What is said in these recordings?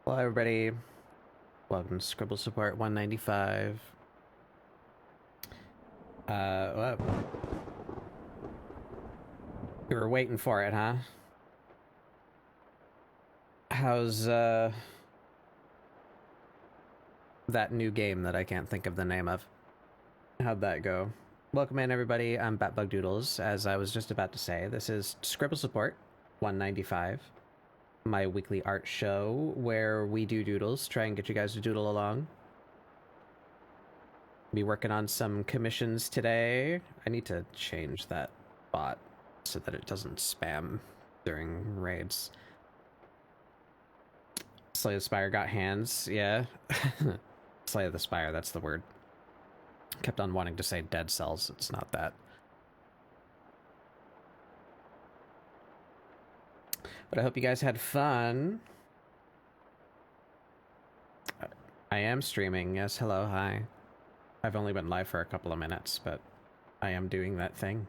Hello, everybody. Welcome to ScribbleSupport 195. Well, you were waiting for it, huh? How's, that new game that I can't think of the name of? How'd that go? Welcome in, everybody. I'm BatBugDoodles. As I was just about to say, this is ScribbleSupport 195, my weekly art show where we do doodles, try and get you guys to doodle along. Be working on some commissions today. I need to change that bot so that it doesn't spam during raids. Slay the Spire got hands, yeah. Slay the Spire, that's the word. Kept on wanting to say dead cells, it's not that. But I hope you guys had fun. I am streaming, yes, hello, hi. I've only been live for a couple of minutes, but I am doing that thing.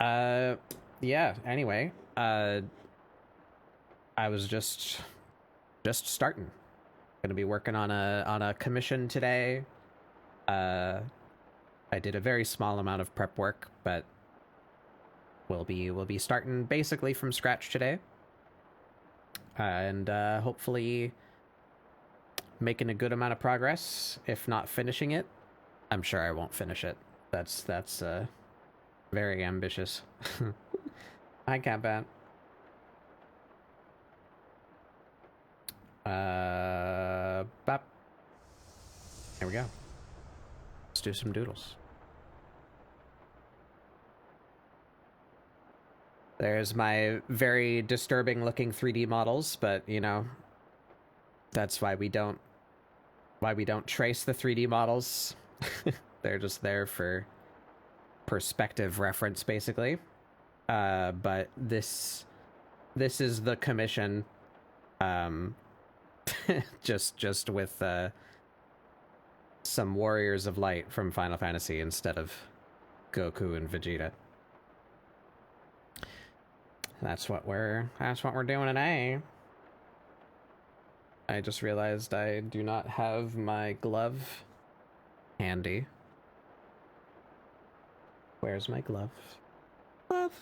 Yeah, anyway, I was just starting. Gonna be working on a commission today. I did a very small amount of prep work, but we'll be starting basically from scratch today. And hopefully making a good amount of progress. If not finishing it, I'm sure I won't finish it. That's very ambitious. Hi, Catbat. Bop. There we go. Let's do some doodles. There's my very disturbing looking 3D models, but you know, that's why we don't trace the 3D models. They're just there for perspective reference, basically. But this is the commission. Just with some warriors of light from Final Fantasy instead of Goku and Vegeta. That's what we're doing today. I just realized I do not have my glove handy. Where's my glove? Glove.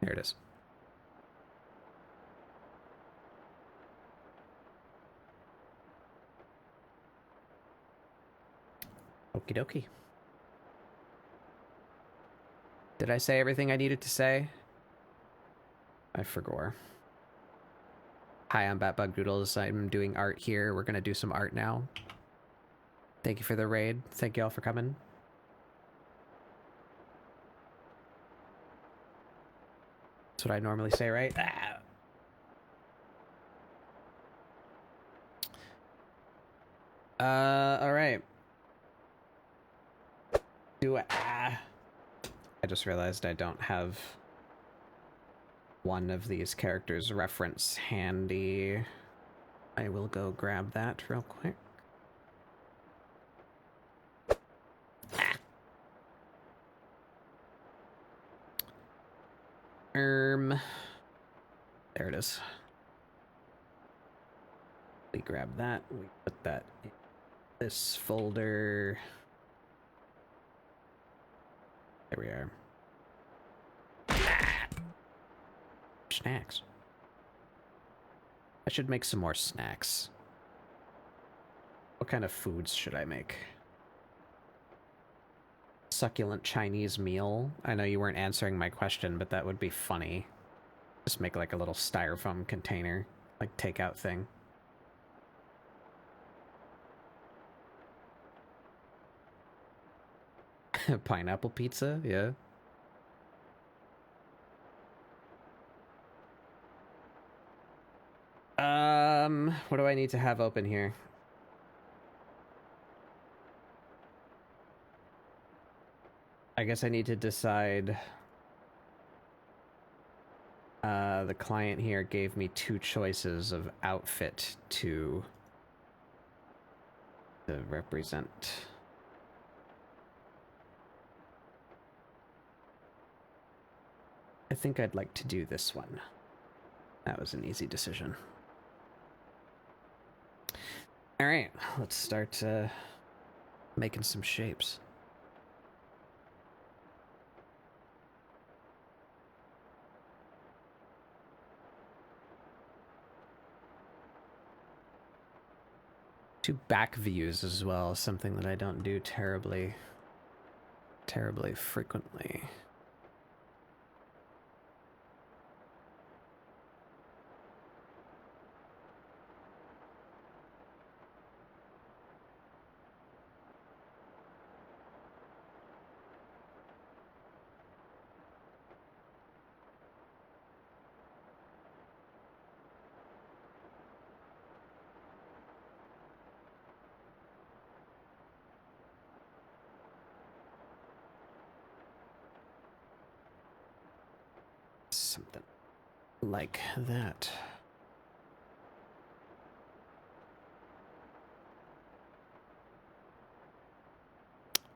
There it is. Okie dokie. Did I say everything I needed to say? I forgot. Hi, I'm BatBugDoodles. I'm doing art here. We're gonna do some art now. Thank you for the raid. Thank you all for coming. That's what I normally say, right? All right. I just realized I don't have one of these characters' reference handy. I will go grab that real quick. There it is. We grab that. We put that in this folder. There we are. Snacks. I should make some more snacks. What kind of foods should I make? Succulent Chinese meal? I know you weren't answering my question, but that would be funny. Just make like a little styrofoam container, like takeout thing. Pineapple pizza? Yeah. What do I need to have open here? I guess I need to decide. The client here gave me two choices of outfit to represent. I think I'd like to do this one. That was an easy decision. All right, let's start making some shapes. Two back views as well, something that I don't do terribly frequently. Something like that.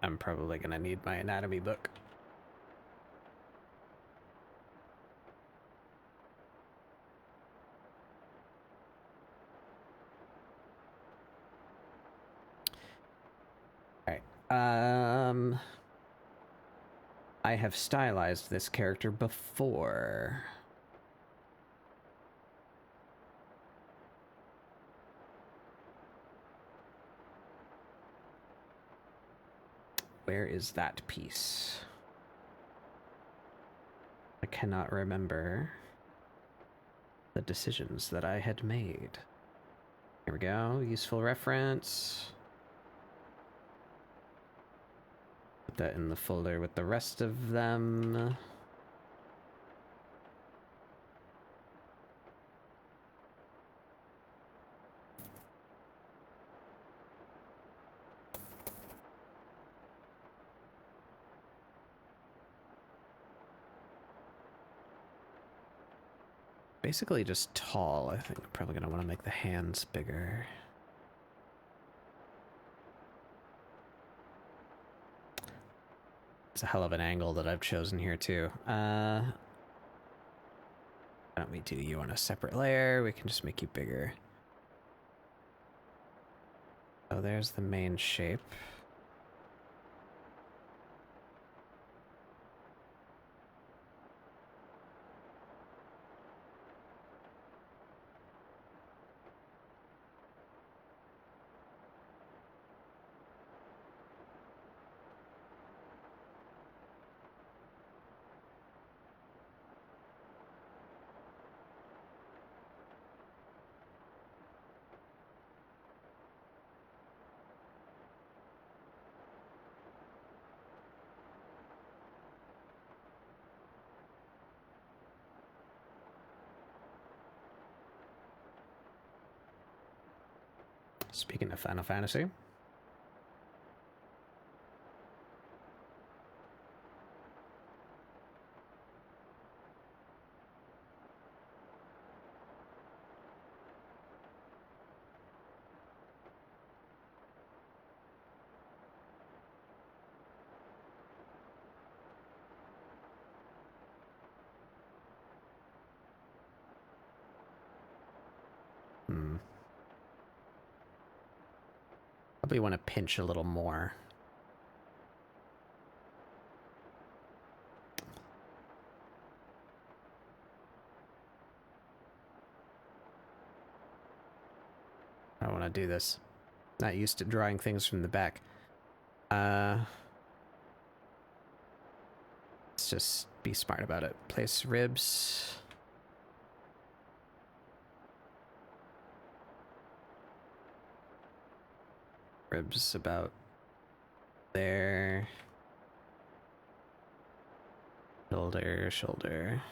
I'm probably gonna need my anatomy book. Alright. I have stylized this character before. Where is that piece? I cannot remember the decisions that I had made. Here we go, useful reference. Put that in the folder with the rest of them. Basically just tall. I think I'm probably gonna want to make the hands bigger. It's a hell of an angle that I've chosen here too. Why don't we do you on a separate layer? We can just make you bigger. Oh, there's the main shape. Speaking of Final Fantasy. Probably want to pinch a little more. I want to do this. Not used to drawing things from the back. Let's just be smart about it. Place ribs. Ribs about there. Shoulder, shoulder.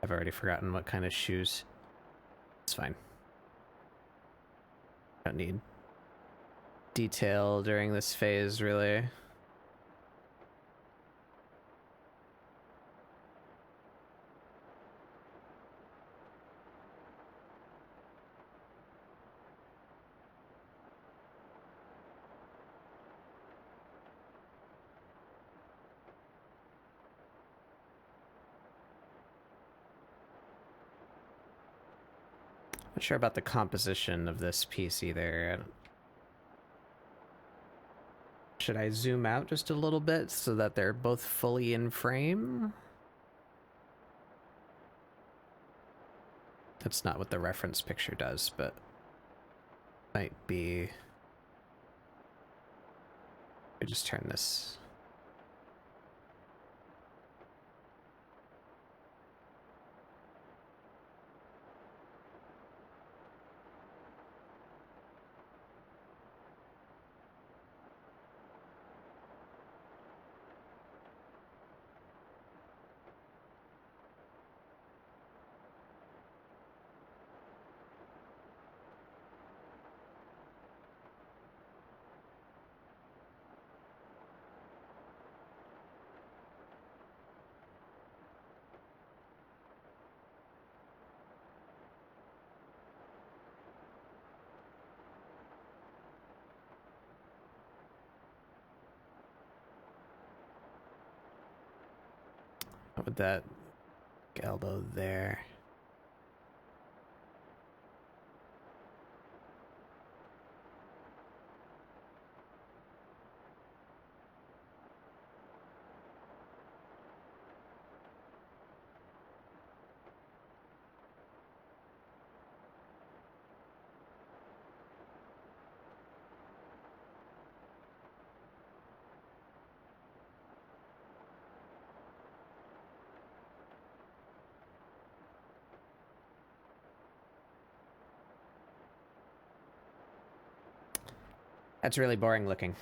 I've already forgotten what kind of shoes. It's fine. Don't need detail during this phase, really. Not sure about the composition of this piece either. Should I zoom out just a little bit so that they're both fully in frame? That's not what the reference picture does, but might be. I just turn this. What would that elbow there? That's really boring looking.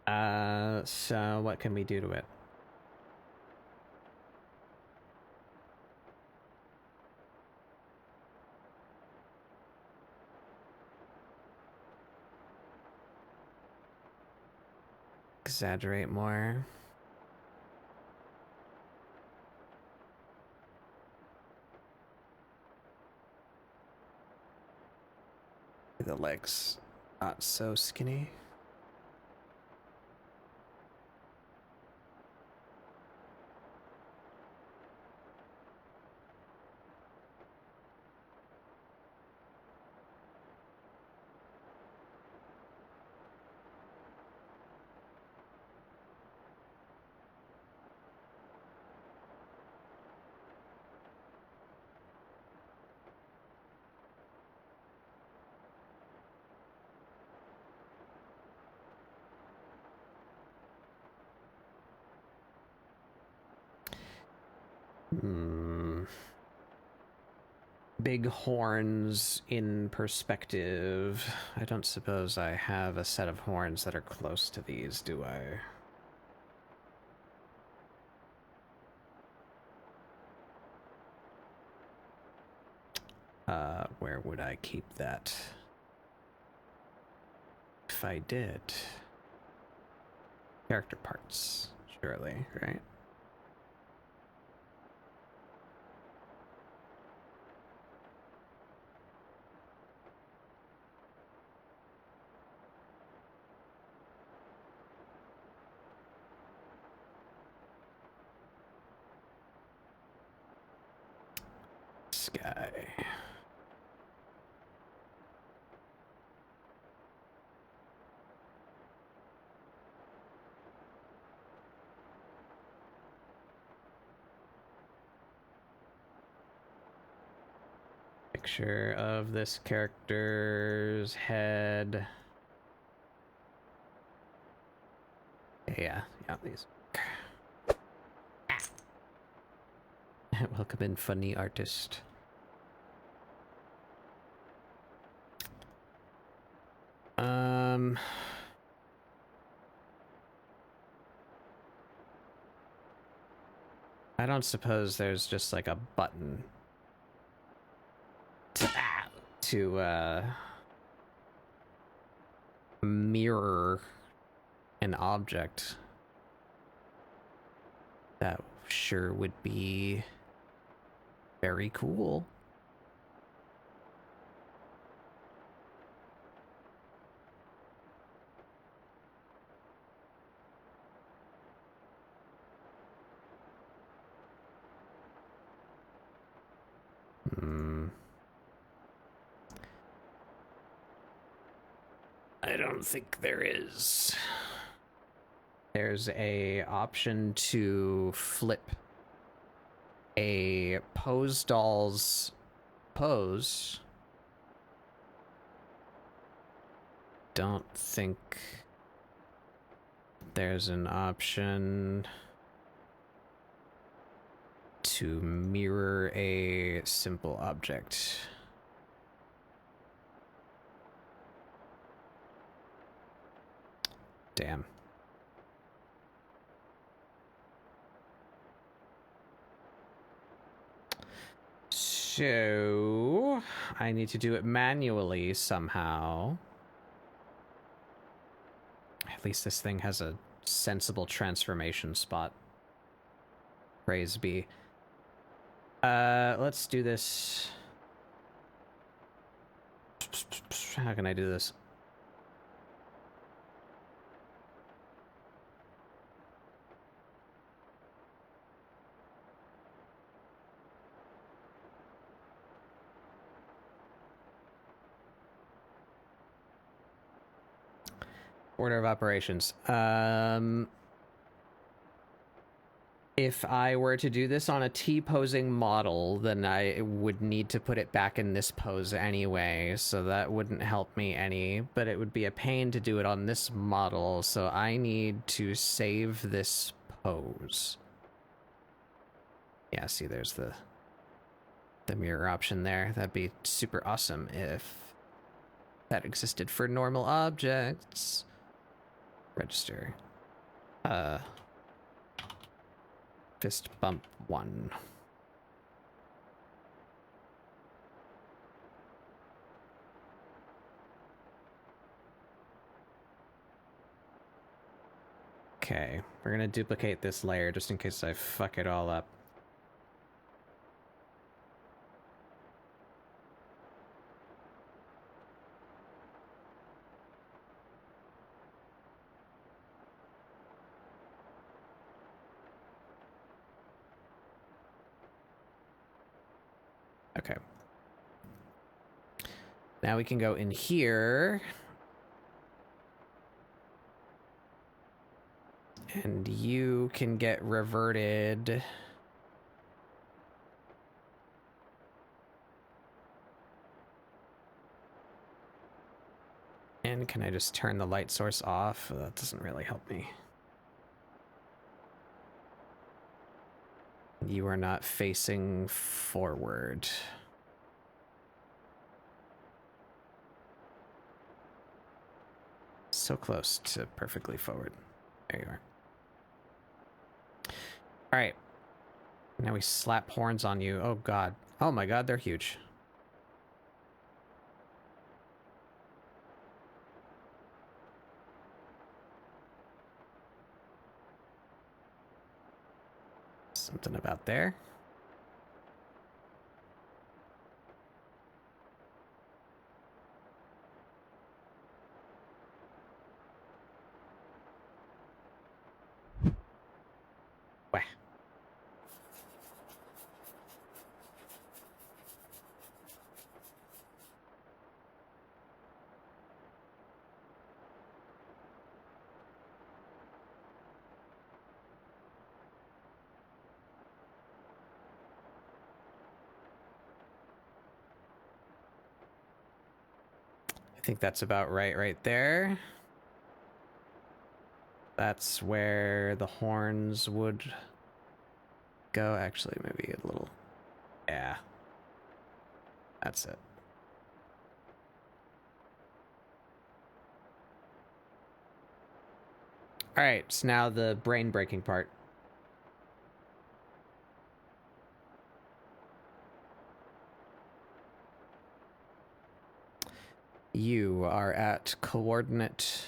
So what can we do to it? Exaggerate more. The legs not so skinny. Big horns in perspective. I don't suppose I have a set of horns that are close to these, do I? Where would I keep that? If I did. Character parts, surely, right? Sky. Picture of this character's head. Yeah, these. Welcome in, funny artist. I don't suppose there's just like a button to mirror an object. That sure would be very cool. I don't think there is. There's a option to flip a pose doll's pose. Don't think there's an option to mirror a simple object. Damn. So I need to do it manually somehow. At least this thing has a sensible transformation spot. Praise be. Let's do this. How can I do this? Order of operations. If I were to do this on a T-posing model, then I would need to put it back in this pose anyway, so that wouldn't help me any, but it would be a pain to do it on this model, so I need to save this pose. Yeah, see, there's the mirror option there. That'd be super awesome if that existed for normal objects. Register. Fist bump 1. Okay, we're gonna duplicate this layer just in case I fuck it all up. Okay. Now we can go in here. And you can get reverted. And can I just turn the light source off? That doesn't really help me. You are not facing forward. So close to perfectly forward. There you are. All right. Now we slap horns on you. Oh, God. Oh, my God. They're huge. Something about there. Wah. I think that's about right there. That's where the horns would go. Actually, maybe a little. Yeah. That's it. All right, so now the brain breaking part. You are at coordinate...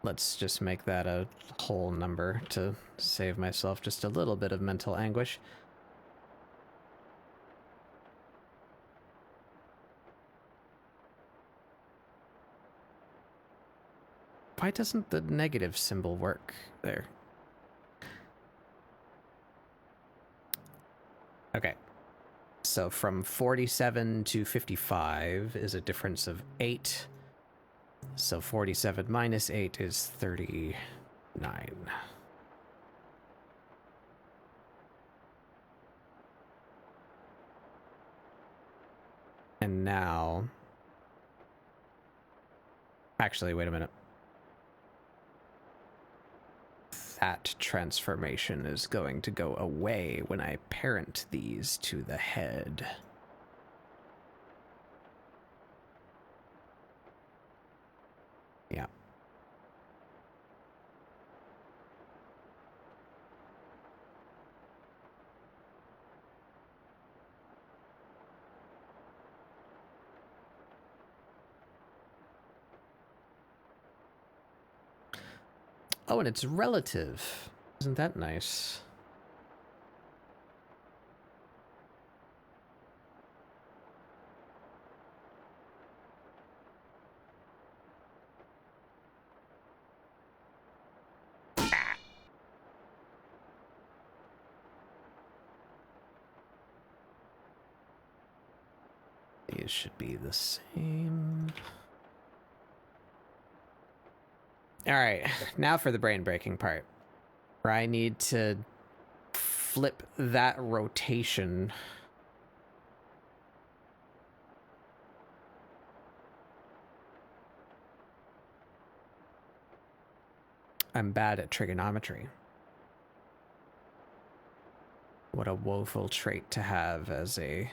Let's just make that a whole number to save myself just a little bit of mental anguish. Why doesn't the negative symbol work there? Okay. So from 47 to 55 is a difference of 8. So 47 minus 8 is 39. And now... Actually, wait a minute. That transformation is going to go away when I parent these to the head. Yeah. Oh, and it's relative. Isn't that nice? These should be the same. All right, now for the brain-breaking part, where I need to flip that rotation. I'm bad at trigonometry. What a woeful trait to have as a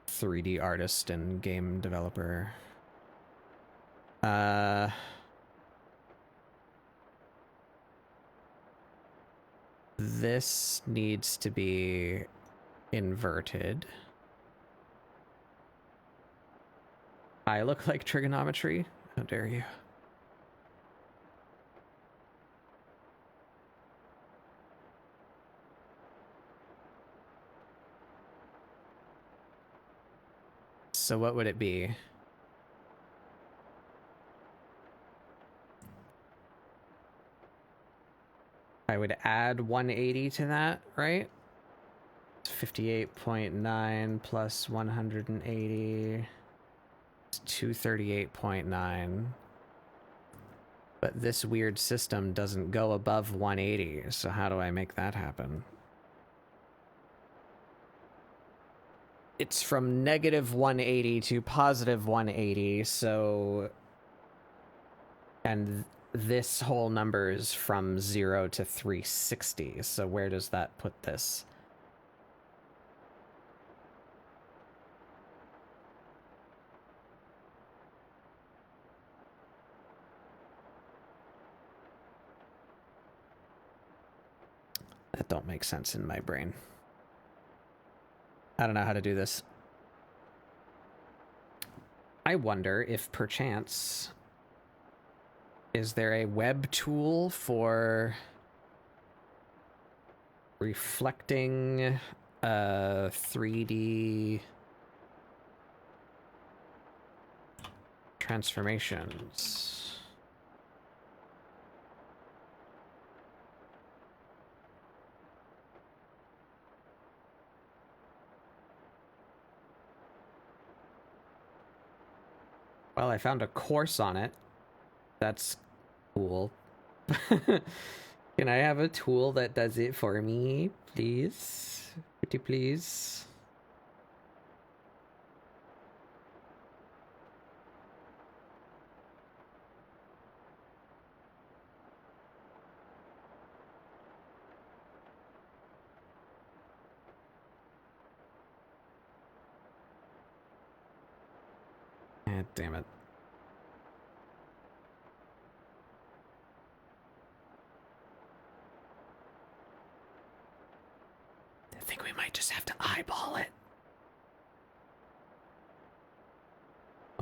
3D artist and game developer. This needs to be inverted. I look like trigonometry? How dare you? So what would it be? I would add 180 to that, right? 58.9 plus 180 is 238.9. But this weird system doesn't go above 180, so how do I make that happen? It's from negative 180 to positive 180, so... And this whole number is from 0 to 360, so where does that put this? That don't make sense in my brain. I don't know how to do this. I wonder if perchance... Is there a web tool for reflecting 3D transformations? Well, I found a course on it. That's cool. Can I have a tool that does it for me, please? Pretty please. God damn it. I think we might just have to eyeball it.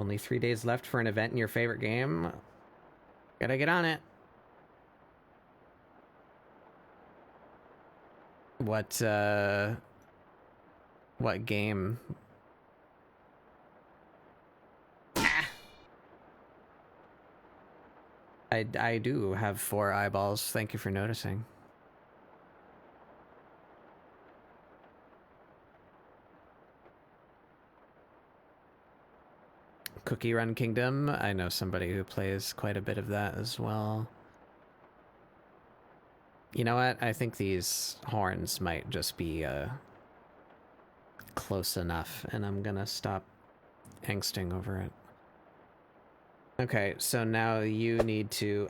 Only 3 days left for an event in your favorite game. Gotta get on it. What game? Ah! I do have 4 eyeballs. Thank you for noticing. Cookie Run Kingdom. I know somebody who plays quite a bit of that as well. You know what? I think these horns might just be close enough, and I'm gonna stop angsting over it. Okay, so now you need to...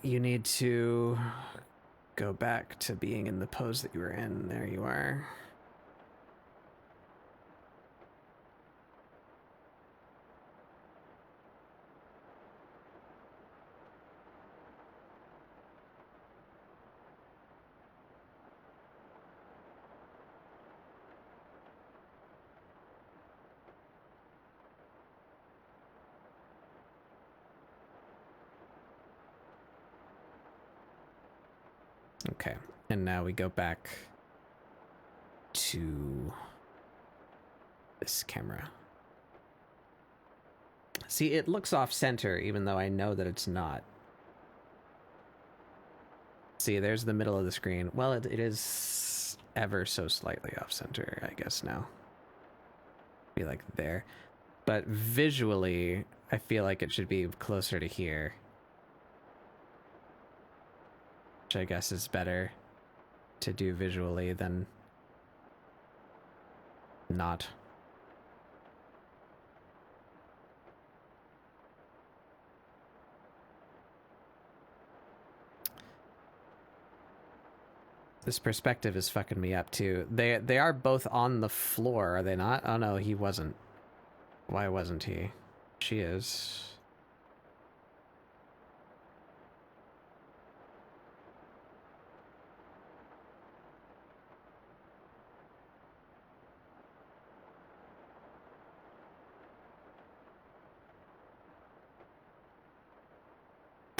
You need to go back to being in the pose that you were in. There you are. Okay, and now we go back to this camera. See, it looks off-center, even though I know that it's not. See, there's the middle of the screen. Well, it is ever so slightly off-center, I guess now. Be like there. But visually, I feel like it should be closer to here. Which I guess is better to do visually than not. This perspective is fucking me up too. They are both on the floor, are they not? Oh no, he wasn't. Why wasn't he? She is.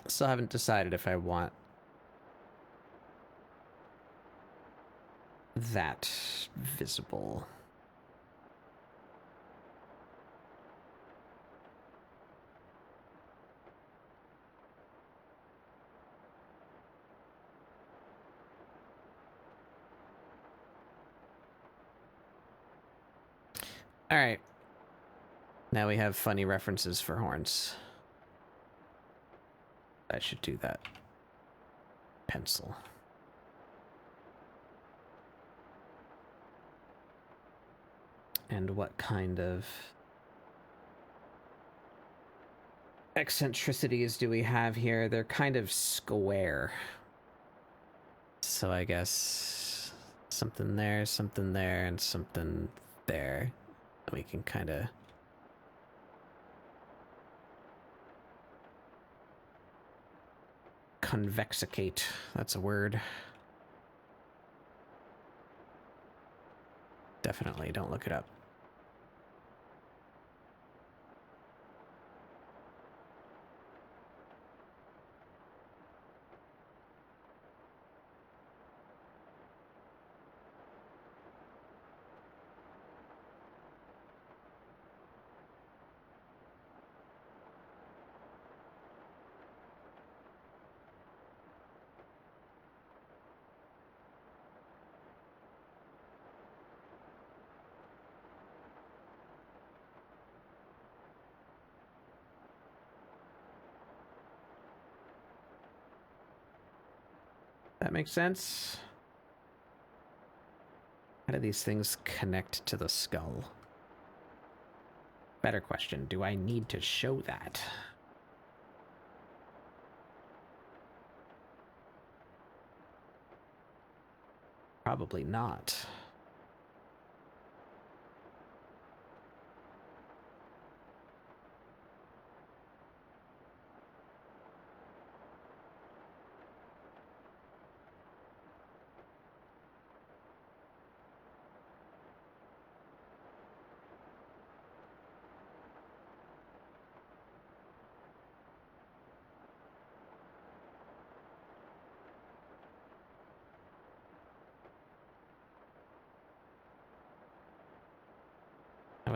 Still haven't decided if I want that visible. All right. Now we have funny references for horns. I should do that. Pencil. And what kind of eccentricities do we have here? They're kind of square. So I guess something there, and something there. We can kind of convexicate. That's a word. Definitely don't look it up. That makes sense. How do these things connect to the skull? Better question, do I need to show that? Probably not.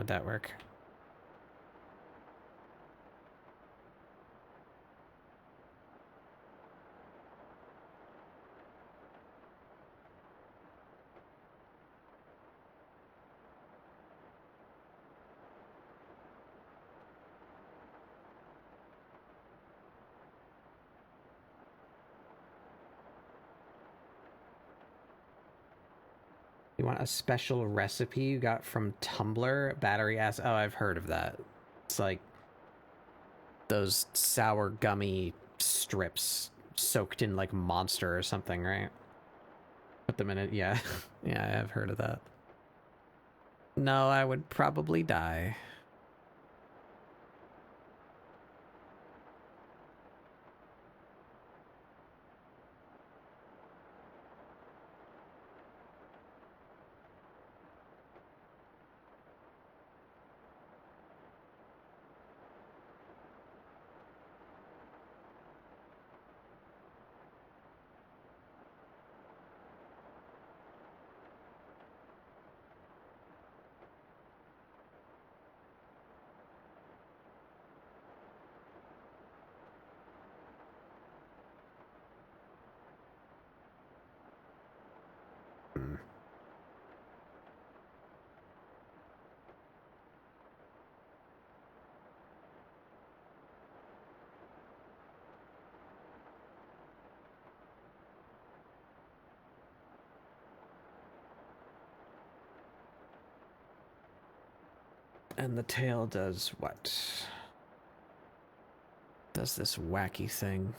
would that work? You want a special recipe you got from Tumblr? Battery acid. Oh, I've heard of that. It's like those sour gummy strips soaked in like Monster or something, right? Put them in it. Yeah. Yeah, I've heard of that. No, I would probably die. Hmm. And the tail does what? Does this wacky thing.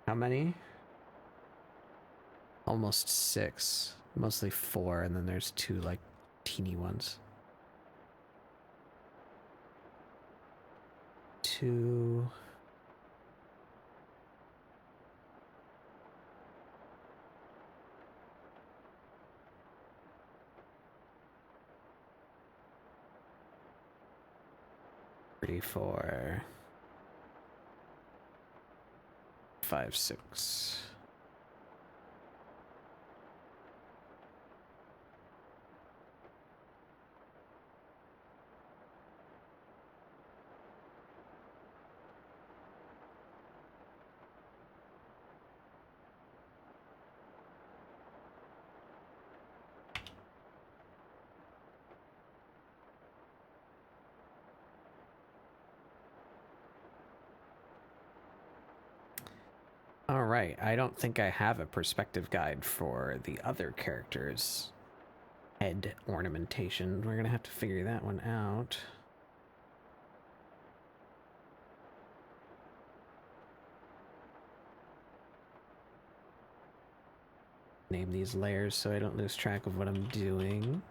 How many? Almost 6. Mostly 4, and then there's 2 like teeny ones. 2. Three, 4, 5, 6. All right, I don't think I have a perspective guide for the other characters' head ornamentation. We're gonna have to figure that one out. Name these layers so I don't lose track of what I'm doing.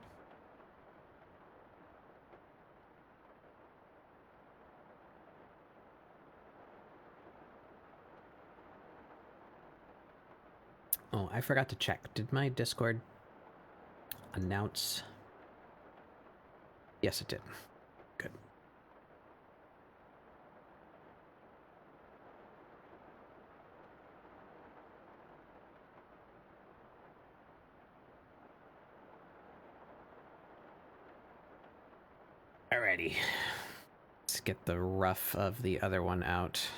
Oh, I forgot to check. Did my Discord announce? Yes, it did. Good. Alrighty. Let's get the rough of the other one out.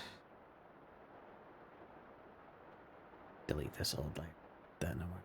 Delete this old layer. That no more.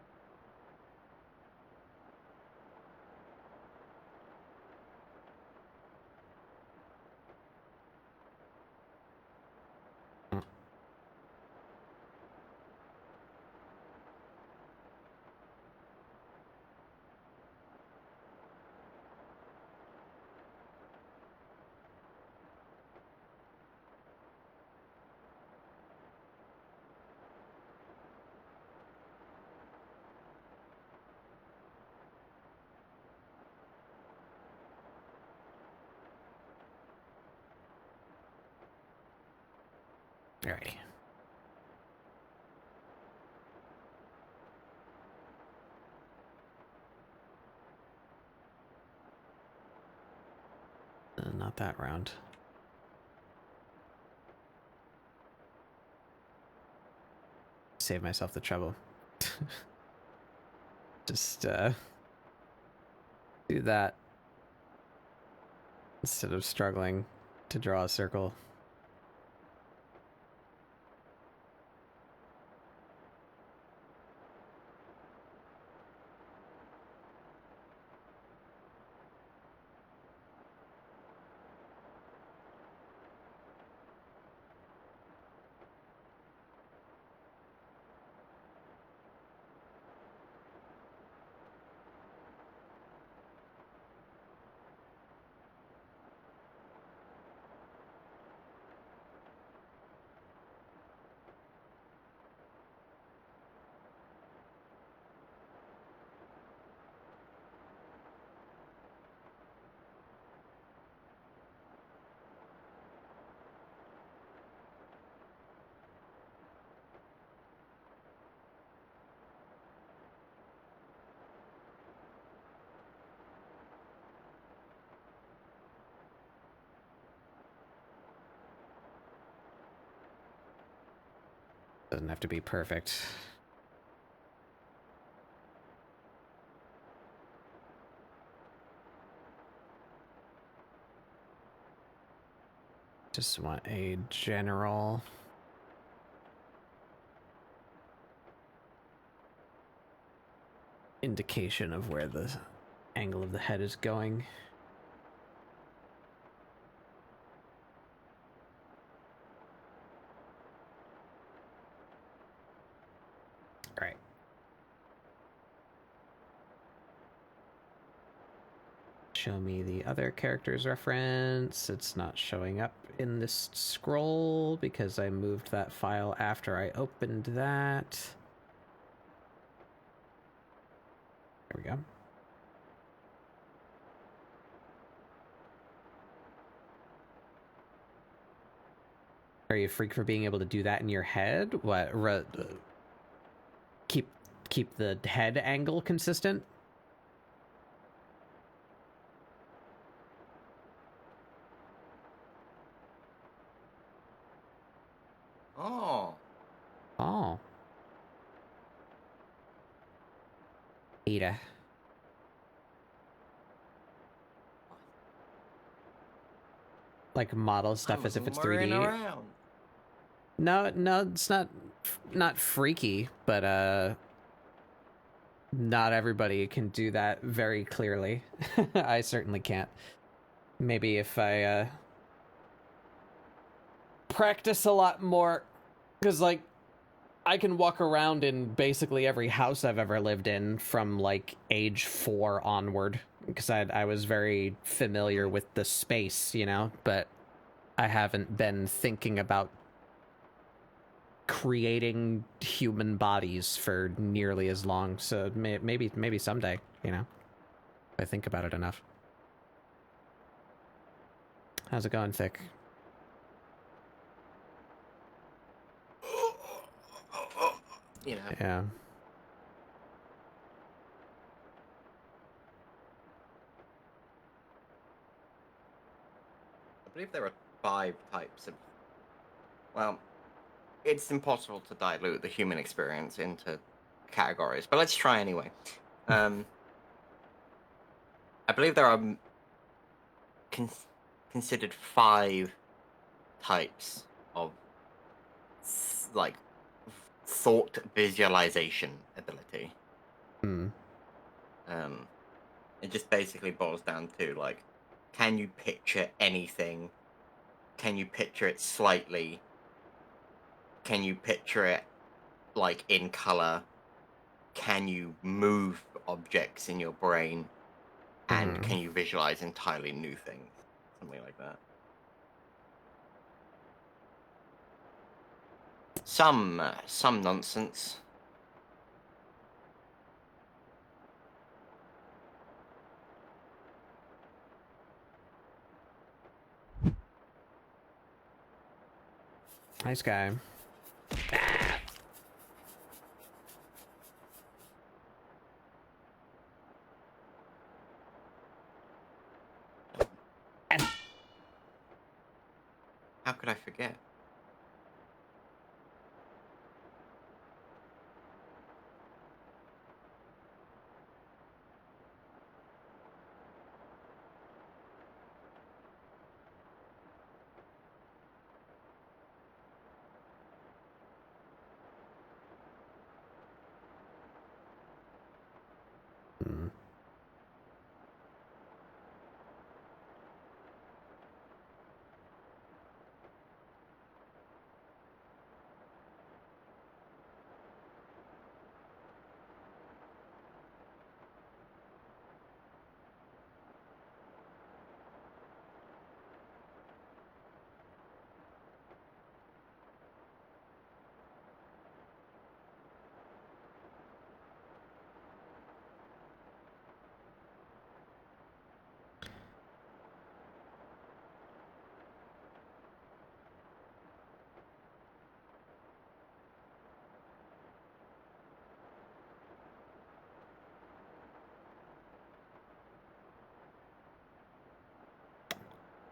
Alrighty. Not that round. Save myself the trouble. Just do that instead of struggling to draw a circle. Doesn't have to be perfect. Just want a general indication of where the angle of the head is going. Right. Show me the other character's reference. It's not showing up in this scroll because I moved that file after I opened that. There we go. Are you a freak for being able to do that in your head? What? Keep the head angle consistent? Oh. Oh. Ada. Like model stuff as if it's 3D. Around. No, it's not freaky, but not everybody can do that very clearly. I certainly can't. Maybe if I practice a lot more, because like I can walk around in basically every house I've ever lived in from like age 4 onward, because I was very familiar with the space, you know, but I haven't been thinking about creating human bodies for nearly as long. So maybe someday, you know, if I think about it enough. How's it going, Thick? You know. Yeah. I believe there are 5 types of... Well, it's impossible to dilute the human experience into categories, but let's try anyway. I believe there are considered 5 types of like thought visualization ability. It just basically boils down to like, can you picture anything? Can you picture it slightly? Can you picture it like in color? Can you move objects in your brain? And can you visualize entirely new things? Something like that. Some nonsense. Nice guy. How could I forget?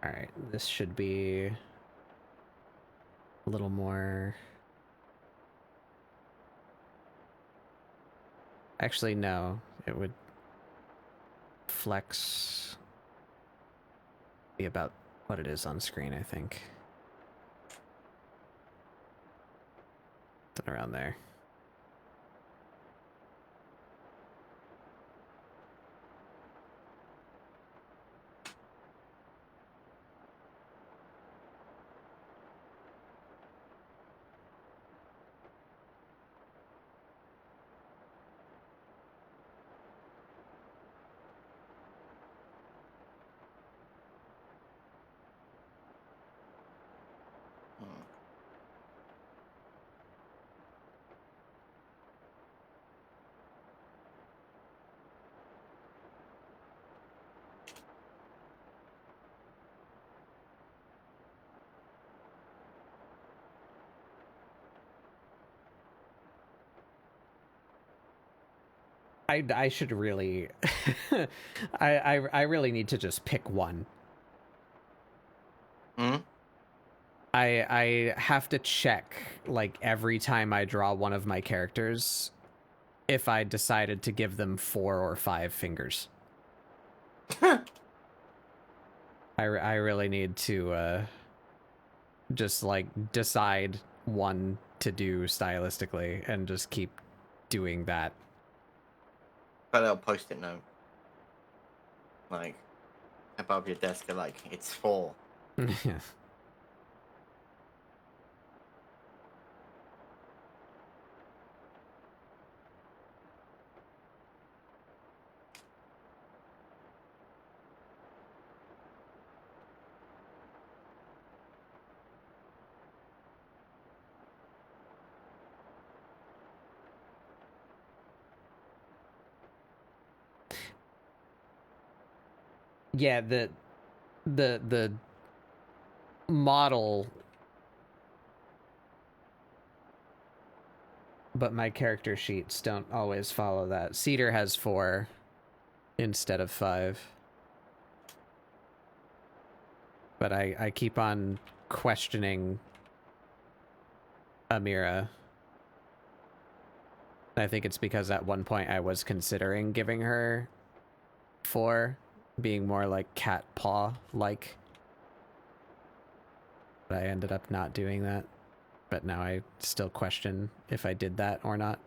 Alright, this should be a little more... Actually, no. It would flex be about what it is on screen, I think. Something around there. I should really I really need to just pick one. I have to check like every time I draw one of my characters if I decided to give them 4 or 5 fingers. I really need to just like decide one to do stylistically and just keep doing that. But I'll post it note. Like above your desk, like it's 4. Yeah. Yeah, the model, but my character sheets don't always follow that. Cedar has 4 instead of 5. But I keep on questioning Mirah. I think it's because at one point I was considering giving her 4, being more like cat paw-like. But I ended up not doing that. But now I still question if I did that or not.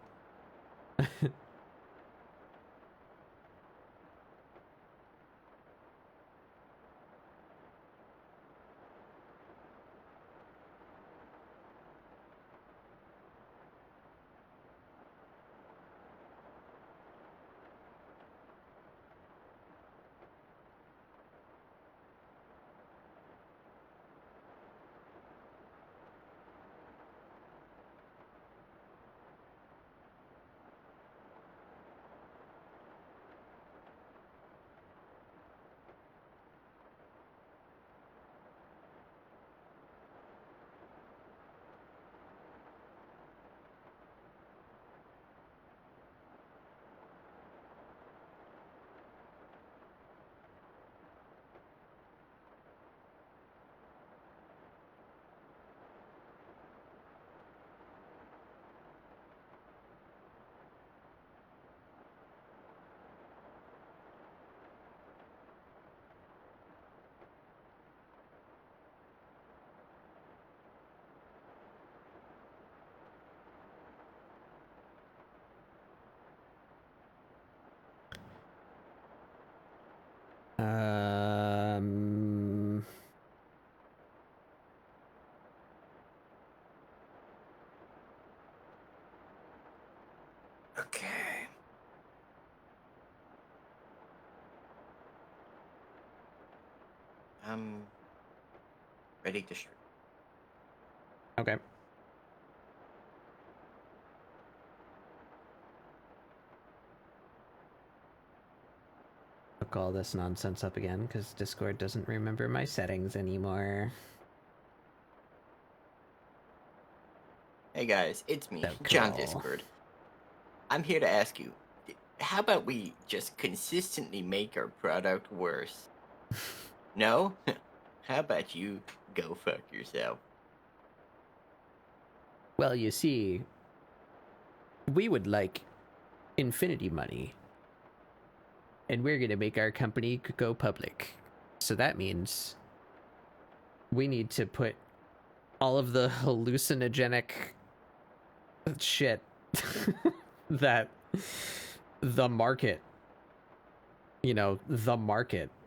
Um... Okay. I'm ready to stream. Okay. I'll call this nonsense up again because Discord doesn't remember my settings anymore. Hey guys, it's me, So John cool. Discord. I'm here to ask you, how about we just consistently make our product worse? No? How about you go fuck yourself? Well, you see, we would like infinity money, and we're gonna make our company go public. So that means we need to put all of the hallucinogenic shit that the market,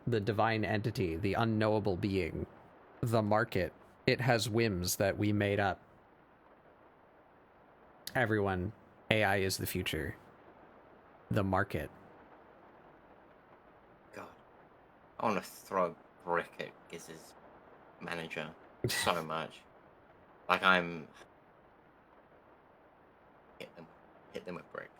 the divine entity, the unknowable being, the market, it has whims that we made up. Everyone, AI is the future. The market. God, I want to throw a brick at Giz's manager so much. Like I'm hit them with bricks.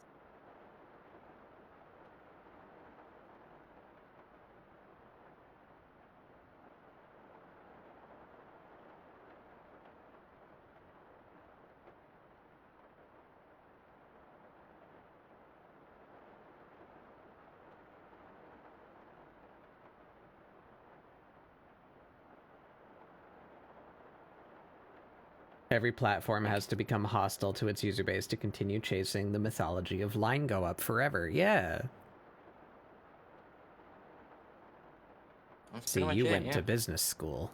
Every platform has to become hostile to its user base to continue chasing the mythology of line go up forever. Yeah. That's See, pretty you much it, went yeah. to business school.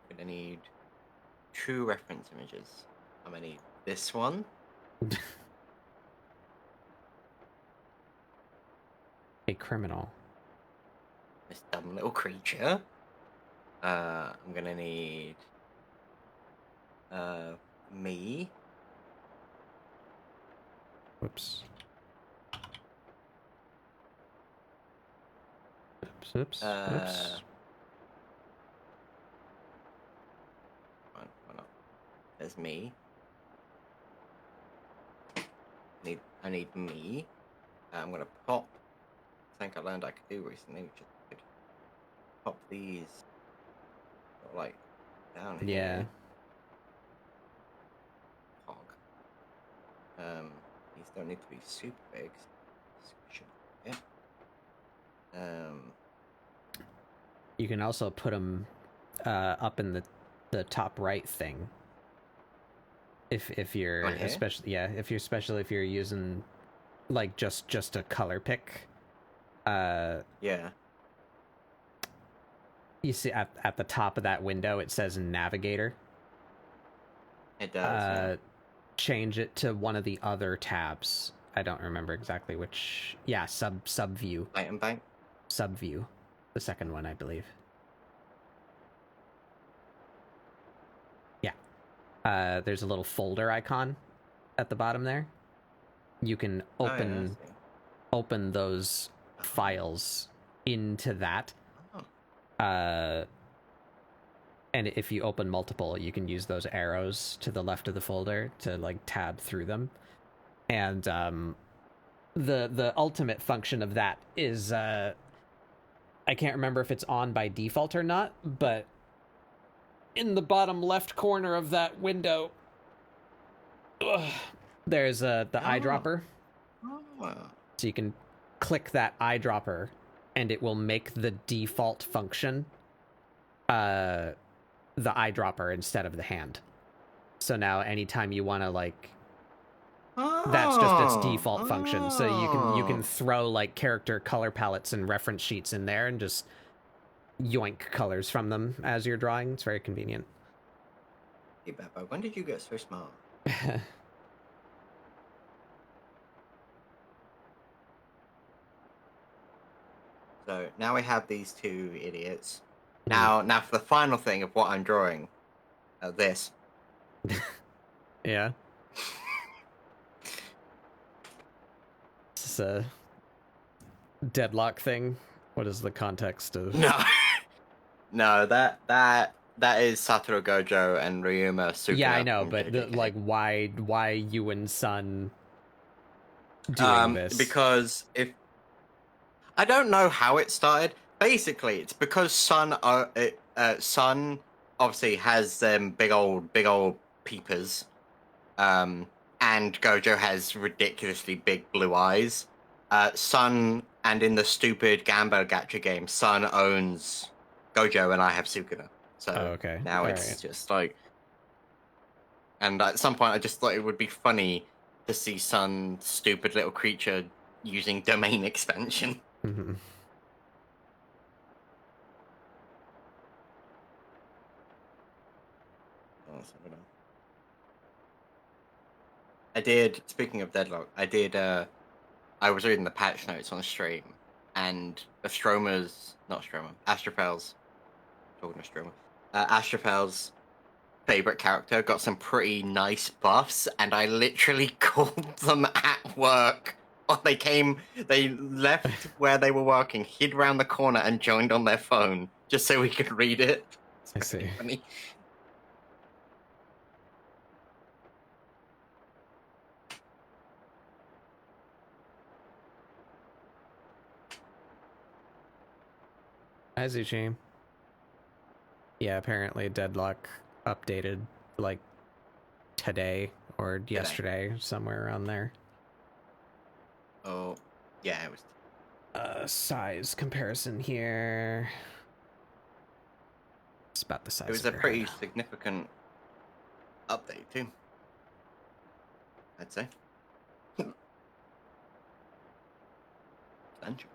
We're gonna need 2 reference images. I'm gonna need this one. A criminal. This dumb little creature. I'm gonna need me. Whoops. Oops. Why not? There's me. I need me. I'm gonna pop. I think I learned I could do recently, which is good. Pop these, like, down here. Yeah. Hog. These don't need to be super big. Yeah. You can also put them up in the top right thing. If you're especially if you're using like just a color pick. Yeah. You see at the top of that window it says navigator. It does. Change it to one of the other tabs. I don't remember exactly which. Yeah, sub view. Item bank. Sub view, the second one, I believe. Yeah. There's a little folder icon at the bottom there. You can open those files into that. And if you open multiple, you can use those arrows to the left of the folder to like tab through them. And the ultimate function of that is I can't remember if it's on by default or not, but in the bottom left corner of that window, there's the eyedropper. So you can click that eyedropper and it will make the default function the eyedropper instead of the hand. So now anytime you want to like that's just its default function. So you can throw like character color palettes and reference sheets in there and just yoink colors from them as you're drawing. It's very convenient. Hey Beppo, when did you get so smart? So now we have these 2 idiots. Now for the final thing of what I'm drawing. This. Yeah. Is this a deadlock thing? What is the context of? No, that is Satoru Gojo and Ryuma Sukuna. Yeah, I know, but like, why you and Sun doing this? Because if I don't know how it started. Basically, it's because Sun obviously has big old peepers. And Gojo has ridiculously big blue eyes. Sun, and in the stupid Gambo Gacha game, Sun owns Gojo and I have Sukuna. So okay. now All it's right. just like, and at some point I just thought it would be funny to see some stupid little creature using domain expansion. Mm-hmm. Oh, so I did. Speaking of Deadlock, I did. I was reading the patch notes on stream, and Astropel's, talking to Stroma, Astropel's favorite character got some pretty nice buffs, and I literally called them at work. Oh, they left where they were working, hid around the corner, and joined on their phone just so we could read it. It's I pretty see. funny. Hi, Zuchi. Yeah, apparently Deadlock updated like today or yesterday, somewhere around there. Oh, yeah, it was. Size comparison here. It's about the size It was of a your pretty head. significant update too, I'd say. Substantial.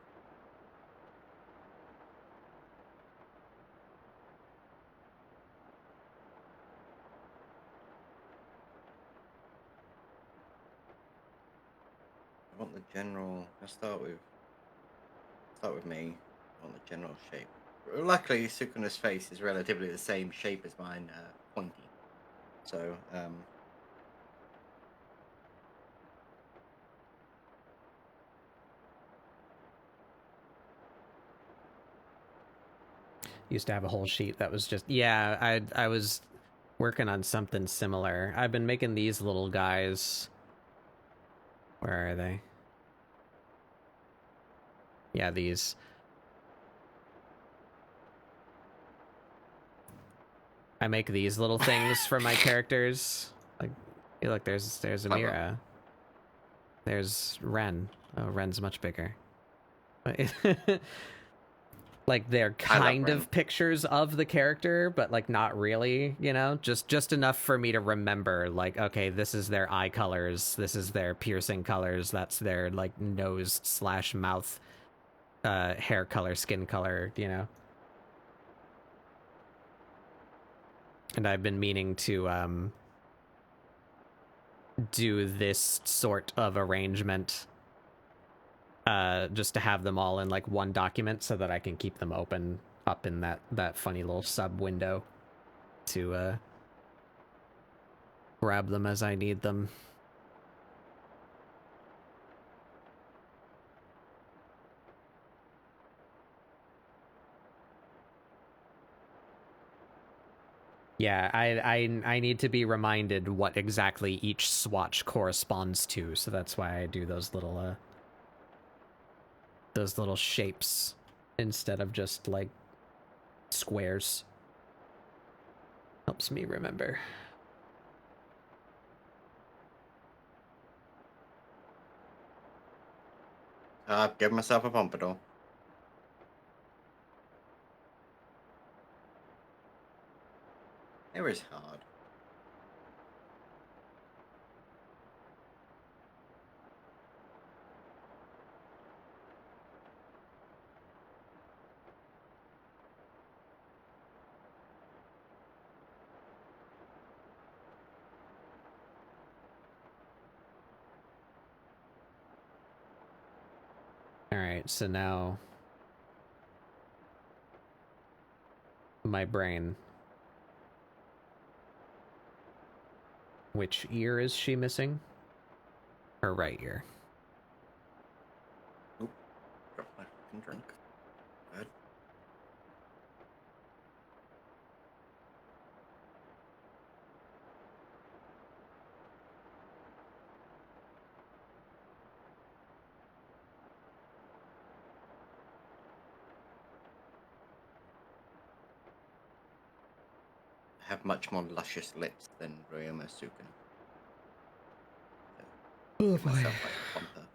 I want the general. Let's start with me. I want the general shape. Luckily, Sukuna's face is relatively the same shape as mine, pointy. So, Used to have a whole sheet that was just, yeah, I was working on something similar. I've been making these little guys. Where are they? Yeah, these. I make these little things for my characters. Like, hey, look, there's a clever. Mirah. There's Ren. Oh, Ren's much bigger. Like, they're kind of pictures of the character, but like not really, you know, just enough for me to remember, like, okay, this is their eye colors, this is their piercing colors, that's their like nose / mouth hair color, skin color, you know. And I've been meaning to do this sort of arrangement, just to have them all in like one document so that I can keep them open up in that funny little sub window to grab them as I need them. Yeah, I need to be reminded what exactly each swatch corresponds to, so that's why I do those little shapes instead of just like squares. Helps me remember. Give myself a pompadour. It was hard. All right, so now my brain. Which ear is she missing? Her right ear. Oop, dropped my fucking drink. Good. have much more luscious lips than Ryoma Sukuna. Oh Give myself like a bumper.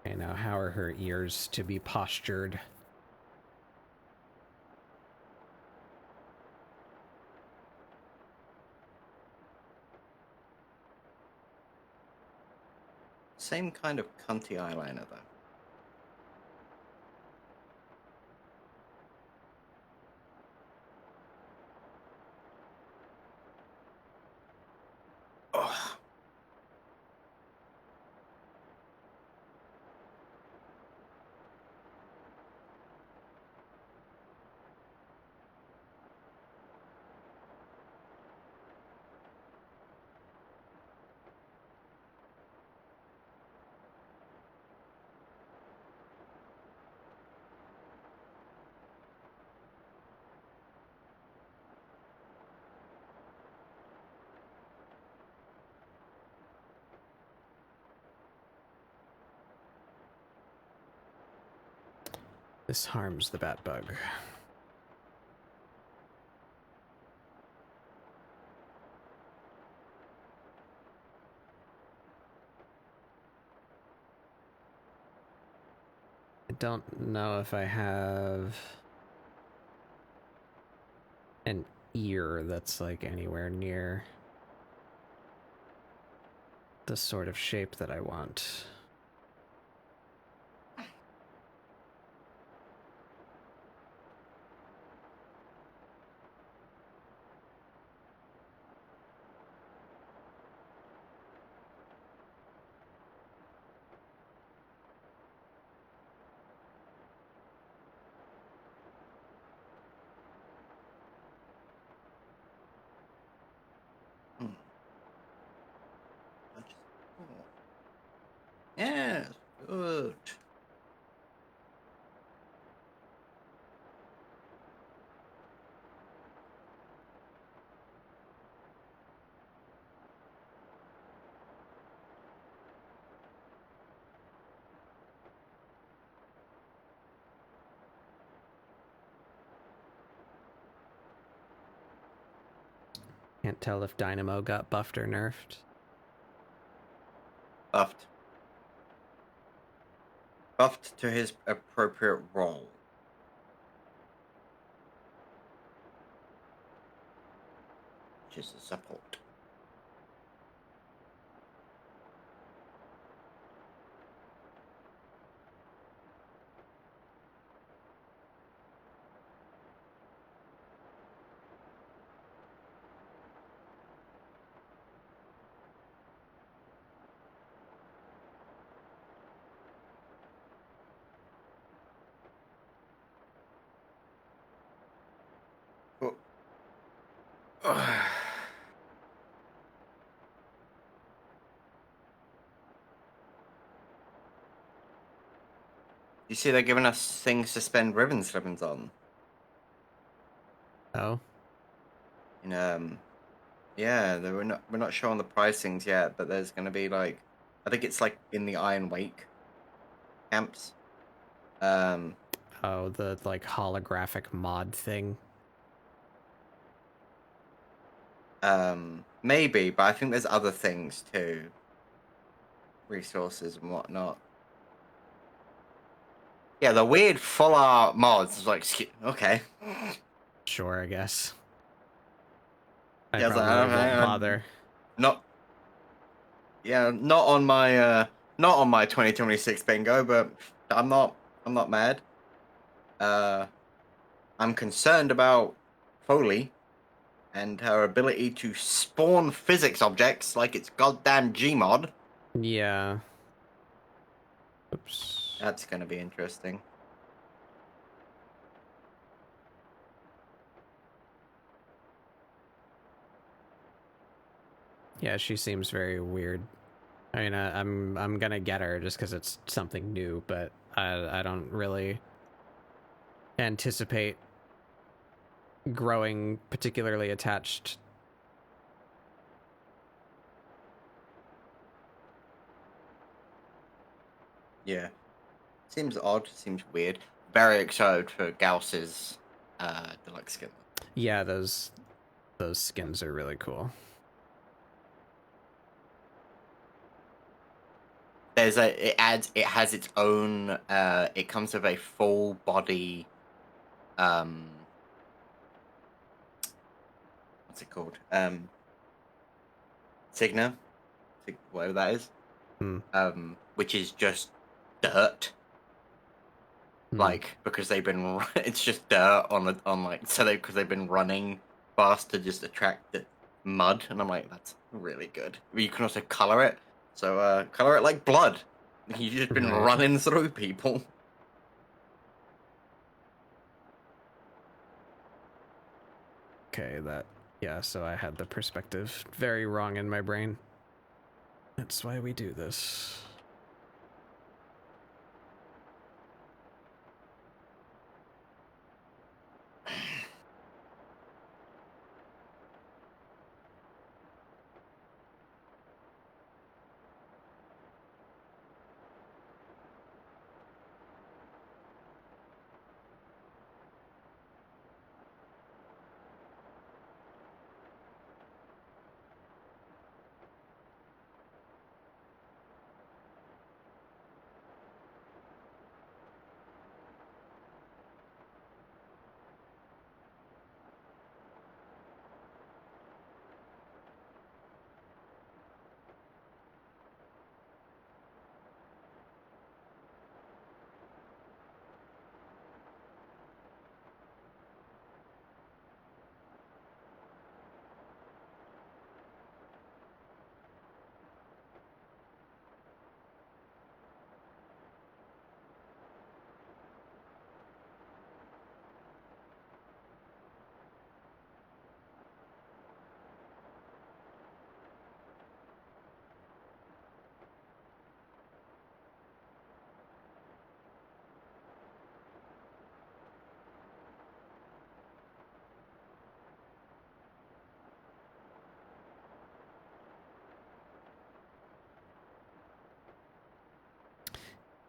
Okay, now how are her ears to be postured? Same kind of cunty eyeliner though. Oh. This harms the bat bug. I don't know if I have an ear that's like anywhere near the sort of shape that I want. Yes, good. Can't tell if Dynamo got buffed or nerfed. Buffed. Buffed to his appropriate role. Which is a support. You see, they're giving us things to spend ribbons on. Oh, Yeah, we're not showing the pricings yet, but there's gonna be like, I think it's like in the Iron Wake camps. oh, the like holographic mod thing. Maybe, but I think there's other things too, resources and whatnot. Yeah, the weird full art mods is like, okay. Sure, I guess. I Yeah, I was like, probably won't bother. not, yeah, not on my 2026 bingo, but I'm not mad. I'm concerned about Foley and her ability to spawn physics objects like it's goddamn Gmod. Yeah. Oops. That's gonna be interesting. Yeah, she seems very weird. I mean, I'm gonna get her just because it's something new, but I don't really anticipate growing particularly attached Yeah. Seems odd. Seems weird. Very excited for Gauss's deluxe skin. Yeah, those skins are really cool. It has its own it comes with a full body what's it called? Signa, whatever that is. Which is just dirt. Like, because they've been it's just dirt on like, so because they've been running fast to just attract the mud, and I'm like, that's really good. But you can also color it. So color it like blood. You've just been running through people. Okay, yeah, so I had the perspective very wrong in my brain. That's why we do this.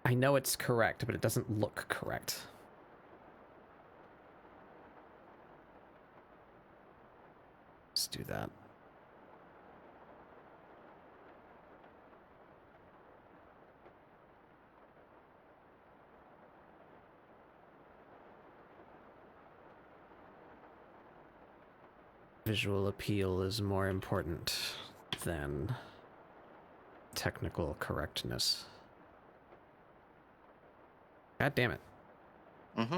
I know it's correct, but it doesn't look correct. Let's do that. Visual appeal is more important than technical correctness. God damn it. Mm-hmm.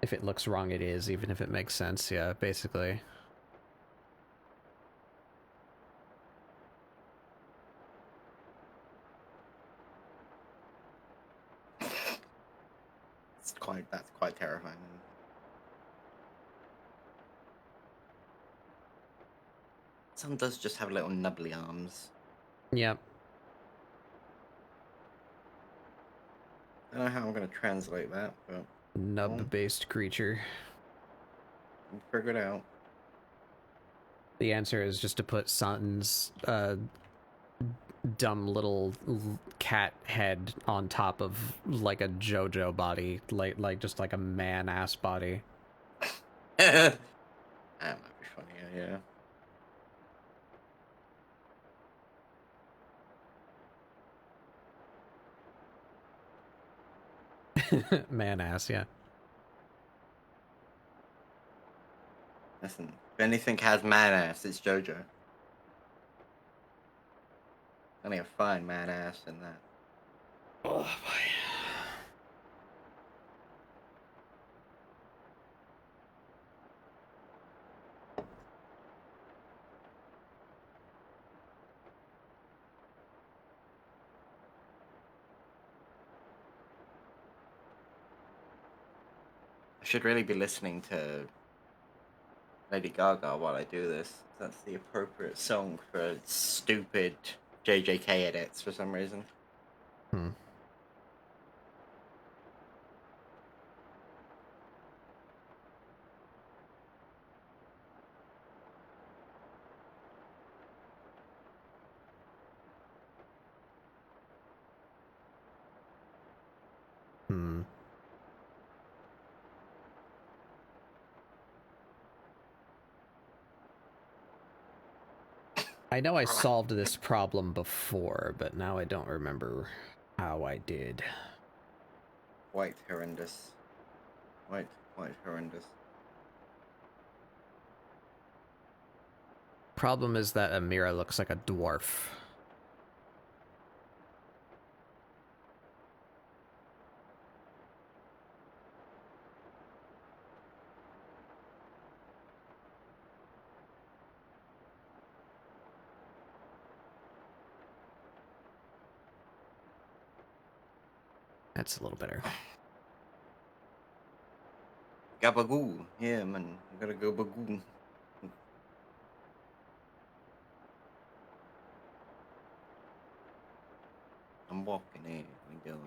If it looks wrong, it is, even if it makes sense. Yeah, basically. That's quite terrifying. Some does just have little nubbly arms. Yep. I don't know how I'm going to translate that, but nub-based creature. We'll figure it out. The answer is just to put San's dumb little cat head on top of like a JoJo body, like just like a man-ass body. That might be funnier, yeah. Man ass, yeah. Listen, if anything has man ass, it's JoJo. Only a fine man ass in that. Oh boy. I should really be listening to Lady Gaga while I do this. That's the appropriate song for stupid JJK edits for some reason. Hmm. Hmm. I know I solved this problem before, but now I don't remember how I did. Quite horrendous. Quite horrendous. Problem is that Mirah looks like a dwarf. That's a little better. Gabagoo. Yeah, man. I gotta go bagoo. I'm walking here. We doing?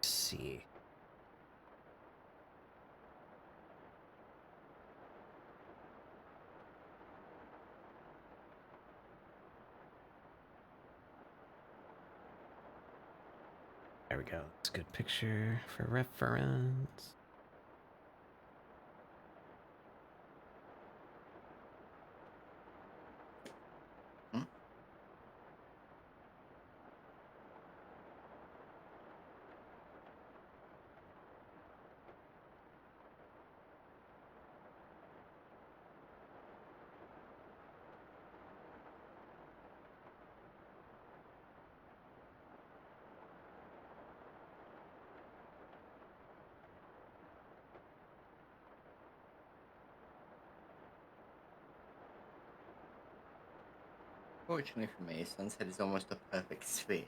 Let's see. There we go. It's a good picture for reference. Hmm? Fortunately for me, Sunset is almost a perfect sphere.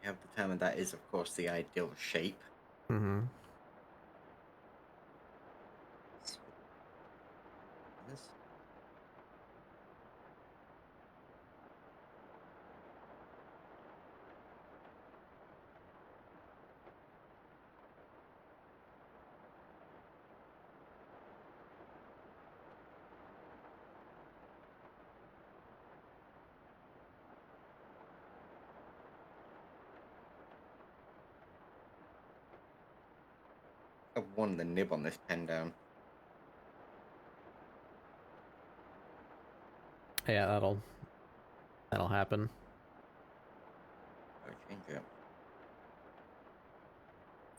We have determined that is, of course, the ideal shape. Mm-hmm. Yes. I've won the nib on this pen down. Yeah, that'll happen. Gotta change it.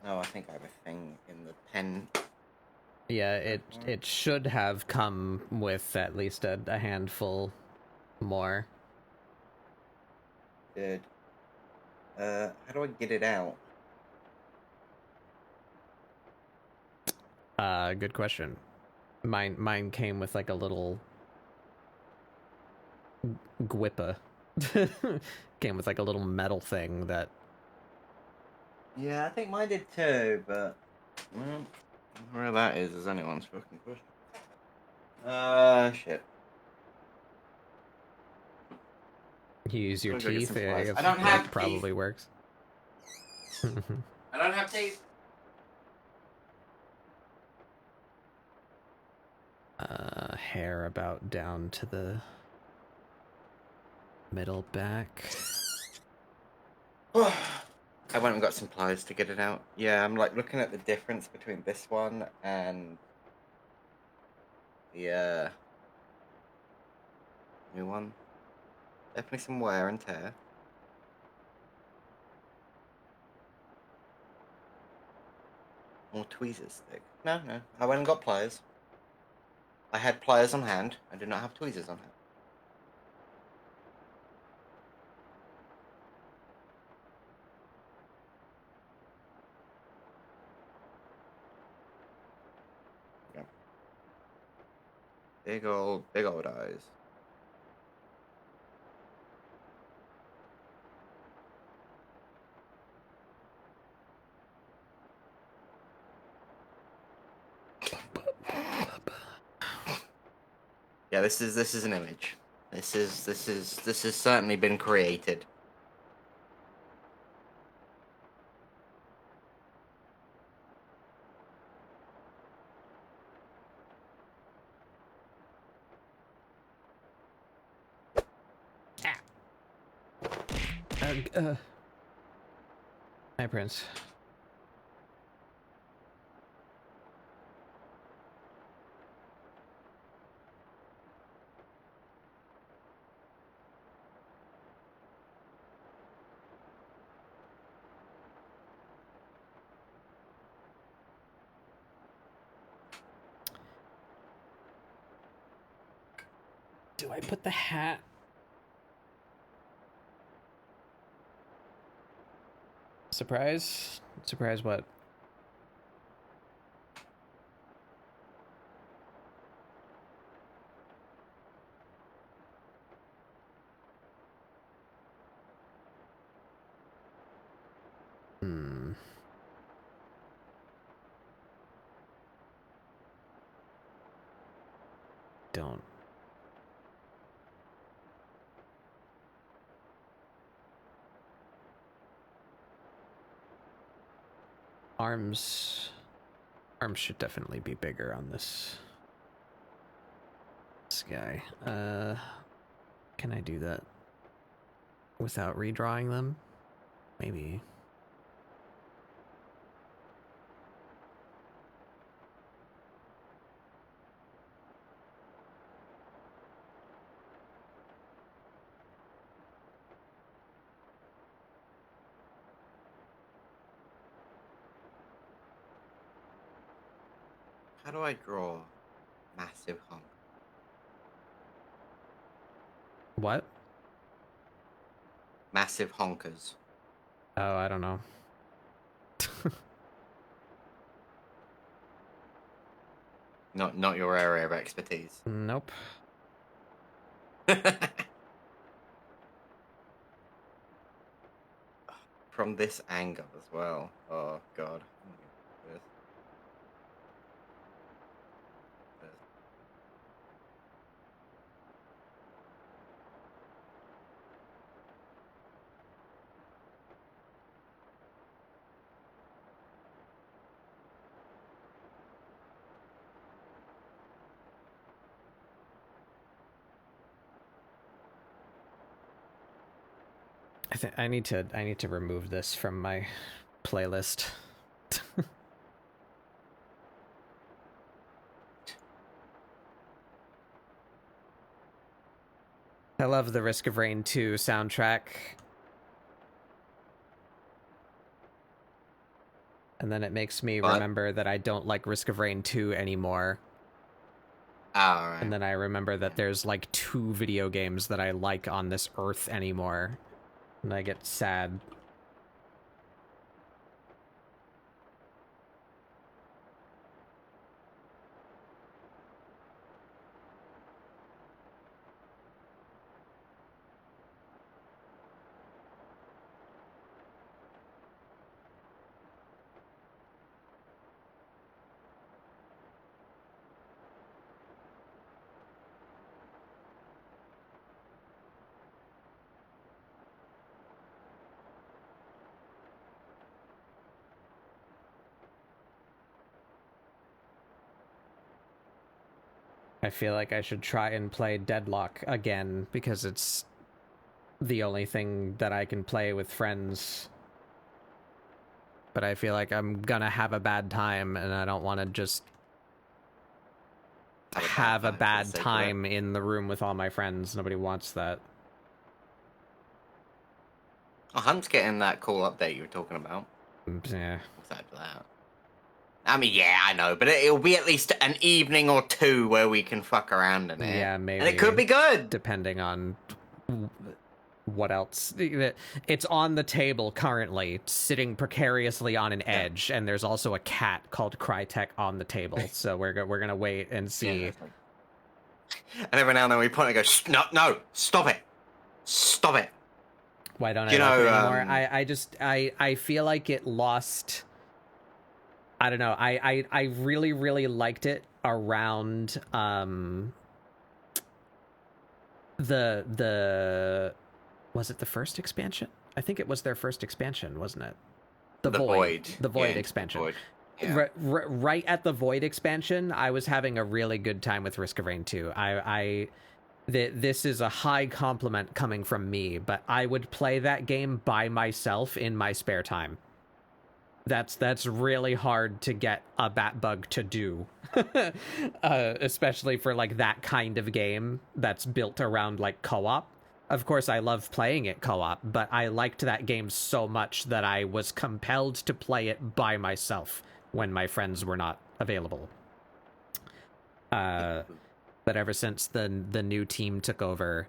Oh, I think I have a thing in the pen. Yeah, it should have come with at least a handful more. Did. How do I get it out? Good question. Mine came with like a little gwippa. Came with like a little metal thing that Yeah, I think mine did too, but well, where that is anyone's fucking question. Shit. You use your Gotta go get teeth, some pliers. I it don't have probably teeth. works. I don't have teeth. Hair about down to the middle back. I went and got some pliers to get it out. Yeah, I'm like looking at the difference between this one and the new one. Definitely some wear and tear. More tweezers stick. No, no. I went and got pliers. I had pliers on hand. I did not have tweezers on hand. Yeah. Big old eyes. Yeah, this is an image. This has certainly been created. Hi, Prince. Do I put the hat? Surprise? Surprise what? Don't. Arms should definitely be bigger on this guy. Can I do that without redrawing them? Maybe. How do I draw massive honk? What? Massive honkers. Oh, I don't know. Not your area of expertise. Nope. From this angle as well. Oh god. I'm not gonna do this. I need to remove this from my playlist. I love the Risk of Rain 2 soundtrack. And then it makes me remember that I don't like Risk of Rain 2 anymore. Alright. And then I remember that there's like 2 video games that I like on this earth anymore. And I get sad. I feel like I should try and play Deadlock again because it's the only thing that I can play with friends. But I feel like I'm gonna have a bad time, and I don't want to just have a bad time in the room with all my friends. Nobody wants that. Oh, Hunt's getting that cool update you were talking about. Yeah. Besides that. I mean, yeah, I know, but it'll be at least an evening or two where we can fuck around in it. Yeah, maybe. And it could be good! Depending on what else. It's on the table currently, sitting precariously on an edge, and there's also a cat called Crytek on the table, so we're gonna wait and see. And every now and then we point and go, no, stop it! Stop it! Why don't I like it anymore? I feel like it lost... I don't know. I really, really liked it around the was it the first expansion? I think it was their first expansion, wasn't it? The Void. The Void expansion. Void. Yeah. Right at the Void expansion, I was having a really good time with Risk of Rain 2. This is a high compliment coming from me, but I would play that game by myself in my spare time. That's really hard to get a bat bug to do, especially for like that kind of game that's built around like co-op. Of course, I love playing it co-op, but I liked that game so much that I was compelled to play it by myself when my friends were not available. But ever since the new team took over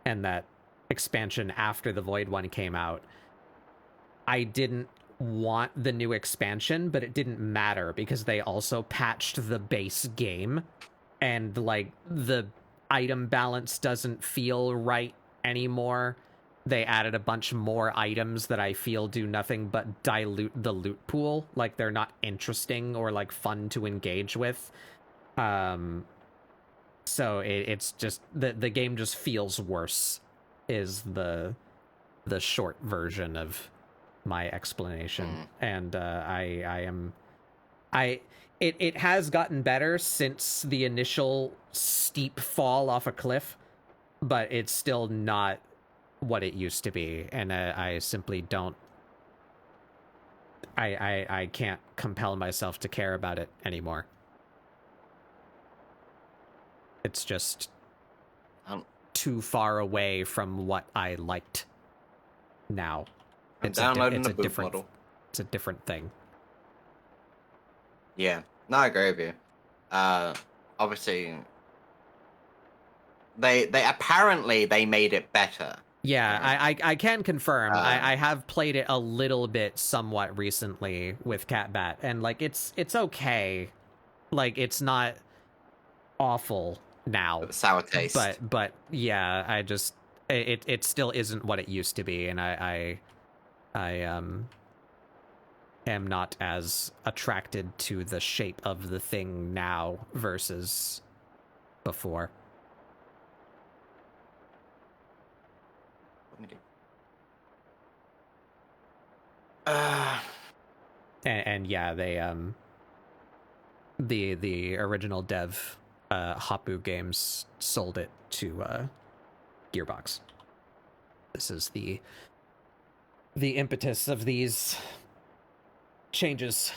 and that expansion after the Void one came out, I didn't want the new expansion, but it didn't matter because they also patched the base game, and like the item balance doesn't feel right anymore. They added a bunch more items that I feel do nothing but dilute the loot pool. Like they're not interesting or like fun to engage with. So it's just the game just feels worse is the short version of my explanation. And it has gotten better since the initial steep fall off a cliff, but it's still not what it used to be, and I simply don't. I can't compel myself to care about it anymore. It's just too far away from what I liked now. It's a different model. It's a different thing. Yeah, no, I agree with you. Obviously, they apparently they made it better. Yeah, I can confirm. I have played it a little bit somewhat recently with Catbat, and like it's okay. Like it's not awful now. Sour taste. But yeah, I just it still isn't what it used to be, and I am not as attracted to the shape of the thing now versus before. And yeah, they the original dev Hapu Games sold it to Gearbox. This is the impetus of these changes.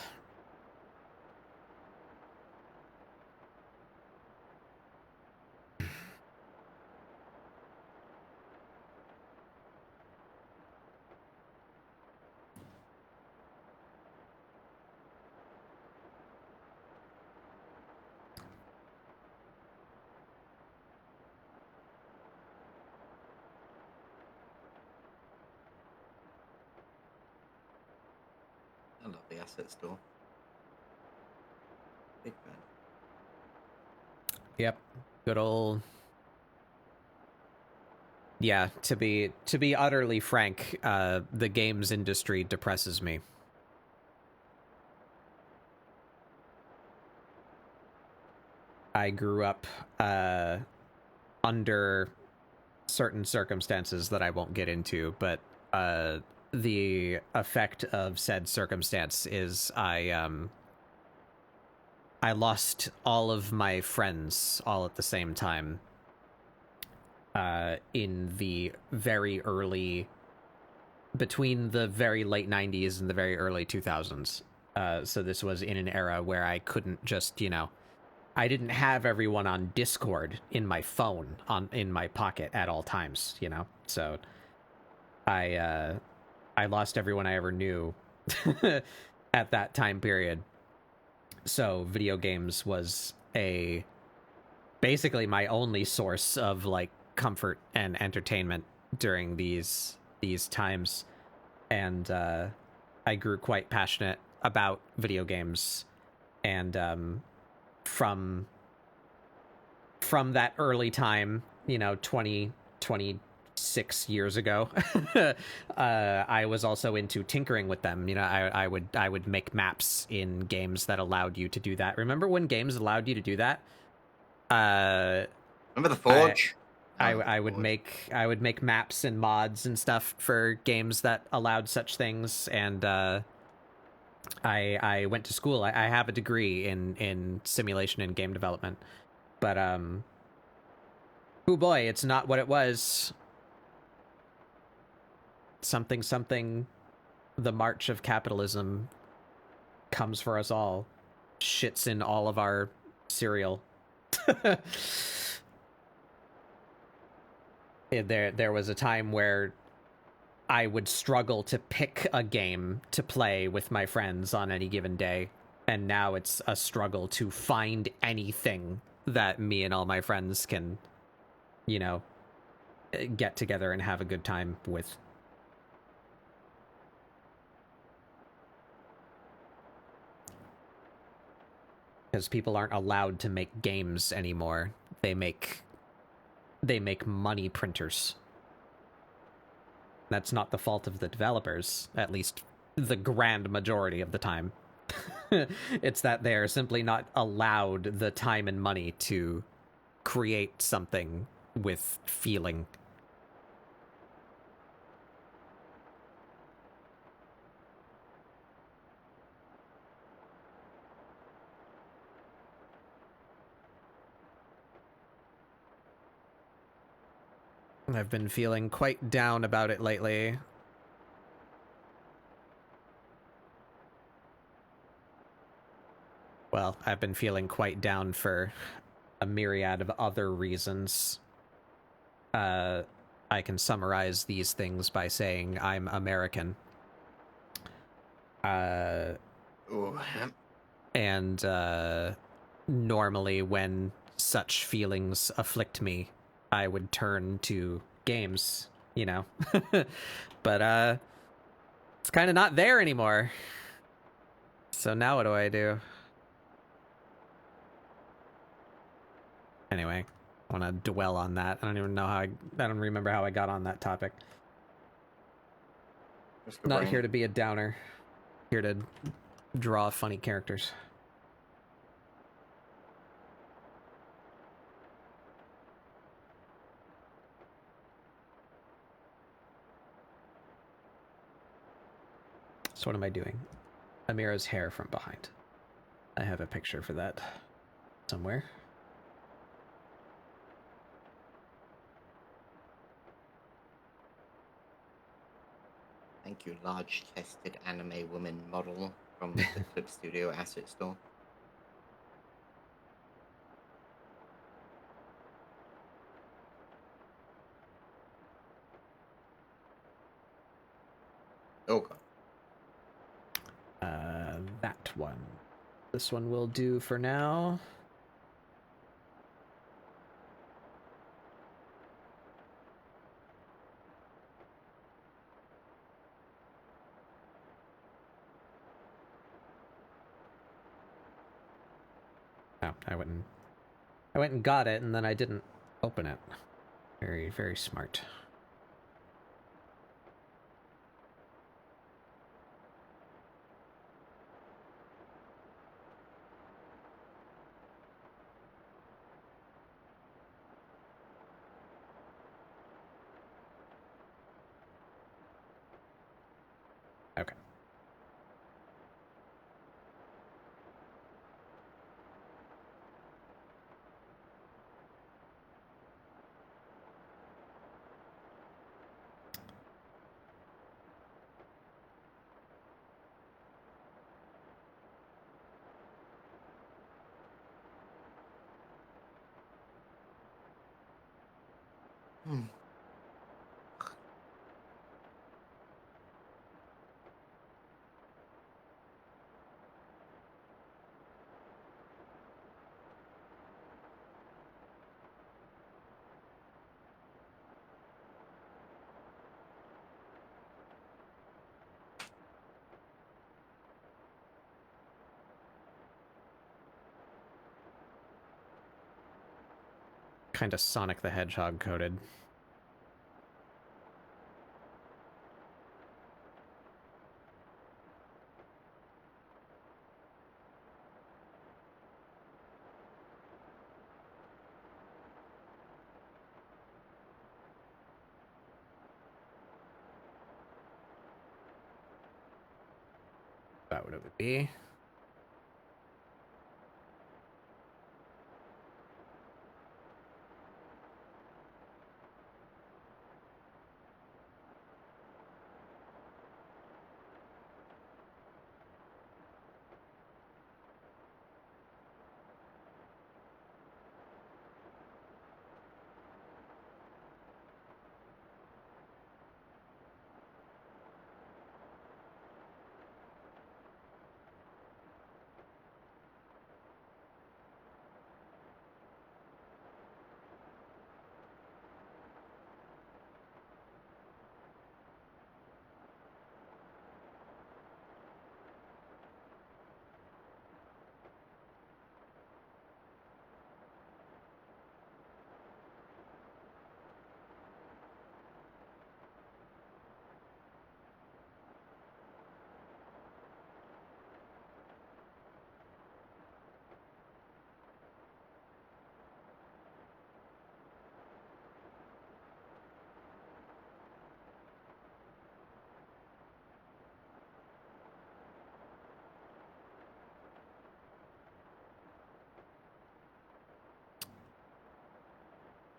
I love the asset store. Big fan. Yep. Good old. Yeah, to be utterly frank, the games industry depresses me. I grew up under certain circumstances that I won't get into, but the effect of said circumstance is I I lost all of my friends all at the same time in the very early, between the very late 90s and the very early 2000s. So this was in an era where I couldn't just, I didn't have everyone on Discord in my phone in my pocket at all times, So I lost everyone I ever knew at that time period. So video games was basically my only source of like comfort and entertainment during these times, and I grew quite passionate about video games, and from that early time, 26 years ago, I was also into tinkering with them. I would make maps in games that allowed you to do that. Remember when games allowed you to do that? Remember the Forge? I would make maps and mods and stuff for games that allowed such things, and I went to school. I have a degree in simulation and game development, but oh boy, it's not what it was. Something, the march of capitalism comes for us all, shits in all of our cereal. There was a time where I would struggle to pick a game to play with my friends on any given day, and now it's a struggle to find anything that me and all my friends can, get together and have a good time with. Because people aren't allowed to make games anymore. They make money printers. That's not the fault of the developers, at least the grand majority of the time. It's that they're simply not allowed the time and money to create something with feeling. I've been feeling quite down about it lately. Well, I've been feeling quite down for a myriad of other reasons. I can summarize these things by saying I'm American. And normally when such feelings afflict me, I would turn to games, But it's kind of not there anymore. So now what do I do? Anyway, I want to dwell on that. I don't even know how I don't remember how I got on that topic. Not here to be a downer. Here to draw funny characters. So what am I doing? Amira's hair from behind. I have a picture for that somewhere. Thank you, large-chested anime woman model from the Clip Studio Asset Store. Oh god. That one. This one will do for now. Oh, I went and got it, and then I didn't open it. Very, very smart. Okay. Kind of Sonic the Hedgehog coded. That what it would be.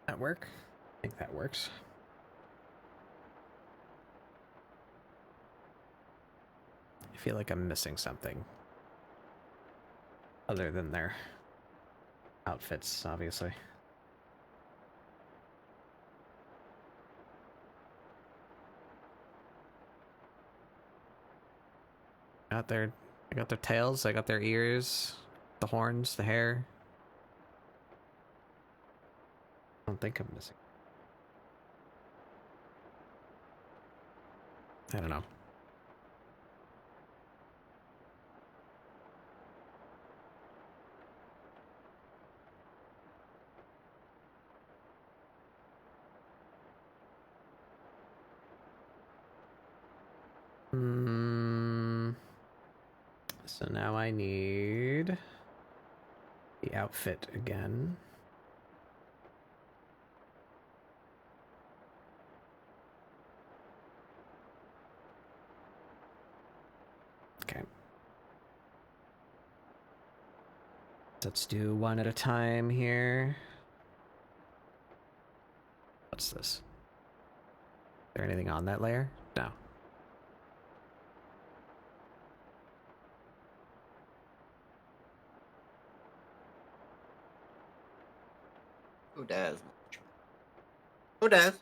That work? I think that works. I feel like I'm missing something. Other than their outfits, obviously. I got their tails, I got their ears, the horns, the hair. I don't think I'm missing. I don't know. So now I need the outfit again. Okay. Let's do one at a time here. What's this? Is there anything on that layer? No. Who dares? Who dares?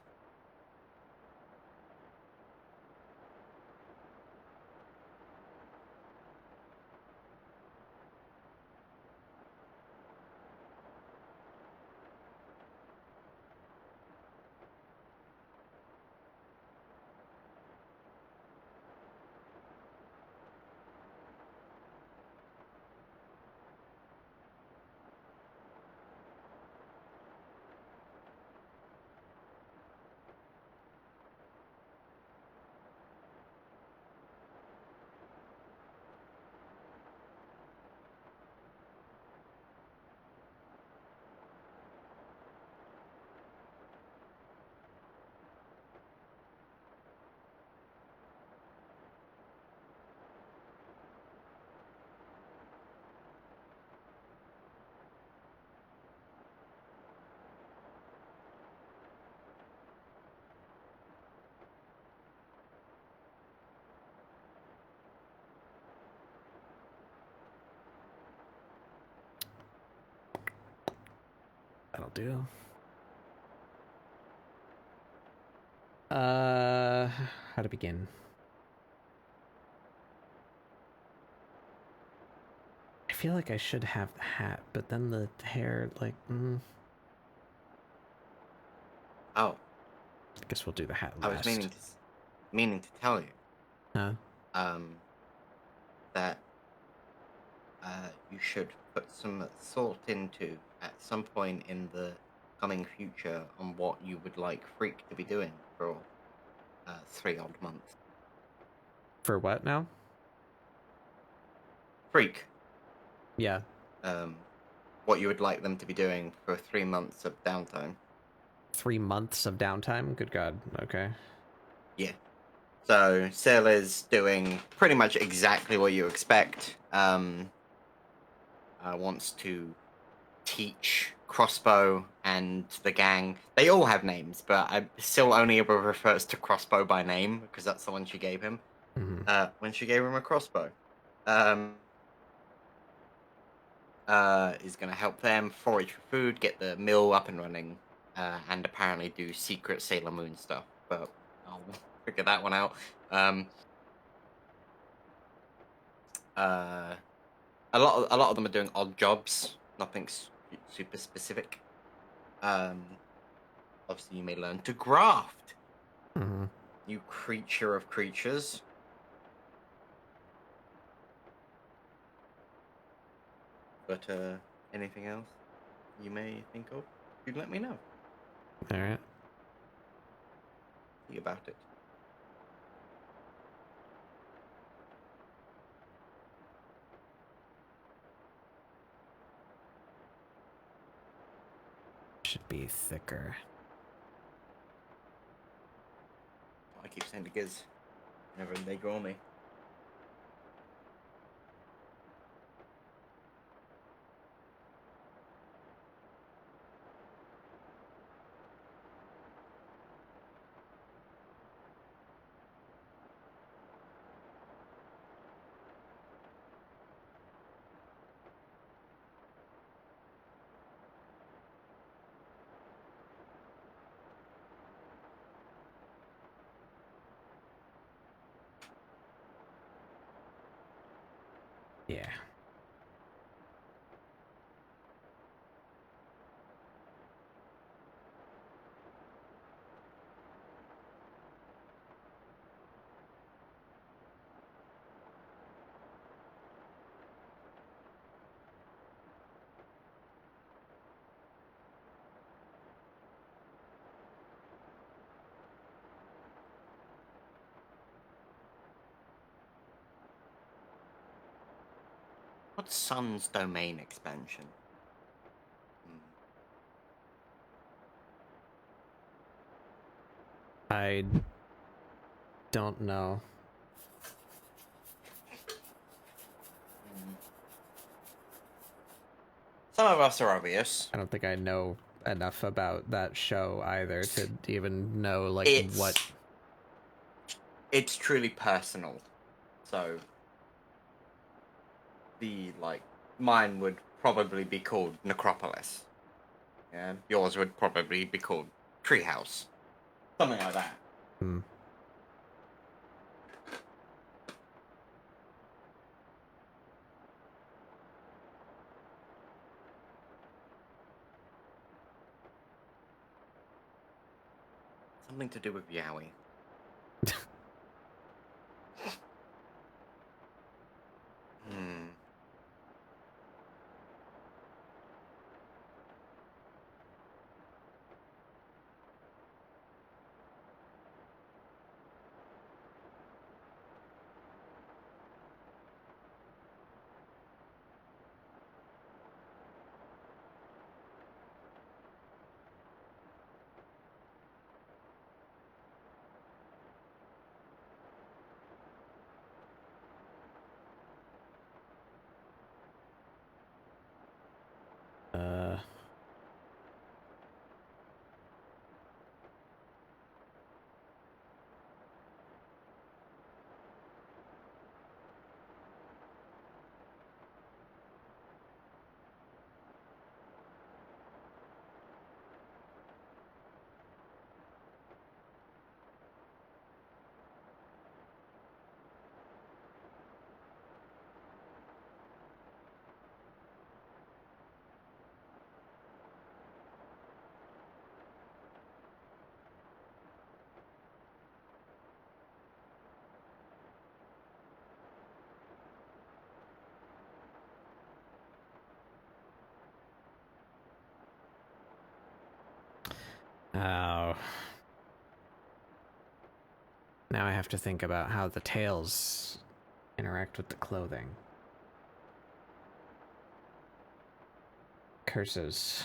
That'll do. How to begin? I feel like I should have the hat, but then the hair, like, Oh, I guess we'll do the hat I was last. meaning to tell you, Huh? That you should put some thought into at some point in the coming future on what you would like Freak to be doing for 3 odd months. For what now? Freak. Yeah. What you would like them to be doing for 3 months of downtime. 3 months of downtime? Good God. Okay. Yeah. So Sil is doing pretty much exactly what you expect. Wants to teach Crossbow and the gang. They all have names, but I still only ever refers to Crossbow by name because that's the one she gave him. Mm-hmm. When she gave him a crossbow. Is going to help them forage for food, get the mill up and running, and apparently do secret Sailor Moon stuff. But I'll figure that one out. Uh, a lot of them are doing odd jobs. Nothing super specific. Obviously, you may learn to graft. Mm-hmm. You creature of creatures. But anything else you may think of, you'd let me know. All right. See about it. Should be thicker. I keep saying to Giz whenever they draw me. Yeah. What's Sun's domain expansion? I don't know. Some of us are obvious. I don't think I know enough about that show either to even know, like, what. It's truly personal. So the mine would probably be called Necropolis. Yeah. Yours would probably be called Treehouse. Something like that. Hmm. Something to do with Yowie. Hmm. Uh. Oh. Now I have to think about how the tails interact with the clothing. Curses.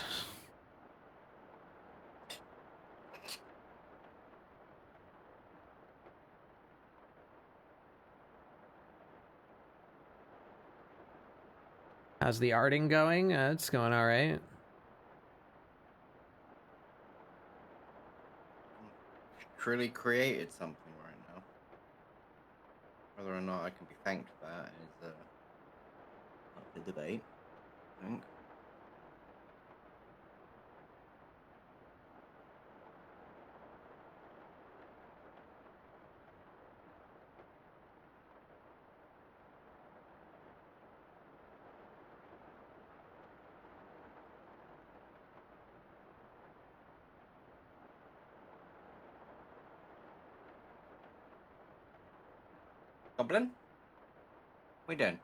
How's the arting going? It's going all right. Truly created something right now. Whether or not I can be thanked for that is up for debate, I think. Goblin? We doing?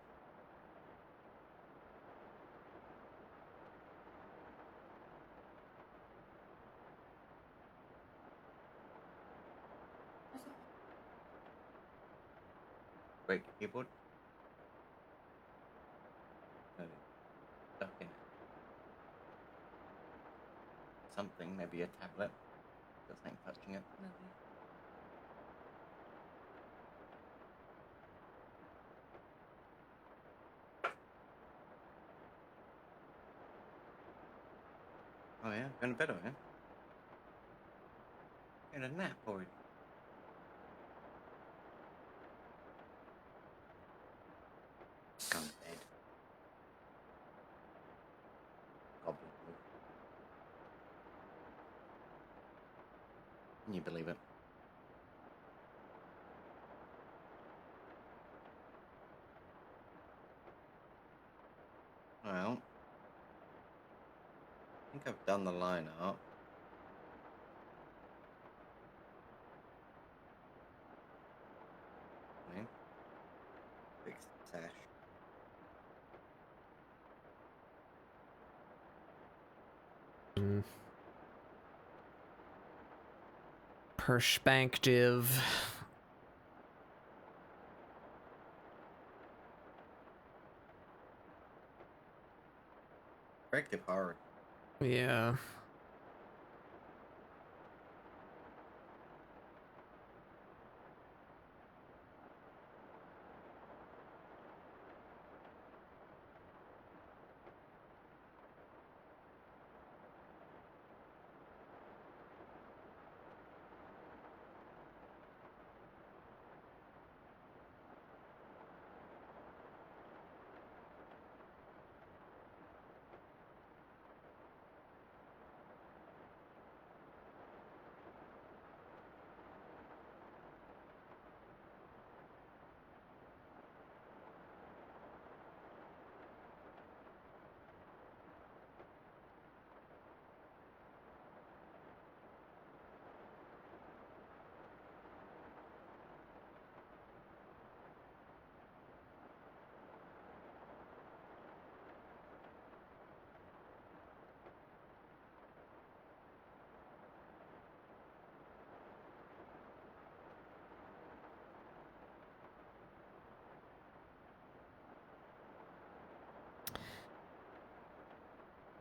Break your keyboard? No, it's stuck in it. Something, maybe a tablet. Got something touching it. Maybe. Oh yeah, going to bed already? In a nap already? Gone to bed. Goblin would. Can you believe it? Well, I think I've done the line art. Okay. Fix the sash. Perspective. Corrective hard. Yeah.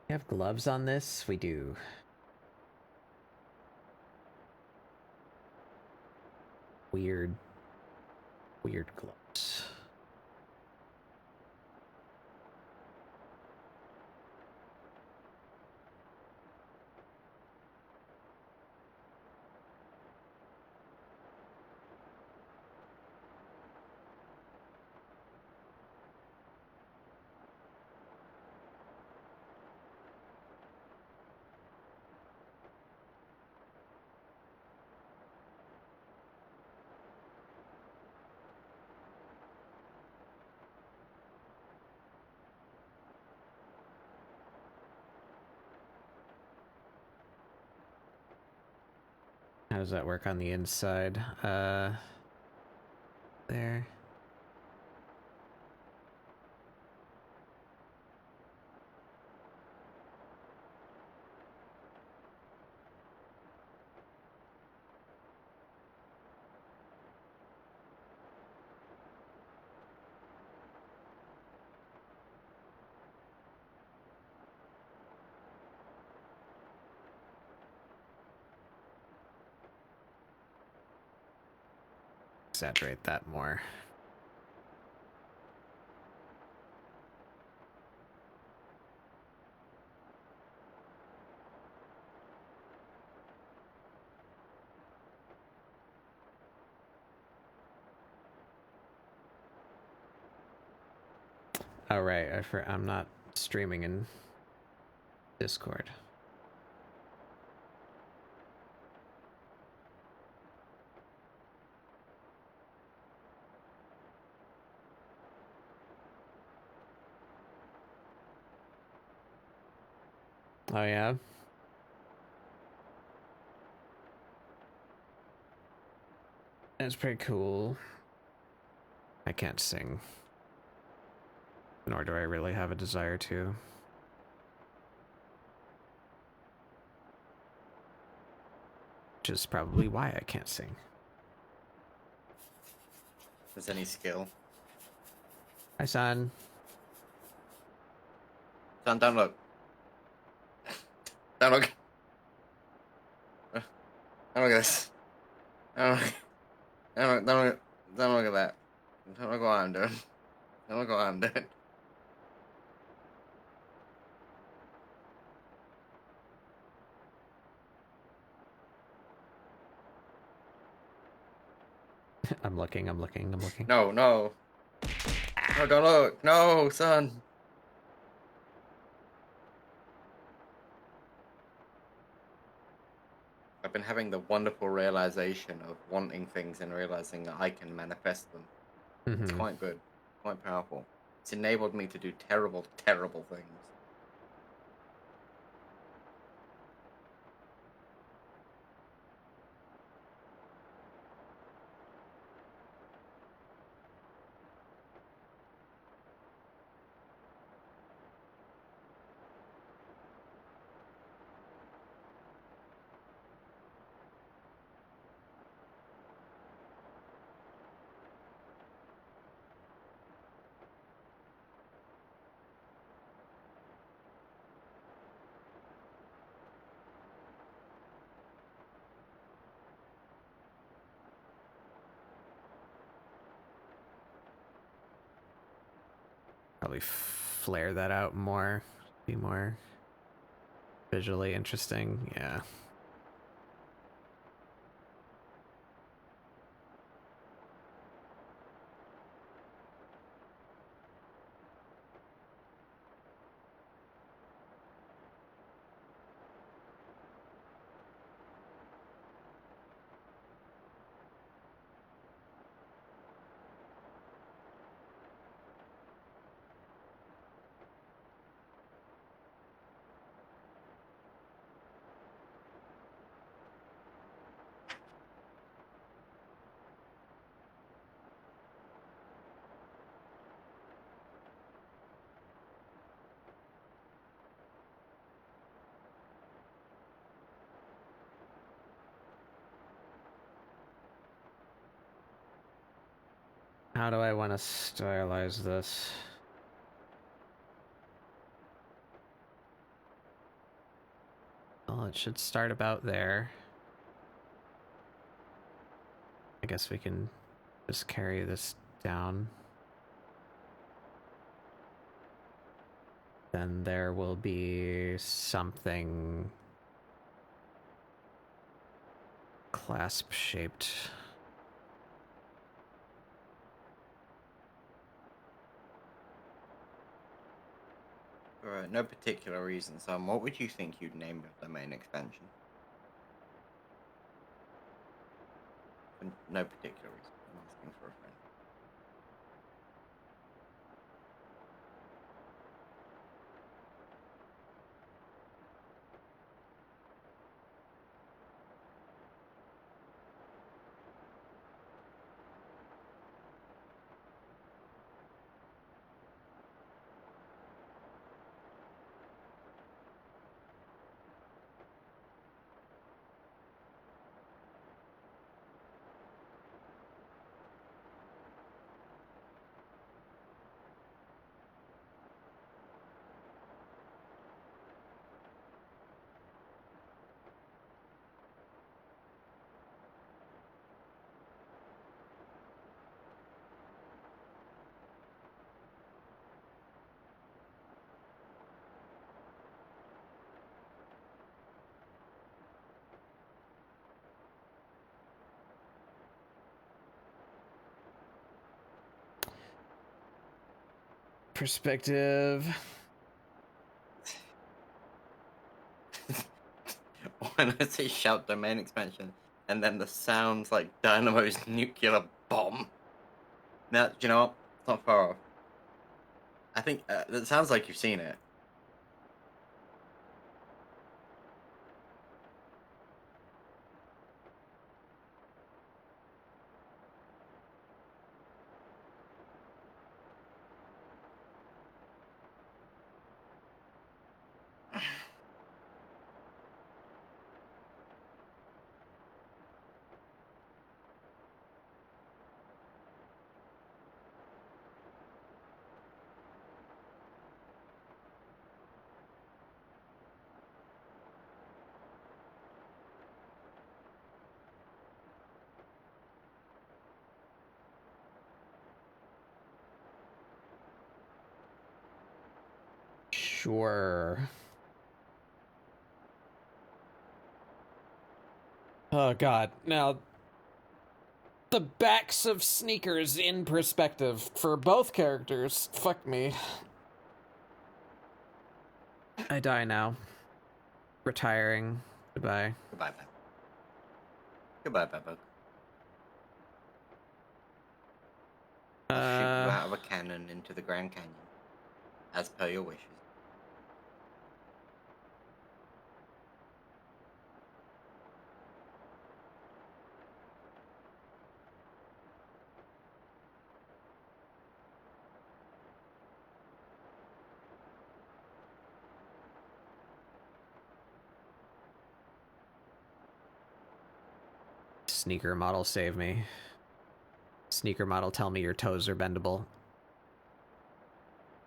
We have gloves on this? We do. Weird gloves. How does that work on the inside? There. exaggerate that more. Oh, right. I'm not streaming in Discord. Oh, yeah? That's pretty cool. I can't sing. Nor do I really have a desire to. Which is probably why I can't sing. If there's any skill. Hi, son. Son, don't look. Don't look. Don't look at this. Don't look. Don't look at that. Don't look what I'm doing. Don't look what I'm doing. I'm looking. No. No, don't look. No, son. I've been having the wonderful realization of wanting things and realizing that I can manifest them. It's quite good, quite powerful. It's enabled me to do terrible, terrible things. Probably flare that out more. Be more visually interesting. Yeah. How do I want to stylize this? Well, it should start about there. I guess we can just carry this down. Then there will be something clasp shaped. For no particular reason, son, what would you think you'd name your domain extension? For no particular reason. I'm asking for a friend. perspective. When I say shout domain expansion, and then the sounds like Dynamo's nuclear bomb. Now, do you know what? It's not far off. I think it sounds like you've seen it. Sure. Oh god. Now, the backs of sneakers in perspective for both characters. Fuck me. I die now. Retiring. Goodbye. Goodbye, Bab. Goodbye, Babbo. I'll shoot you out of a cannon into the Grand Canyon, as per your wishes. Sneaker model, save me. Sneaker model, tell me your toes are bendable.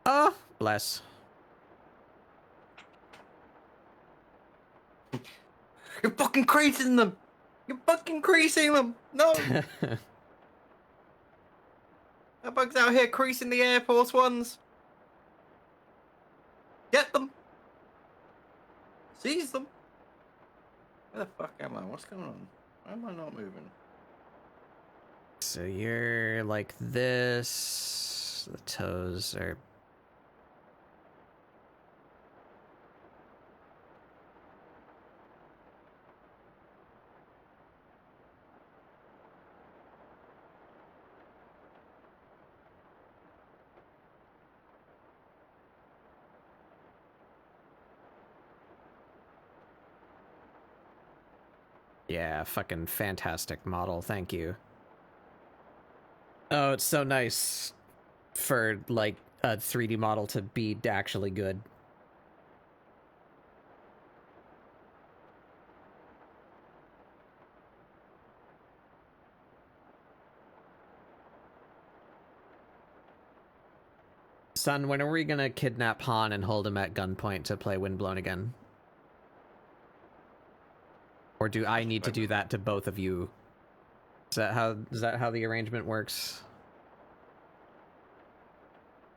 Oh, bless. You're fucking creasing them! You're fucking creasing them! No! That bug's out here creasing the Air Force Ones! Get them! Seize them! Where the fuck am I? What's going on? Why am I not moving? So you're like this. The toes are... Yeah, fucking fantastic model, thank you. Oh, it's so nice for, like, a 3D model to be actually good. Son, when are we gonna kidnap Han and hold him at gunpoint to play Windblown again? Or do I need to do that to both of you? Is that how the arrangement works?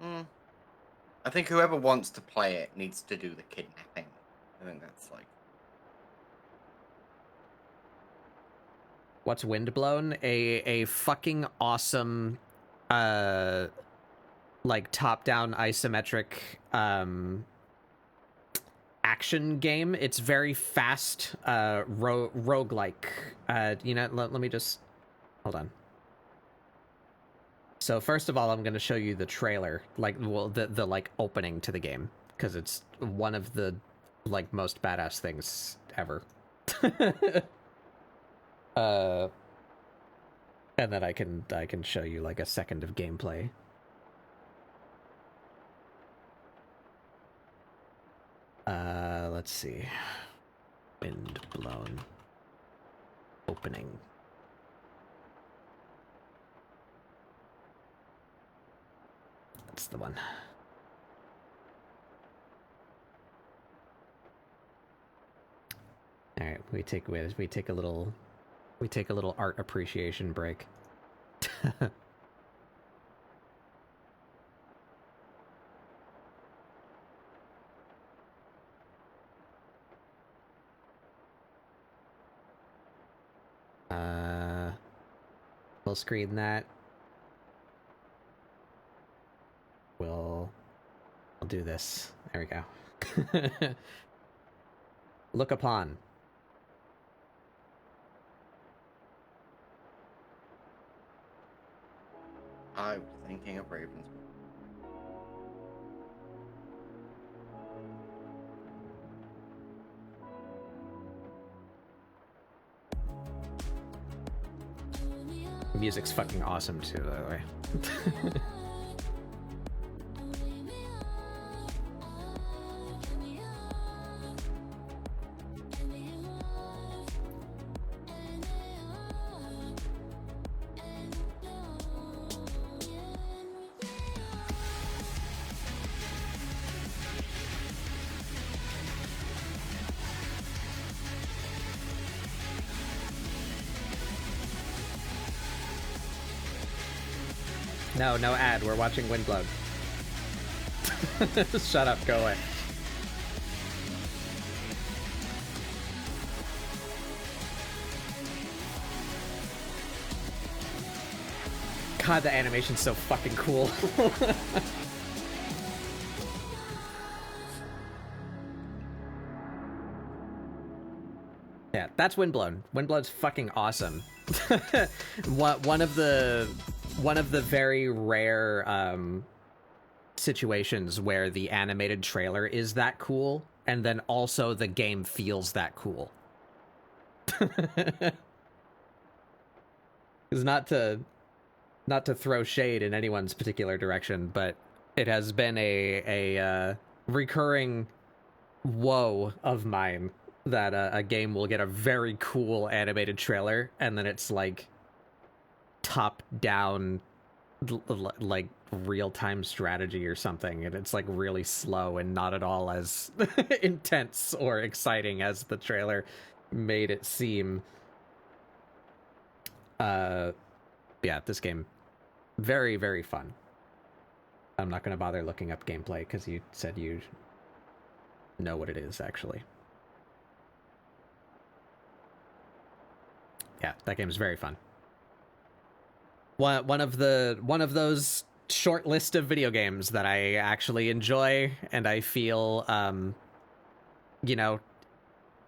I think whoever wants to play it needs to do the kidnapping. I think that's like... What's Windblown? A fucking awesome, like top-down isometric, action game. It's very fast, roguelike. You know, let me just... Hold on. So first of all, I'm going to show you the trailer, like, well, the like opening to the game, because it's one of the like most badass things ever. And then I can show you like a second of gameplay. Let's see. Windblown opening. That's the one. All right, we take a little art appreciation break. We'll screen that. We'll do this. There we go. Look upon. I was thinking of Ravens. The music's fucking awesome too, by the way. No, no ad. We're watching Windblown. Shut up. Go away. God, the animation's so fucking cool. Yeah, that's Windblown. Windblown's fucking awesome. One of the very rare situations where the animated trailer is that cool, and then also the game feels that cool. It's not to throw shade in anyone's particular direction, but it has been a recurring woe of mine that a game will get a very cool animated trailer, and then it's like top-down, like real-time strategy or something, and it's like really slow and not at all as intense or exciting as the trailer made it seem. Yeah, this game, very, very fun. I'm not going to bother looking up gameplay because you said you know what it is, actually. Yeah, that game is very fun. One of those short list of video games that I actually enjoy and I feel, you know,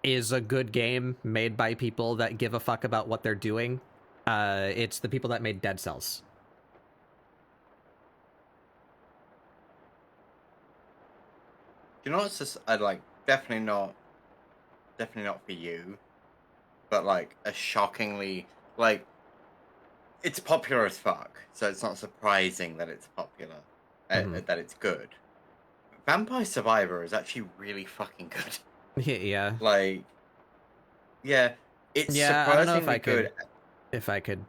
is a good game made by people that give a fuck about what they're doing. It's the people that made Dead Cells. You know what's just, I'd like, definitely not for you, but like a shockingly, like, it's popular as fuck, so it's not surprising that it's popular, that it's good. Vampire Survivor is actually really fucking good. Yeah. Like, yeah, it's surprisingly I don't know if good. If I could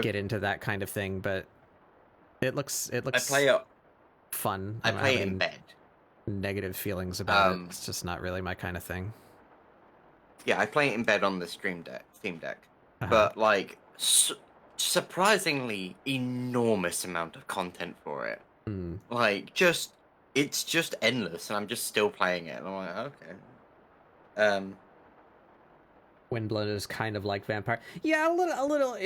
get into that kind of thing, but it looks I play it fun. I play it in bed. Negative feelings about it. It's just not really my kind of thing. Yeah, I play it in bed on the Steam Deck, but like surprisingly enormous amount of content for it. Like it's just endless, and I'm just still playing it. And I'm like, okay. Windblown is kind of like Vampire. Yeah, a little.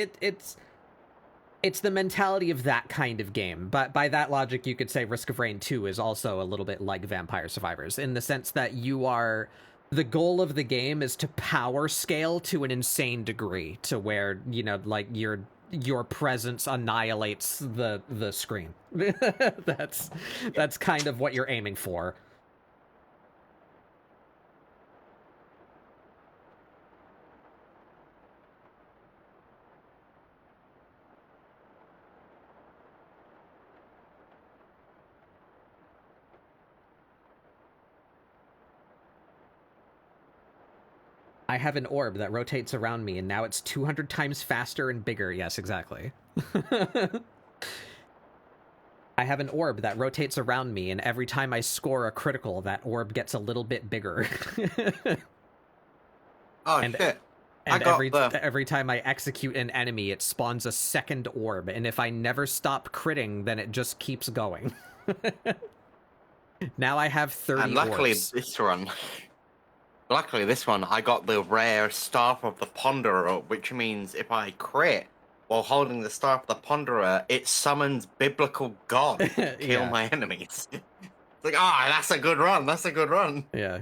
It's the mentality of that kind of game. But by that logic, you could say Risk of Rain 2 is also a little bit like Vampire Survivors, in the sense that the goal of the game is to power scale to an insane degree, to where, you know, like your presence annihilates the screen. That's kind of what you're aiming for. I have an orb that rotates around me, and now it's 200 times faster and bigger. Yes, exactly. I have an orb that rotates around me, and every time I score a critical, that orb gets a little bit bigger. Shit. And every time I execute an enemy, it spawns a second orb, and if I never stop critting, then it just keeps going. Now I have 30 and luckily orbs. Luckily, this one, I got the rare Staff of the Ponderer, which means if I crit while holding the Staff of the Ponderer, it summons biblical God to kill my enemies. Like, that's a good run. That's a good run. Yeah.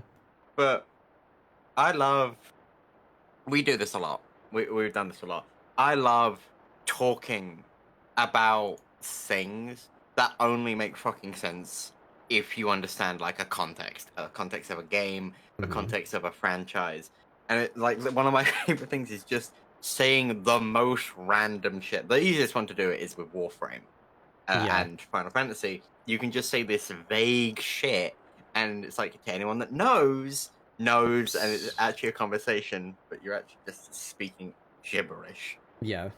But we do this a lot. We've done this a lot. I love talking about things that only make fucking sense if you understand like a context of a game, a context of a franchise. And like one of my favorite things is just saying the most random shit. The easiest one to do it is with Warframe and Final Fantasy. You can just say this vague shit, and it's like to anyone that knows, and it's actually a conversation, but you're actually just speaking gibberish. Yeah.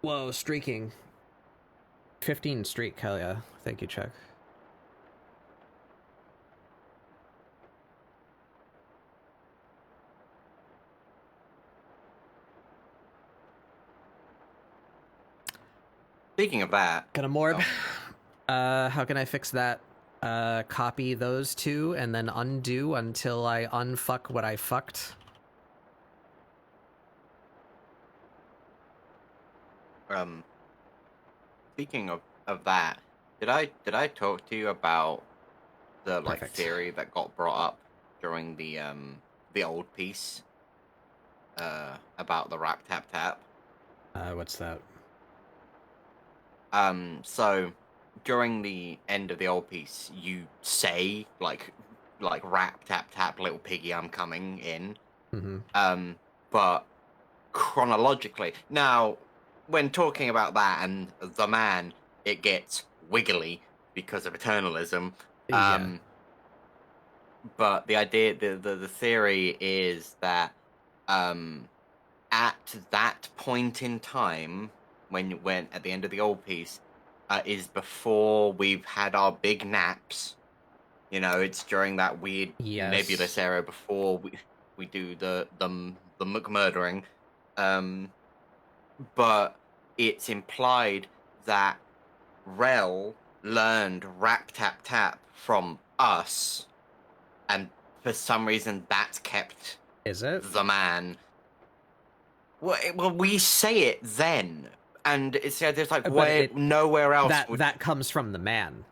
Whoa, streaking. 15 streak, hell yeah. Thank you, Chuck. Speaking of that, Got a morb. How can I fix that? Copy those two and then undo until I unfuck what I fucked. Speaking of that, did I talk to you about the Perfect. theory that got brought up during the old piece about the rap tap tap? What's that? So during the end of the old piece, you say like rap tap tap little piggy, I'm coming in. Mm-hmm. But chronologically, now when talking about that and the man, it gets wiggly because of eternalism. But the idea, the theory is that at that point in time, when at the end of the old piece, is before we've had our big naps. You know, it's during that weird nebulous era before we do the McMurdering. But it's implied that Rel learned rap tap tap from us, and for some reason that's kept the man. Well, we say it then, and it's there's like nowhere else. That comes from the man.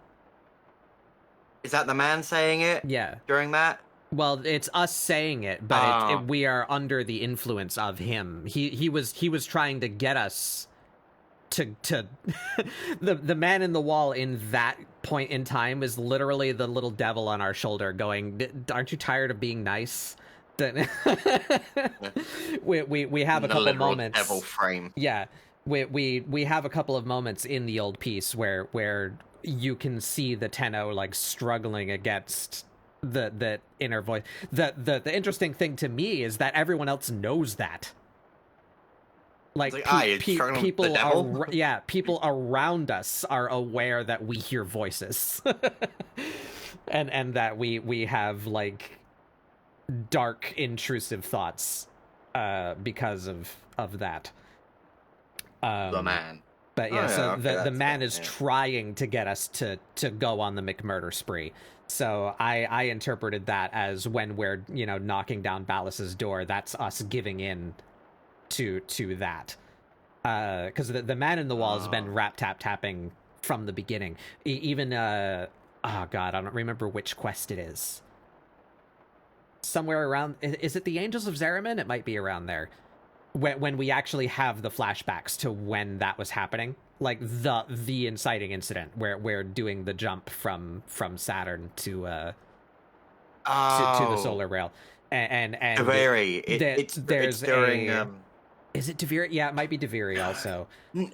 Is that the man saying it? Yeah. During that. Well, it's us saying it, but we are under the influence of him. He was trying to get us to the man in the wall in that point in time is literally the little devil on our shoulder going, aren't you tired of being nice? we have a couple moments. Devil frame. Yeah, we have a couple of moments in the old piece where you can see the Tenno like struggling against the inner voice. The interesting thing to me is that everyone else knows that. Like people people around us are aware that we hear voices, and that we have like dark intrusive thoughts because of that. The man. But the man is trying to get us to go on the McMurder spree. So I interpreted that as when we're knocking down Ballas's door, that's us giving in to that, because the man in the wall has been rap tap tapping from the beginning. Even oh god, I don't remember which quest it is. Somewhere around, is it the Angels of Zariman? It might be around there. When we actually have the flashbacks to when that was happening, like the inciting incident where we're doing the jump from Saturn to the solar rail, and Deviri. It's during. Is it Deviri? Yeah, it might be Deviri also.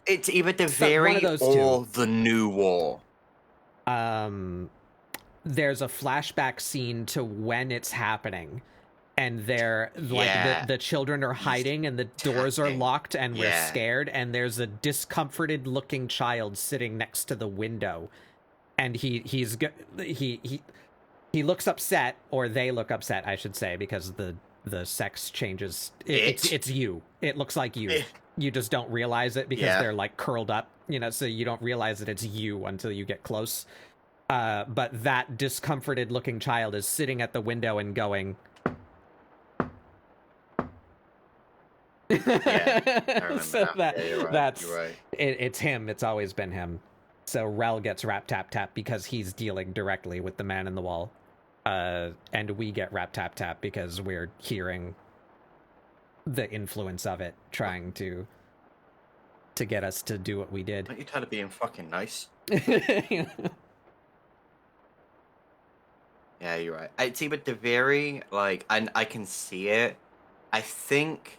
It's either Deviri or the New War. There's a flashback scene to when it's happening. And they're like the children are hiding and the doors are locked and we're scared, and there's a discomforted looking child sitting next to the window, and he looks upset, or they look upset, I should say, because the sex changes. It's you. It looks like you. You just don't realize it because they're like curled up, so you don't realize that it's you until you get close. But that discomforted looking child is sitting at the window and going. I remember So that. You're right. That's You're right. It's him. It's always been him. So Rel gets rap tap tap because he's dealing directly with the man in the wall. And we get rap tap tap because we're hearing the influence of it trying to get us to do what we did. Aren't you tired of being fucking nice? Yeah, you're right. I see, but Deviri, like, I can see it. I think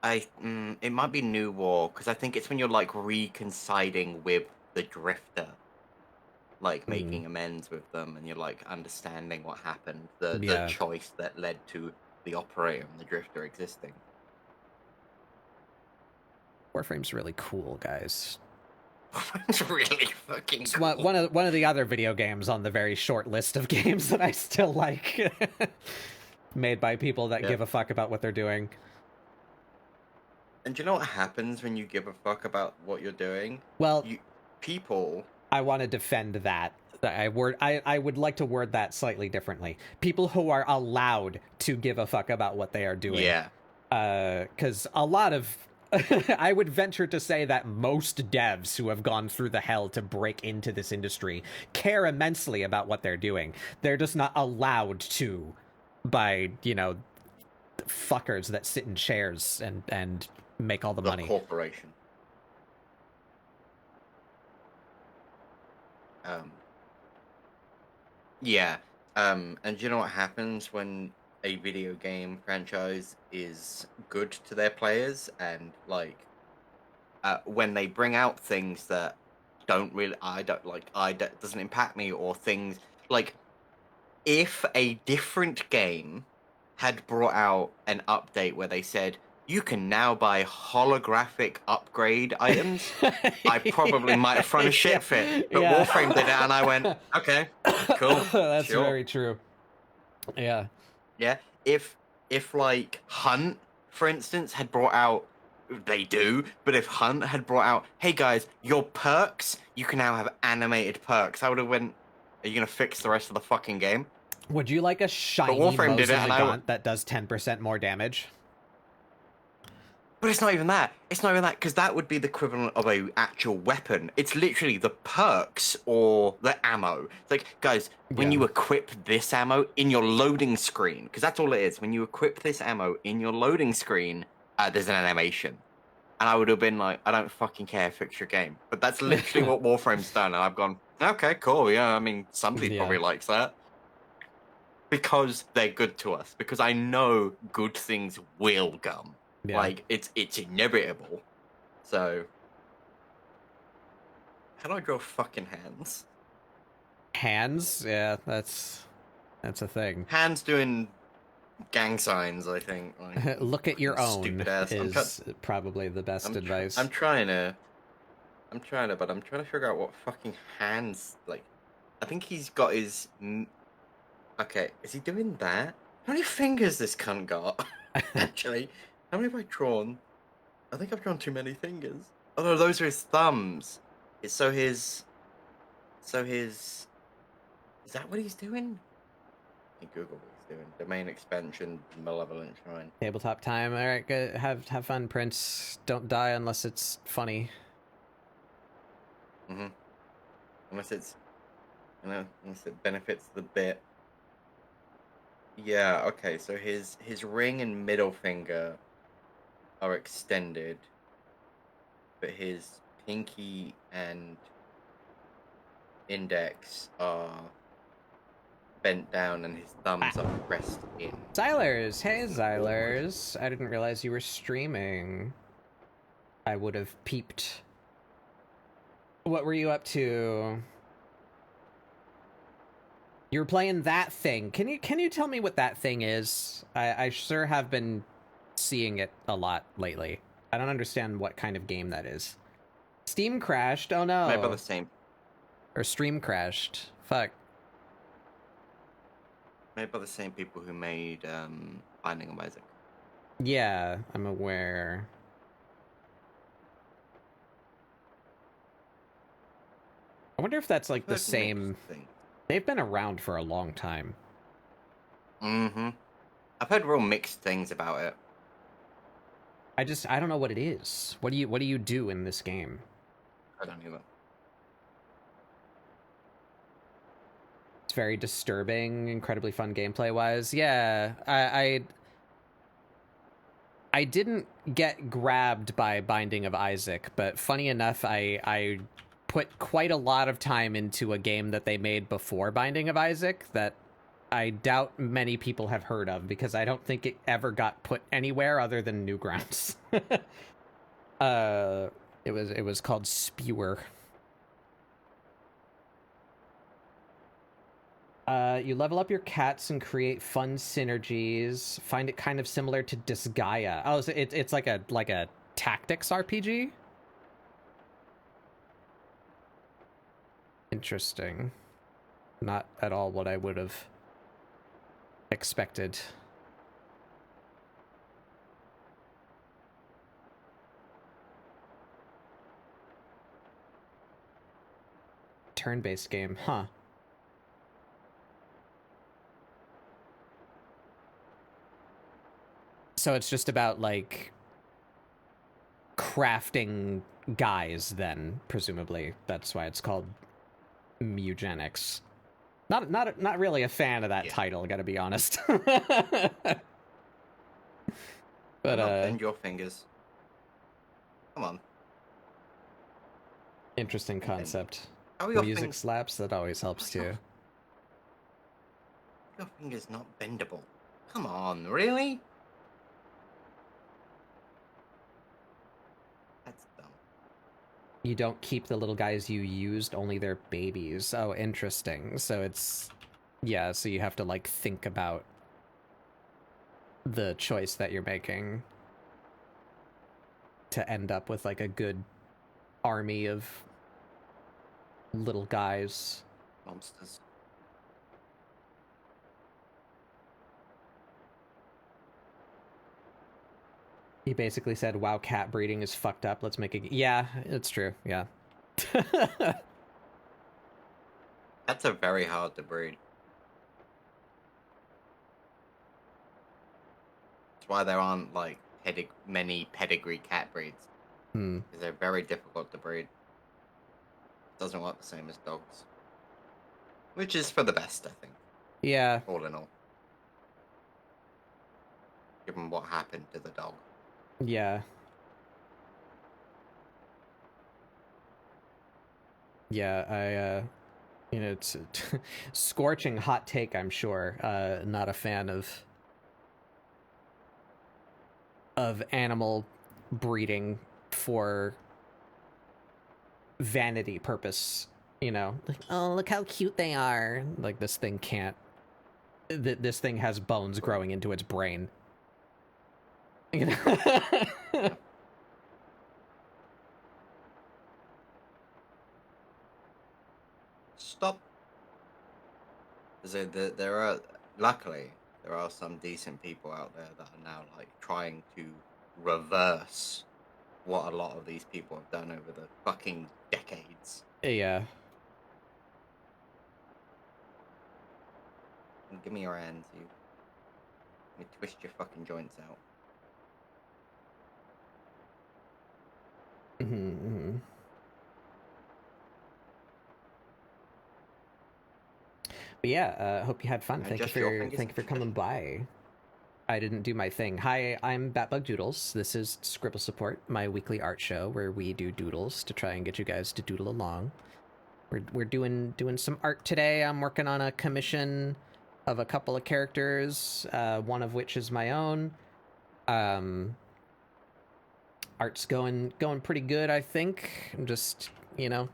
it might be New War, because I think it's when you're like reconciling with the Drifter, like making amends with them, and you're like understanding what happened, the choice that led to the Operator and the Drifter existing. Warframe's really cool, guys. It's really fucking cool. One of the other video games on the very short list of games that I still like, made by people that give a fuck about what they're doing. And do you know what happens when you give a fuck about what you're doing? Well, people. I want to defend that. I would like to word that slightly differently. People who are allowed to give a fuck about what they are doing. Yeah. Because a lot of I would venture to say that most devs who have gone through the hell to break into this industry care immensely about what they're doing. They're just not allowed to by, fuckers that sit in chairs and make all the money. Corporation. Yeah. And do you know what happens when a video game franchise is good to their players, and like when they bring out things that doesn't impact me, or things like if a different game had brought out an update where they said you can now buy holographic upgrade items, I probably might have thrown a shit fit. But Warframe did it, and I went, okay, cool. That's very true. Yeah. Yeah. If like Hunt, for instance, had brought out, they do, but if Hunt had brought out, hey guys, your perks, you can now have animated perks, I would have went, are you gonna fix the rest of the fucking game? Would you like a shiny Mosin that does 10% more damage? But it's not even that. It's not even that, because that would be the equivalent of a actual weapon. It's literally the perks or the ammo. It's like, guys, when you equip this ammo in your loading screen, because that's all it is. When you equip this ammo in your loading screen, there's an animation. And I would have been like, I don't fucking care, fix your game. But that's literally what Warframe's done. And I've gone, okay, cool. Yeah, I mean, somebody probably likes that. Because they're good to us. Because I know good things will come. Yeah. Like, it's inevitable. So, how do I draw fucking hands? Hands? Yeah, that's a thing. Hands doing gang signs, I think. Like, look at your own is probably the best advice. I'm trying to, but I'm trying to figure out what fucking hands, like, I think he's got his, okay, is he doing that? How many fingers this cunt got? Actually. How many have I drawn? I think I've drawn too many fingers. Oh no, those are his thumbs. Is that what he's doing? I can Google what he's doing. Domain expansion, Malevolent Shrine. Tabletop time. All right, good. Have fun, Prince. Don't die unless it's funny. Unless it benefits the bit. Yeah, okay, so his ring and middle finger are extended, but his pinky and index are bent down and his thumbs are pressed in. Xylers! Hey, Xylers. I didn't realize you were streaming. I would have peeped. What were you up to? You were playing that thing. Can you tell me what that thing is? I sure have been seeing it a lot lately. I don't understand what kind of game that is. Steam crashed. Oh no. Maybe the same. Or stream crashed. Fuck. Made by the same people who made Binding of Isaac. Yeah, I'm aware. I wonder if that's like the same thing. They've been around for a long time. I've heard real mixed things about it. I don't know what it is. What do you do in this game? I don't either. It's very disturbing, incredibly fun gameplay wise. Yeah, I didn't get grabbed by Binding of Isaac, but funny enough, I put quite a lot of time into a game that they made before Binding of Isaac that I doubt many people have heard of, because I don't think it ever got put anywhere other than Newgrounds. It was called Spewer. You level up your cats and create fun synergies. Find it kind of similar to Disgaea. Oh, so it's like a tactics RPG? Interesting. Not at all what I would have expected. Turn-based game, huh? So it's just about, like, crafting guys, then, presumably. That's why it's called Eugenics. Not really a fan of that title, gotta be honest. But bend your fingers. Come on. Interesting concept. Your music slaps, that always helps too. Your finger's not bendable. Come on, really? That's dumb. You don't keep the little guys you used, only their babies. Oh, interesting. So it's... Yeah, so you have to, like, think about the choice that you're making to end up with, like, a good army of little guys. Monsters. He basically said, wow, cat breeding is fucked up. Let's make it... Yeah, it's true. Yeah. Cats are very hard to breed. That's why there aren't, like, many pedigree cat breeds. Because they're very difficult to breed. Doesn't work the same as dogs. Which is for the best, I think. Yeah. All in all. Given what happened to the dog. Yeah. Yeah, you know, it's scorching hot take, I'm sure. Not a fan of animal breeding for vanity purpose, you know? Like, oh, look how cute they are. Like, this thing can't... This thing has bones growing into its brain. You know? Stop. Luckily, there are some decent people out there that are now, like, trying to reverse what a lot of these people have done over the fucking decades. Yeah. Give me your hands, you. Let me twist your fucking joints out. Mm-hmm. But yeah, hope you had fun. Thank you for coming by. I didn't do my thing. Hi, I'm Batbug Doodles. This is ScribbleSupport, my weekly art show where we do doodles to try and get you guys to doodle along. We're doing some art today. I'm working on a commission of a couple of characters, one of which is my own. Art's going pretty good, I think. I'm just, you know,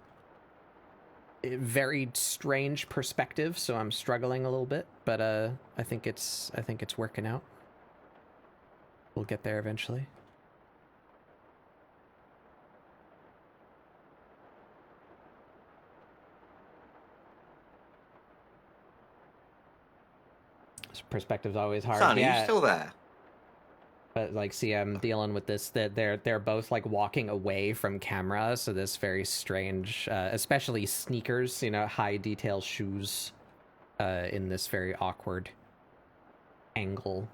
very strange perspective, so I'm struggling a little bit, but I think it's working out. We'll get there eventually. Perspective's always hard. Son, are you still there? But, like, see, I'm dealing with this, that they're both, like, walking away from camera, so this very strange, especially sneakers, you know, high detail shoes, in this very awkward angle.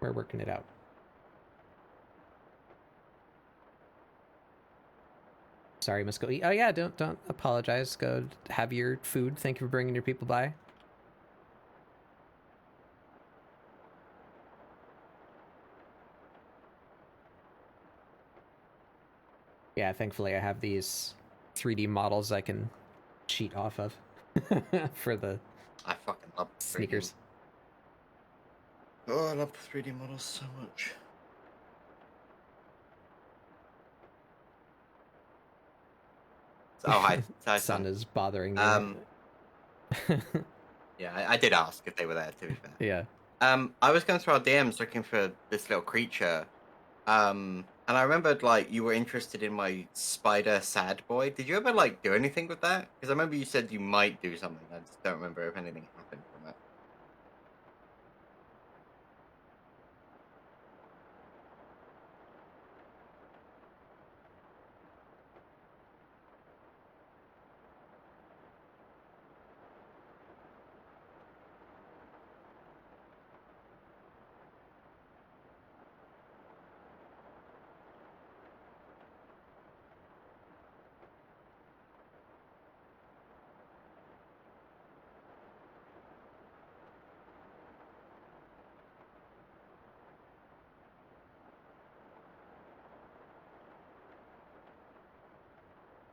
We're working it out. Sorry, must go eat. Oh yeah, don't apologize. Go have your food. Thank you for bringing your people by. Yeah, thankfully I have these 3D models I can cheat off of for the I fucking love 3D. sneakers. Oh, I love the 3D models so much. Oh, hi. Hi, Sun son. is bothering me. Yeah, I did ask if they were there, to be fair. Yeah. I was going through our DMs looking for this little creature. And I remembered, like, you were interested in my spider sad boy. Did you ever, like, do anything with that? Because I remember you said you might do something. I just don't remember if anything happened from it.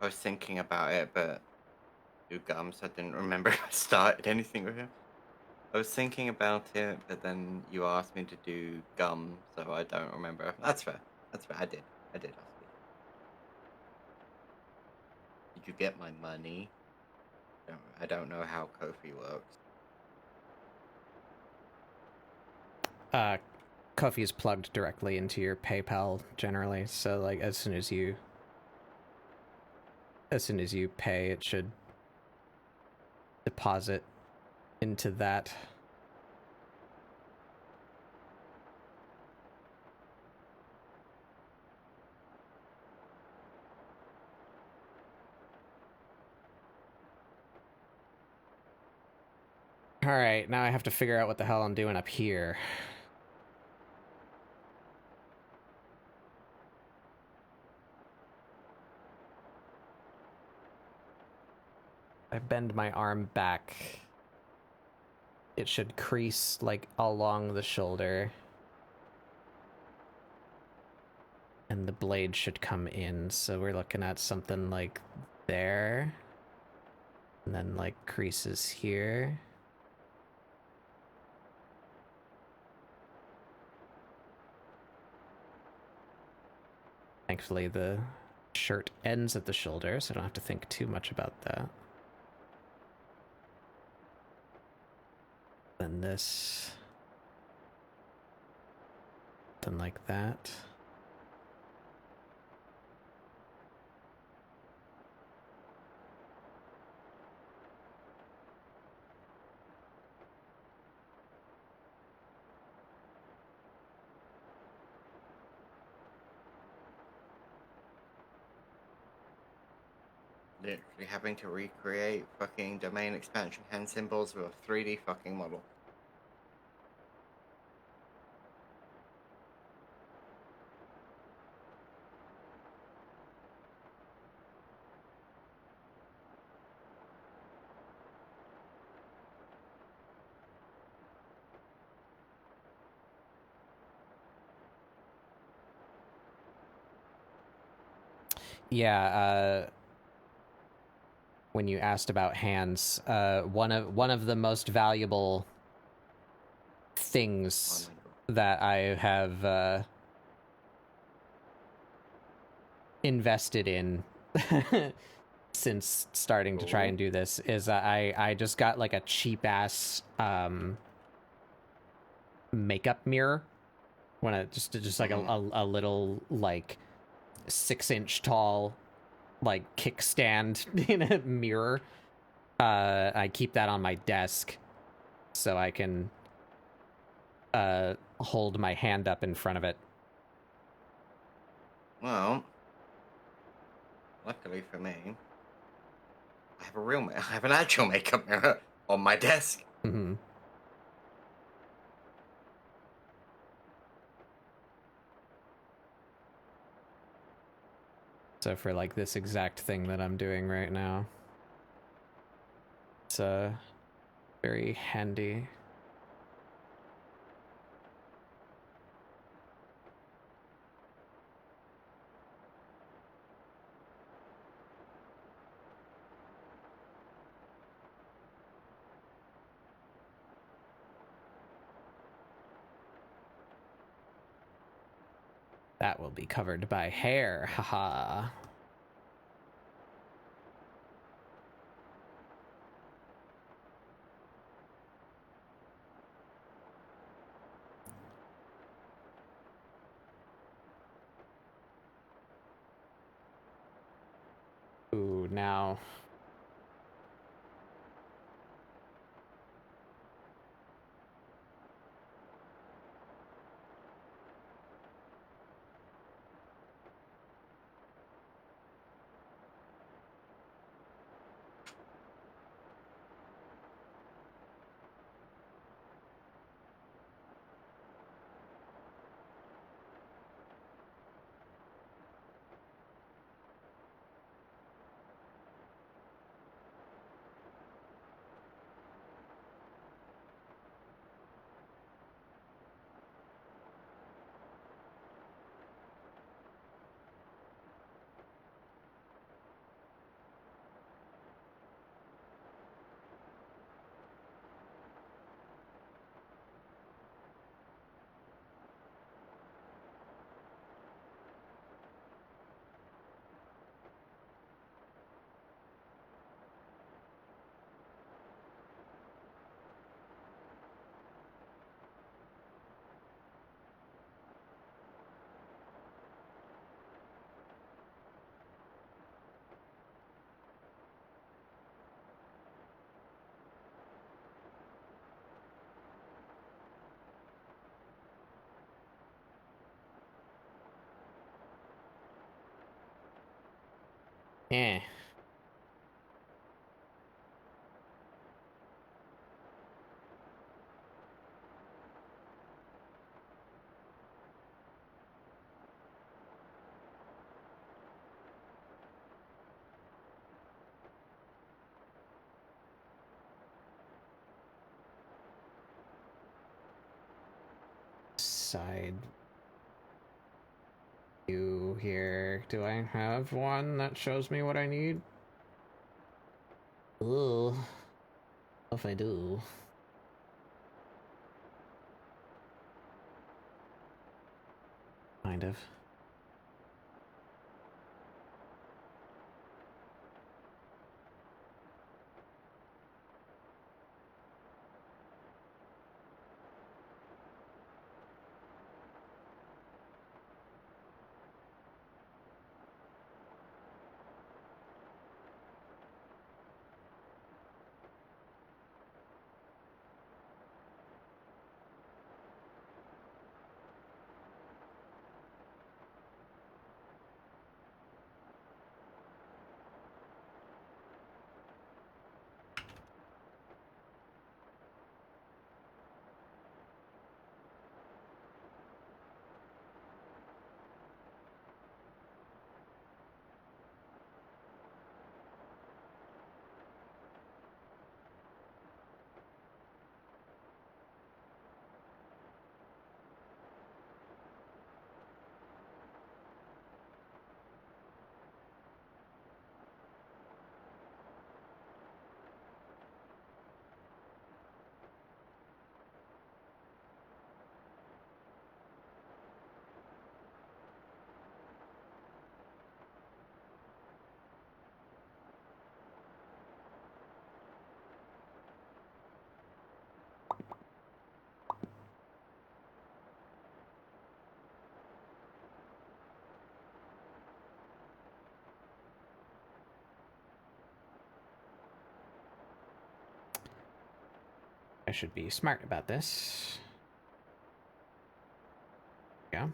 I was thinking about it, but do gums. I didn't remember if I started anything with him. I was thinking about it, but then you asked me to do gum, so I don't remember. That's fair. That's fair. I did ask you. Did you get my money? I don't know how Kofi works. Kofi is plugged directly into your PayPal generally, so like as soon as you pay, it should deposit into that. All right, now I have to figure out what the hell I'm doing up here. I bend my arm back. It should crease like along the shoulder. And the blade should come in, so we're looking at something like there. And then like creases here. Thankfully the shirt ends at the shoulder, so I don't have to think too much about that. Then this. Something like that. Literally having to recreate fucking domain expansion hand symbols with a 3D fucking model. Yeah, when you asked about hands, one of the most valuable things that I have invested in since starting to try and do this is I just got like a cheap ass makeup mirror. When I just like a little like 6-inch tall like kickstand in a mirror. I keep that on my desk so I can hold my hand up in front of it. Well, luckily for me, I have an actual makeup mirror on my desk. Mm-hmm. So for like this exact thing that I'm doing right now, it's very handy. That will be covered by hair, haha. Ooh, now. Eh. Side view here. Do I have one that shows me what I need? Ooh. If I do. Kind of. I should be smart about this. Yeah.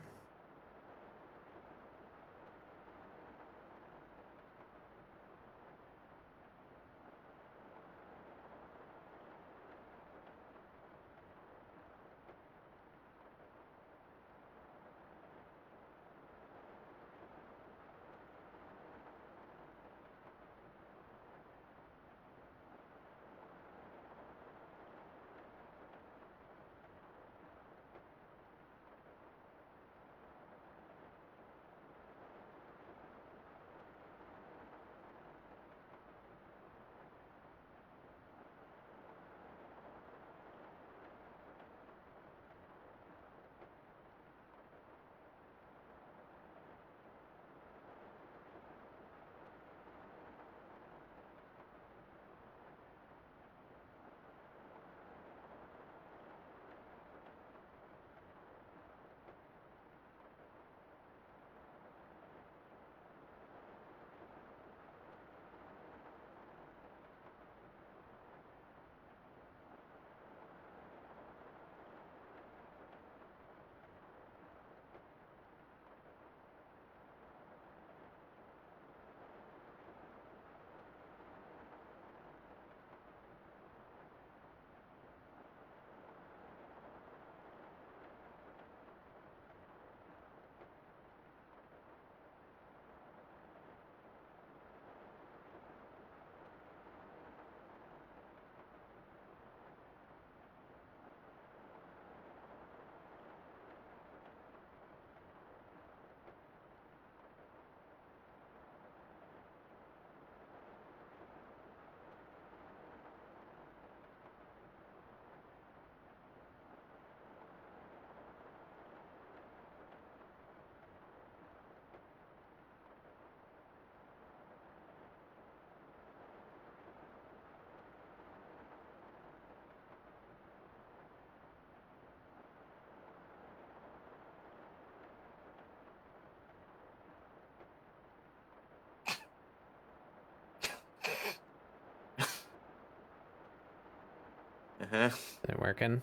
Uh-huh. Is it working?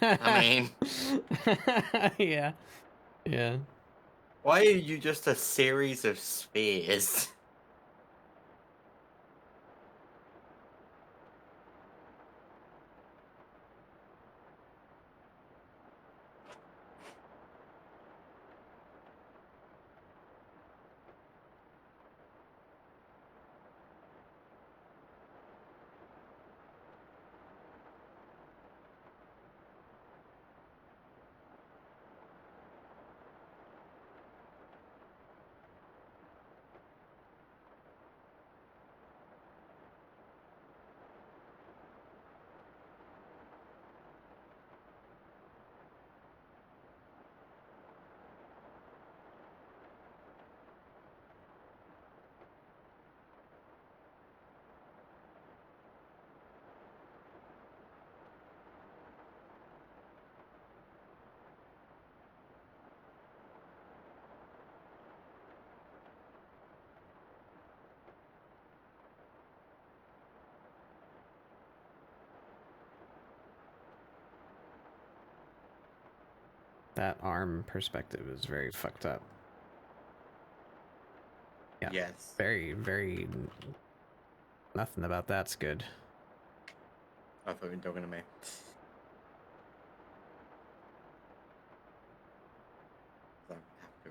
I mean, Yeah. Yeah. why are you just a series of spheres? That arm perspective is very fucked up. Yeah. Yes. Very, very... Nothing about that's good. I thought you were talking to me. I would have to.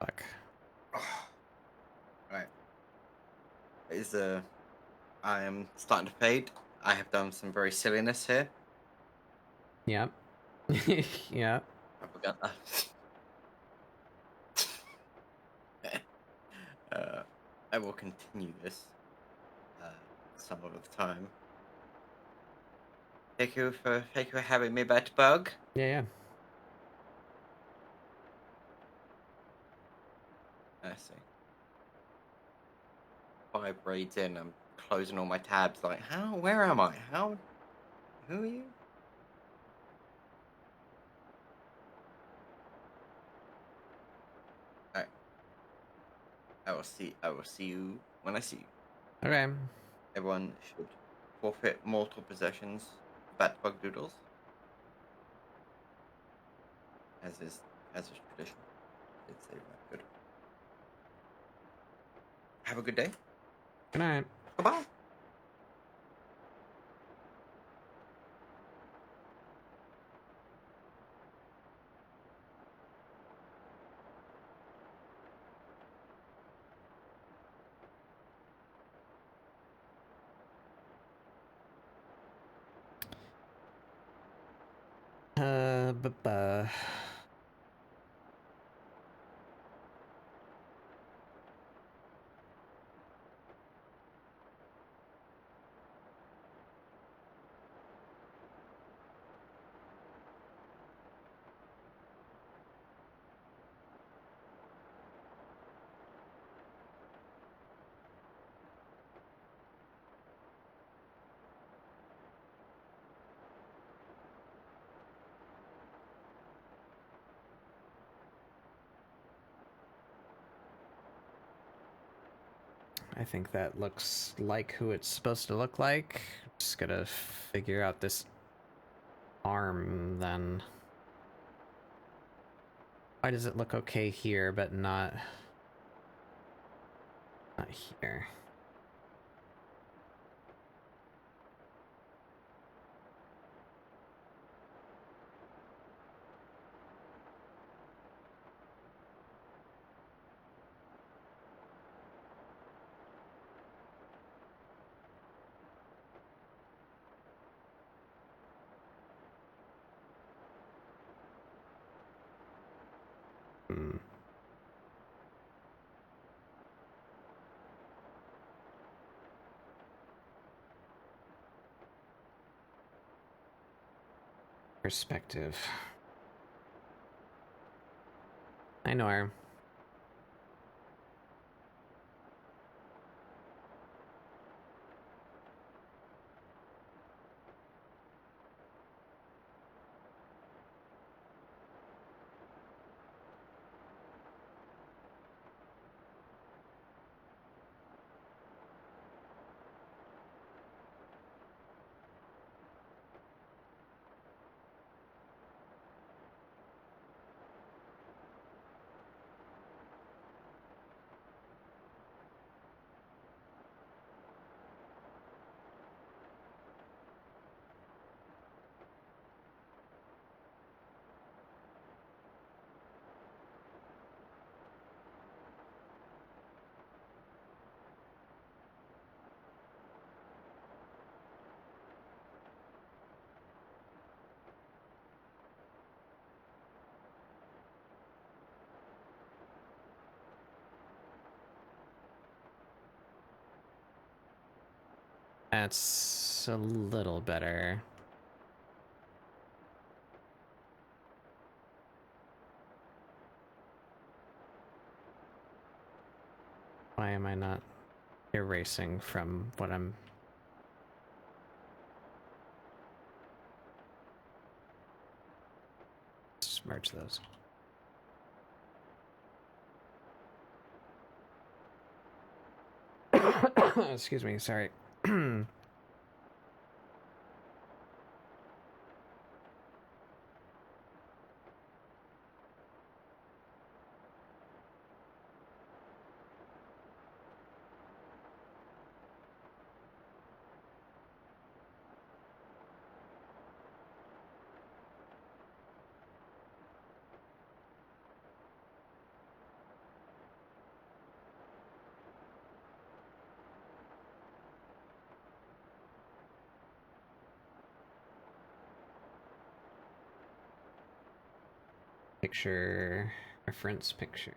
Fuck. Alright. I am starting to fade. I have done some very silliness here. Yep. Yeah. I forgot that. I will continue this some other time. Thank you for having me, Bug. Yeah, yeah. I see. 5 raids in, I'm closing all my tabs. Like, how? Where am I? How? Who are you? Alright. I will see. I will see you when I see you. Okay. Everyone should forfeit mortal possessions. Bug doodles, as is tradition. I did say that. Good. Have a good day. Good night. Bye-bye. But I think that looks like who it's supposed to look like. Just gotta figure out this arm then. Why does it look okay here, but not here? Hmm. Perspective. I know her. That's a little better. Why am I not erasing from what I'm... Just merge those. Excuse me, sorry. Picture, reference picture.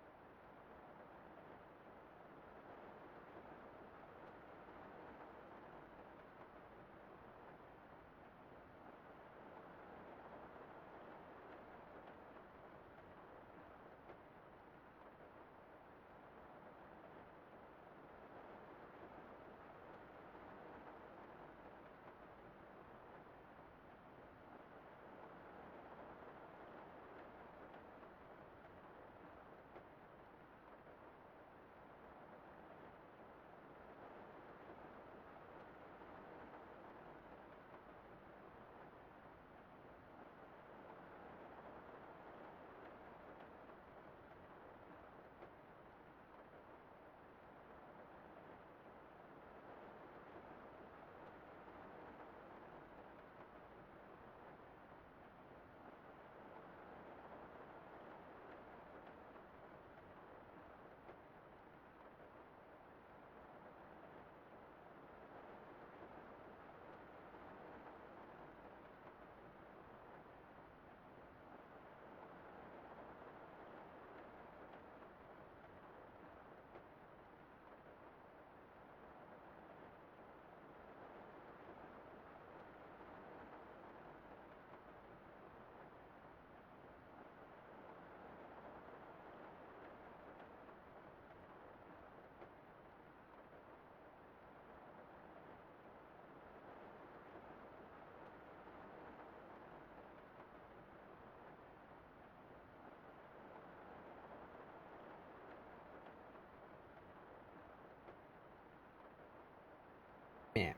Yeah.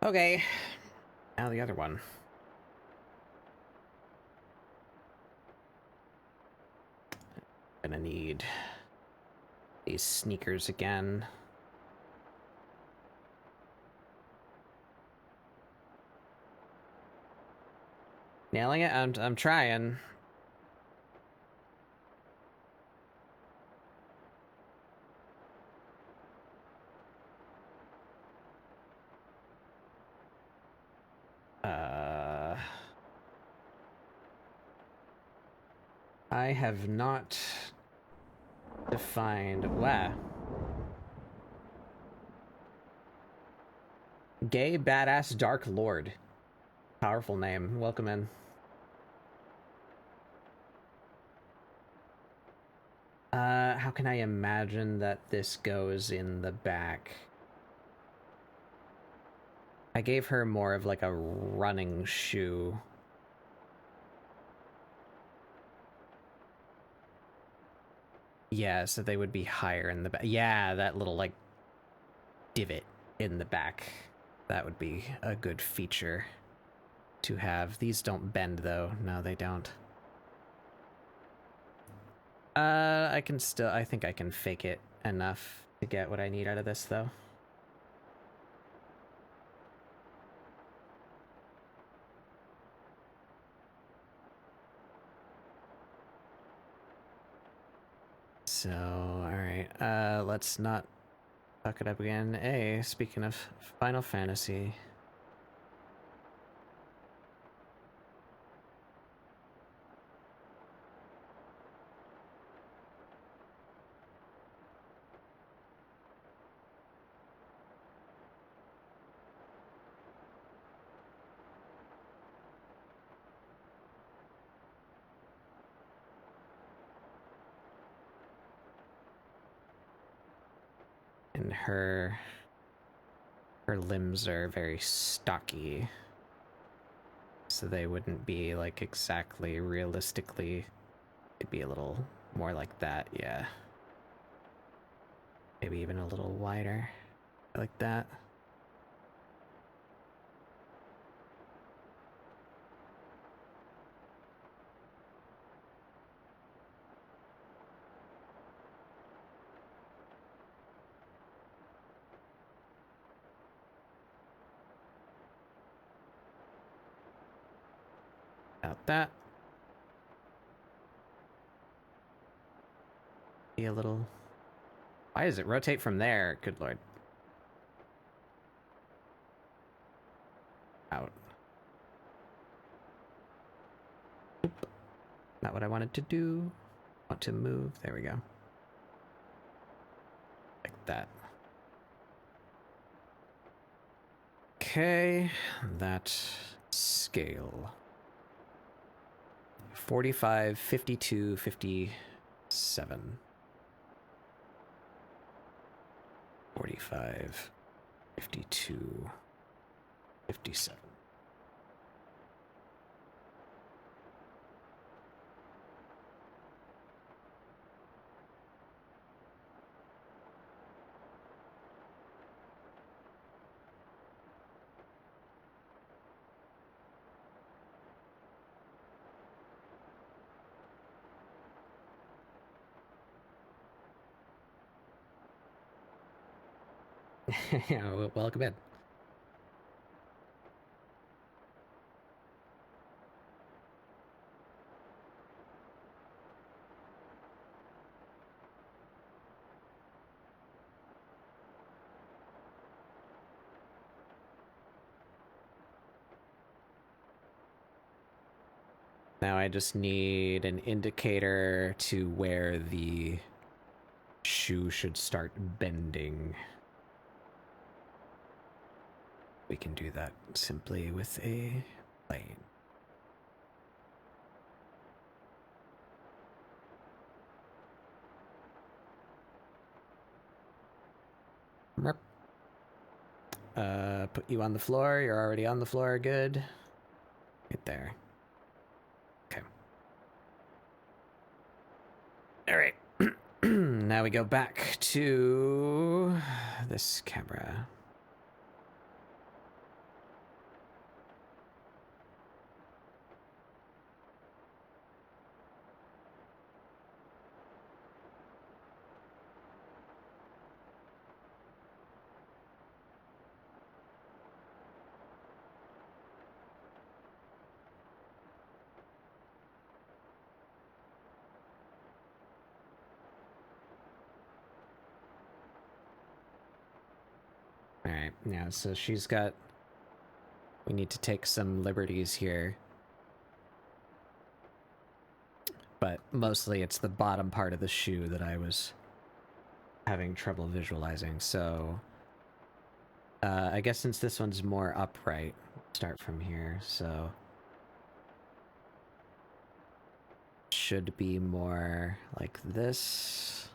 Okay. Now the other one. Gonna need these sneakers again. Nailing it? I'm trying. I have not defined... Wow. Gay Badass Dark Lord. Powerful name. Welcome in. How can I imagine that this goes in the back? I gave her more of like a running shoe. Yeah, so they would be higher in the back. Yeah, that little like divot in the back. That would be a good feature to have. These don't bend though. No, they don't. I think I can fake it enough to get what I need out of this though. So, alright, let's not fuck it up again. Hey, speaking of Final Fantasy. and her limbs are very stocky, so they wouldn't be like exactly realistically. It'd be a little more like that, yeah. Maybe even a little wider, like that. About that. Be a little... Why does it rotate from there? Good lord. Out. Oop. Not what I wanted to do. Want to move. There we go. Like that. Okay. That scale. 45, 52, 57. 45, 52, 57. Yeah, welcome in. Now I just need an indicator to where the shoe should start bending. We can do that simply with a plane. Put you on the floor. You're already on the floor. Good. Right there. Okay. All right. Now we go back to this camera. Alright, yeah, so she's got... We need to take some liberties here. But mostly it's the bottom part of the shoe that I was having trouble visualizing, so... I guess since this one's more upright, start from here, so... Should be more like this.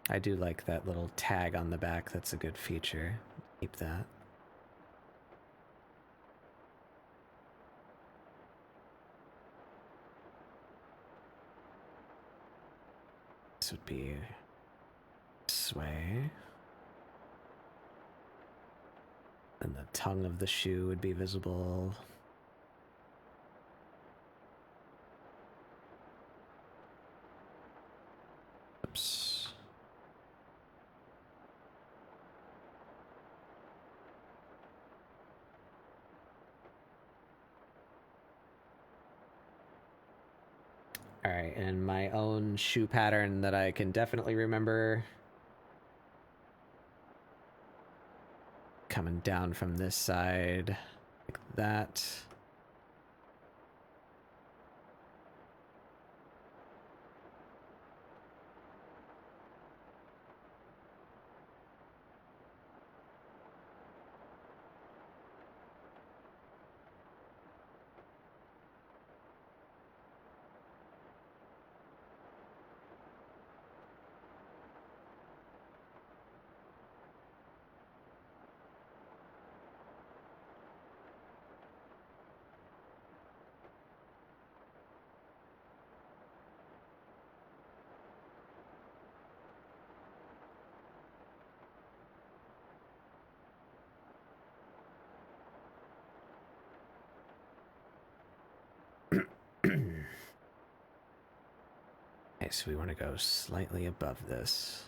I do like that little tag on the back. That's a good feature. Keep that. This would be this way. And the tongue of the shoe would be visible. Oops. Alright, and my own shoe pattern that I can definitely remember. Coming down from this side, like that. so we want to go slightly above this.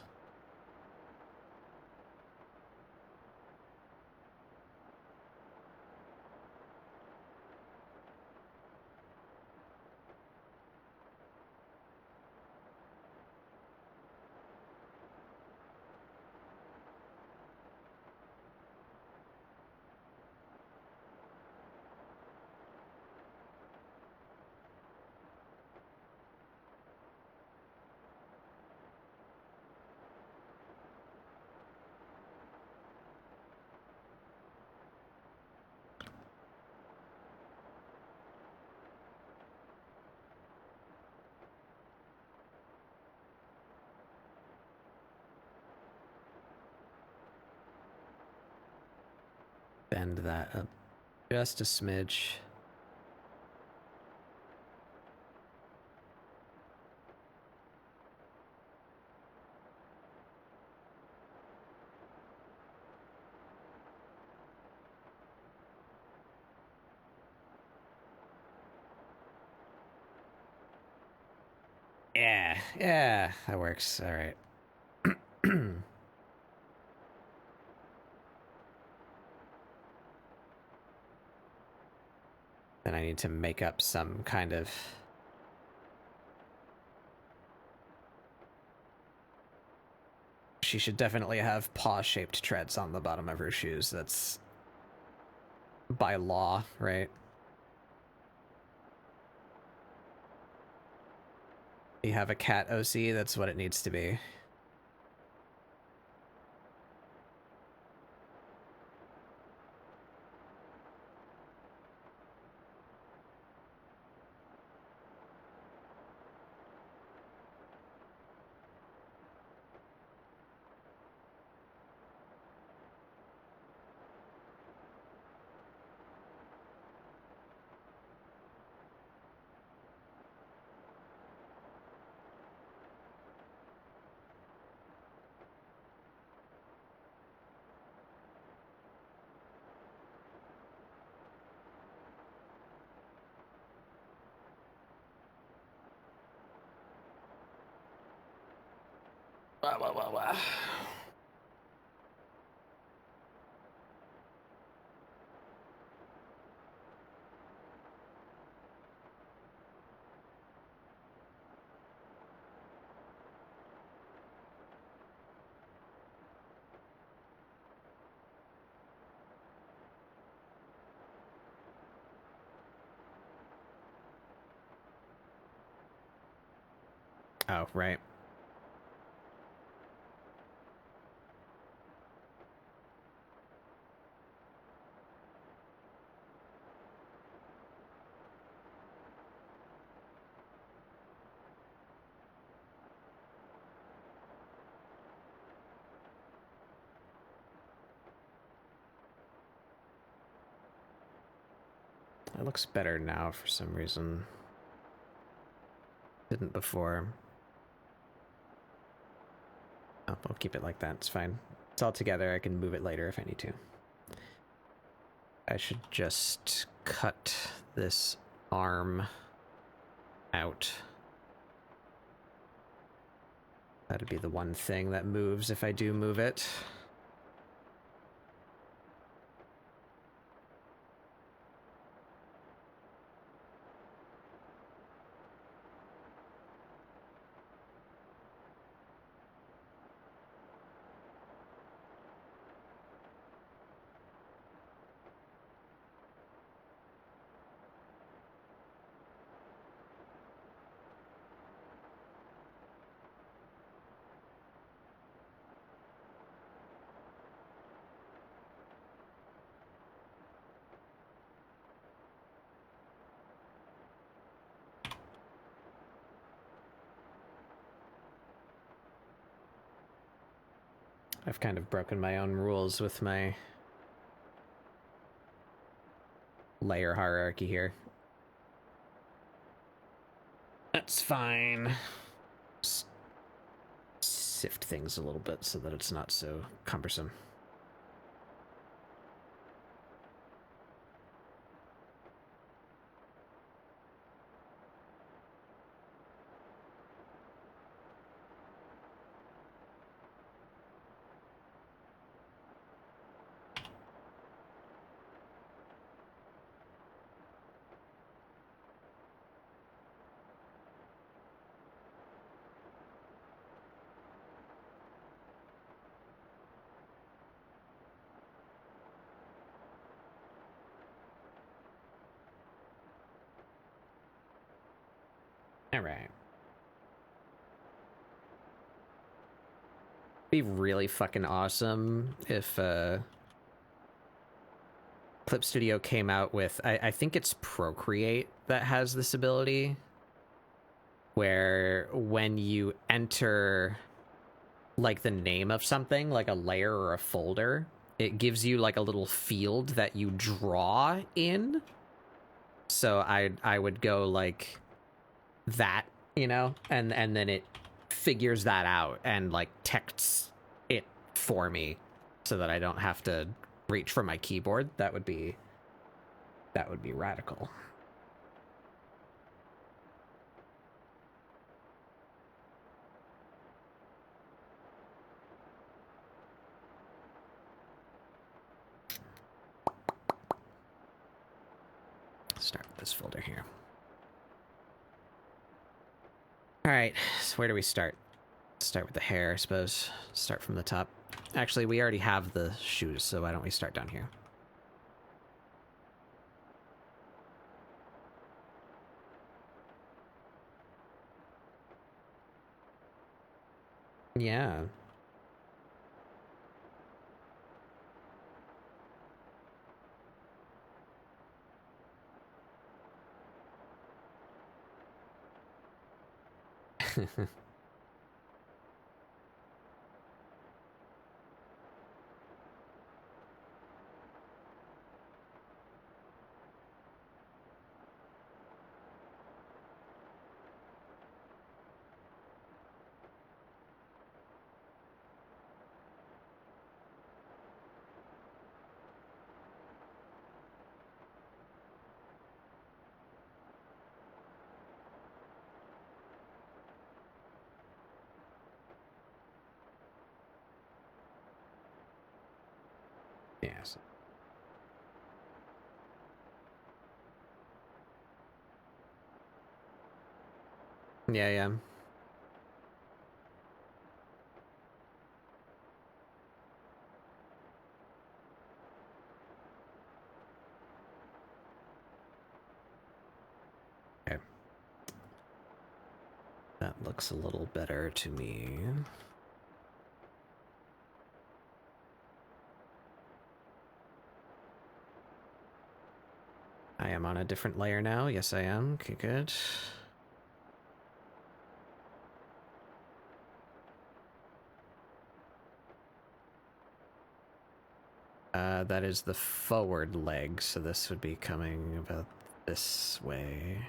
Bend that up just a smidge. Yeah, that works. All right. Then I need to make up some kind of... She should definitely have paw-shaped treads on the bottom of her shoes. That's by law, right? You have a cat OC, that's what it needs to be. Wow. Oh, right. It looks better now for some reason. Didn't before. Oh, I'll keep it like that. It's fine. It's all together. I can move it later if I need to. I should just cut this arm out. That'd be the one thing that moves if I do move it. I've kind of broken my own rules with my layer hierarchy here. That's fine. Just sift things a little bit so that it's not so cumbersome. All right. Be really fucking awesome if Clip Studio came out with, I think it's Procreate that has this ability, where when you enter like the name of something, like a layer or a folder, it gives you like a little field that you draw in. So I would go like that, you know, and then it figures that out and like texts it for me so that I don't have to reach for my keyboard. That would be radical. Start with this folder here. All right, so where do we start? Start with the hair, I suppose. Start from the top. Actually, we already have the shoes, so why don't we start down here? Yeah. Yes. Yeah, yeah. Okay. That looks a little better to me. I am on a different layer now. Yes, I am. Okay, good. That is the forward leg, so this would be coming about this way.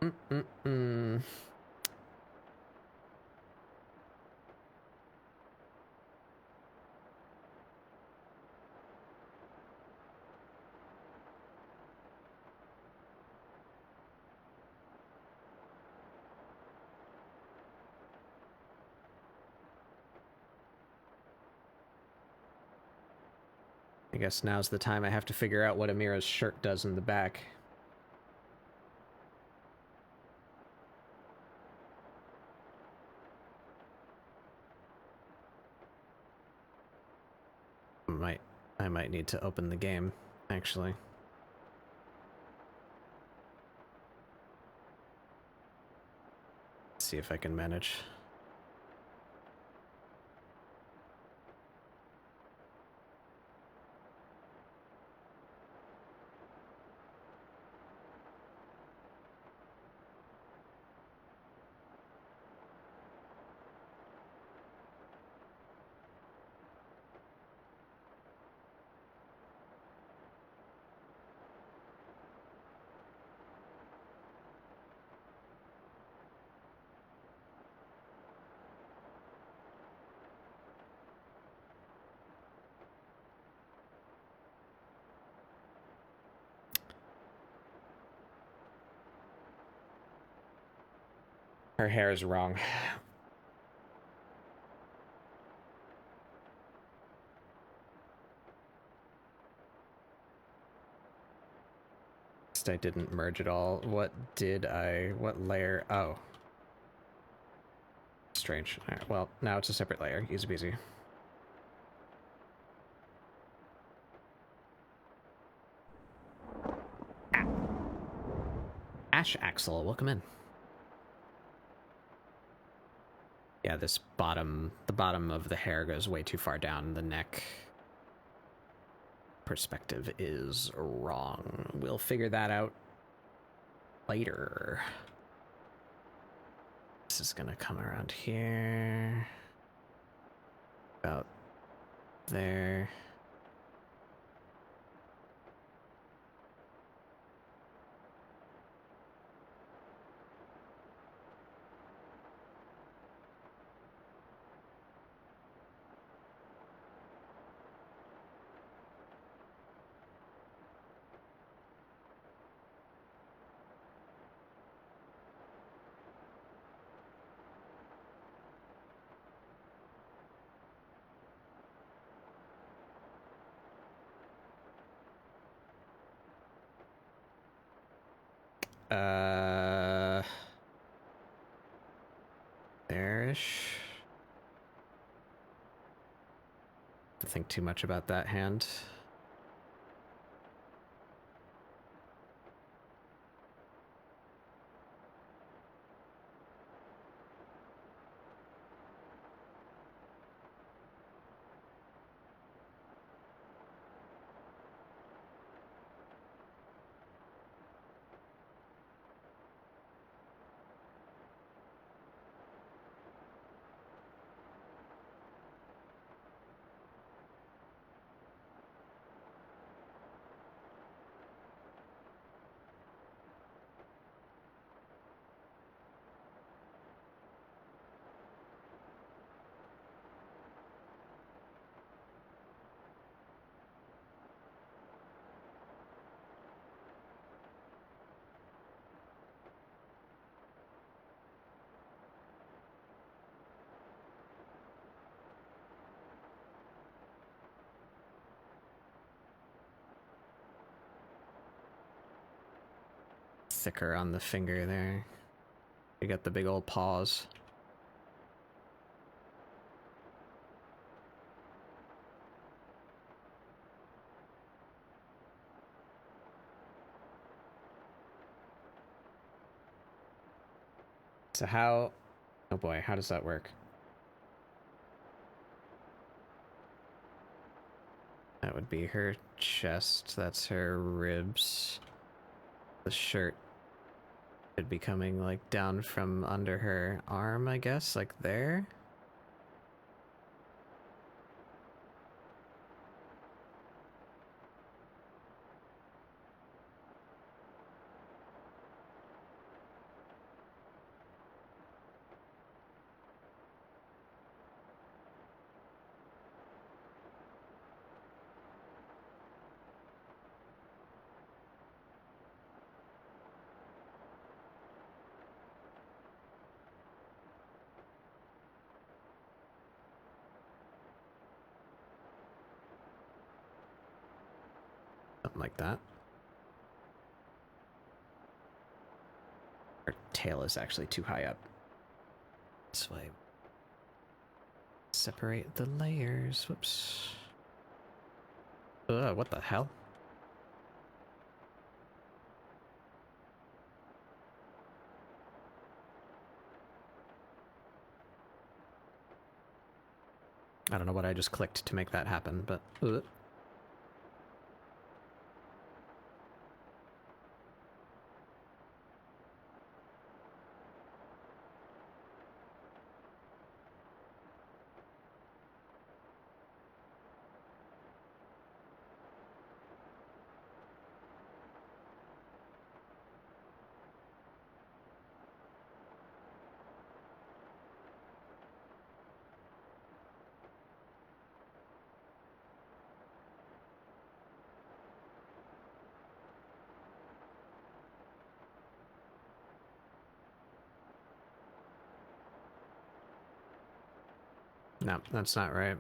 Mm-mm-mm. I guess now's the time I have to figure out what Amira's shirt does in the back. I might need to open the game, actually. See if I can manage. Her hair is wrong. I didn't merge it all. What layer? Oh. Strange. Alright, well, now it's a separate layer. Easy peasy. Ash Axel, welcome in. Yeah, the bottom of the hair goes way too far down. The neck perspective is wrong. We'll figure that out later. This is gonna come around here. About there. There-ish. Don't think too much about that hand. Thicker on the finger there. You got the big old paws. So how... Oh boy, how does that work? That would be her chest. That's her ribs. The shirt should be coming, like, down from under her arm, I guess? Like, there? Something like that. Her tail is actually too high up. This way. Separate the layers. Whoops. Ugh, what the hell? I don't know what I just clicked to make that happen, but... No, that's not right.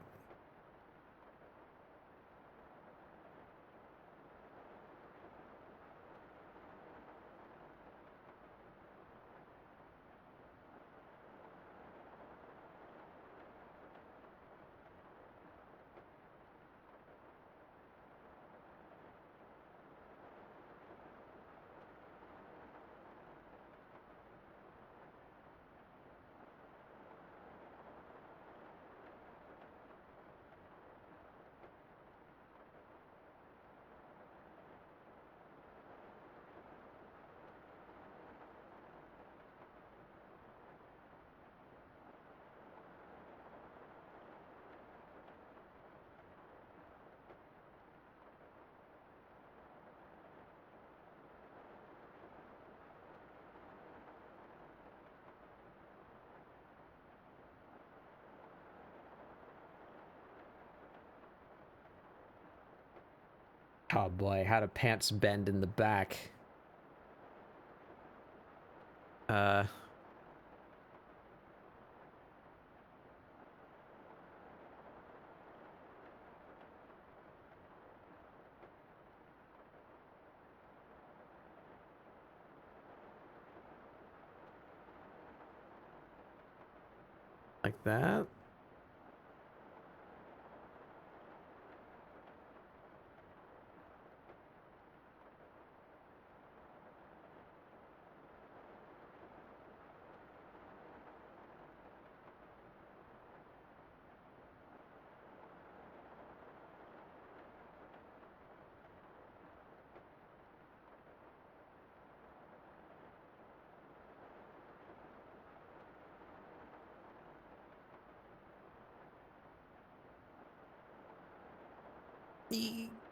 Oh boy, how do pants bend in the back? Uh... Like that?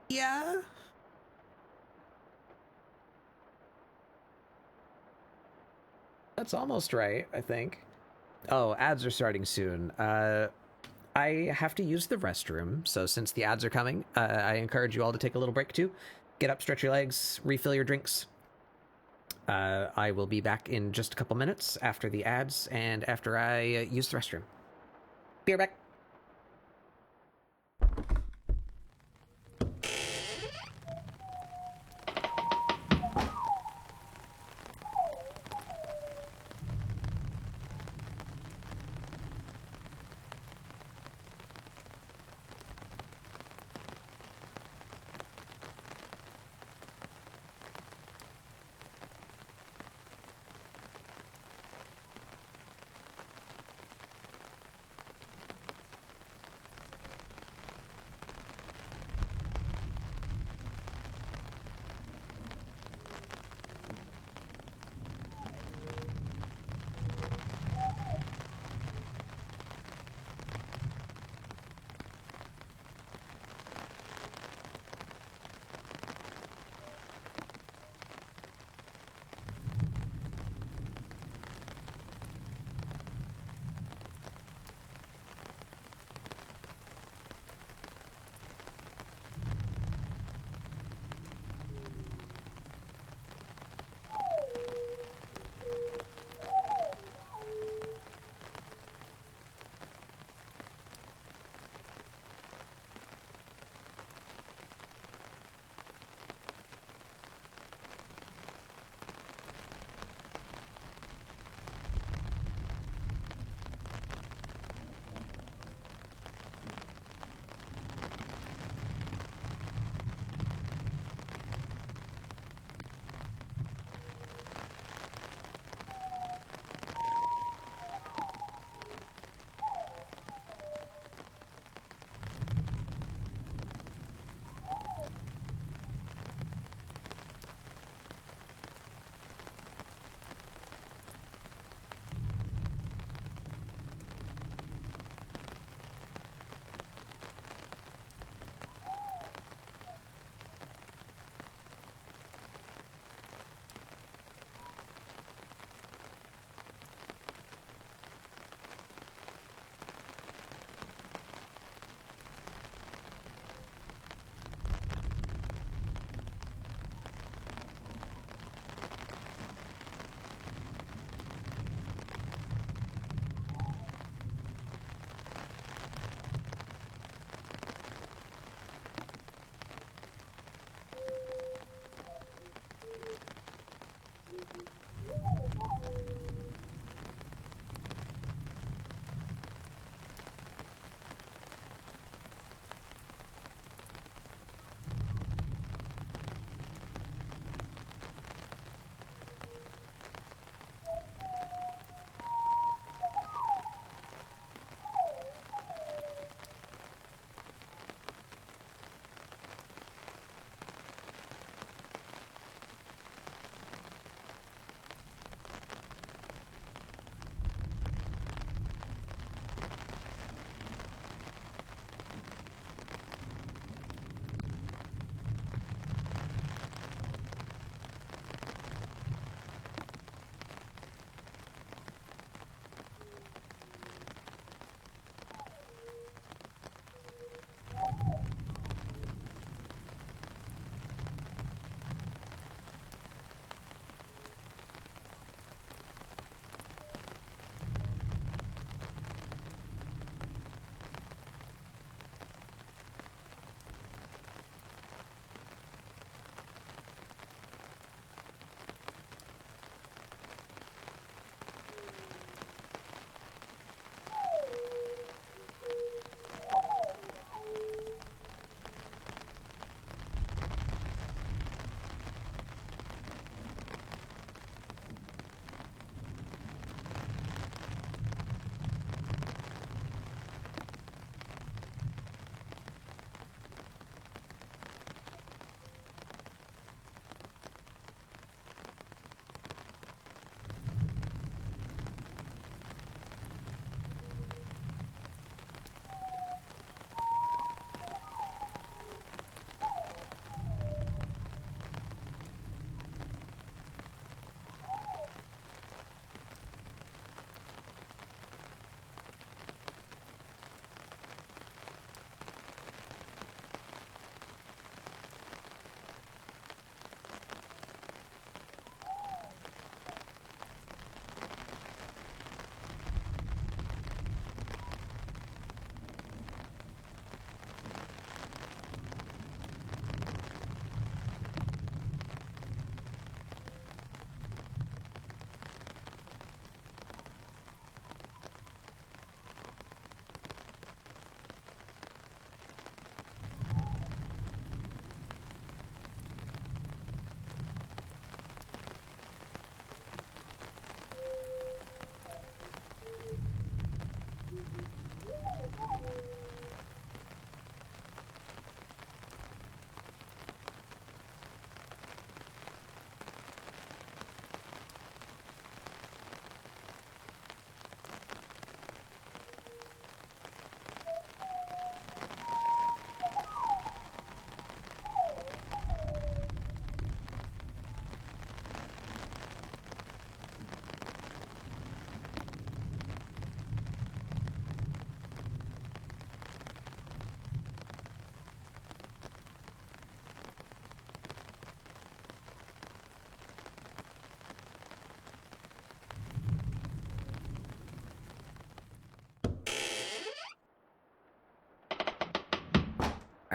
Yeah? That's almost right, I think. Oh, ads are starting soon. I have to use the restroom, so since the ads are coming, I encourage you all to take a little break too. Get up, stretch your legs, refill your drinks. I will be back in just a couple minutes after the ads and after I use the restroom. Be right back.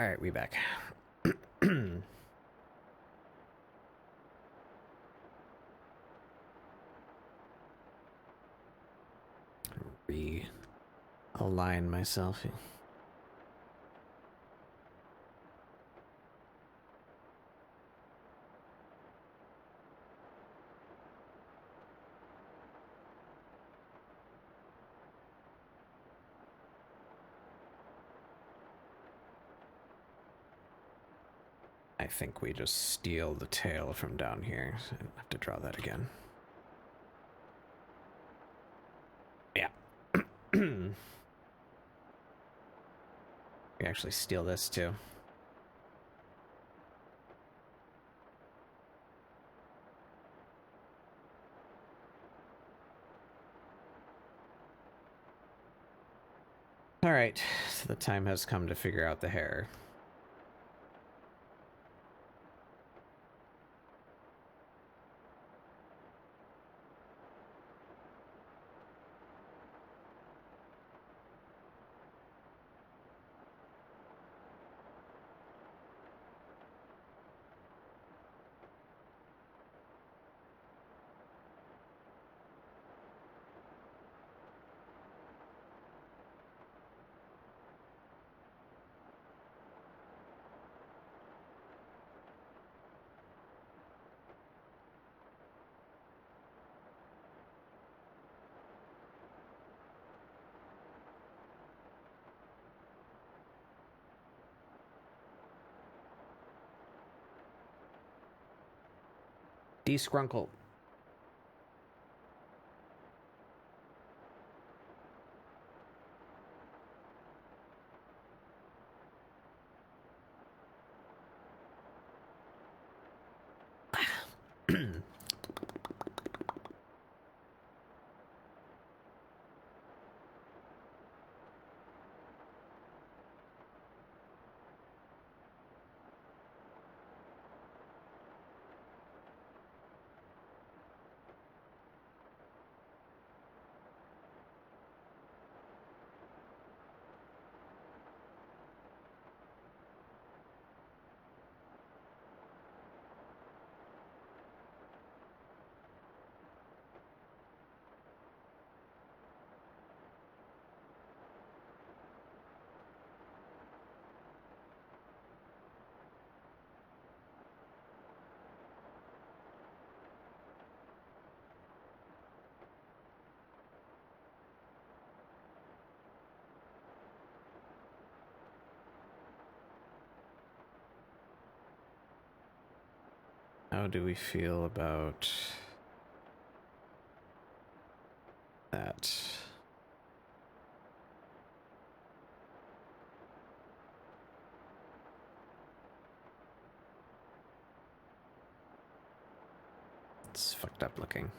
Alright, we back. Realign myself. I think we just steal the tail from down here. So I don't have to draw that again. Yeah. We actually steal this too. All right, so the time has come to figure out the hair. Descrunkle. How do we feel about that? It's fucked up looking.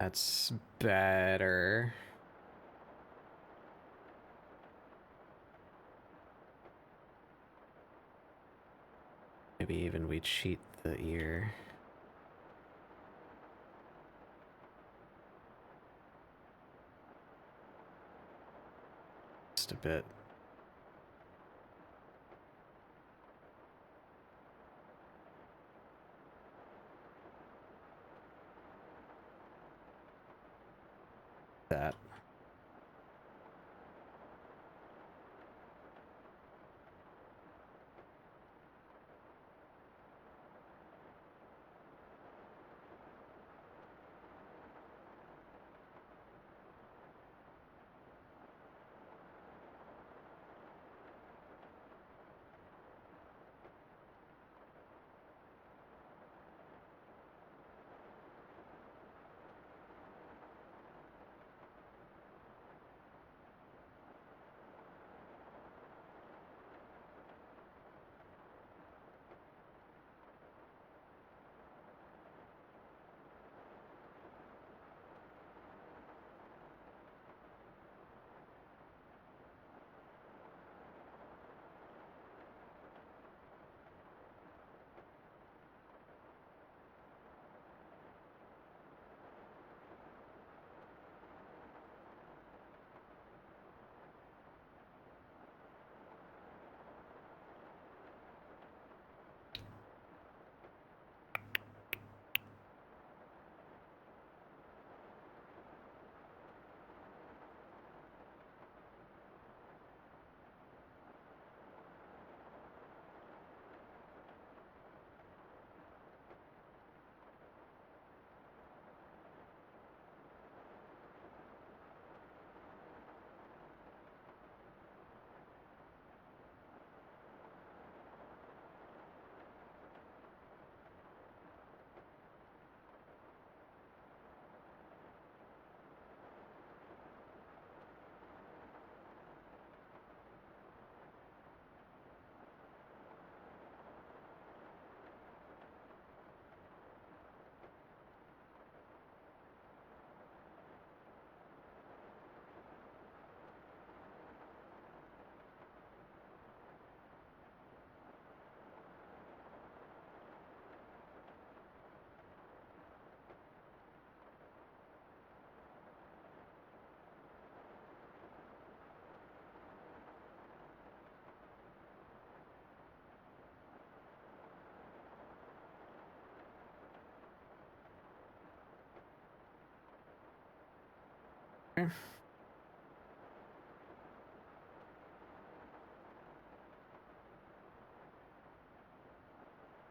That's better. Maybe even we cheat the ear. Just a bit. That.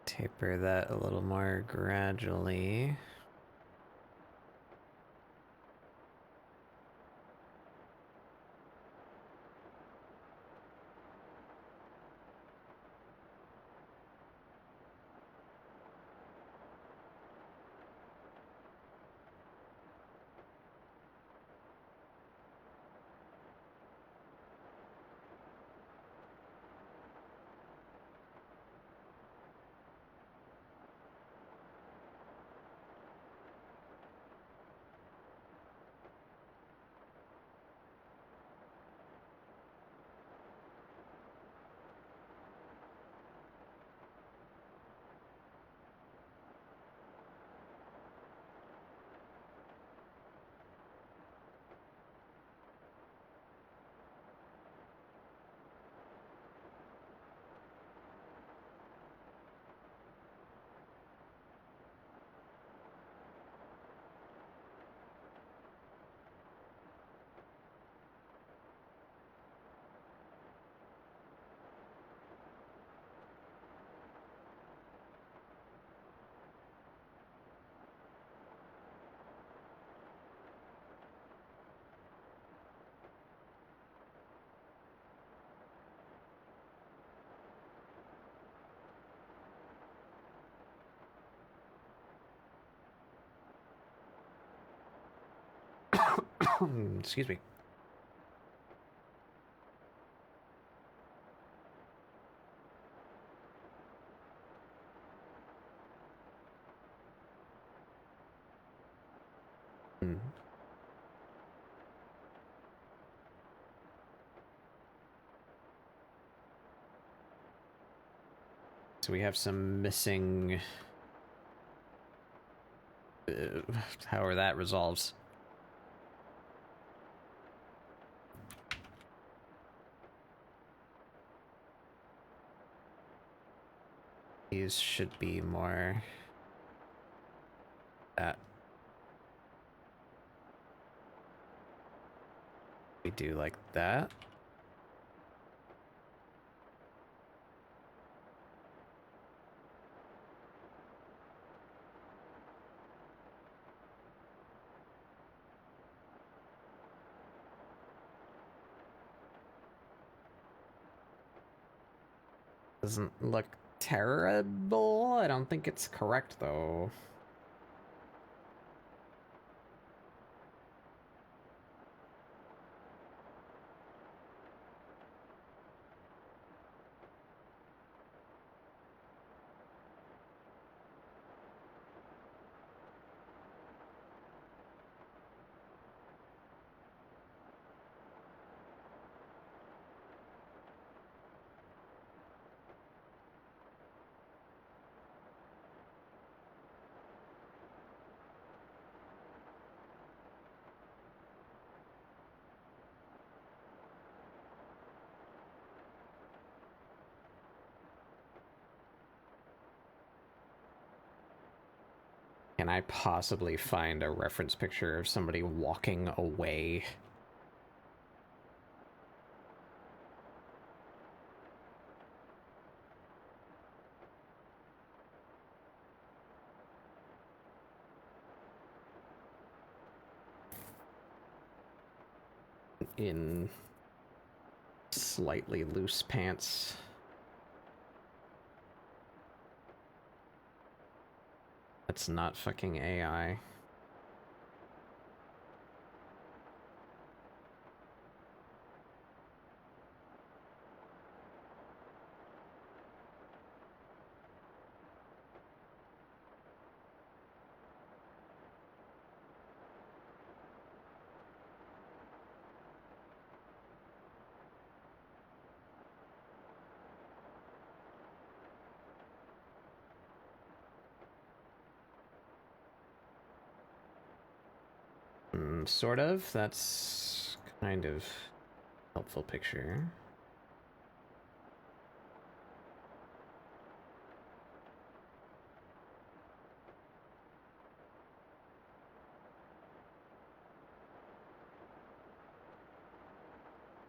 Taper that a little more gradually. Excuse me. in. So we have some missing... however that resolves. These should be more... that. We do like that. Doesn't look terrible. I don't think it's correct, though. Can I possibly find a reference picture of somebody walking away? In slightly loose pants. That's not fucking AI. Sort of. That's kind of helpful picture.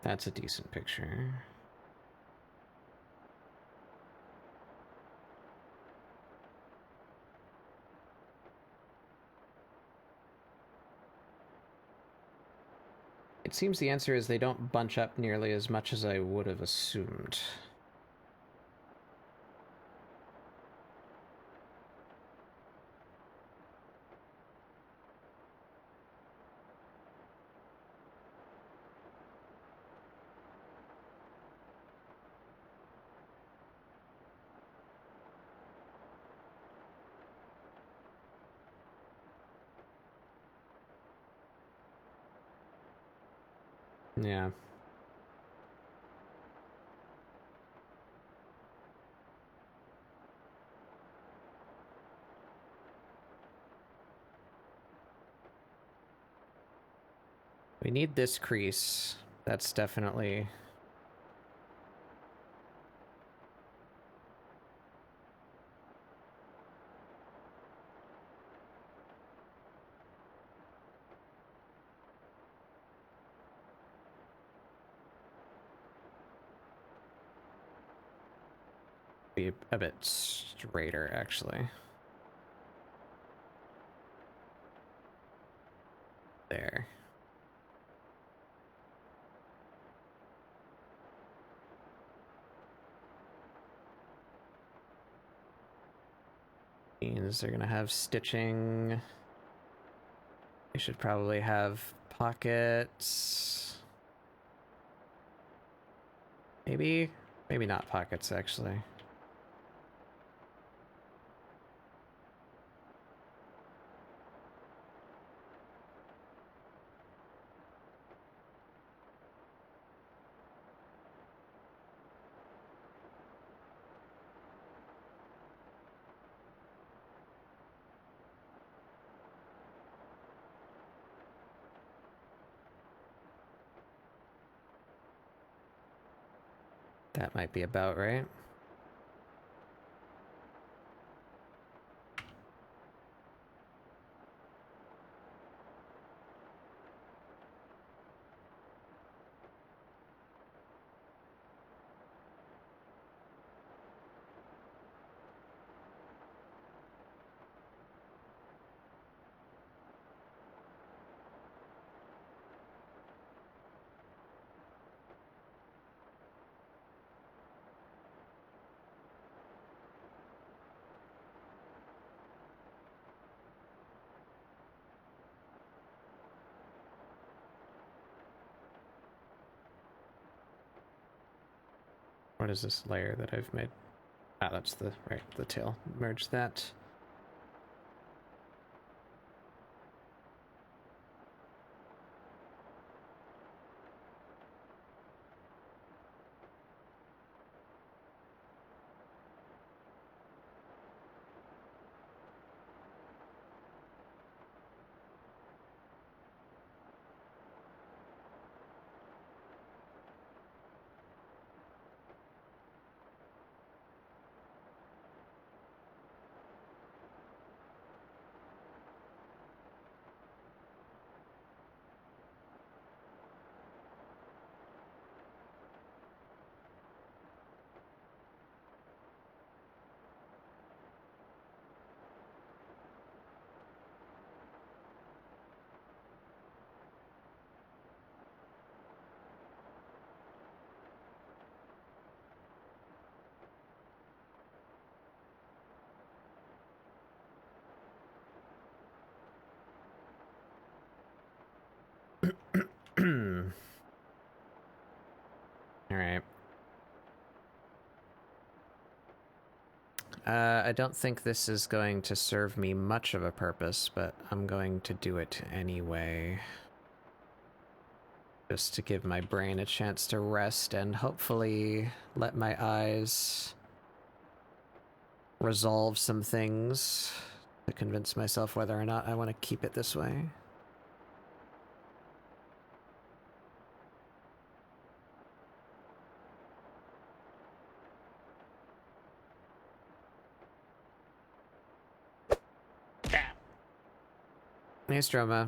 That's a decent picture. It seems the answer is they don't bunch up nearly as much as I would have assumed. Yeah. We need this crease. That's definitely... be a bit straighter, actually. There. Means they're gonna have stitching. They should probably have pockets. Maybe not pockets, actually. That might be about right. What is this layer that I've made? Ah, that's the tail. Merge that. All right. I don't think this is going to serve me much of a purpose, but I'm going to do it anyway. Just to give my brain a chance to rest and hopefully let my eyes resolve some things to convince myself whether or not I want to keep it this way. Hey, Stroma.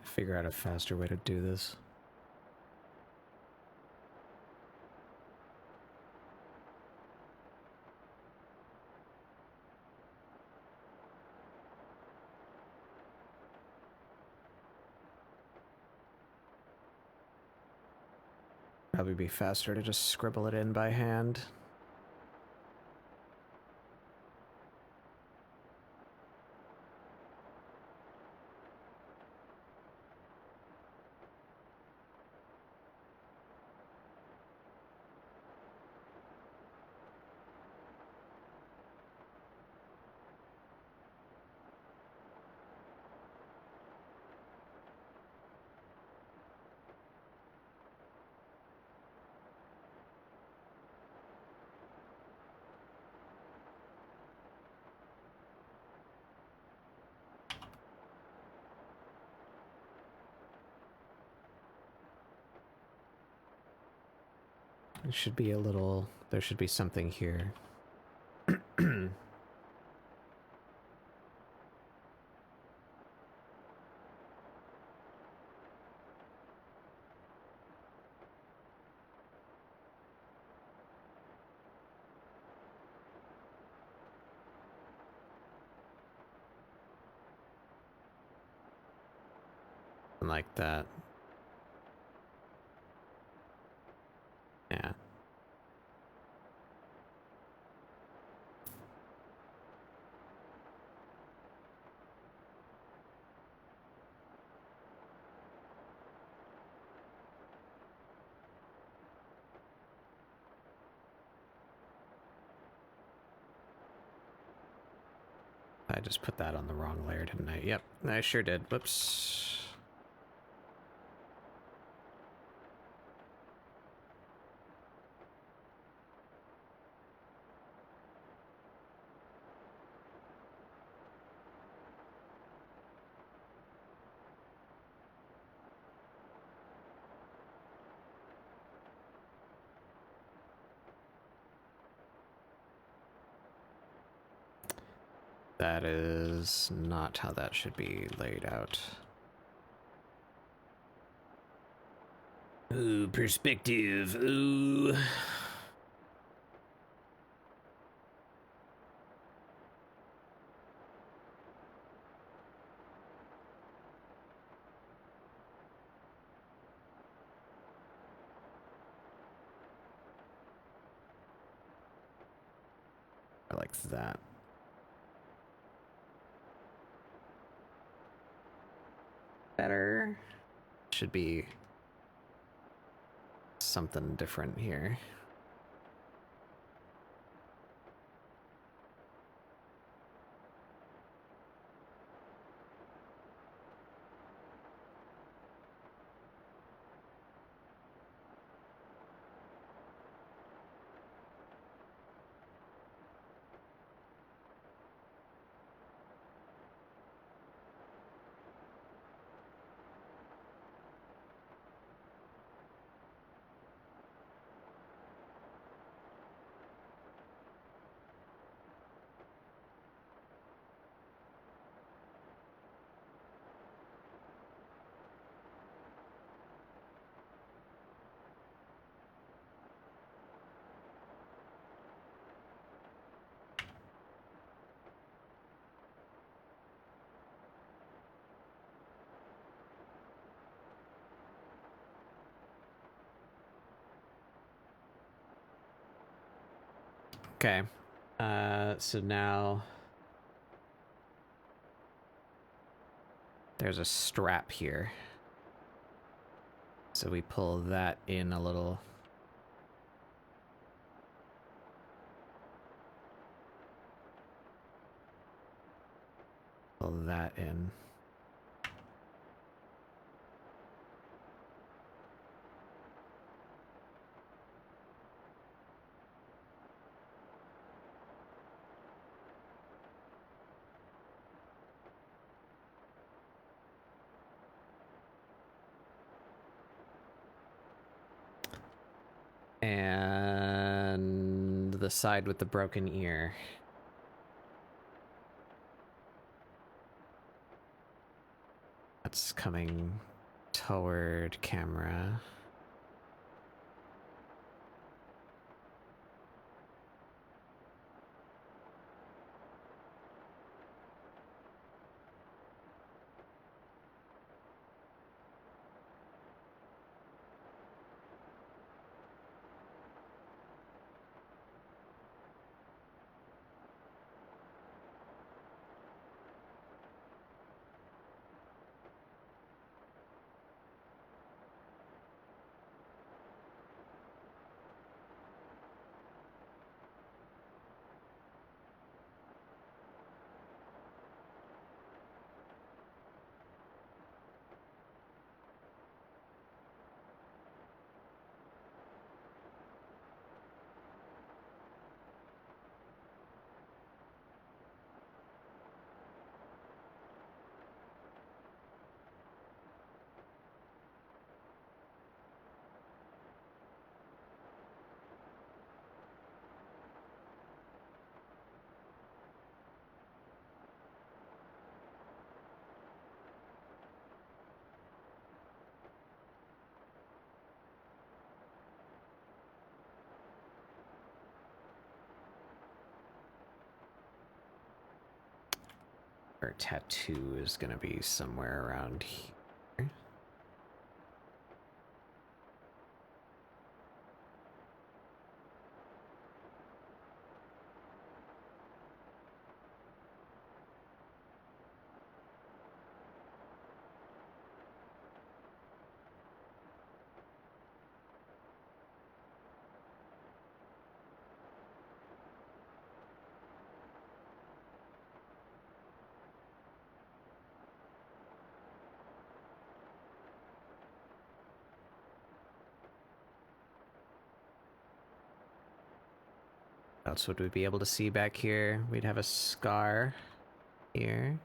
Figure out a faster way to do this. Probably be faster to just scribble it in by hand. It should be a little... There should be something here. Like that. Yeah. I just put that on the wrong layer, didn't I? Yep, I sure did. Whoops. That is not how that should be laid out. Ooh, perspective. Ooh. I like that. Better. Should be something different here. Okay. So now there's a strap here. So we pull that in a little. Pull that in. And the side with the broken ear. That's coming toward camera. Her tattoo is gonna be somewhere around here. What else would we be able to see back here? We'd have a scar here.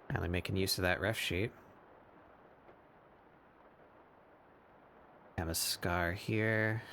Finally making use of that ref sheet. Have a scar here.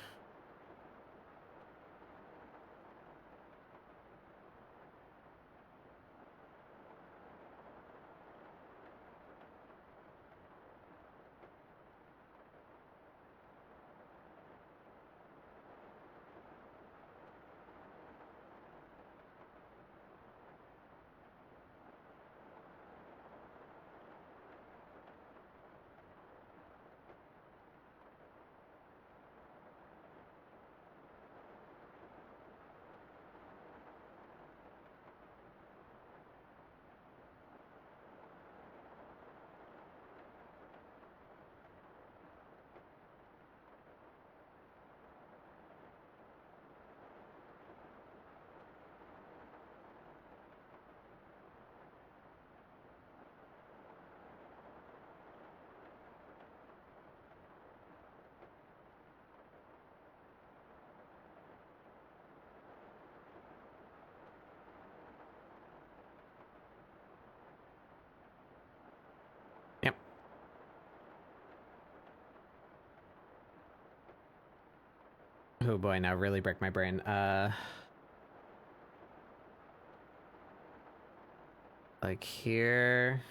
Yep. Oh boy, now really break my brain. Like here.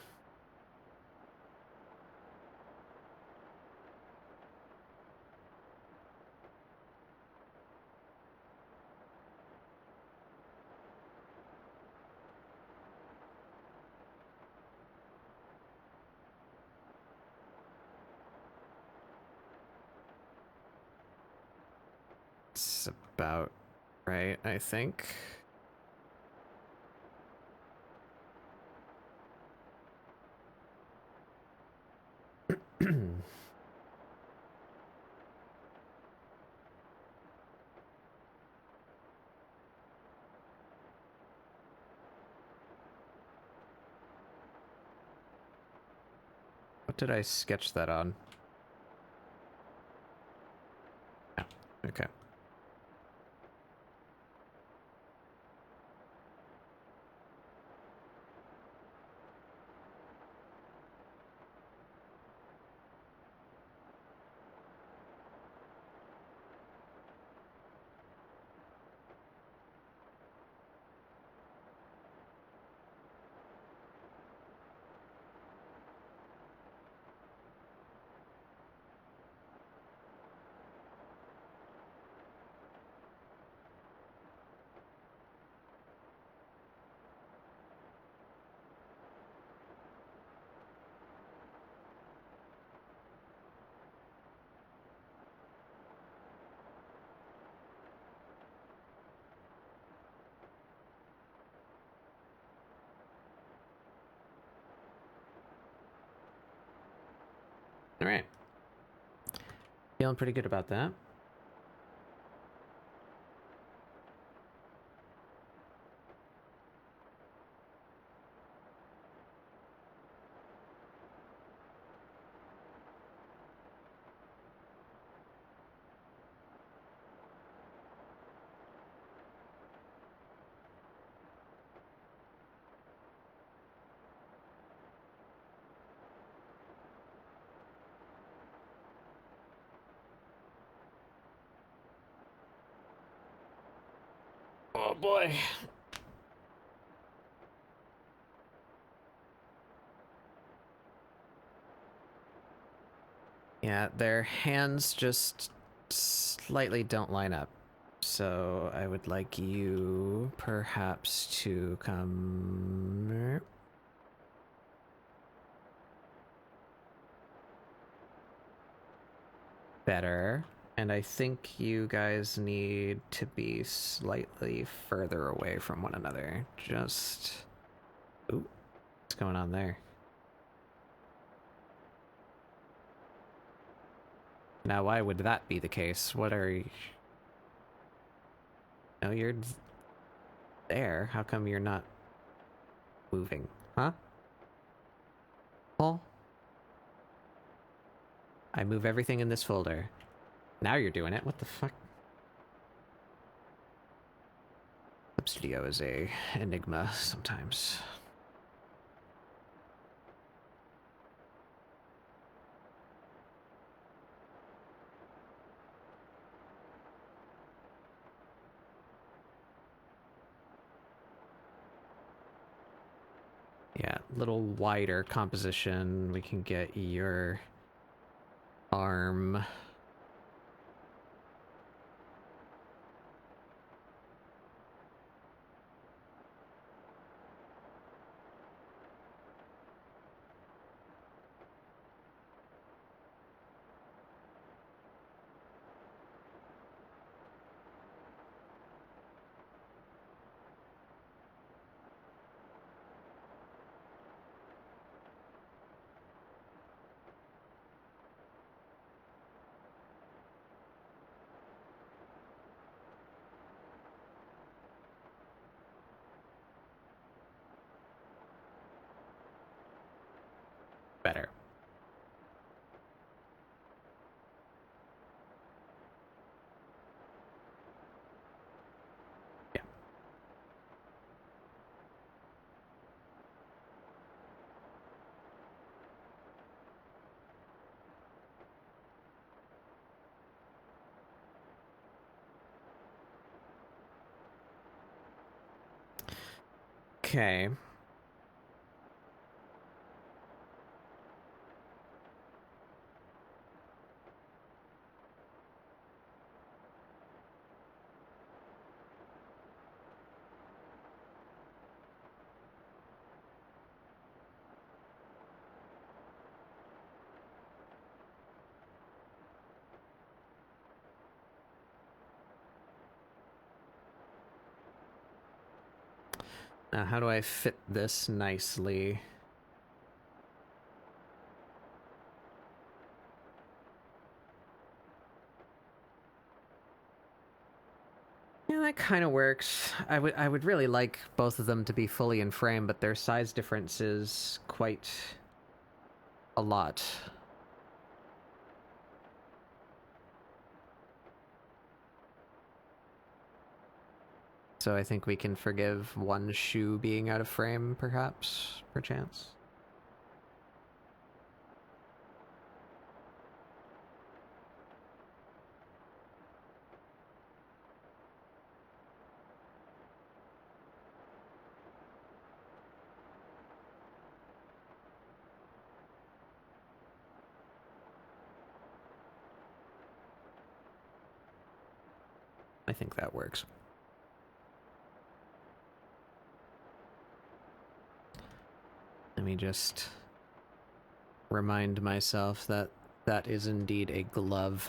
It's about right, I think. What did I sketch that on? Oh, okay. All right. Feeling pretty good about that. Oh boy. Yeah, their hands just slightly don't line up. So I would like you perhaps to come... Better. And I think you guys need to be slightly further away from one another. Just... Ooh, what's going on there? Now, why would that be the case? What are you... No, you're there. How come you're not moving? Huh? Oh? I move everything in this folder. Now you're doing it. What the fuck? Clip Studio is a enigma sometimes. Yeah, little wider composition. We can get your arm. Better. Yeah. Okay. Now, how do I fit this nicely? Yeah, that kind of works. I would really like both of them to be fully in frame, but their size difference is quite a lot. So I think we can forgive one shoe being out of frame, perhaps, perchance. I think that works. Let me just remind myself that that is indeed a glove.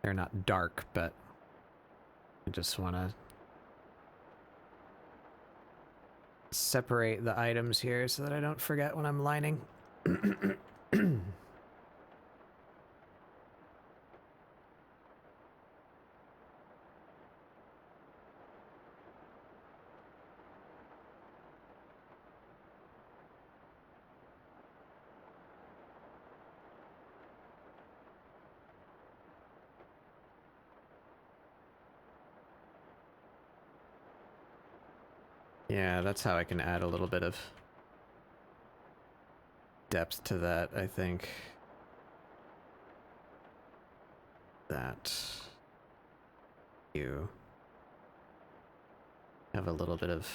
They're not dark, but I just want to separate the items here so that I don't forget when I'm lining. Yeah, that's how I can add a little bit of depth to that, I think. that you have a little bit of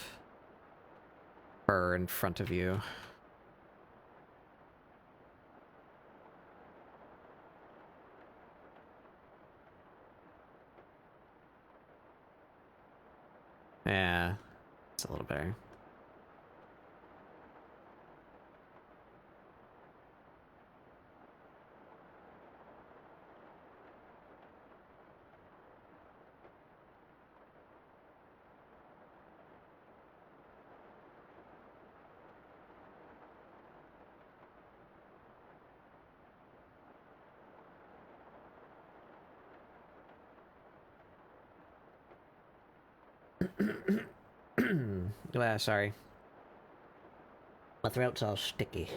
fur in front of you. Yeah, it's a little better. Well, sorry. My throat's all sticky.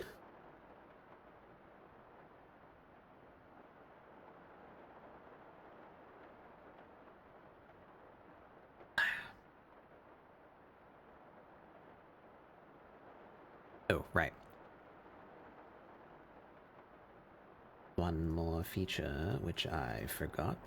Oh, right. One more feature, which I forgot.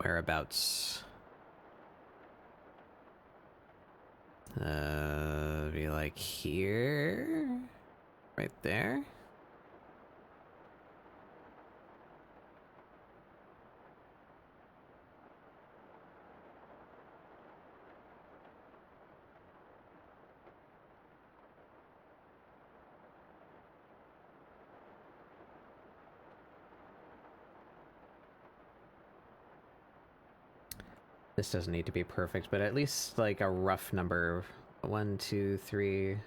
Whereabouts? Be like here? Right there? This doesn't need to be perfect, but at least like a rough number. 1, 2, 3,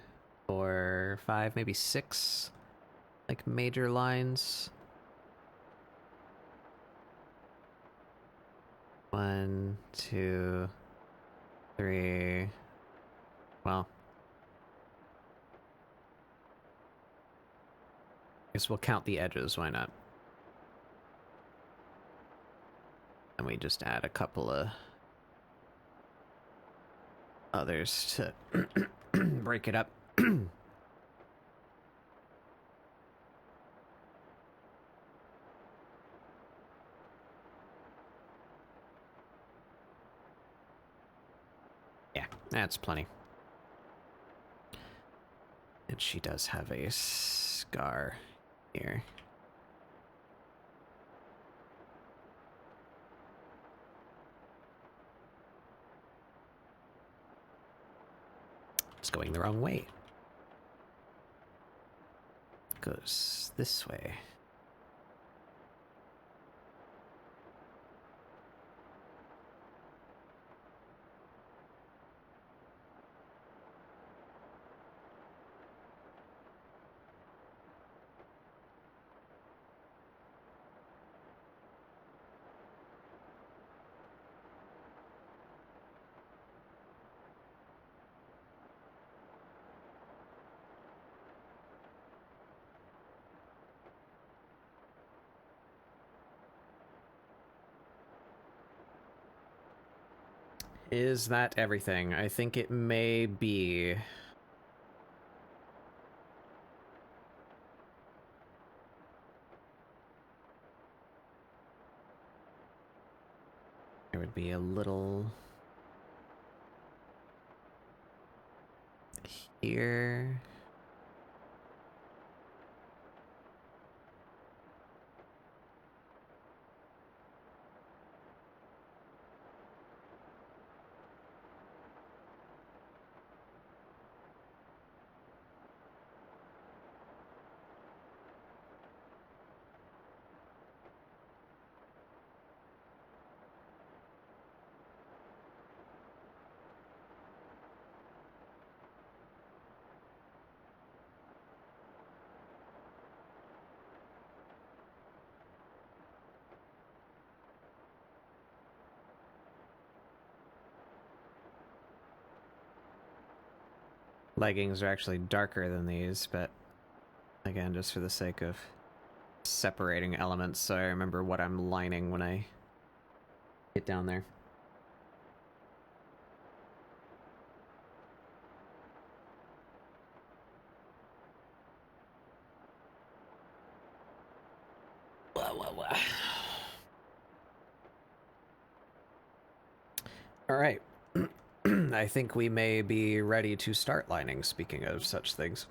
4, 5, maybe 6 like major lines. 1, 2, 3. Well, I guess we'll count the edges, why not? And we just add a couple of others to break it up. Yeah, that's plenty. And she does have a scar here. It's going the wrong way. It goes this way. Is that everything? I think it may be. There would be a little here. Leggings are actually darker than these, but again, just for the sake of separating elements, so I remember what I'm lining when I Get down there. All right. I think we may be ready to start lining, speaking of such things.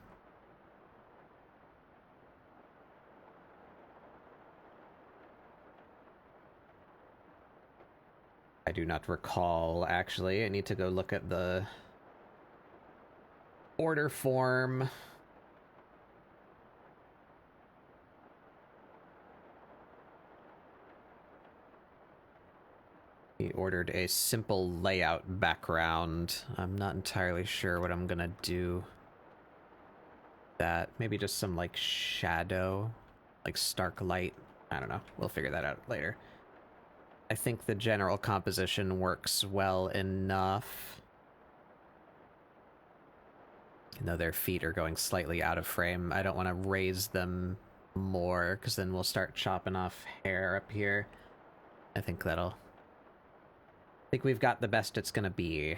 I do not recall, actually. I need to go look at the order form. He ordered a simple layout background. I'm not entirely sure what I'm gonna do. That maybe just some like shadow, like stark light. I don't know. We'll figure that out later. I think the general composition works well enough. Even though their feet are going slightly out of frame, I don't want to raise them more because then we'll start chopping off hair up here. I think we've got the best it's gonna be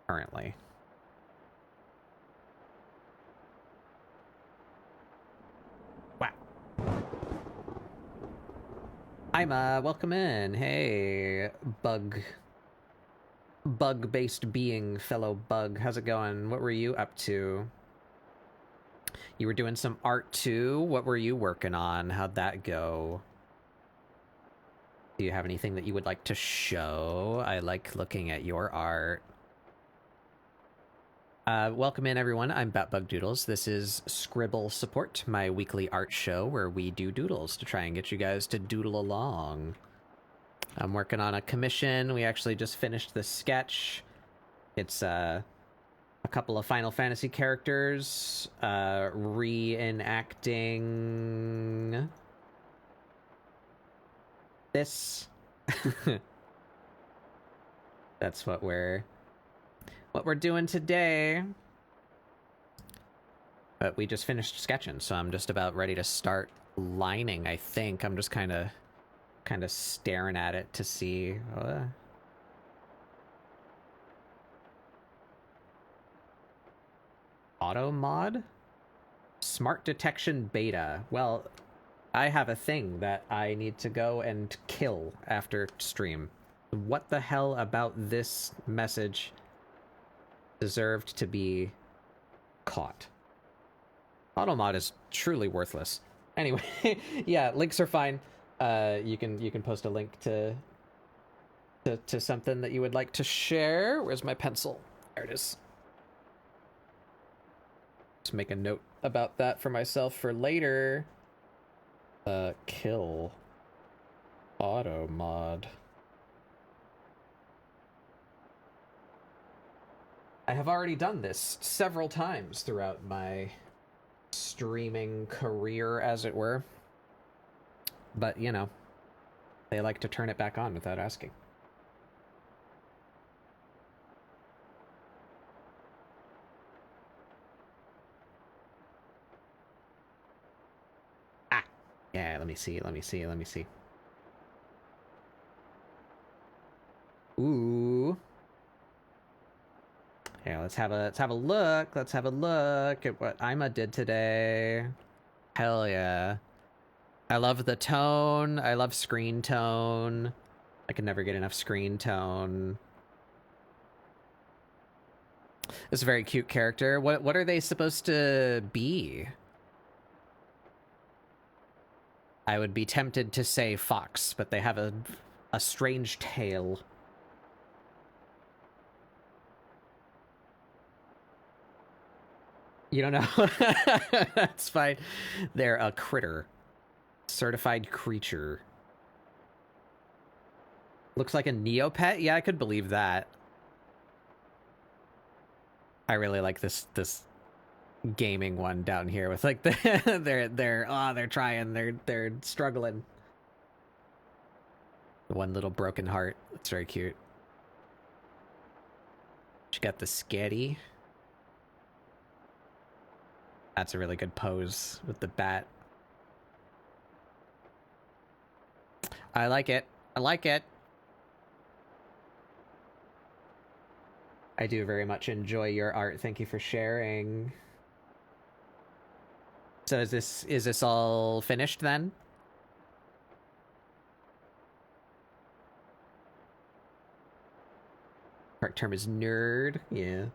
currently. Wow. Hi, Ma. Welcome in. Hey, bug-based being, fellow bug. How's it going? What were you up to? You were doing some art too? What were you working on? How'd that go? Do you have anything that you would like to show? I like looking at your art. Welcome in, everyone. I'm Batbug Doodles. This is ScribbleSupport, my weekly art show where we do doodles to try and get you guys to doodle along. I'm working on a commission. We actually just finished the sketch. It's a couple of Final Fantasy characters reenacting this. That's what we're doing today. But we just finished sketching, so I'm just about ready to start lining. I think I'm just kind of staring at it to see. Auto mod? Smart detection beta. Well, I have a thing that I need to go and kill after stream. What the hell about this message deserved to be caught? Automod is truly worthless. Anyway, yeah, links are fine. You can post a link to something that you would like to share. Where's my pencil? There it is. Just make a note about that for myself for later. Kill auto mod. I have already done this several times throughout my streaming career, as it were. But, you know, they like to turn it back on without asking. Yeah, let me see. Ooh. Yeah, let's have a look. Let's have a look at what Ima did today. Hell yeah. I love the tone. I love screen tone. I can never get enough screen tone. This is a very cute character. What are they supposed to be? I would be tempted to say fox, but they have a strange tail. You don't know? That's fine. They're a critter. Certified creature. Looks like a Neopet? Yeah, I could believe that. I really like this gaming one down here with like they're trying, they're struggling. The one little broken heart. That's very cute. She got the sketty. That's a really good pose with the bat. I like it. I like it. I do very much enjoy your art. Thank you for sharing. So is this all finished then? Correct term is nerd. Yeah.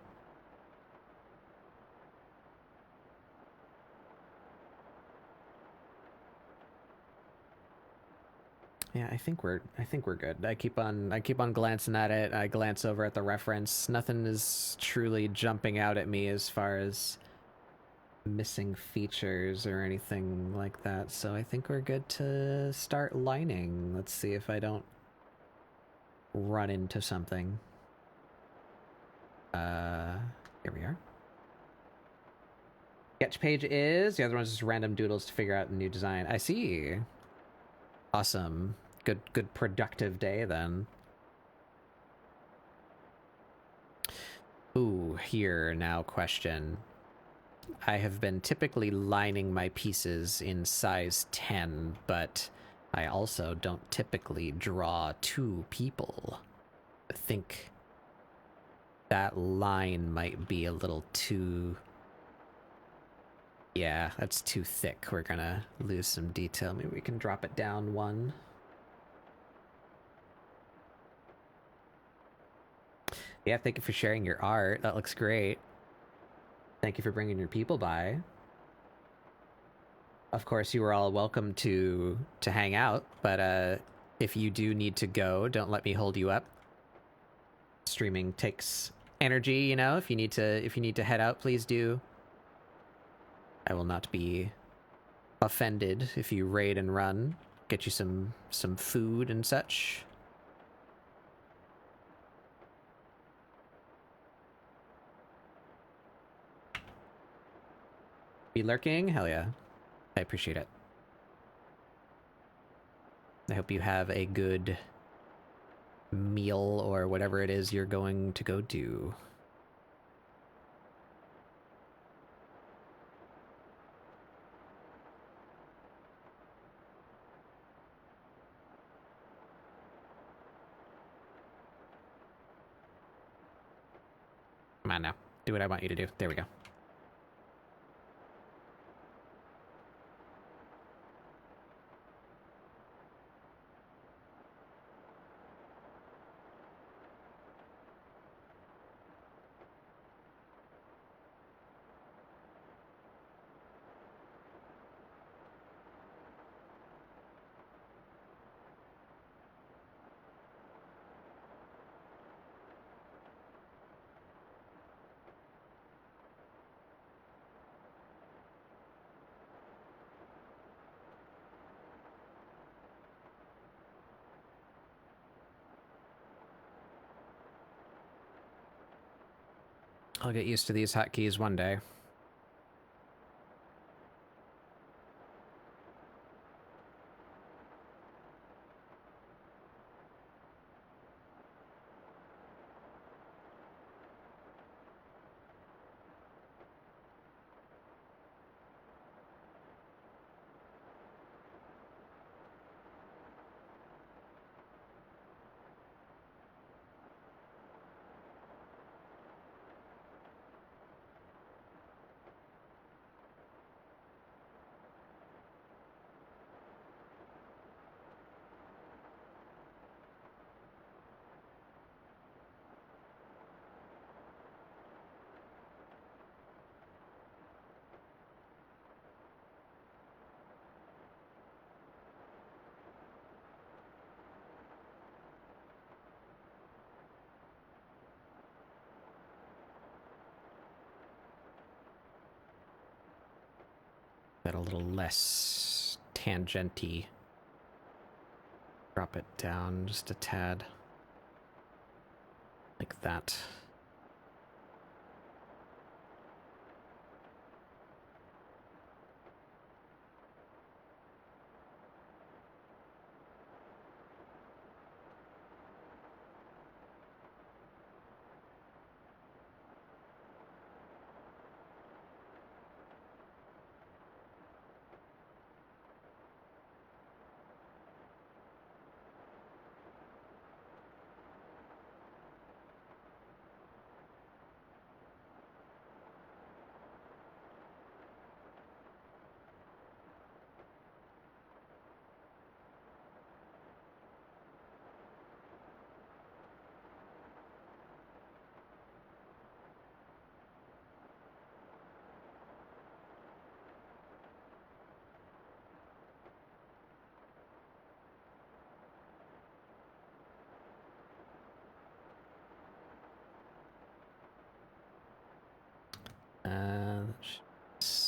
Yeah, I think we're good. I keep on glancing at it. I glance over at the reference. Nothing is truly jumping out at me as far as missing features or anything like that. So I think we're good to start lining. Let's see if I don't run into something. Here we are. Sketch page is, the other one's just random doodles to figure out the new design. I see. Awesome. Good productive day then. Ooh, here now question. I have been typically lining my pieces in size 10, but I also don't typically draw two people. I think that line might be a little too... Yeah, that's too thick. We're gonna lose some detail. Maybe we can drop it down one. Yeah, thank you for sharing your art. That looks great. Thank you for bringing your people by. Of course, you are all welcome to hang out, but if you do need to go, don't let me hold you up. Streaming takes energy, you know. If you need to head out, please do. I will not be offended if you raid and run. Get you some food and such. Be lurking? Hell yeah. I appreciate it. I hope you have a good meal or whatever it is you're going to go do. Come on now. Do what I want you to do. There we go. I'll get used to these hotkeys one day. That a little less tangenty. Drop it down just a tad. Like that.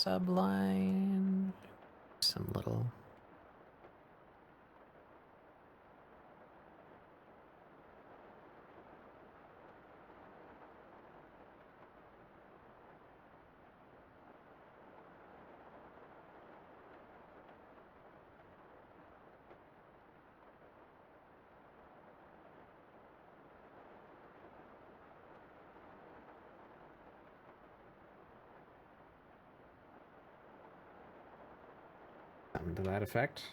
subline. Some little... something to that effect.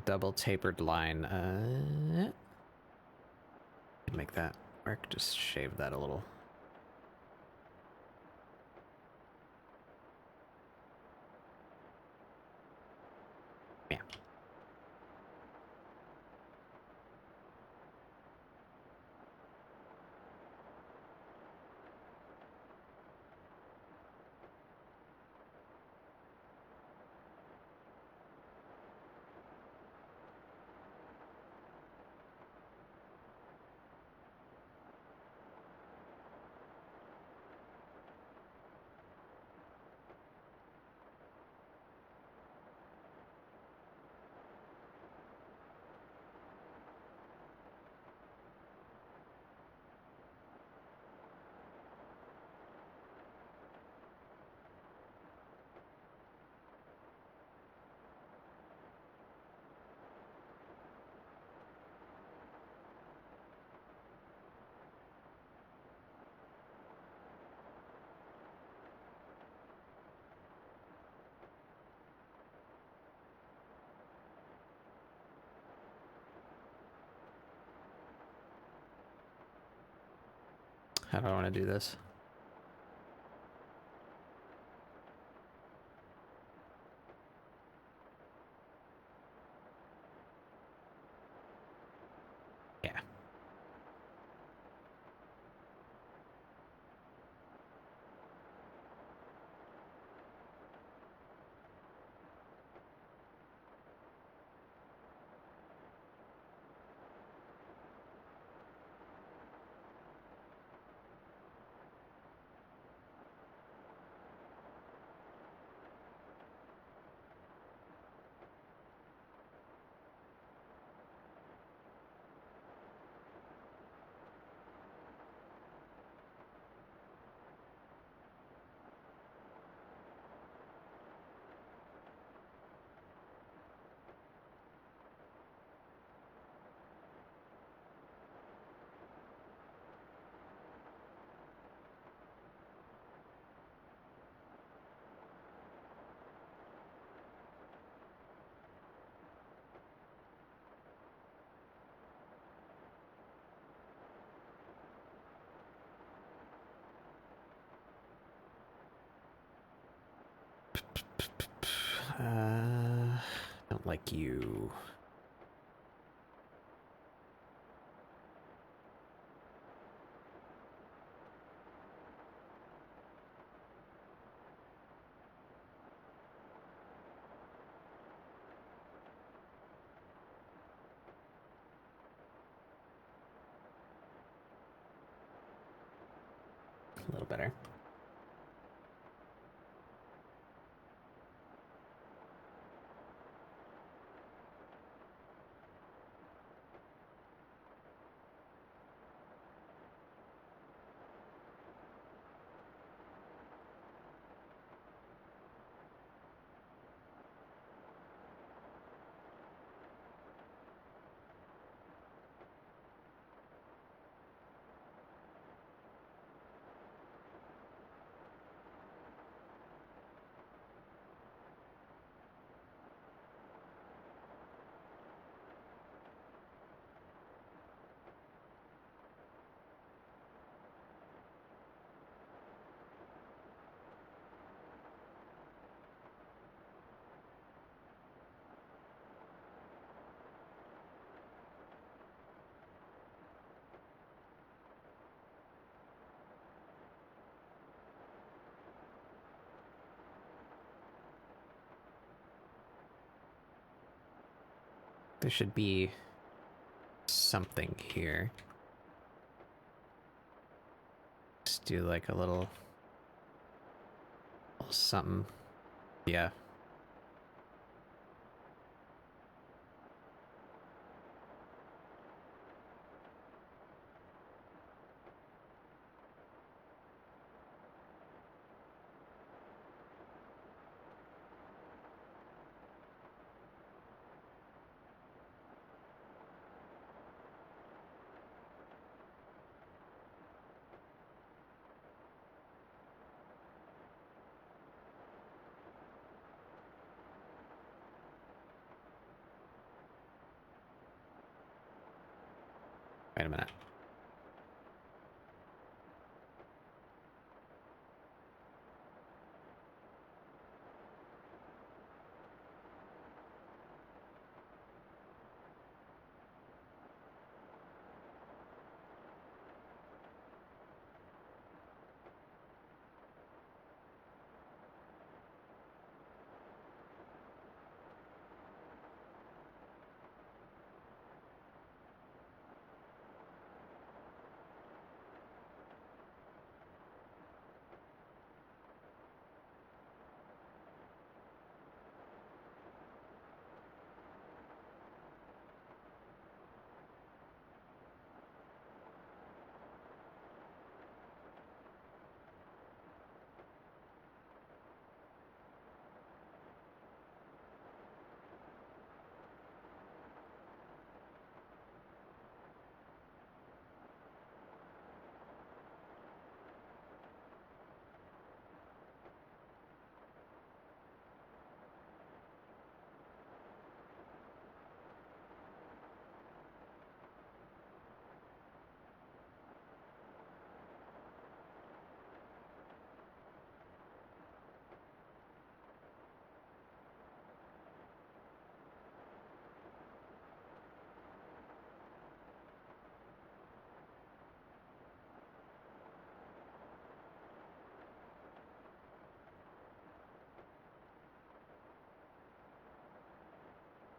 Double tapered line. Make that work. Just shave that a little. Yeah. How do I want to do this? Yeah. Don't like you. a little better. There should be something here. Just do like a little something. Yeah. Wait a minute.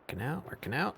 Working out, working out.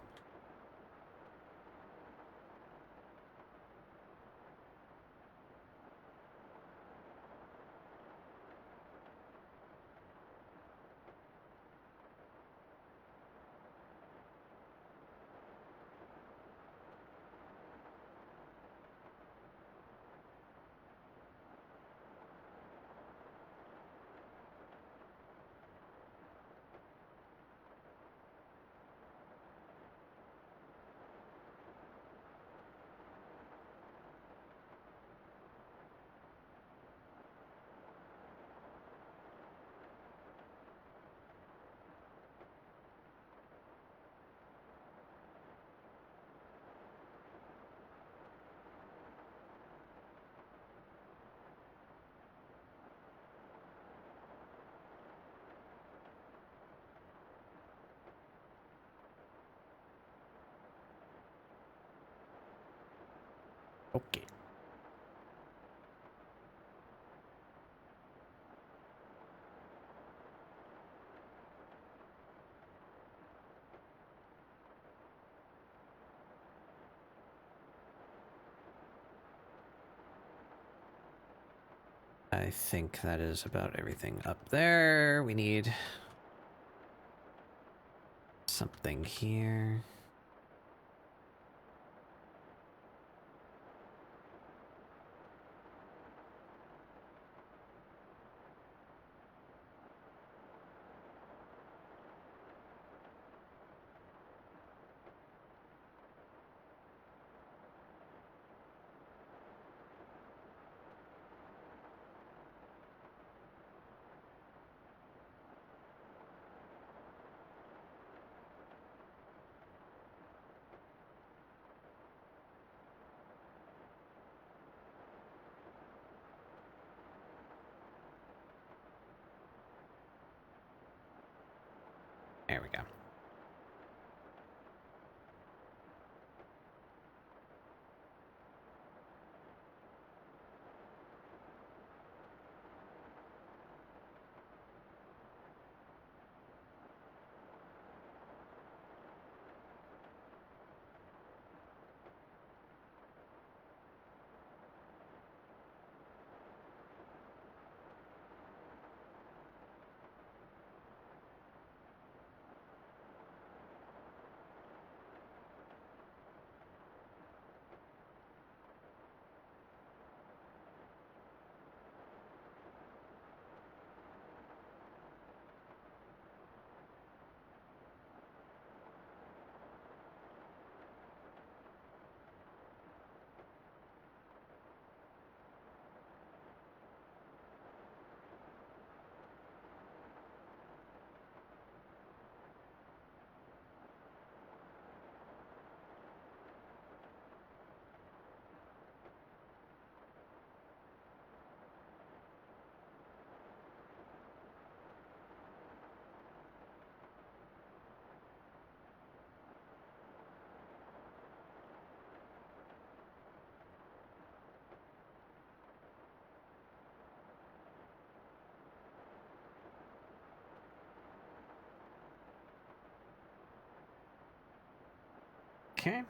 Okay. I think that is about everything up there. We need something here. There we go. Okay.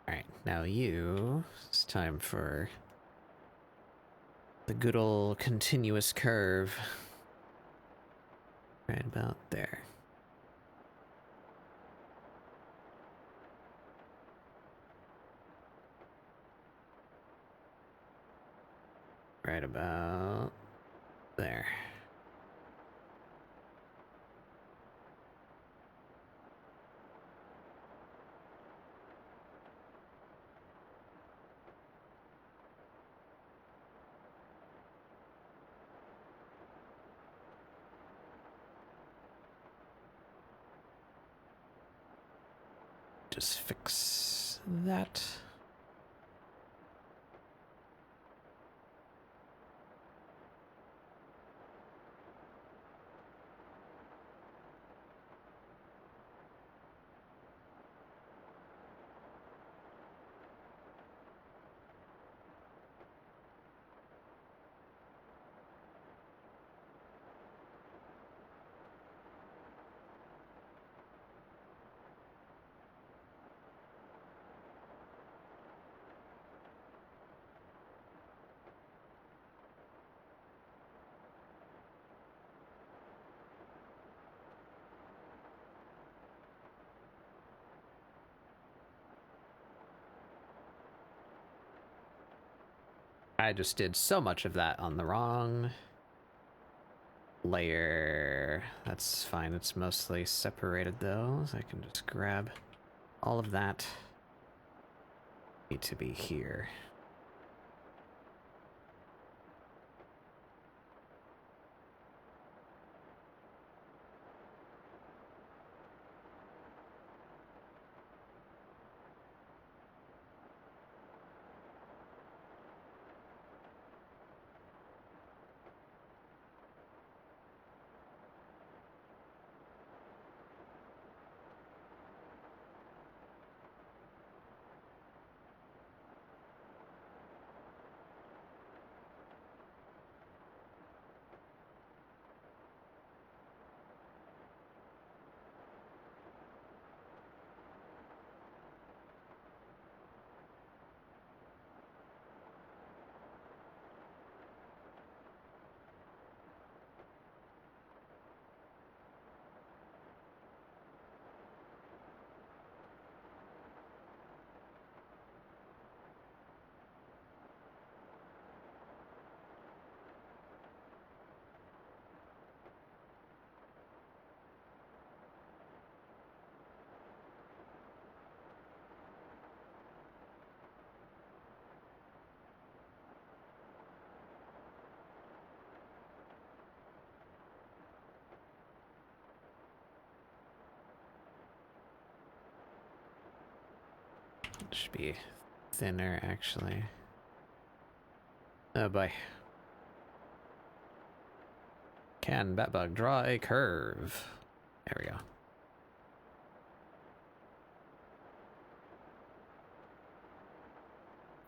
Alright, now it's time for the good old continuous curve. Right about there. Right about there. Just fix that. I just did so much of that on the wrong layer. That's fine. It's mostly separated though, so I can just grab all of that. need to be here. Should be thinner, actually. Oh boy. Can Batbug draw a curve? There we go.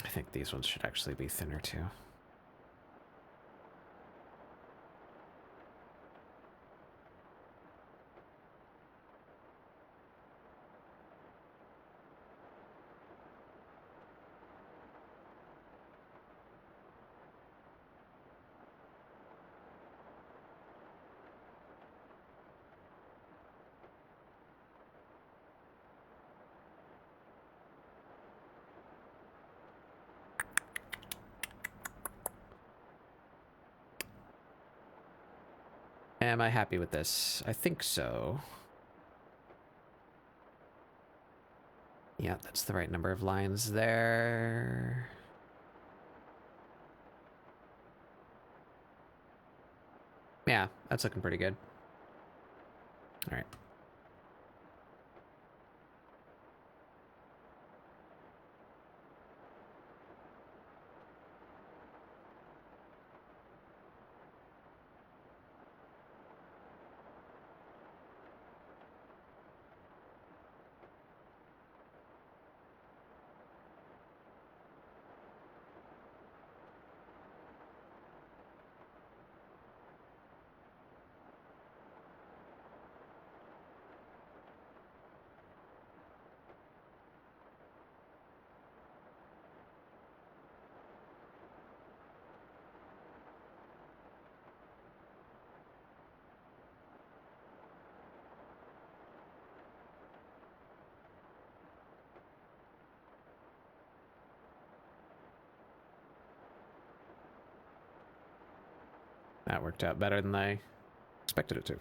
I think these ones should actually be thinner too. Am I happy with this? I think so. Yeah, that's the right number of lines there. Yeah, that's looking pretty good. All right. That worked out better than I expected it to.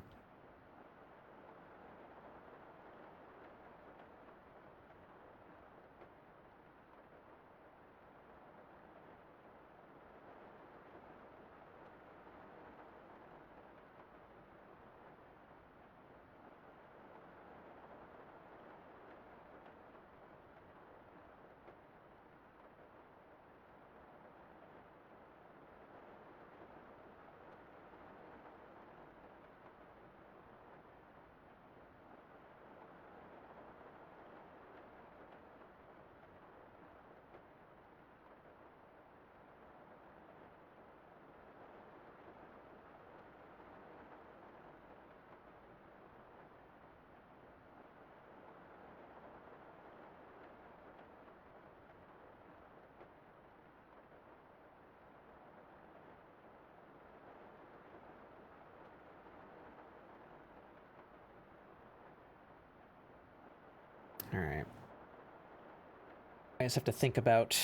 All right. I just have to think about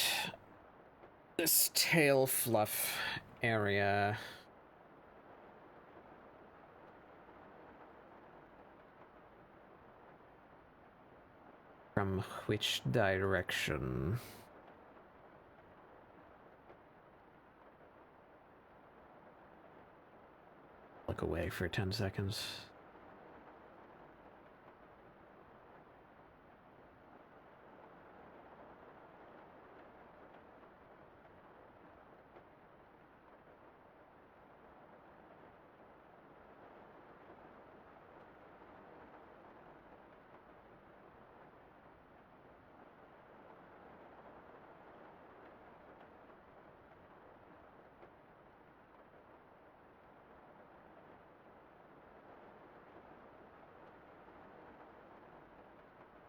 this tail fluff area. From which direction? look away for 10 seconds.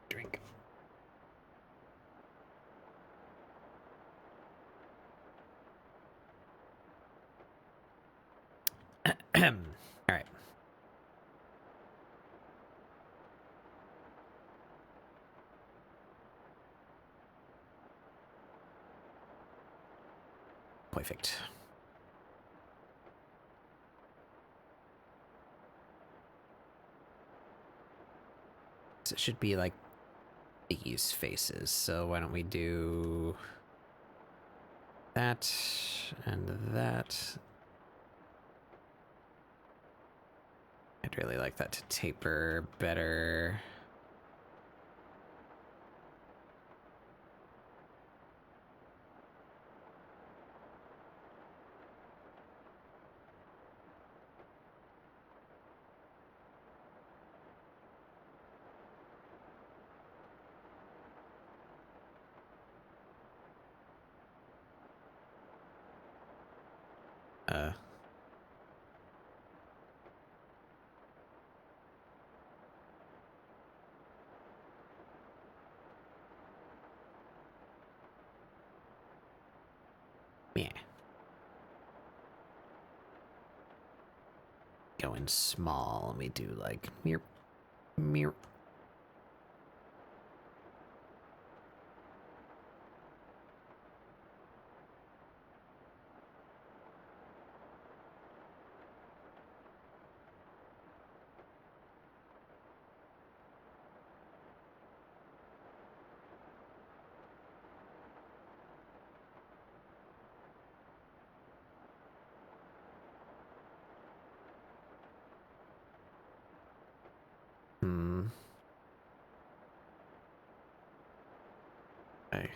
Drink. All right. Perfect. So it should be like these faces. So why don't we do that and that? I'd really like that to taper better. Yeah. Going small, and we do like mirror, mirror. Okay.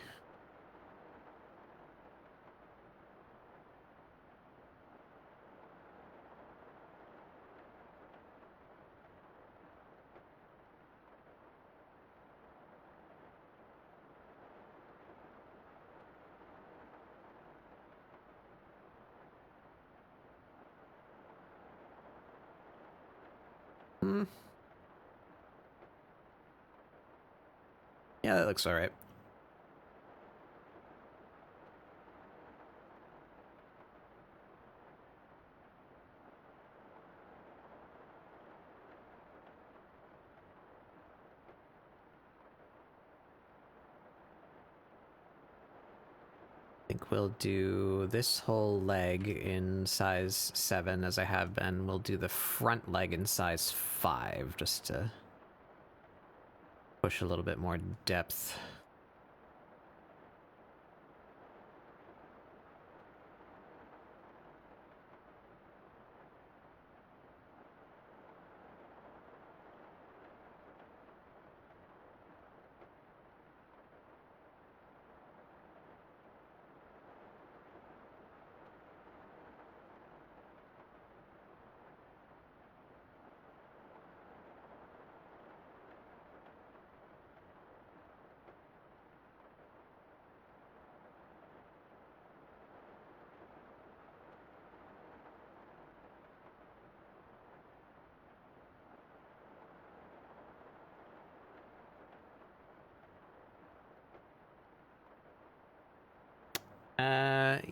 Yeah, that looks all right. I think we'll do this whole leg in size 7 as I have been. We'll do the front leg in size 5 just to push a little bit more depth.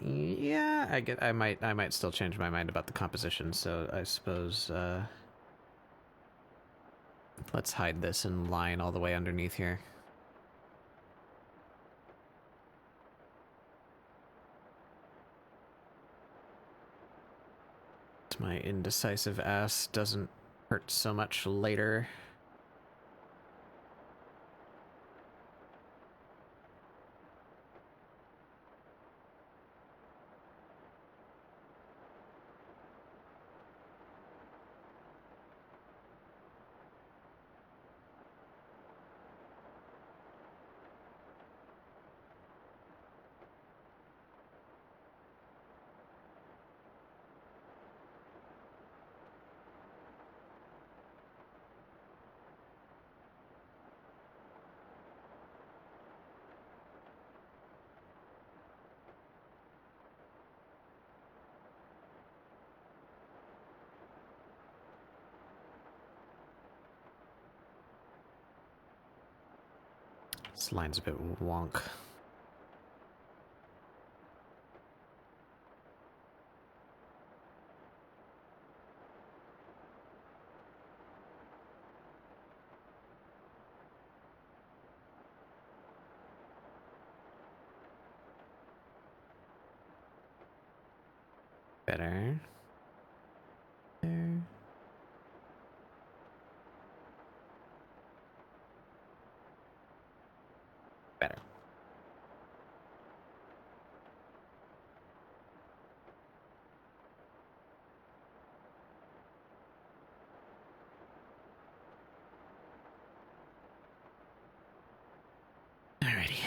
Yeah, I might still change my mind about the composition, so I suppose let's hide this and line all the way underneath here. My indecisive ass doesn't hurt so much later. This line's a bit wonk. Better. There. Better. Alrighty.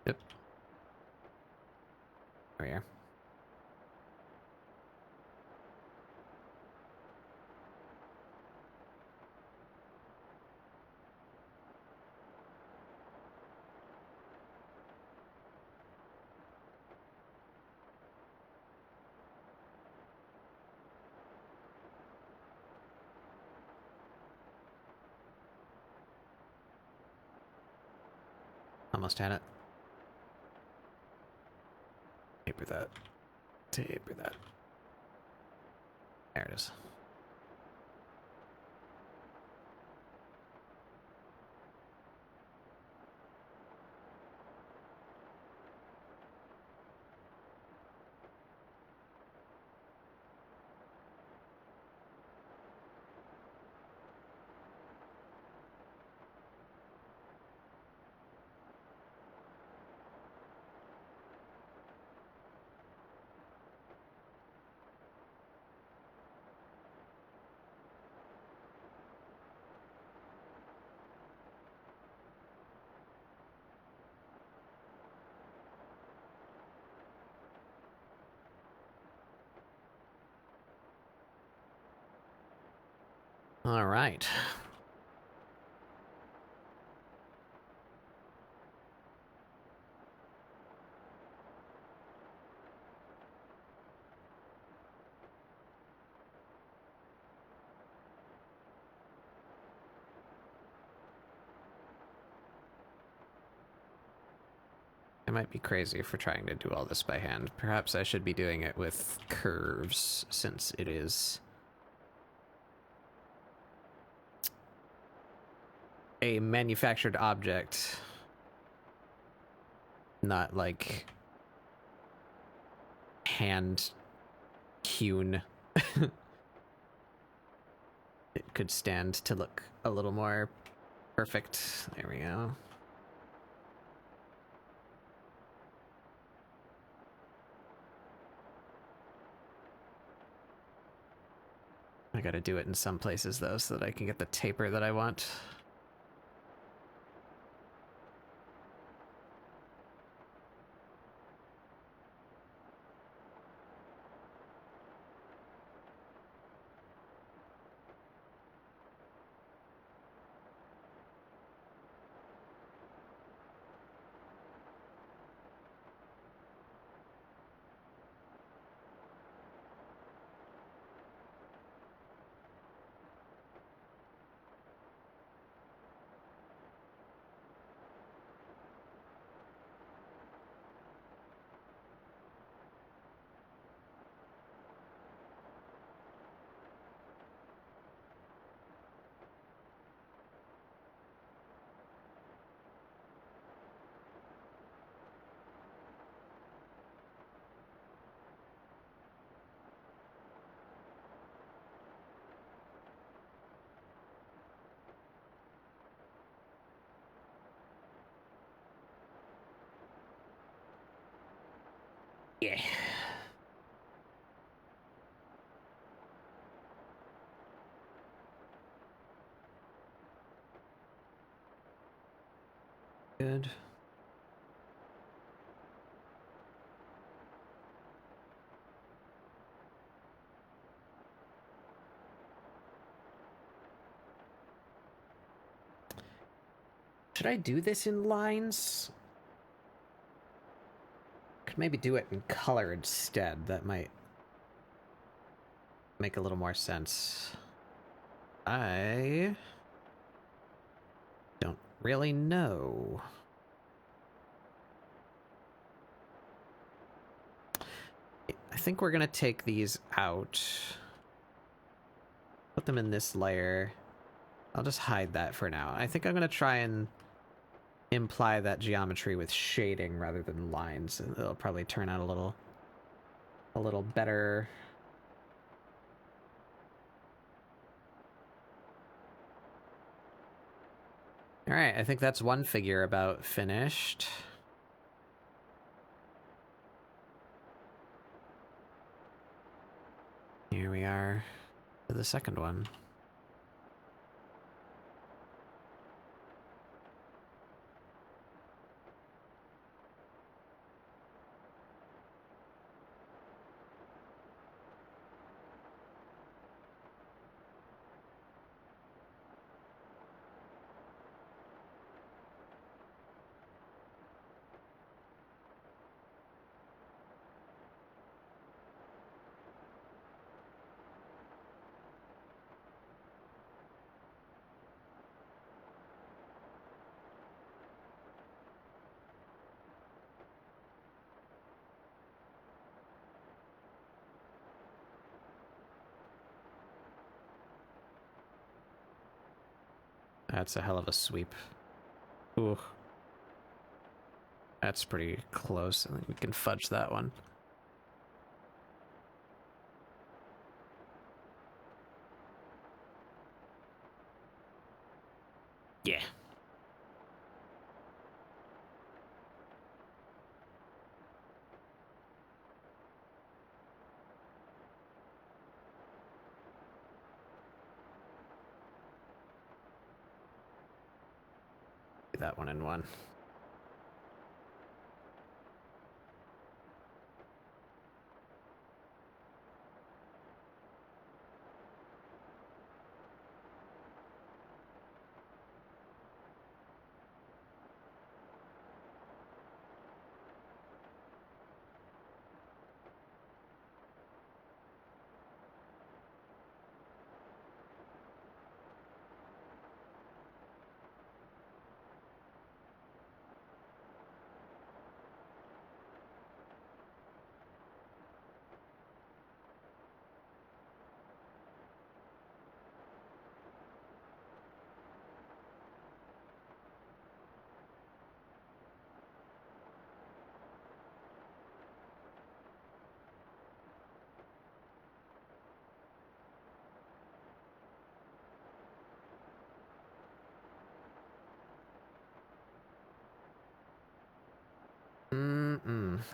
Yep. There we are. Almost had it. Taper that. Taper that. There it is. All right. I might be crazy for trying to do all this by hand. Perhaps I should be doing it with curves, since it is a manufactured object, not like hand hewn. It could stand to look a little more perfect. There we go. I gotta do it in some places though, so that I can get the taper that I want. Yeah. Good. Should I do this in lines? Could maybe do it in color instead. That might make a little more sense. I don't really know. I think we're gonna take these out. Put them in this layer. I'll just hide that for now. I think I'm gonna try and imply that geometry with shading rather than lines. It'll probably turn out a little better. All right, I think that's one figure about finished. Here we are for the second one. That's a hell of a sweep. Ooh. That's pretty close. I think we can fudge that one. Yeah. Do that one in one.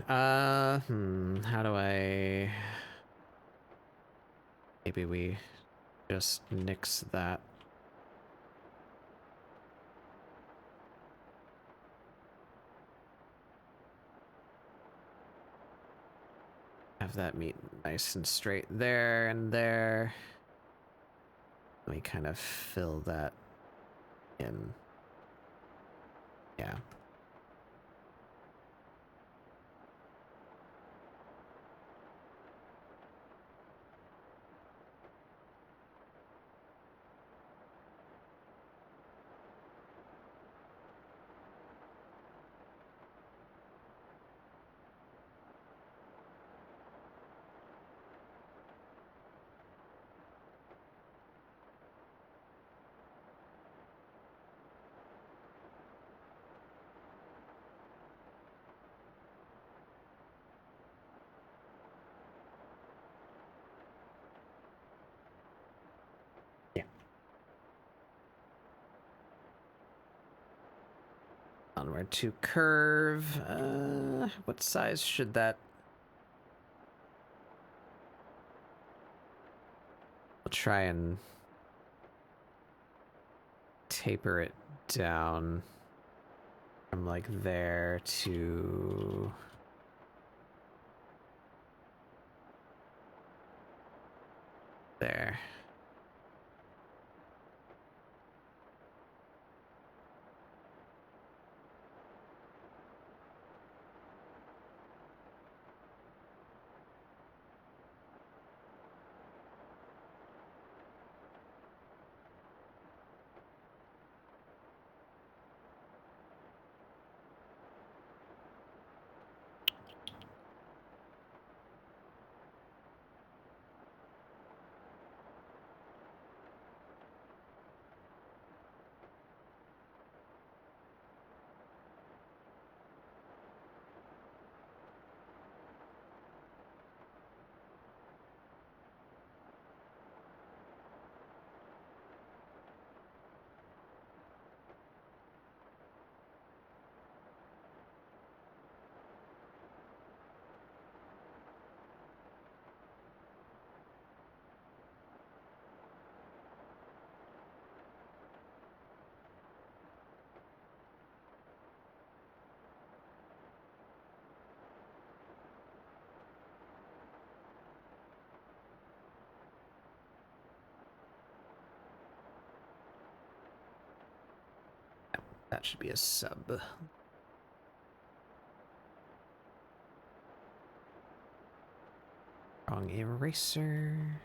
How do I... Maybe we just nix that. Have that meet nice and straight there and there. Let me kind of fill that in. Yeah. Onward to curve. What size should that I'll try and taper it down from like there to there. That should be a sub. Wrong eraser.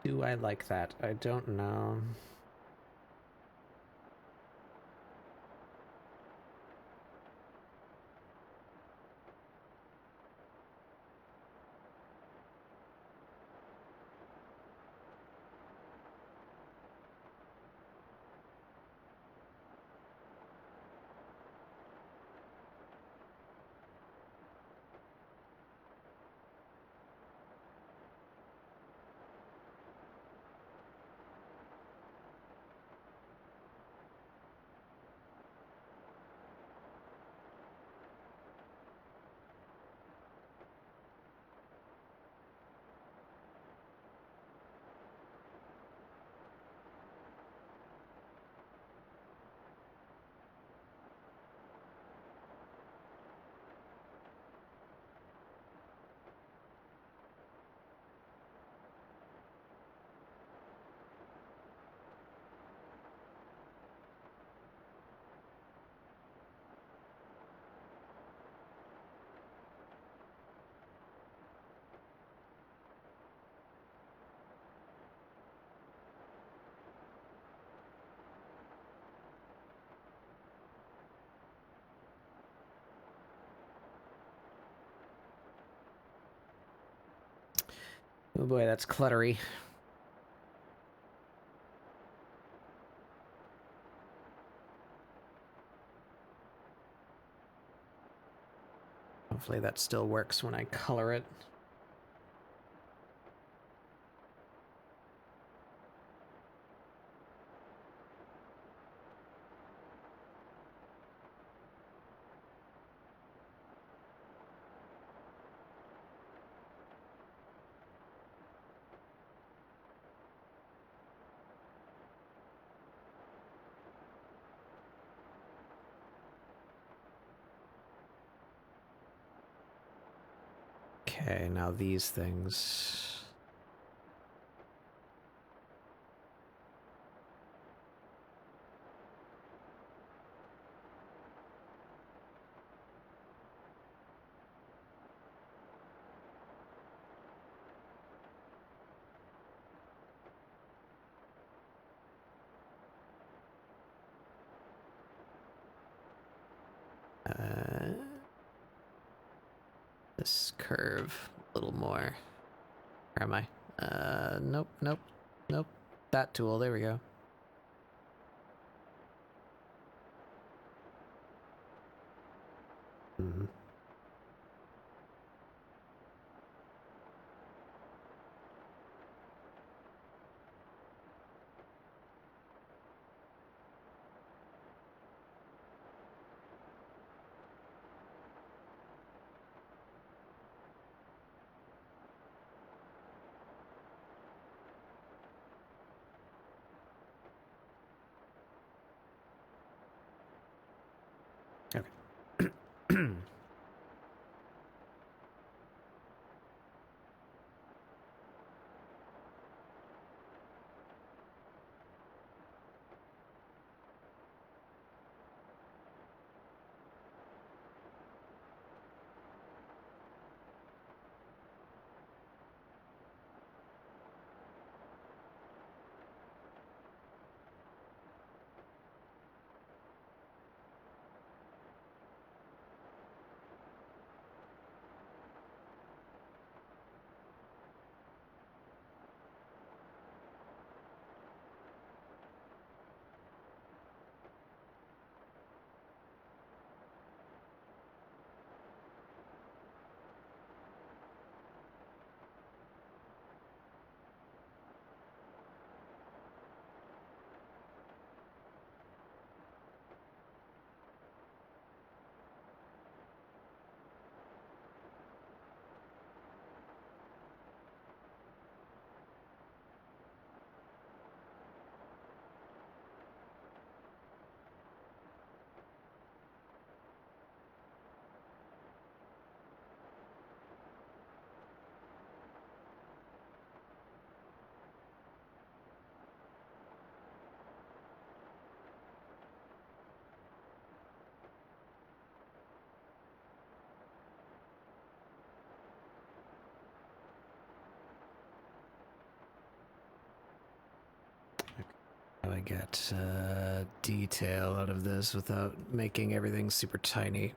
Do I like that? I don't know. Oh boy, that's cluttery. Hopefully that still works when I color it. Okay, now these things. this curve a little more. Where am I? Nope, nope, nope. That tool, there we go. Mm-hmm. Okay. How do I get detail out of this without making everything super tiny?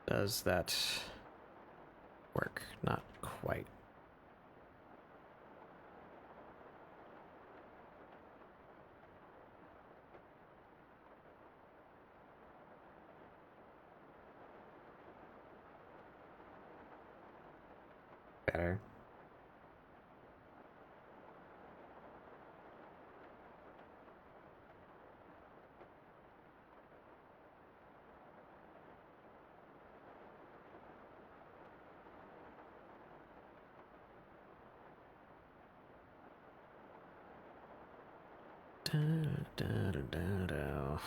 Does that work? Not quite. Better. Da, da, da, da, da.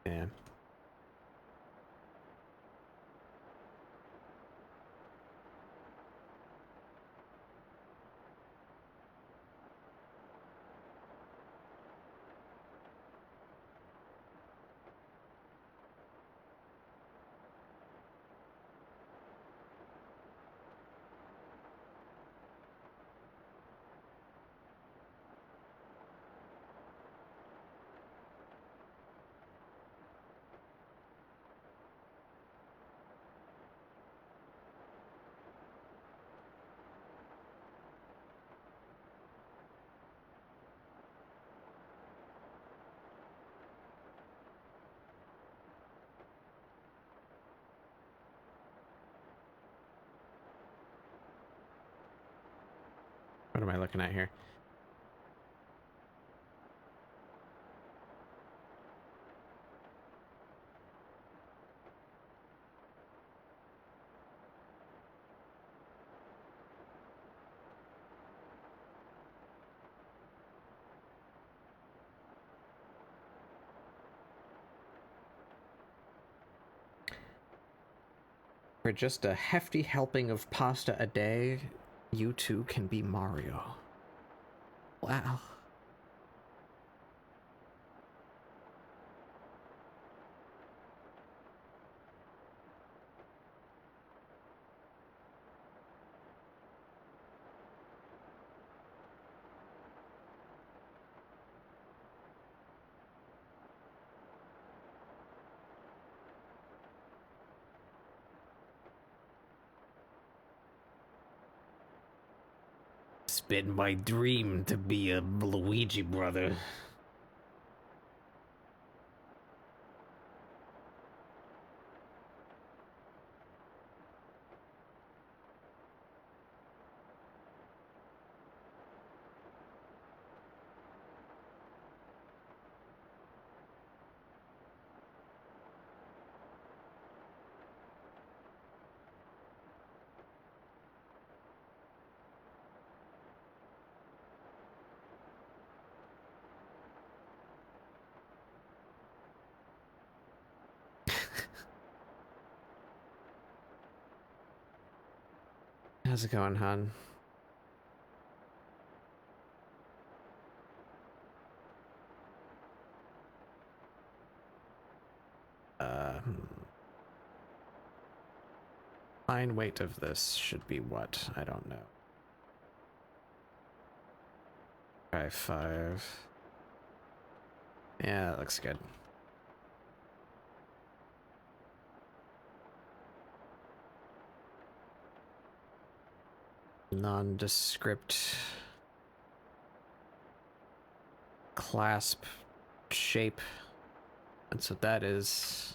Yeah. What am I looking at here? For just a hefty helping of pasta a day, you too can be Mario. Wow. It's been my dream to be a Luigi brother. How's it going, hon? Uh, Fine weight of this should be what? I don't know. Try 5. Yeah, that looks good. Nondescript clasp shape. That's what that is.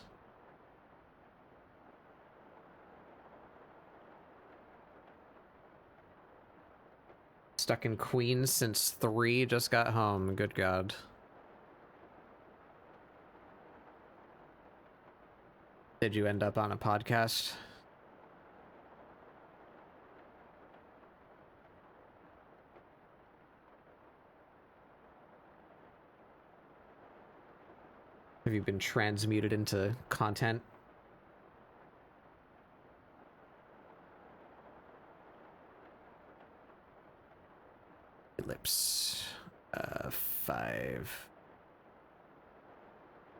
Stuck in Queens since 3, just got home. Good God. Did you end up on a podcast? Have you been transmuted into content? Ellipse. 5.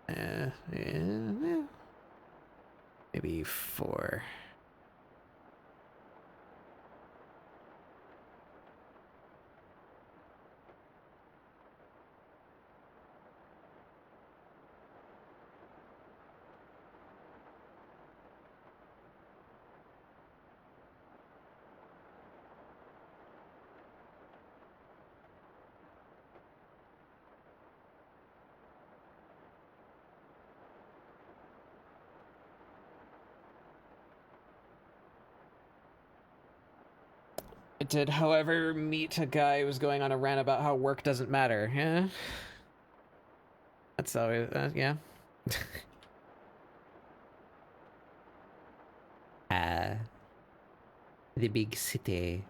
Yeah. Maybe 4. I did, however, meet a guy who was going on a rant about how work doesn't matter. Yeah. That's always, yeah. Ah. The big city.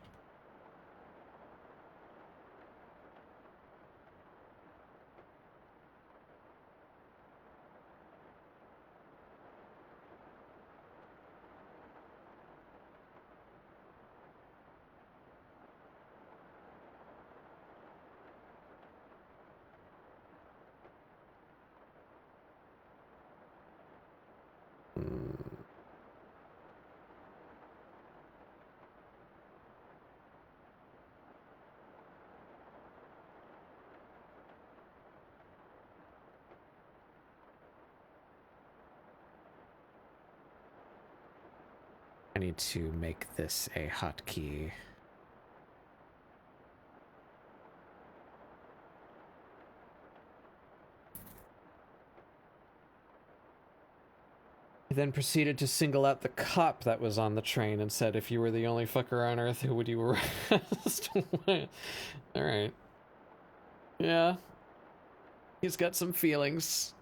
I need to make this a hotkey. He then proceeded to single out the cop that was on the train and said, if you were the only fucker on Earth, who would you arrest? Alright. Yeah. He's got some feelings.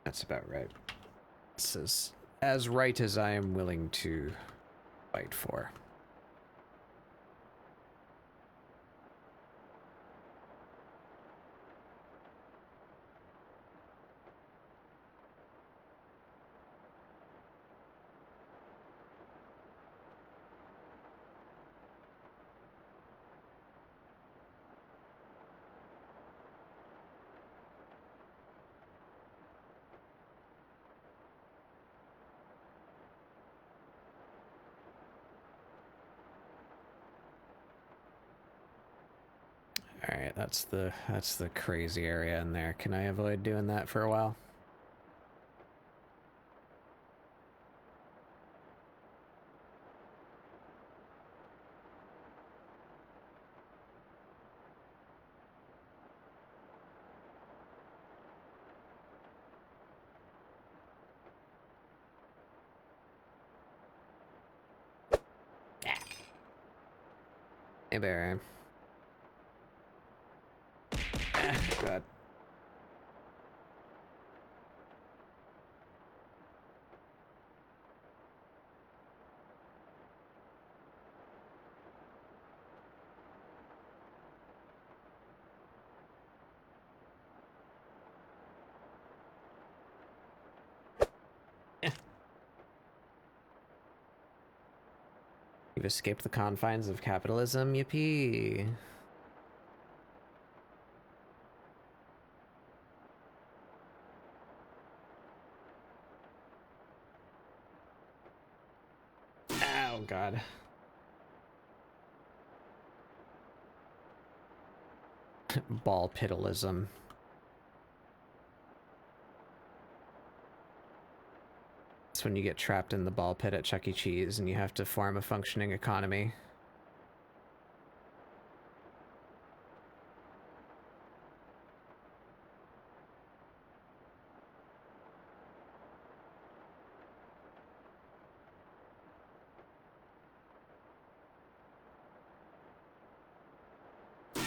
That's about right. This is as right as I am willing to fight for. Alright, that's the crazy area in there. Can I avoid doing that for a while? Hey, Barry. God. You've escaped the confines of capitalism, yippee. Oh, God. Ball pitalism. It's when you get trapped in the ball pit at Chuck E. Cheese and you have to form a functioning economy.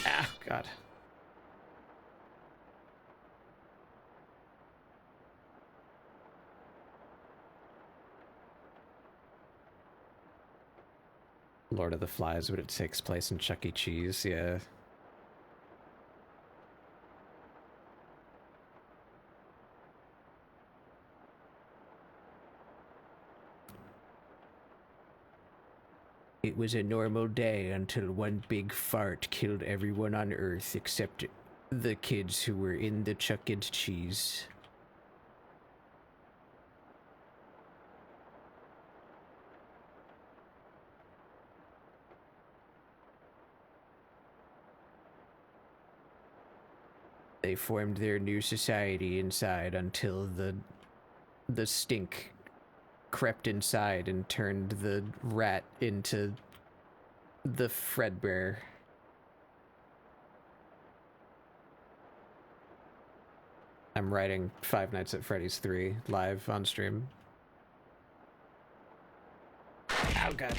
Ah, God. Lord of the Flies, but it takes place in Chuck E. Cheese, yeah. It was a normal day until one big fart killed everyone on Earth except the kids who were in the Chuck E. Cheese. They formed their new society inside until the stink crept inside and turned the rat into the Fredbear. I'm writing Five Nights at Freddy's 3 live on stream. Oh, God.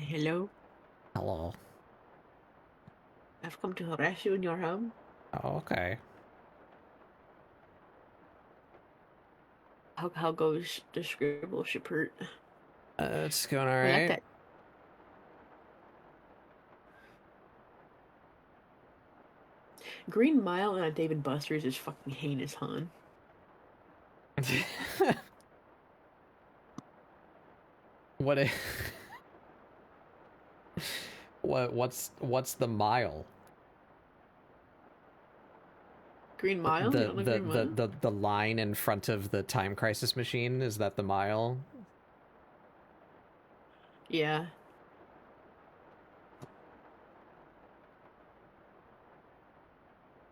Hello, Hello. I've come to harass you in your home. Oh, okay. How goes the ScribbleSupport? It's going all I like right. that. Green Mile and a David Buster's is fucking heinous, hon. What? What's the mile? Green Mile? You don't know Green Mile? The line in front of the time crisis machine, is that the mile? Yeah.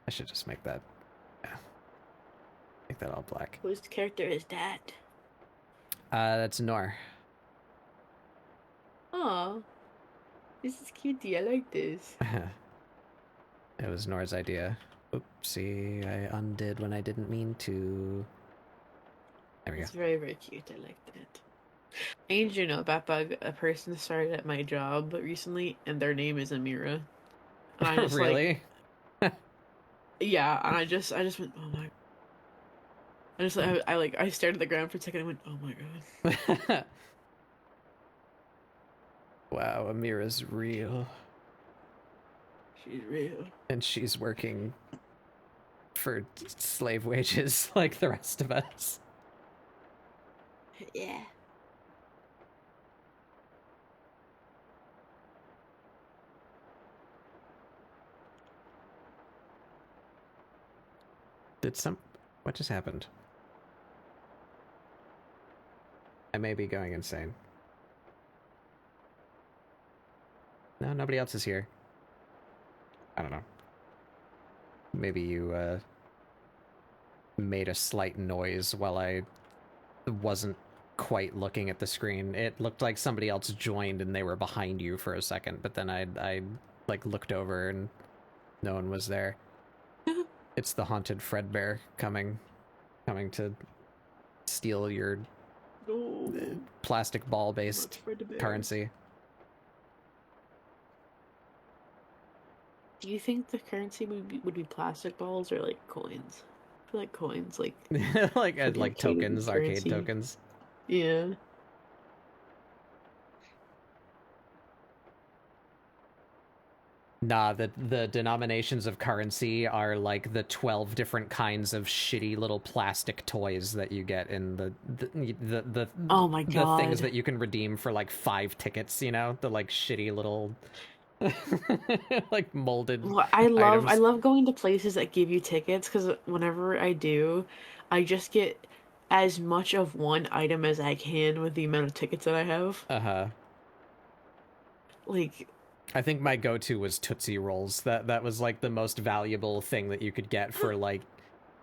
I should just make that, yeah, make that all black. Whose character is that? That's Nor. Aw. This is cutie. I like this. It was Nor's idea. Oopsie, I undid when I didn't mean to. There we It's go. very, very cute. I like that. I need you to know, Batbug, a person started at my job recently, and their name is Mirah. And I just Really? yeah, and I just went, oh my. I stared at the ground for a second and went, oh my god. Wow, Amira's real. She's real. And she's working for slave wages like the rest of us. Yeah. What just happened? I may be going insane. No, nobody else is here. I don't know. Maybe you, made a slight noise while I wasn't quite looking at the screen. It looked like somebody else joined and they were behind you for a second, but then I like looked over and no one was there. It's the haunted Fredbear coming to steal your plastic ball-based currency. Do you think the currency would be plastic balls or like coins? I feel like coins, like like tokens, arcade tokens. Yeah. Nah, the denominations of currency are like the 12 different kinds of shitty little plastic toys that you get in the oh my god, the things that you can redeem for like 5 tickets, you know, the like shitty little like molded I items. love going to places that give you tickets, because whenever I do, I just get as much of one item as I can with the amount of tickets that I have. Like, I think my go-to was Tootsie Rolls. That was like the most valuable thing that you could get for like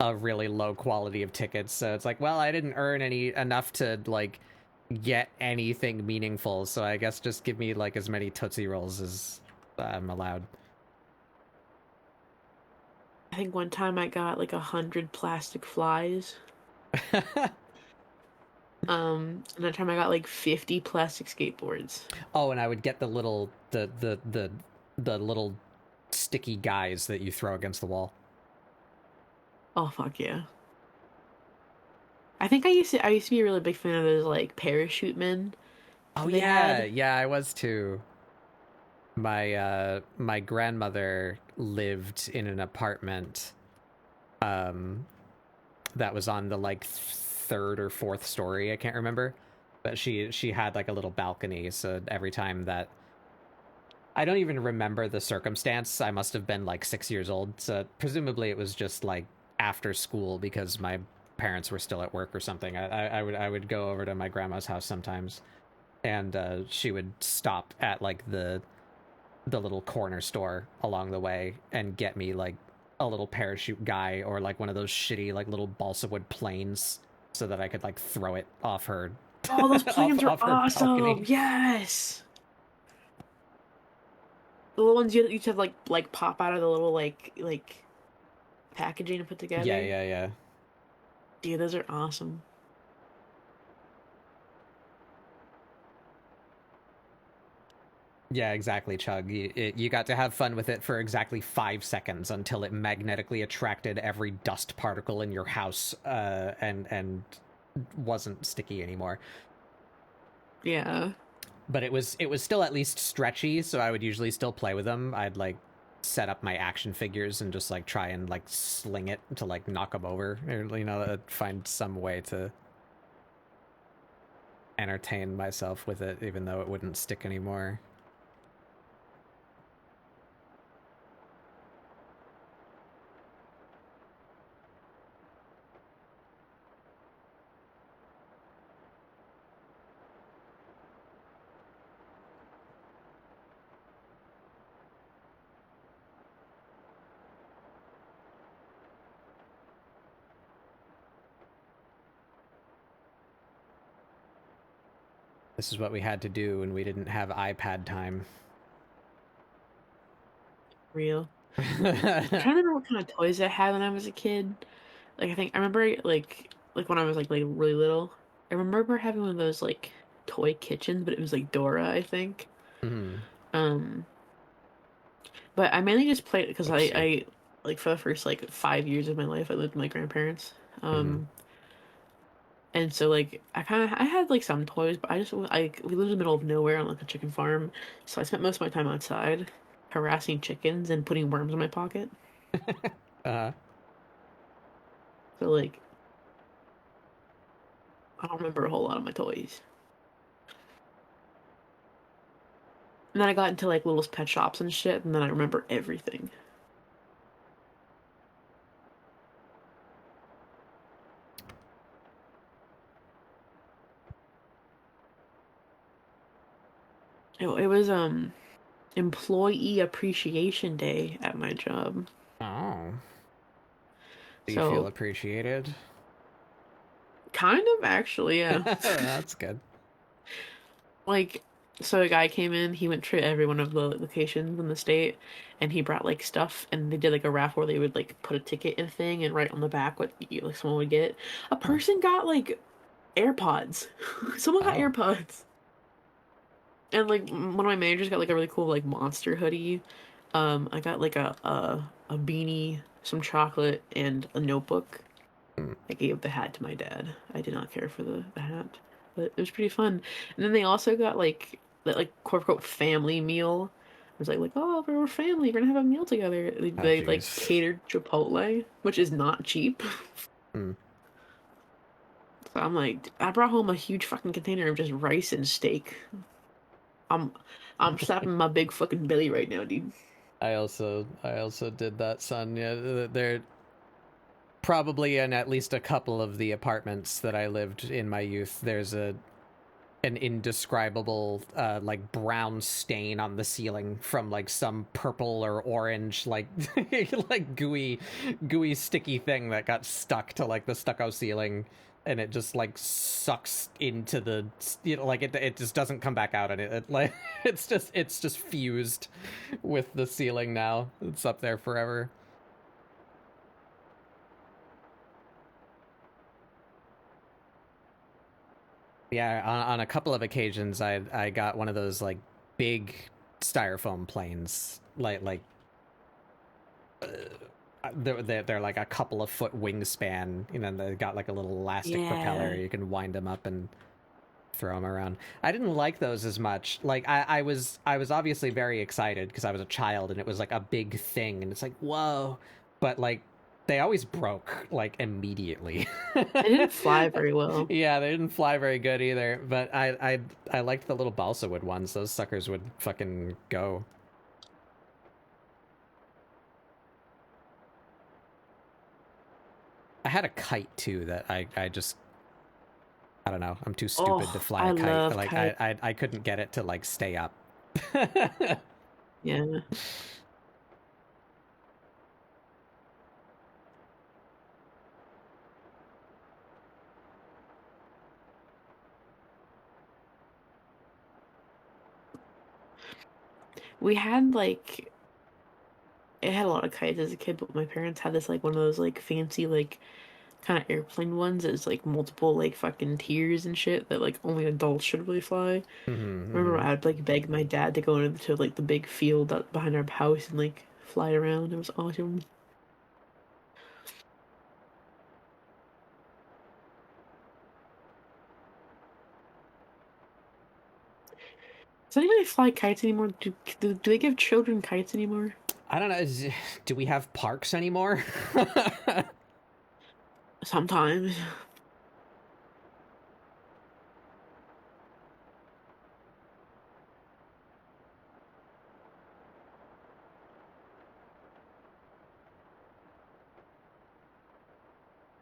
a really low quality of tickets. So it's like, well, I didn't earn enough to like get anything meaningful, so I guess just give me like as many Tootsie Rolls as I'm allowed. I think one time I got like 100 plastic flies. Another time I got like 50 plastic skateboards. Oh, and I would get the little the little sticky guys that you throw against the wall. Oh fuck yeah. I think I used to be a really big fan of those like parachute men. Oh They yeah, had. yeah, I was too. My grandmother lived in an apartment that was on the like 3rd or 4th story, I can't remember, but she had like a little balcony, so every time that I don't even remember the circumstance, I must have been like 6 years old, so presumably it was just like after school because my parents were still at work or something. I would go over to my grandma's house sometimes, and she would stop at like the little corner store along the way and get me like a little parachute guy or like one of those shitty like little balsa wood planes so that I could like throw it off her. Oh, those planes are off her awesome! balcony. Yes. The little ones you have like pop out of the little like packaging to put together. Yeah. Dude, those are awesome. Yeah, exactly, Chug. You got to have fun with it for exactly 5 seconds until it magnetically attracted every dust particle in your house, and wasn't sticky anymore. Yeah. But it was still at least stretchy, so I would usually still play with them. I'd like set up my action figures and just like try and like sling it to like knock them over, or find some way to entertain myself with it, even though it wouldn't stick anymore. This is what we had to do when we didn't have iPad time. Real. I'm trying to remember what kind of toys I had when I was a kid. Like I remember like when I was like really little. I remember having one of those like toy kitchens, but it was like Dora, I think. Mm-hmm. Um, but I mainly just played because Oopsie. I like for the first like 5 years of my life I lived with my grandparents. Mm-hmm. And so like I had like some toys, but we lived in the middle of nowhere on like a chicken farm, so I spent most of my time outside harassing chickens and putting worms in my pocket. uh So like I don't remember a whole lot of my toys. And then I got into like little pet shops and shit, and then I remember everything. It was Employee Appreciation Day at my job. Oh. Do you feel So appreciated? kind of actually, yeah. That's good. Like so a guy came in, he went to every one of the locations in the state and he brought like stuff and they did like a raffle where they would like put a ticket in thing and write on the back what like someone would get. A Huh. person got like AirPods. Someone got Oh. AirPods. And like one of my managers got like a really cool like monster hoodie. I got like a beanie, some chocolate, and a notebook. Hmm. I gave the hat to my dad. I did not care for the hat, but it was pretty fun. And then they also got like that like quote unquote family meal. It was like oh we're family, we're gonna have a meal together. Oh, They like jeez. catered Chipotle, which is not cheap. Hmm. So I'm like I brought home a huge fucking container of just rice and steak. I'm I'm slapping my big fucking belly right now, dude. I also did that, son. Yeah, they're probably in at least a couple of the apartments that I lived in my youth. There's an indescribable like brown stain on the ceiling from like some purple or orange like like gooey sticky thing that got stuck to like the stucco ceiling, and it just like sucks into the like it just doesn't come back out, and it like it's just fused with the ceiling now. It's up there forever. Yeah, on a couple of occasions, I got one of those like big styrofoam planes, like uh, they're like a couple of foot wingspan. They got like a little elastic propeller. Yeah. You can wind them up and throw them around. I didn't like those as much. Like I was obviously very excited because I was a child and it was like a big thing, and it's like whoa, but like they always broke like immediately. It didn't fly very well. Yeah, they didn't fly very good either. But I liked the little balsa wood ones. Those suckers would fucking go. I had a kite too that I just I don't know. I'm too stupid to Oh, fly I a kite. love Like kite. I couldn't get it to like stay up. Yeah. We had like it had a lot of kites as a kid, but my parents had this like one of those like fancy like kind of airplane ones. It's like multiple like fucking tiers and shit that like only adults should really fly. I remember I'd like beg my dad to go into like the big field out behind our house and like fly around. It was awesome. Does anybody fly kites anymore? Do they give children kites anymore? I don't know. Do we have parks anymore? Sometimes.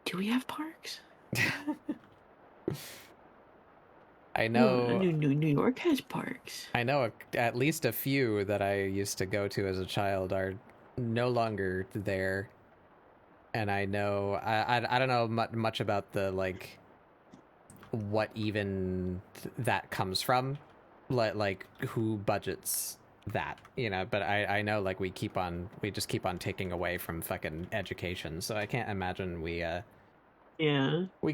Do we have parks? I know. New York has parks. I know at least a few that I used to go to as a child are no longer there, and I know I don't know much about the like what even that comes from, like who budgets that, you know. But I know like we just keep on taking away from fucking education, so I can't imagine we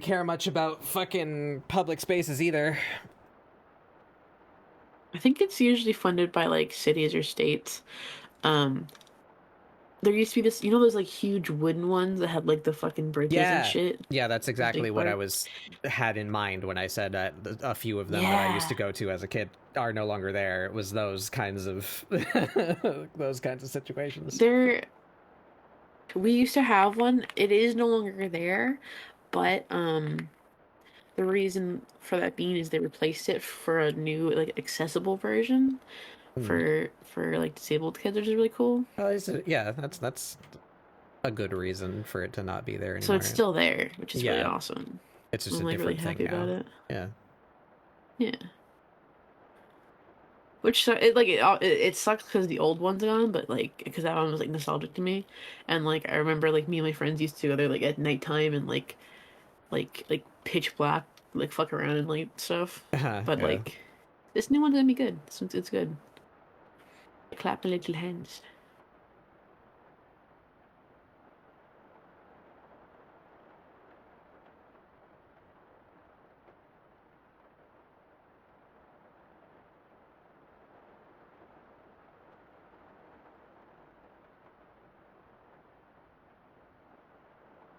care much about fucking public spaces either. I think it's usually funded by like cities or states. There used to be this, you know, those like huge wooden ones that had like the fucking bridges and shit. Yeah, that's exactly what I had in mind when I said a few of them that I used to go to as a kid are no longer there. It was those kinds of situations. We used to have one. It is no longer there, but the reason for that being is they replaced it for a new like accessible version for like disabled kids, which is really cool. Yeah, that's a good reason for it to not be there anymore. So it's still there, which is really awesome. It's just I'm a like different really happy thing now. about it. Yeah. Yeah. Which it sucks because the old one's gone, but like because that one was like nostalgic to me, and like I remember like me and my friends used to go there like at nighttime and like pitch black, like fuck around and like stuff. But like this new one's gonna be good. It's good. Clap my little hands.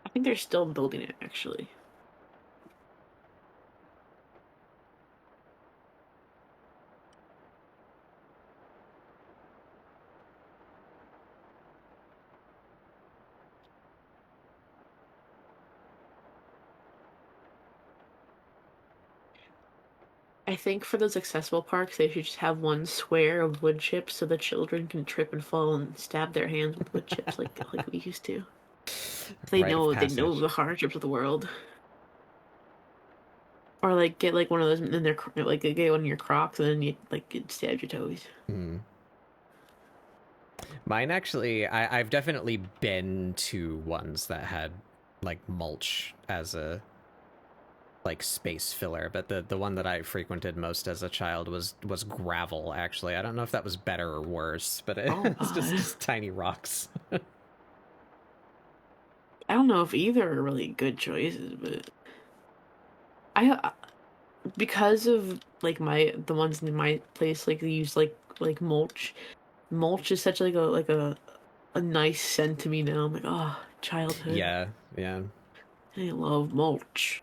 I think they're still building it actually. I think for those accessible parks, they should just have one square of wood chips so the children can trip and fall and stab their hands with wood chips like we used to. They know the hardships of the world. Or like get like one of those in their like get one of your Crocs and then you like it stabs your toes. Mine actually, I've definitely been to ones that had like mulch as a like space filler, but the one that I frequented most as a child was gravel. Actually, I don't know if that was better or worse, but it was just tiny rocks. I don't know if either are really good choices, but I because of like the ones in my place like they use like mulch. Mulch is such like a nice scent to me now. I'm like, oh, childhood. Yeah. I love mulch.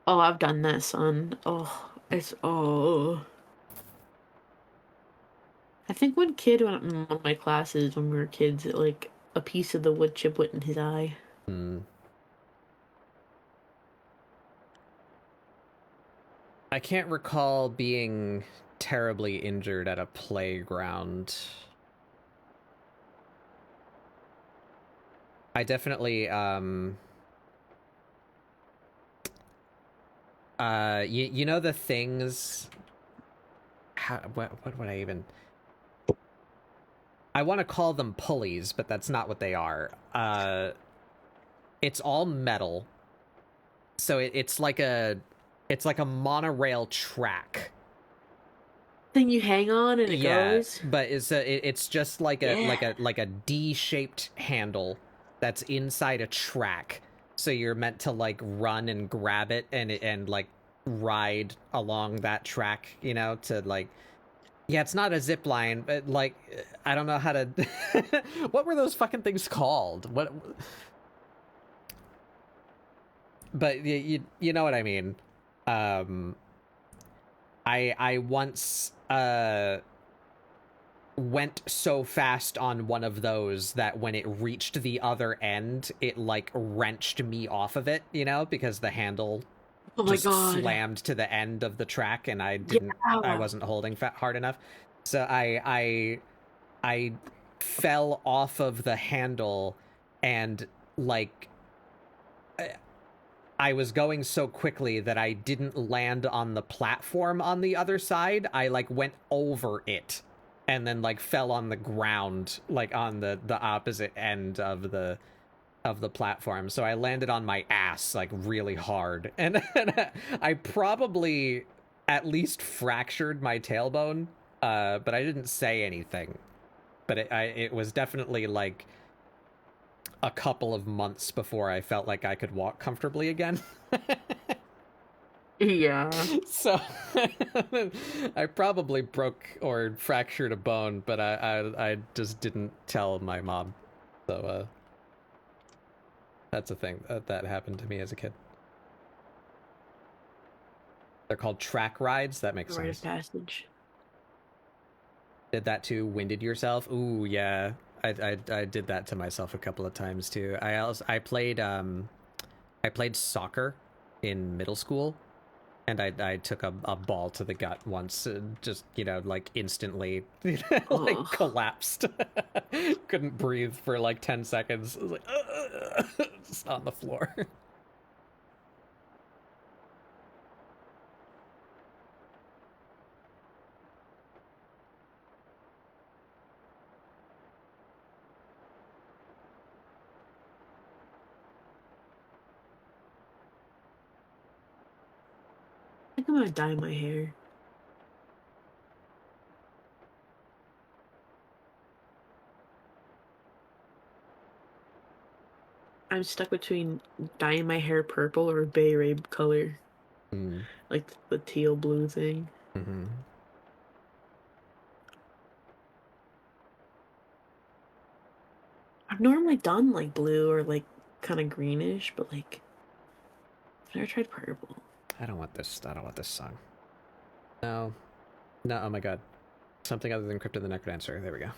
Oh, I've done that, son. Oh, I think one kid in one of my classes when we were kids, like a piece of the wood chip went in his eye. I can't recall being terribly injured at a playground. I definitely you know the things, what would I even... I want to call them pulleys, but that's not what they are. It's all metal. So it's like a monorail track. Thing you hang on and it goes. But it's just like a D-shaped handle that's inside a track. So you're meant to like run and grab it and like ride along that track, you know, to like... Yeah, it's not a zip line, but like I don't know how to... What were those fucking things called? What... But you know what I mean. I once went so fast on one of those that when it reached the other end, it like wrenched me off of it, you know, because the handle just slammed to the end of the track, and I wasn't holding hard enough. So I fell off of the handle, and like I was going so quickly that I didn't land on the platform on the other side. I like went over it and then like fell on the ground, like on the opposite end of the platform. So I landed on my ass like really hard, and I probably at least fractured my tailbone, but I didn't say anything. But it was definitely like a couple of months before I felt like I could walk comfortably again. Yeah. So I probably broke or fractured a bone, but I just didn't tell my mom. So that's a thing that happened to me as a kid. They're called track rides. That makes sense. Rite of passage. Did that too? Winded yourself? Ooh, yeah. I did that to myself a couple of times too. I played soccer in middle school, and I took a ball to the gut once, just, you know, like instantly, like collapsed. Couldn't breathe for like 10 seconds. I was like, just on the floor. I think I'm gonna dye my hair. I'm stuck between dyeing my hair purple or Bay Ray color. Like the teal blue thing. Mm-hmm. I've normally done like blue or like kind of greenish, but like I've never tried purple. I don't want this song. No. Oh my god. Something other than Crypt of the Necrodancer. There we go.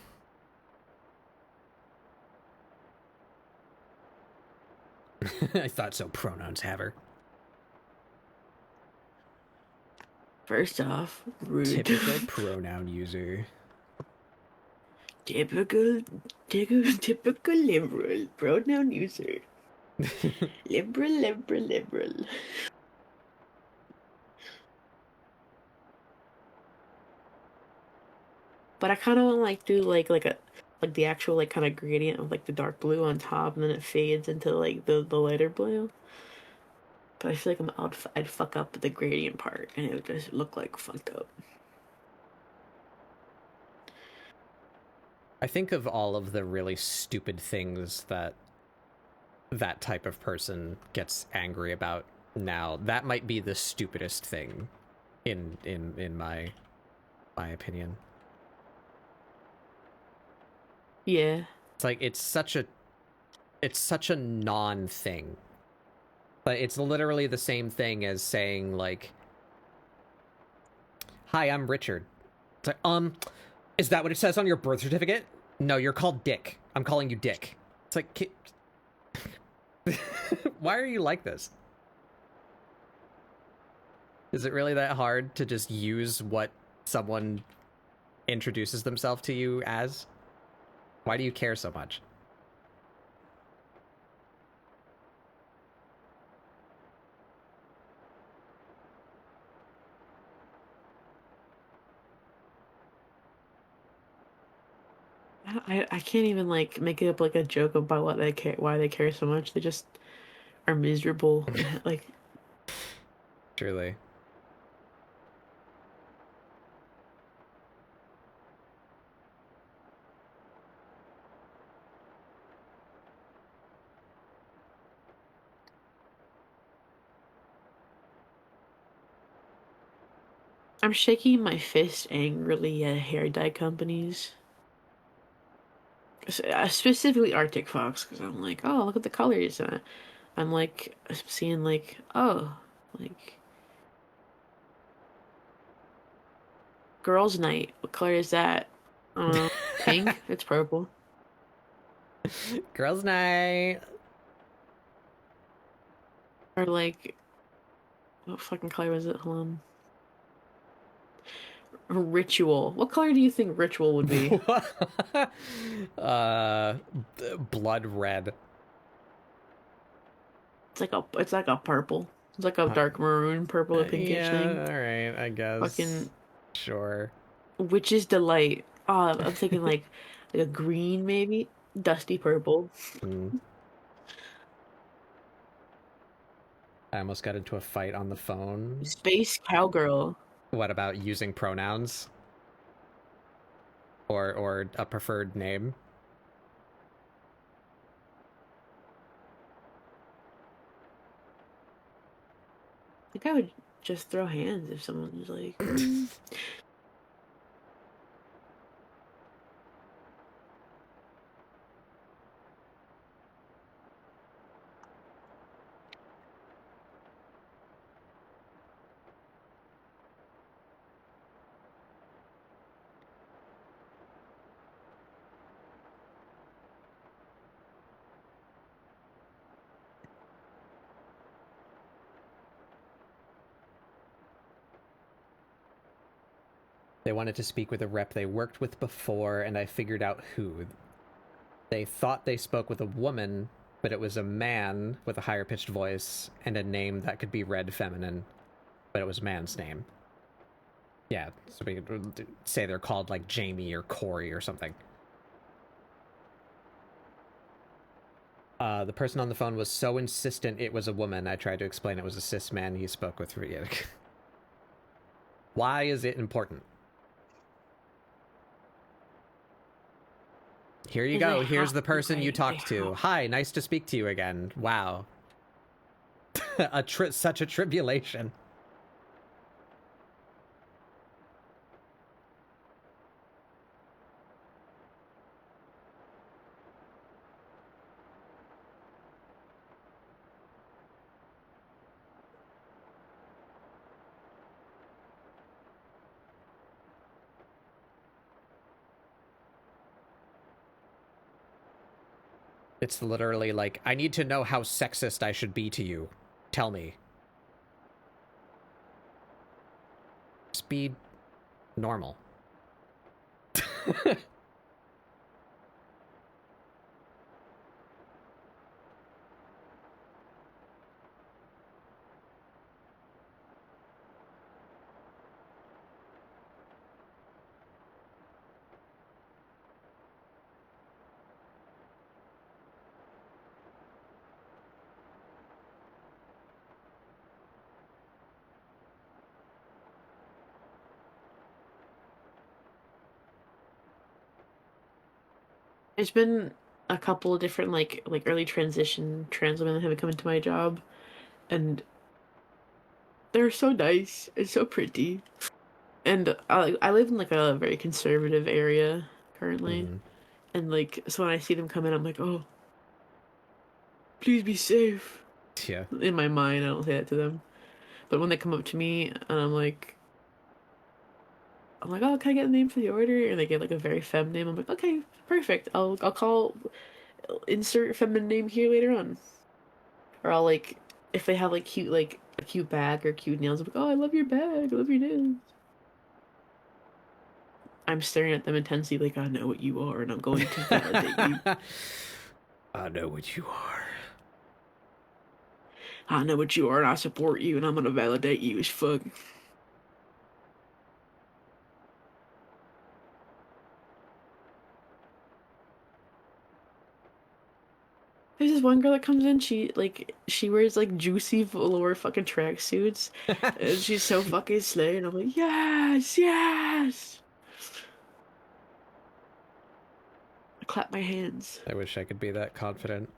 I thought so, pronouns haver. First off, rude. Typical pronoun user. Typical liberal pronoun user. Liberal. But I kind of want to like do like the actual like kind of gradient of like the dark blue on top, and then it fades into like the lighter blue. But I feel like I'd fuck up the gradient part, and it would just look like fucked up. I think of all of the really stupid things that type of person gets angry about now. That might be the stupidest thing in my opinion. Yeah. It's like it's such a non-thing. But it's literally the same thing as saying like, "Hi, I'm Richard." It's like, is that what it says on your birth certificate? No, you're called Dick. I'm calling you Dick. It's like, why are you like this? Is it really that hard to just use what someone introduces themselves to you as? Why do you care so much? I can't even like make it up like a joke about what they care, why they care so much. They just are miserable. Like, Truly. I'm shaking my fist angrily at hair dye companies. Specifically Arctic Fox, because I'm like, oh, look at the colors. I'm like seeing like, oh, like girls' night. What color is that? Pink. It's purple. Girls' night. Or like, what fucking color was it? Hold on. Ritual. What color do you think ritual would be? uh, blood red. It's like a purple. It's like a dark maroon, purple, pinkish thing. Yeah, all right, I guess. Fucking Sure. witch's delight. Oh, I'm thinking like a green maybe, dusty purple. Mm. I almost got into a fight on the phone. Space cowgirl. What about using pronouns? Or a preferred name? I think I would just throw hands if someone was like. They wanted to speak with a rep they worked with before, and I figured out who. They thought they spoke with a woman, but it was a man with a higher pitched voice and a name that could be read feminine, but it was a man's name. Yeah, so we could say they're called like Jamie or Corey or something. The person on the phone was so insistent it was a woman, I tried to explain it was a cis man he spoke with. Why is it important? Here you go. Here's the person you talked to. Hi, nice to speak to you again. Wow. Such a tribulation. It's literally like, I need to know how sexist I should be to you. Tell me. Speed normal. There's been a couple of different like early transition trans women that have come into my job, and they're so nice and so pretty. And I live in like a very conservative area currently, Mm-hmm. and like so when I see them come in, I'm like, oh, please be safe. Yeah. In my mind, I don't say that to them, but when they come up to me and I'm like, oh, can I get a name for the order? And they get like a very femme name. I'm like, okay, perfect. I'll call insert feminine name here later on. Or I'll like if they have like cute like a cute bag or cute nails, I'm like, oh, I love your bag, I love your nails. I'm staring at them intensely, like I know what you are, and I'm going to validate you. I know what you are. I know what you are, and I support you, and I'm gonna validate you as fuck. There's this one girl that comes in. She wears like juicy velour fucking tracksuits, and she's so fucking slay. And I'm like, yes, yes. I clap my hands. I wish I could be that confident.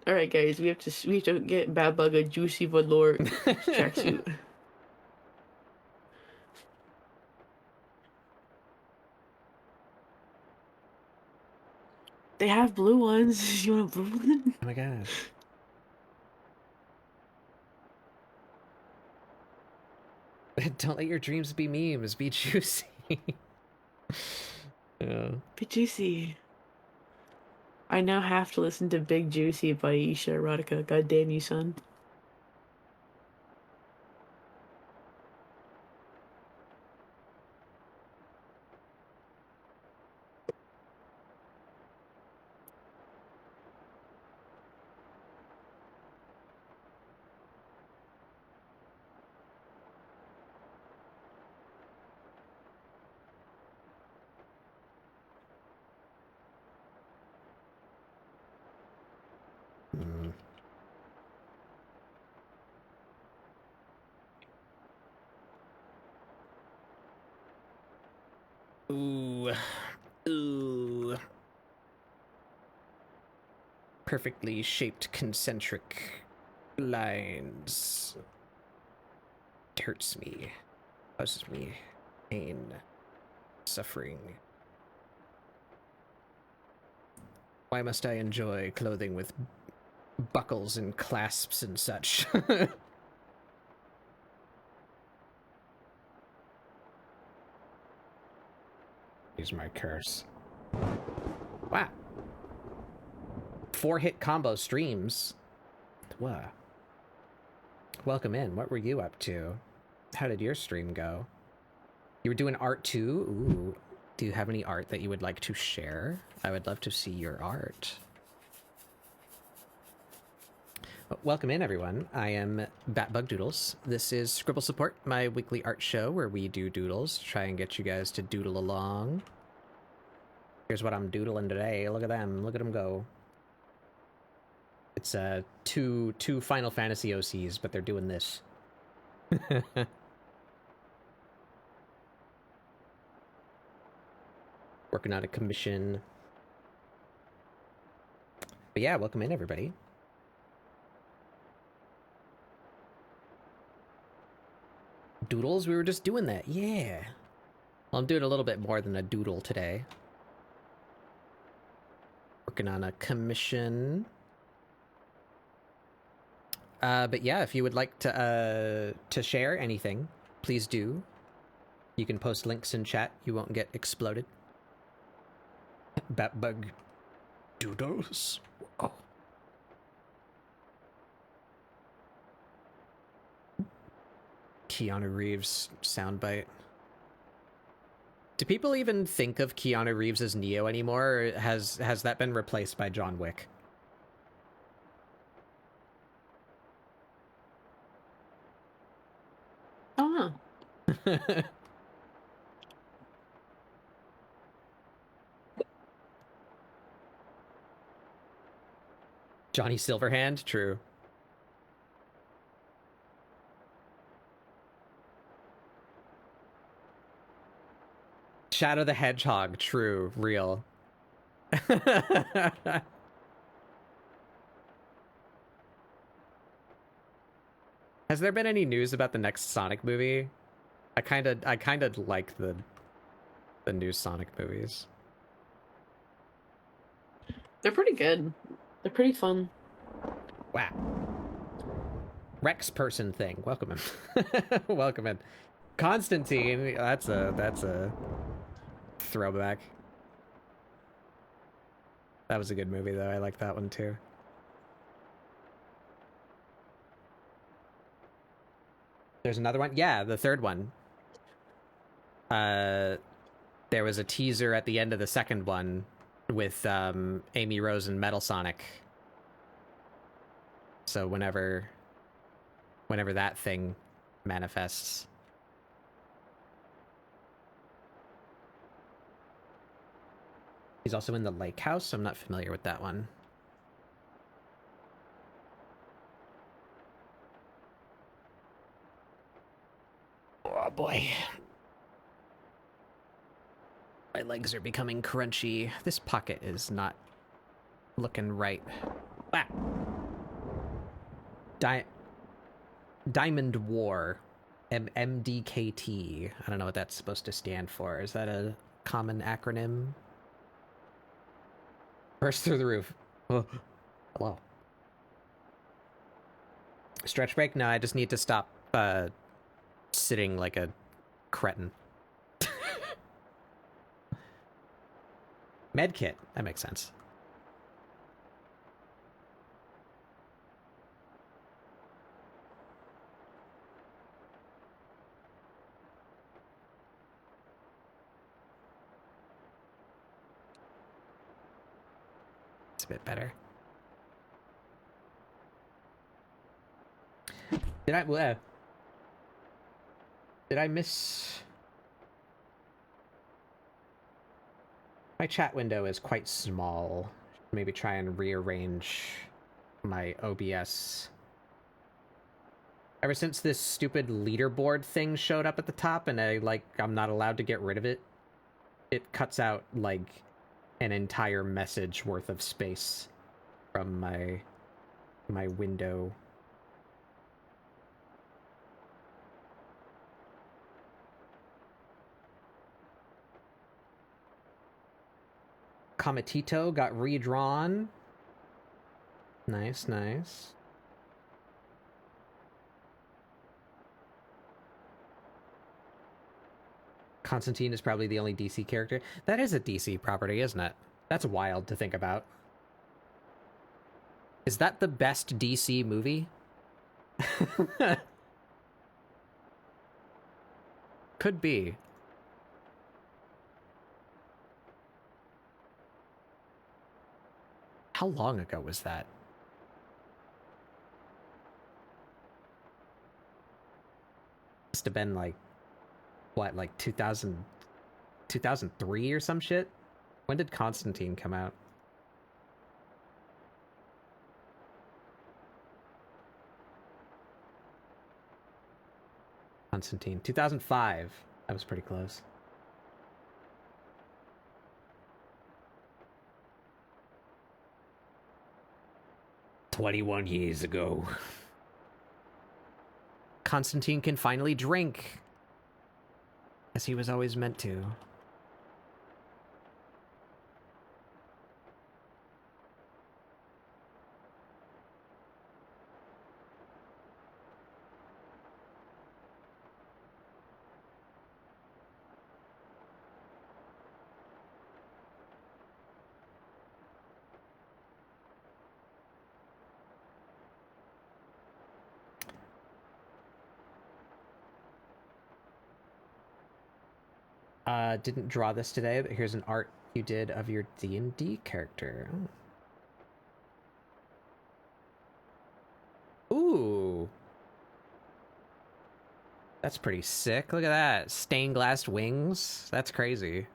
All right, guys, we have to get Bad Bug a juicy velour tracksuit. They have blue ones. You want a blue one? Oh my god. Don't let your dreams be memes. Be juicy. Yeah. Be juicy. I now have to listen to Big Juicy by Isha Erotica. God damn you, son. Mm. Ooh. Ooh. Perfectly shaped concentric lines. It hurts me. Causes me pain. Suffering. Why must I enjoy clothing with buckles and clasps and such? Use my curse. Wow. 4-hit combo streams. What? Welcome in. What were you up to? How did your stream go? You were doing art too? Ooh. Do you have any art that you would like to share? I would love to see your art. Welcome in, everyone. I am Batbug Doodles. This is ScribbleSupport, my weekly art show where we do doodles to try and get you guys to doodle along. Here's what I'm doodling today. Look at them. Look at them go. It's two Final Fantasy OCs, but they're doing this. Working on a commission. But yeah, welcome in, everybody. Doodles? We were just doing that. Yeah. Well, I'm doing a little bit more than a doodle today. Working on a commission. But yeah, if you would like to share anything, please do. You can post links in chat. You won't get exploded. Batbug Doodles. Oh. Keanu Reeves soundbite. Do people even think of Keanu Reeves as Neo anymore, or has that been replaced by John Wick? I don't know. Johnny Silverhand? True. Shadow the Hedgehog? True. Real. Has there been any news about the next Sonic movie? I kind of like the new Sonic movies. They're pretty good. They're pretty fun. Wow. Rex person thing. Welcome in. Welcome in. Constantine. That's a throwback. That was a good movie though. I like that one too. There's another one? Yeah, the third one. There was a teaser at the end of the second one with Amy Rose and Metal Sonic. So whenever that thing manifests. He's also in the lake house, so I'm not familiar with that one. Oh boy. My legs are becoming crunchy. This pocket is not looking right. Ah. Diamond War. MDKT. I don't know what that's supposed to stand for. Is that a common acronym? Burst through the roof. Oh. Hello. Stretch break? No, I just need to stop sitting like a cretin. Medkit. That makes sense. It's a bit better. Did I miss... My chat window is quite small. Maybe try and rearrange my OBS. Ever since this stupid leaderboard thing showed up at the top and I'm not allowed to get rid of it, it cuts out, like, an entire message worth of space from my window. Cometito got redrawn. Nice, nice. Constantine is probably the only DC character. That is a DC property, isn't it? That's wild to think about. Is that the best DC movie? Could be. How long ago was that? Must have been like, what, like 2003 or some shit? When did Constantine come out? Constantine, 2005. That was pretty close. "21 years ago. Constantine can finally drink, as he was always meant to. Didn't draw this today, but here's an art you did of your D&D character. Ooh. That's pretty sick. Look at that. Stained glass wings. That's crazy.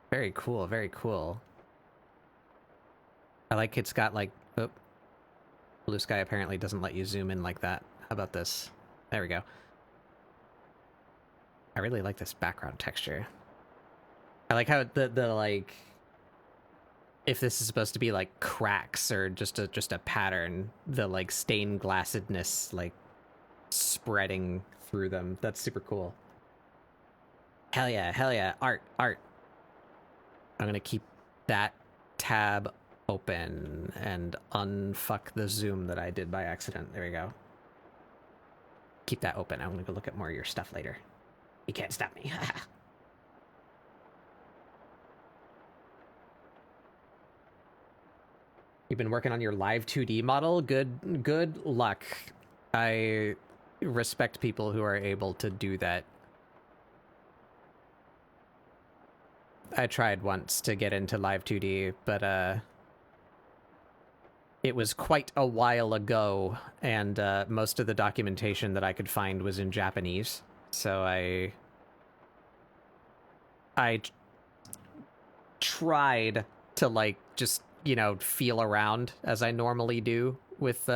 Very cool, very cool. I like it's got like... Oh. Blue Sky apparently doesn't let you zoom in like that. How about this? There we go. I really like this background texture. I like how the like, if this is supposed to be like cracks or just a pattern, the like stained glassedness like spreading through them. That's super cool. Hell yeah, art. I'm gonna keep that tab open and unfuck the zoom that I did by accident. There we go. Keep that open. I'm gonna go look at more of your stuff later. You can't stop me. You've been working on your live 2D model? Good luck. I respect people who are able to do that. I tried once to get into live 2D, but it was quite a while ago, and most of the documentation that I could find was in Japanese. So I I tried to like just, you know, feel around as I normally do with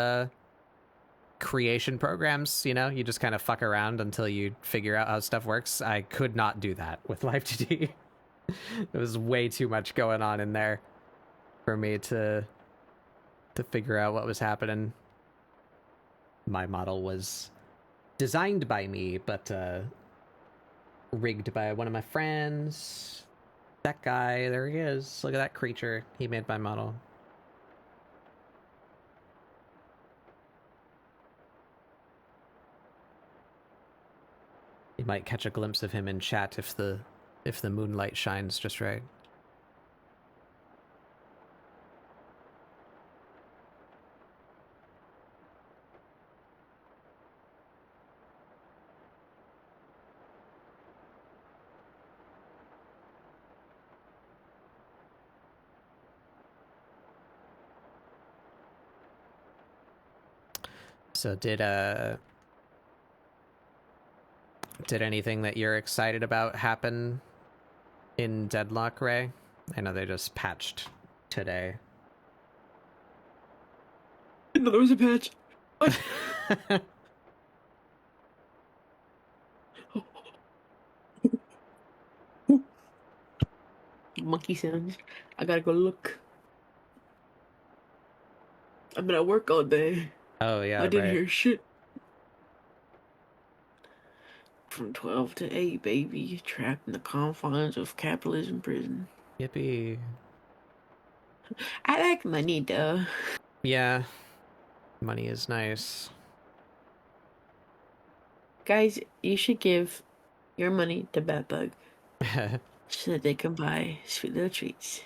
creation programs. You know, you just kind of fuck around until you figure out how stuff works. I could not do that with Live2D. There was way too much going on in there for me to figure out what was happening. My model was designed by me, but rigged by one of my friends. That guy, there he is. Look at that creature. He made my model. You might catch a glimpse of him in chat if the moonlight shines just right. So did anything that you're excited about happen in Deadlock, Ray? I know they just patched today. No, there was a patch. What? Monkey sounds. I gotta go look. I've been at work all day. Oh yeah, I didn't right. hear shit. From 12 to 8, baby. Trapped in the confines of capitalism prison. Yippee. I like money, though. Yeah. Money is nice. Guys, you should give your money to Batbug so that they can buy sweet little treats.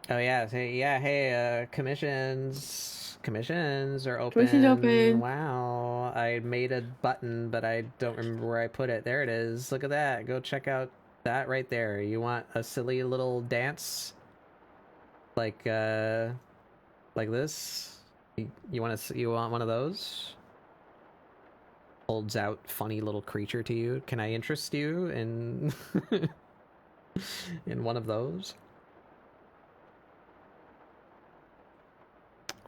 Oh yeah, hey, commissions are open. Commissions open. Wow, I made a button, but I don't remember where I put it. There it is. Look at that. Go check out that right there. You want a silly little dance? Like this? You want one of those? Holds out funny little creature to you. Can I interest you in in one of those?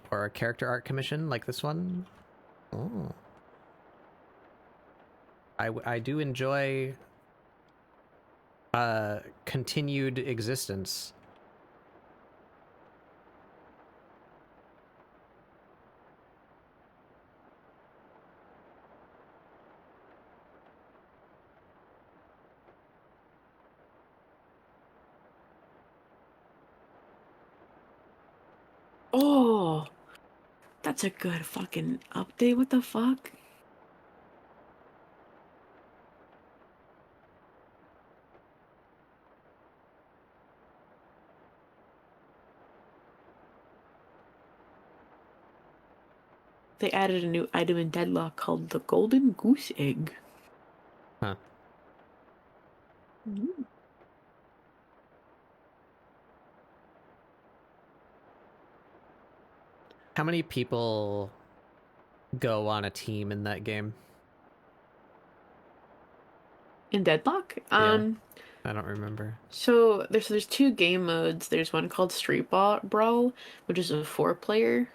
Or a character art commission like this one? Oh. I do enjoy continued existence. Oh, that's a good fucking update. What the fuck? They added a new item in Deadlock called the Golden Goose Egg. Huh. Mm. How many people go on a team in that game? In Deadlock? Yeah. I don't remember. So there's two game modes. There's one called Street Brawl, which is a 4-player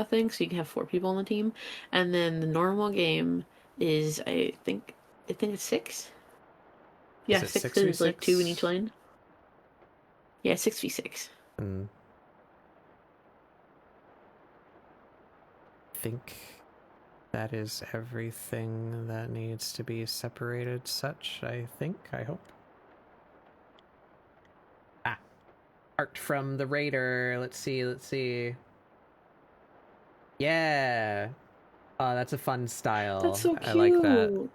thing, so you can have 4 people on the team. And then the normal game is I think it's 6. Yeah, Is it 6 6v6? because like 2 in each lane. Yeah, 6v6. I think that is everything that needs to be separated such, I think, I hope. Ah. Art from the Raider. Let's see. Yeah. Oh, that's a fun style. That's so cute. I like that.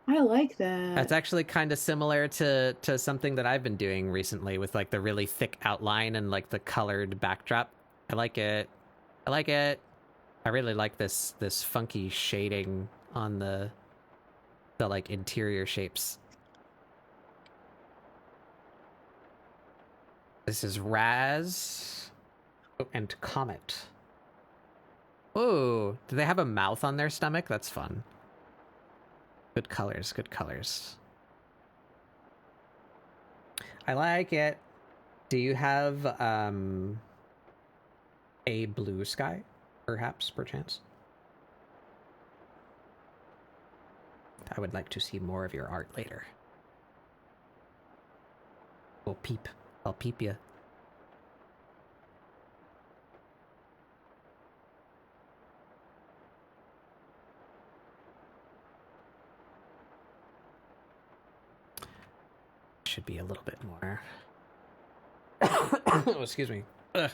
I like that. That's actually kind of similar to something that I've been doing recently with like the really thick outline and like the colored backdrop. I like it. I really like this funky shading on the like interior shapes. This is Raz and Comet. Oh, do they have a mouth on their stomach? That's fun. Good colors. I like it. Do you have a blue sky, perhaps, perchance? I would like to see more of your art later. We'll peep. I'll peep you. Should be a little bit more. Oh, excuse me. Ugh.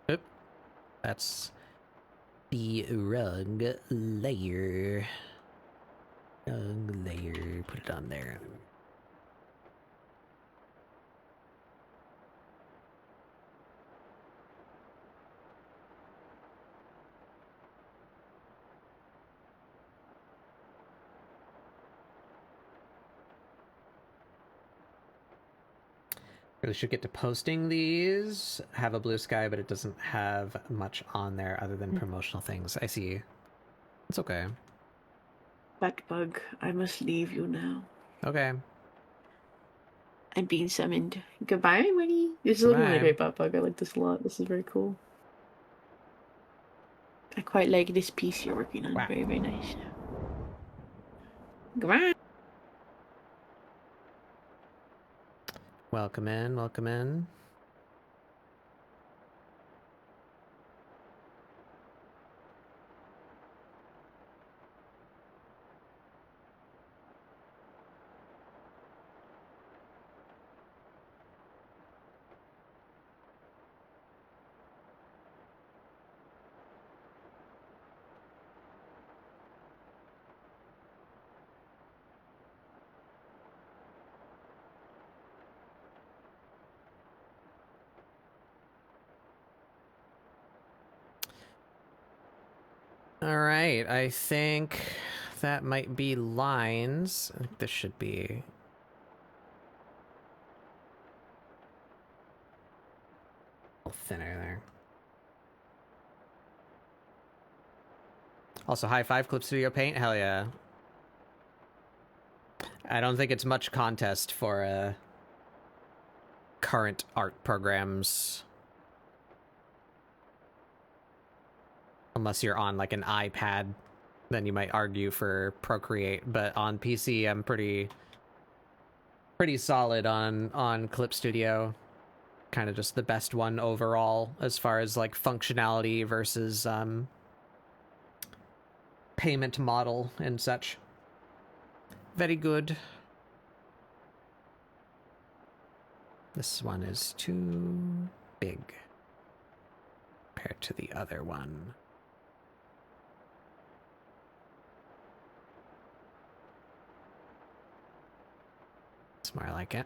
Oop. That's the wrong layer. Wrong layer. Put it on there. Really should get to posting these. Have a blue sky, but it doesn't have much on there other than promotional things. I see. It's okay. Batbug, I must leave you now. Okay. I'm being summoned. Goodbye, everybody. This is looking really great, Batbug. I like this a lot. This is very cool. I quite like this piece you're working on. Wow. Very, very nice. Goodbye. Welcome in, welcome in. All right, I think that might be lines. I think this should be... a little thinner there. Also, high five, Clip Studio Paint. Hell yeah. I don't think it's much contest for current art programs. Unless you're on like an iPad, then you might argue for Procreate. But on PC, I'm pretty solid on Clip Studio. Kind of just the best one overall as far as like functionality versus payment model and such. Very good. This one is too big compared to the other one. It's more like it.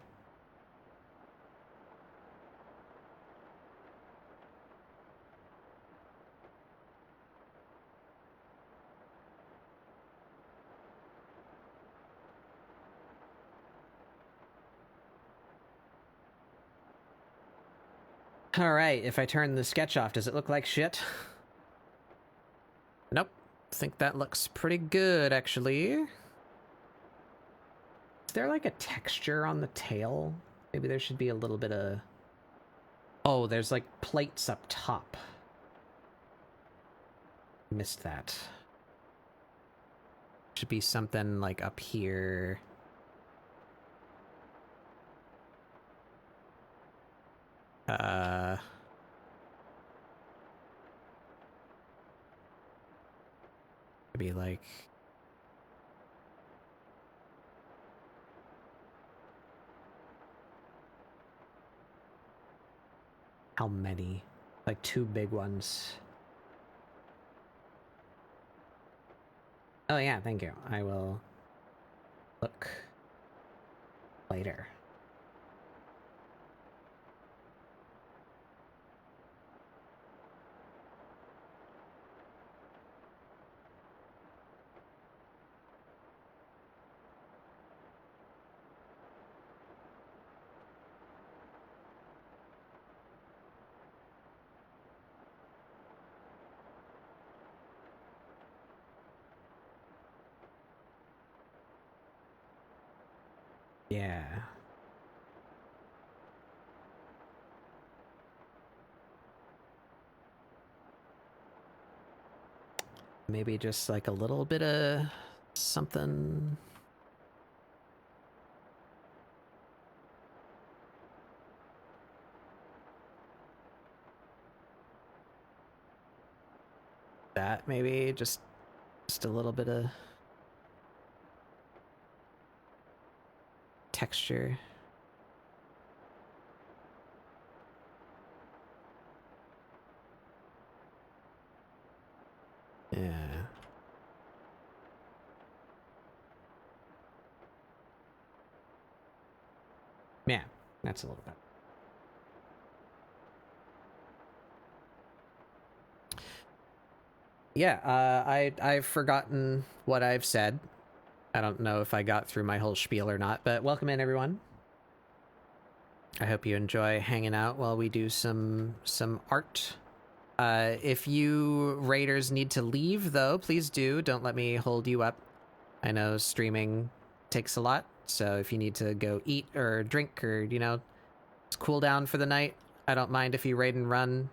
All right, if I turn the sketch off, does it look like shit? Nope. I think that looks pretty good, actually. Is there like a texture on the tail? Maybe there should be a little bit of... Oh, there's like plates up top. Missed that. Should be something like up here. Maybe like... How many? Like 2 big ones. Oh yeah, thank you. I will look later. Yeah. Maybe just like a little bit of something. That maybe just a little bit of texture. Yeah. Yeah, that's a little bit. Yeah, I've forgotten what I've said. I don't know if I got through my whole spiel or not, but welcome in, everyone. I hope you enjoy hanging out while we do some art. If you raiders need to leave, though, please do. Don't let me hold you up. I know streaming takes a lot, so if you need to go eat or drink or, you know, cool down for the night, I don't mind if you raid and run.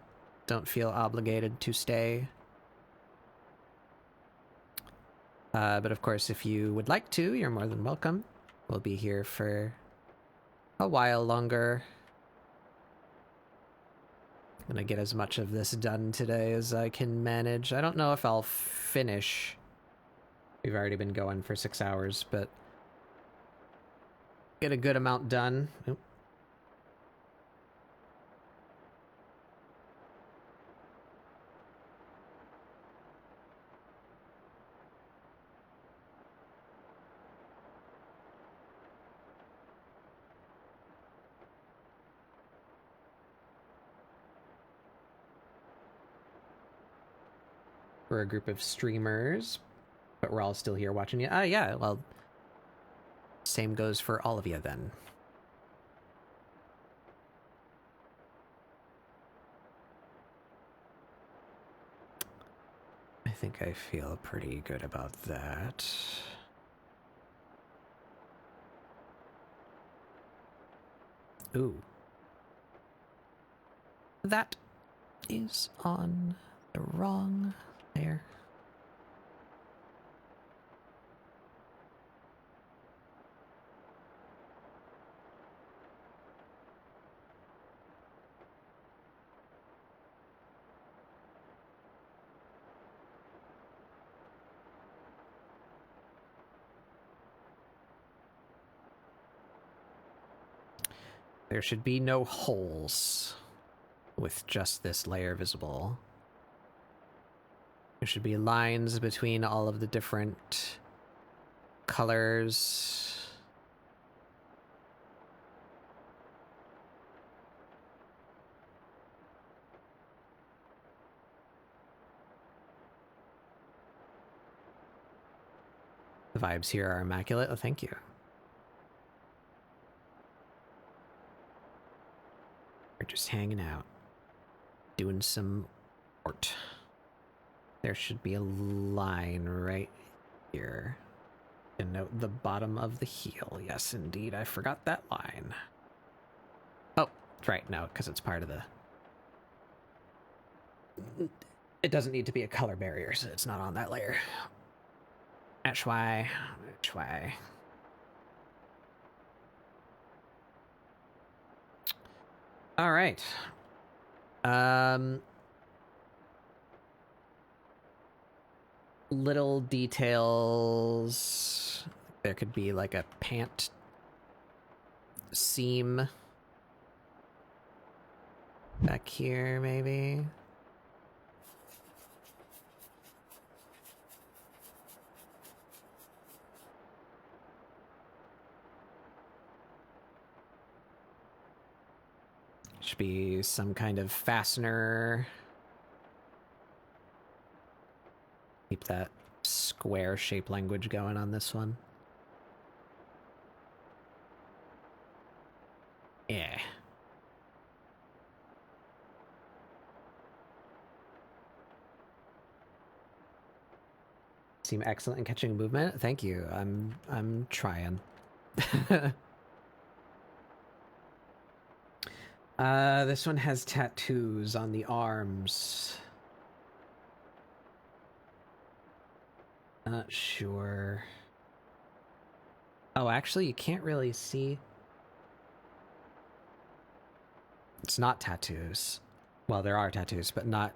Don't feel obligated to stay. But of course, if you would like to, you're more than welcome. We'll be here for a while longer. I'm gonna get as much of this done today as I can manage. I don't know if I'll finish. We've already been going for 6 hours, but get a good amount done. Oop. We're a group of streamers, but we're all still here watching you. Yeah, well, same goes for all of you then. I think I feel pretty good about that. Ooh. That is on the wrong layer. There should be no holes with just this layer visible. There should be lines between all of the different colors. The vibes here are immaculate. Oh, thank you. We're just hanging out, doing some art. There should be a line right here to note the bottom of the heel. Yes, indeed, I forgot that line. Oh, that's right, no, because it's part of the... It doesn't need to be a color barrier, so it's not on that layer. That's why. That's why. All right. Little details. There could be like a pant seam back here, maybe. Should be some kind of fastener. Keep that square shape language going on this one. Yeah. Seem excellent in catching movement. Thank you. I'm trying. This one has tattoos on the arms. Not sure. Oh, actually, you can't really see. It's not tattoos. Well, there are tattoos, but not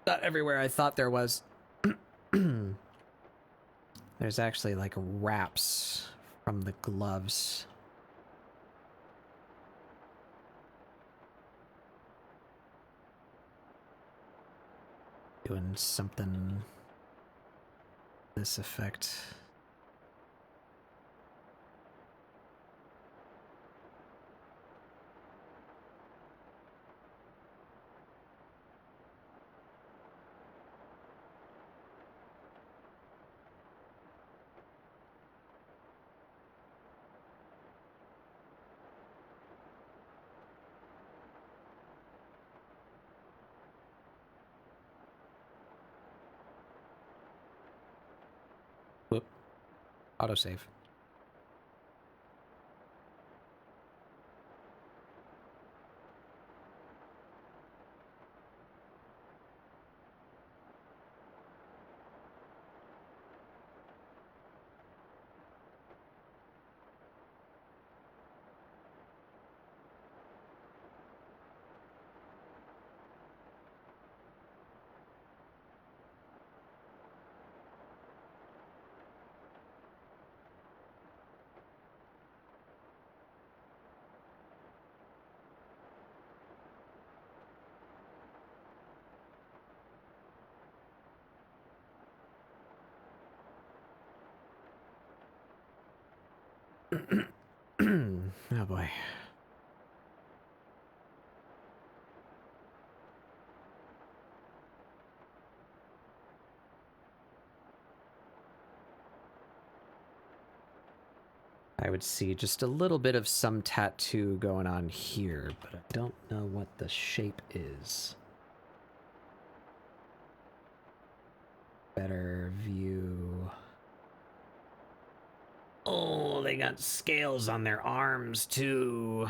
everywhere I thought there was. There's actually like wraps from the gloves. Doing something this effect. Whoop. Autosave. Oh boy. I would see just a little bit of some tattoo going on here, but I don't know what the shape is. Better view. Oh, they got scales on their arms too.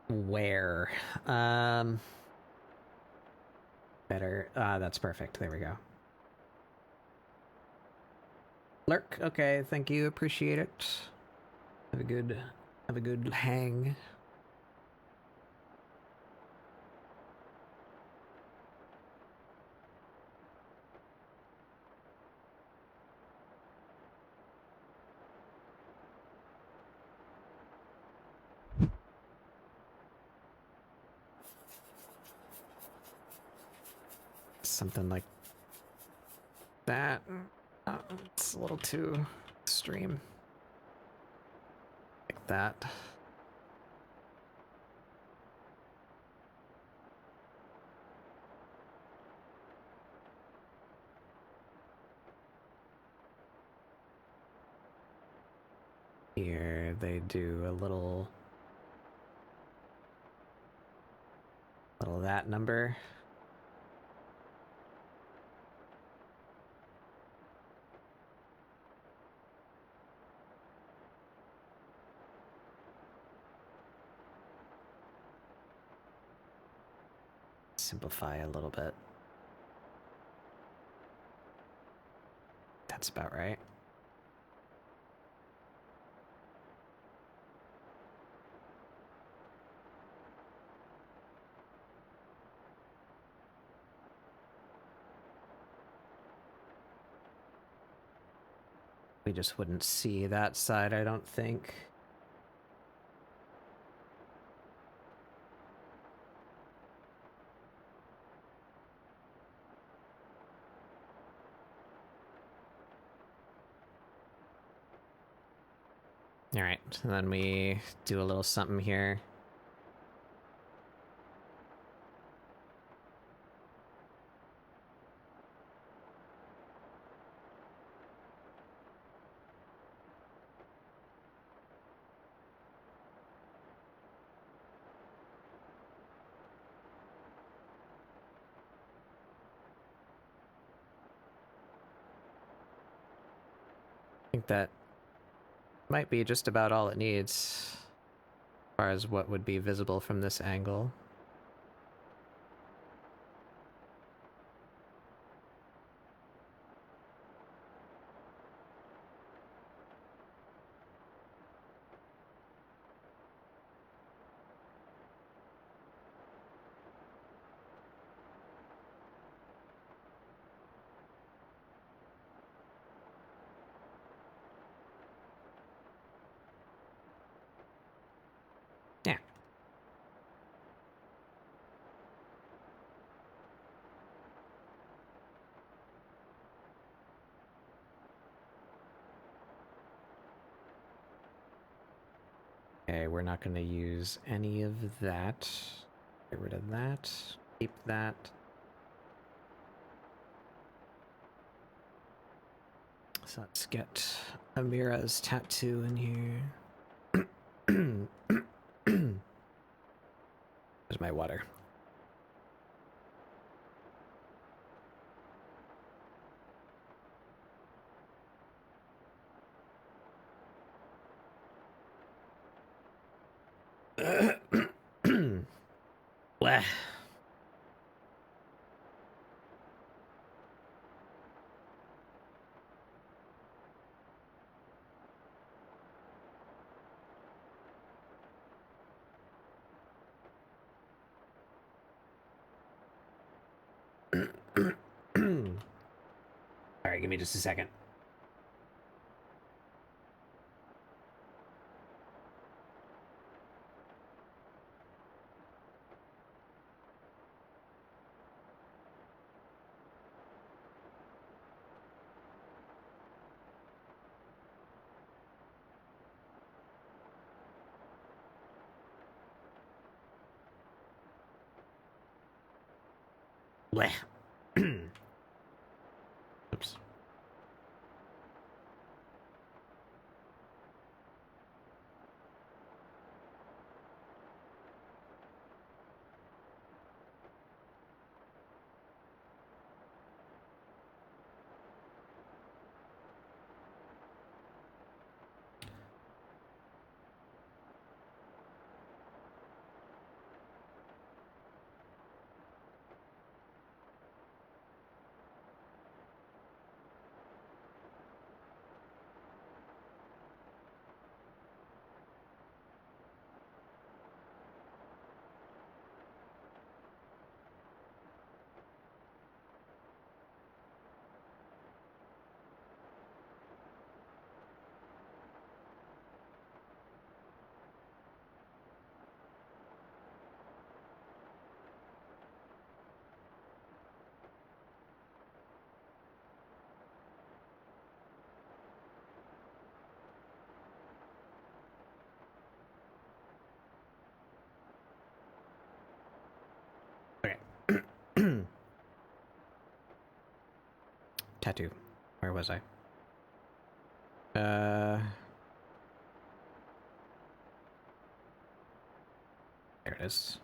Where? Better. That's perfect. There we go. Lurk. Okay, thank you. Appreciate it. Have a good hang. Something like that. It's a little too extreme. Like that. Here they do a little that number. Simplify a little bit. That's about right. We just wouldn't see that side, I don't think. All right, and then we do a little something here. think that might be just about all it needs as far as what would be visible from this angle. Yeah. Okay, we're not going to use any of that. Get rid of that. Keep that. So let's get a Mirah's tattoo in here. There's my water. Bleh. Alright, give me just a second. Bleh. Oops. Okay. Tattoo. Where was I? There it is.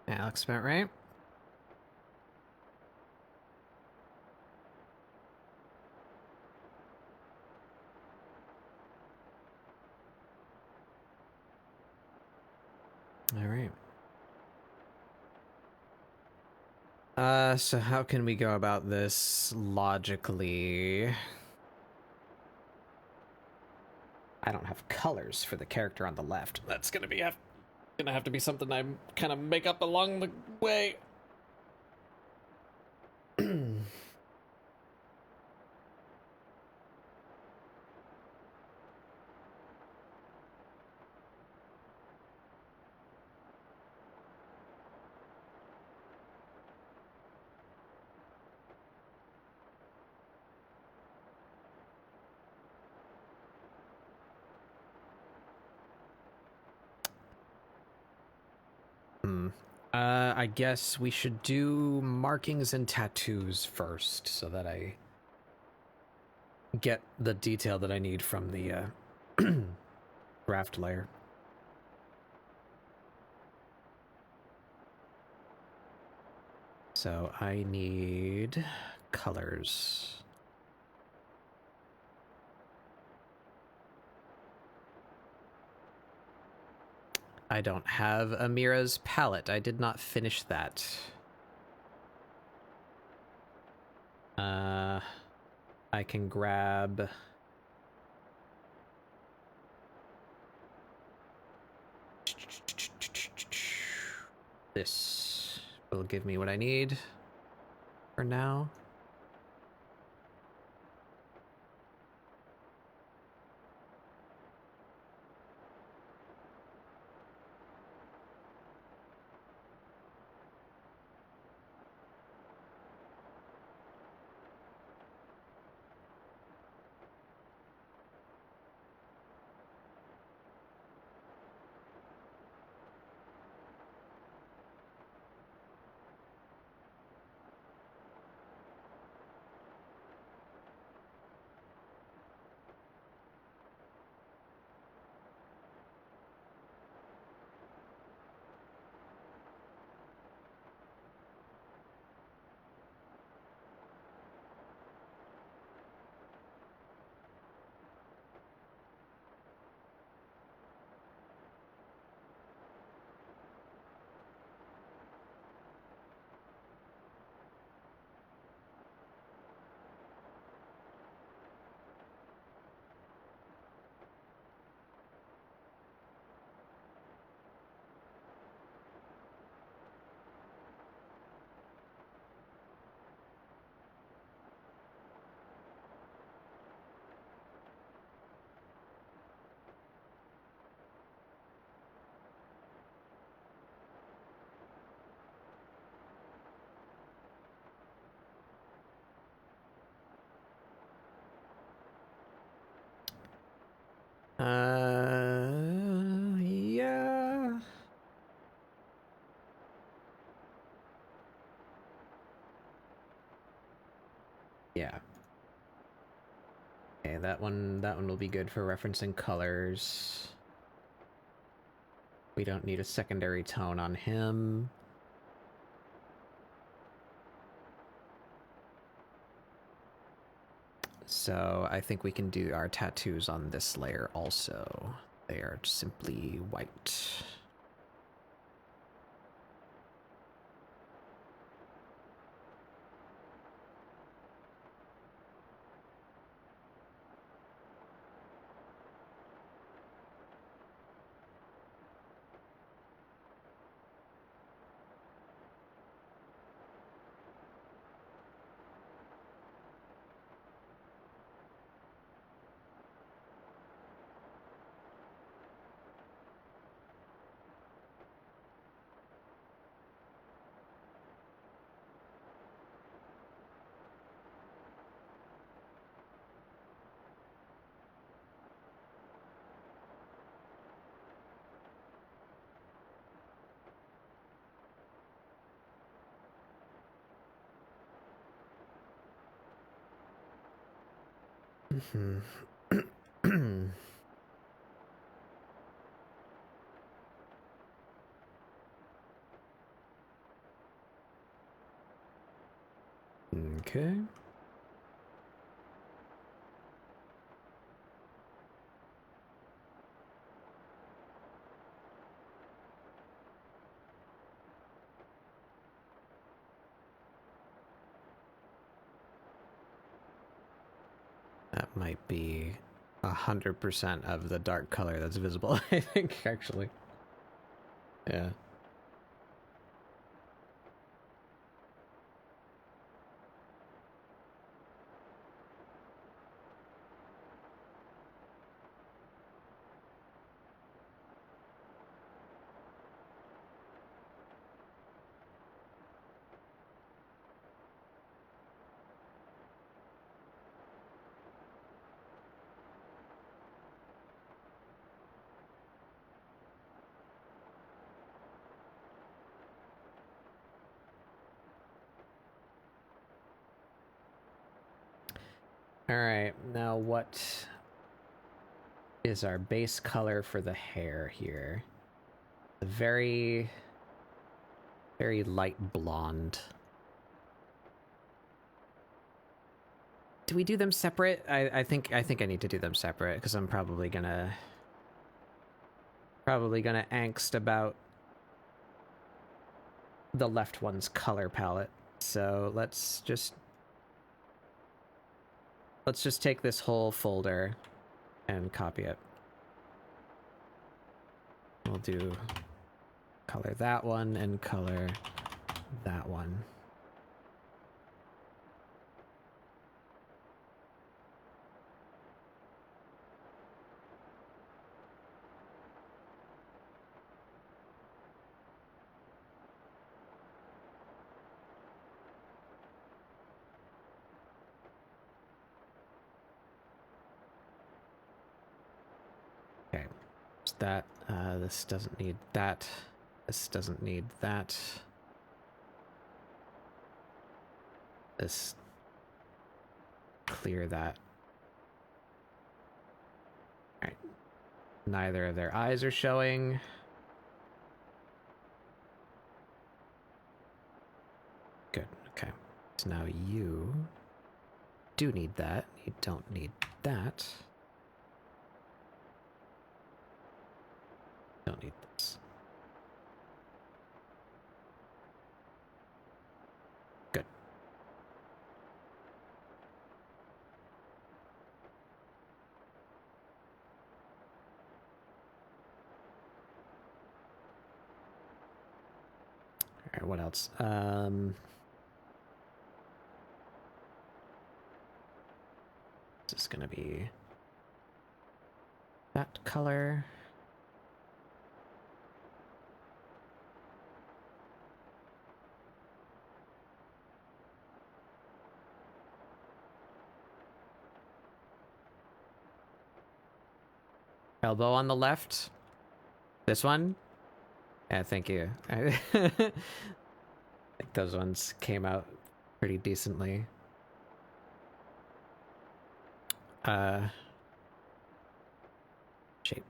That looks about right. All right. So how can we go about this logically? I don't have colors for the character on the left. That's gonna have to be something I kind of make up along the way. I guess we should do markings and tattoos first, so that I get the detail that I need from the draft layer. So I need colors. I don't have a Mirah's palette. I did not finish that. I can grab this. Will give me what I need for now. Yeah. Yeah. Okay, that one will be good for referencing colors. We don't need a secondary tone on him. So I think we can do our tattoos on this layer also. They are simply white. Okay. might be 100% of the dark color that's visible, I think, actually. Yeah. Alright, now what is our base color for the hair here? A very, very light blonde. Do we do them separate? I think I need to do them separate because I'm probably gonna angst about the left one's color palette. So let's just take this whole folder and copy it. We'll do color that one and color that one. Okay, so that, this doesn't need that. This doesn't need that. This, clear that. Alright. Neither of their eyes are showing. Good, okay. So now you do need that. You don't need that. Don't need this. Good. Alright, what else? This is gonna be that color. Elbow on the left. This one? Yeah, thank you. I think those ones came out pretty decently. Shape.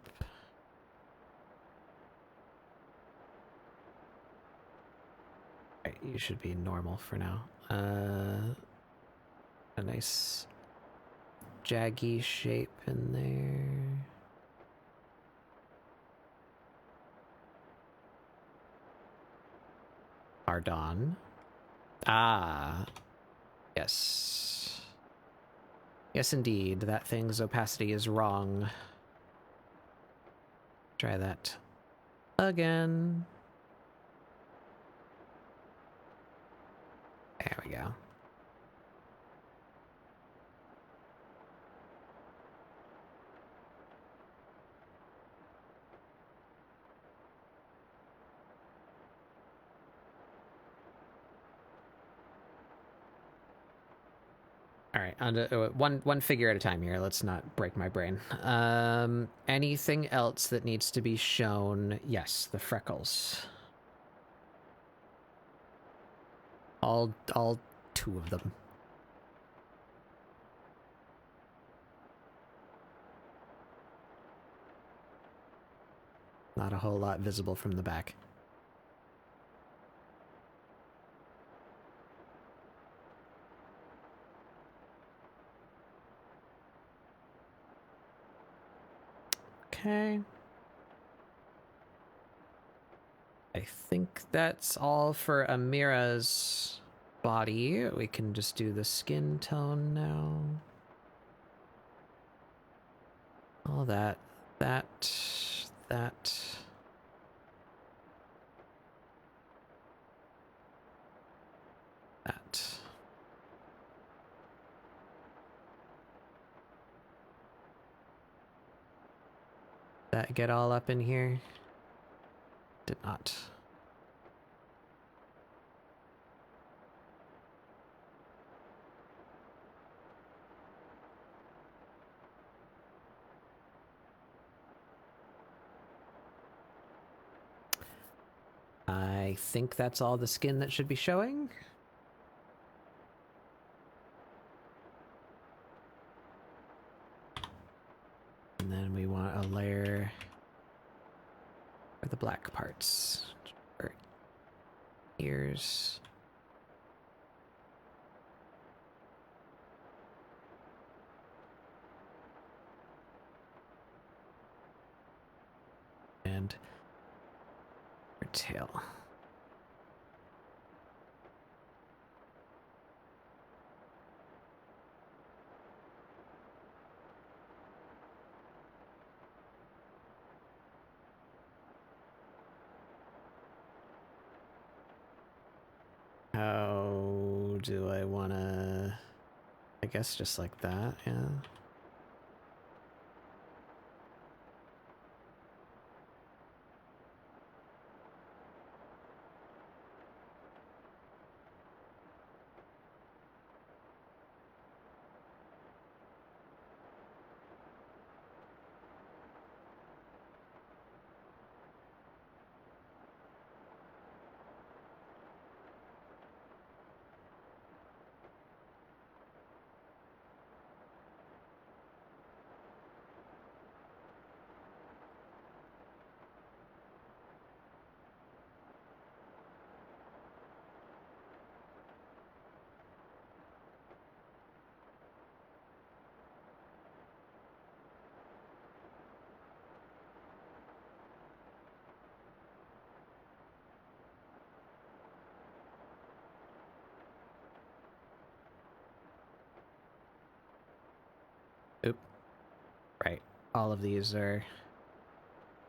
Right, you should be normal for now. A nice jaggy shape in there. Ardon. Ah. Yes. Yes, indeed. That thing's opacity is wrong. Try that again. There we go. All right, one figure at a time here. Let's not break my brain. Anything else that needs to be shown? Yes, the freckles. All two of them. Not a whole lot visible from the back. Okay. I think that's all for Mirah's body. We can just do the skin tone now. All that. That. That get all up in here? Did not. I think that's all the skin that should be showing. And then we want a layer for the black parts. Or ears. And her tail. How do I wanna... I guess just like that, yeah. Oop. Right. All of these are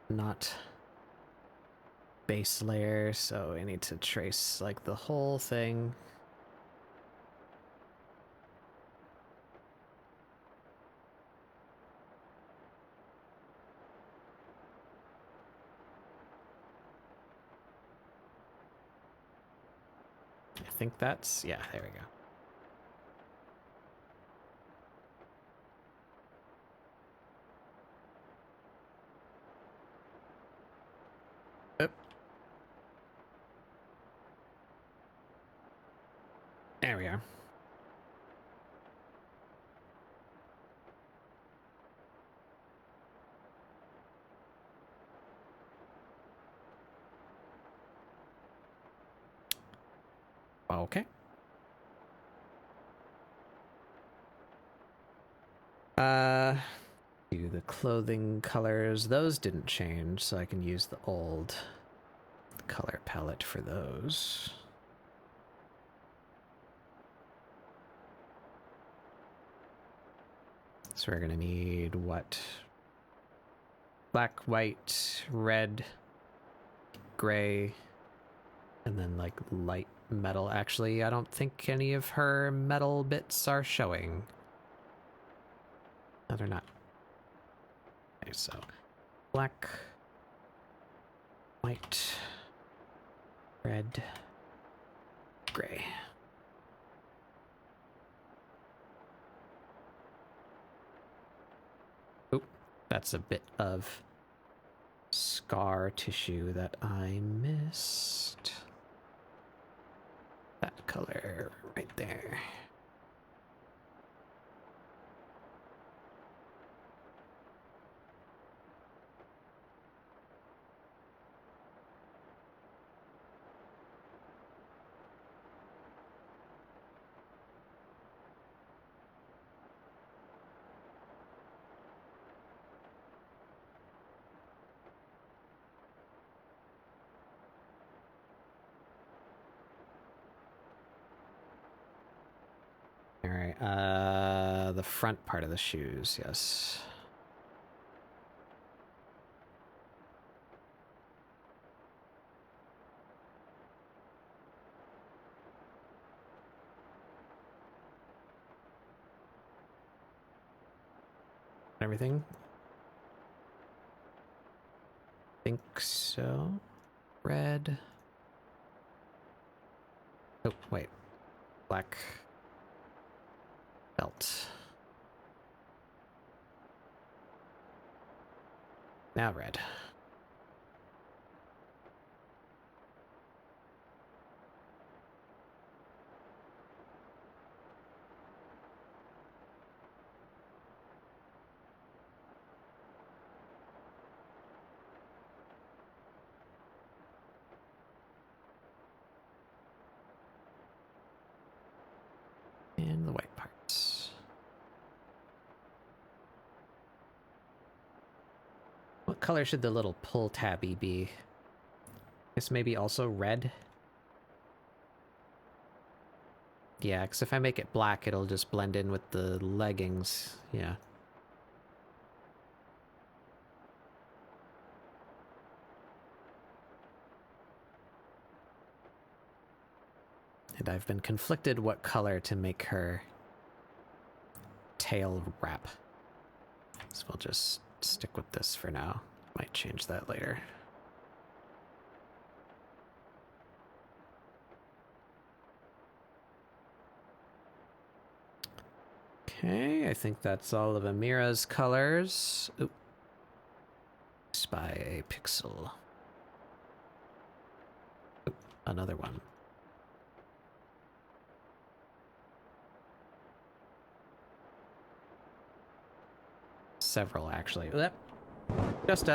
not base layer, so I need to trace like the whole thing. I think that's, yeah, there we go. Oop. There we are. Okay. Do the clothing colors. Those didn't change, so I can use the old color palette for those. So we're gonna need what? Black, white, red, gray, and then like light metal. Actually, I don't think any of her metal bits are showing. No, they're not. Okay, so black, white, red, gray. Oop, that's a bit of scar tissue that I missed. That color right there. All right, the front part of the shoes, yes. everything? Think so. Red. Oh, wait. Black belt. Now red. And the white parts. What color should the little pull tabby be? Guess maybe also red? Yeah, because if I make it black, it'll just blend in with the leggings. Yeah. And I've been conflicted what color to make her tail wrap. So we'll just stick with this for now. Might change that later. Okay, I think that's all of Mirah's colors. Oop. Spy a pixel. Oop, another one. Several, actually. Just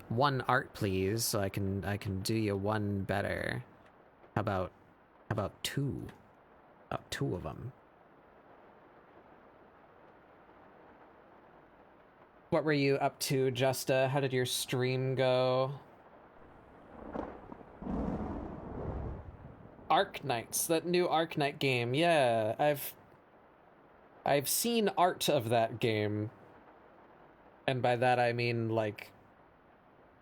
one art, please, so I can do you one better. How about two? About two of them. What were you up to, Justa? How did your stream go? Arknights, that new Arknight game. Yeah, I've seen art of that game. And by that I mean, like,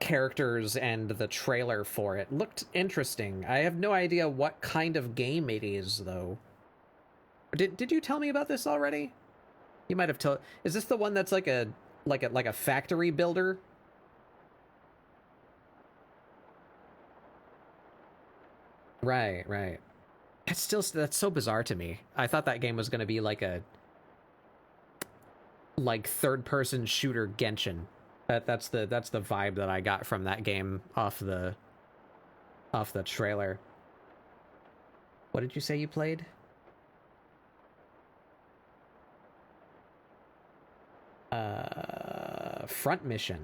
characters and the trailer for it. Looked interesting. I have no idea what kind of game it is, though. Did you tell me about this already? You might have told... Is this the one that's like a factory builder? Right, right. That's so bizarre to me. I thought that game was going to be like a third-person shooter Genshin. That's the vibe that I got from that game off the trailer. What did you say you played? Front Mission.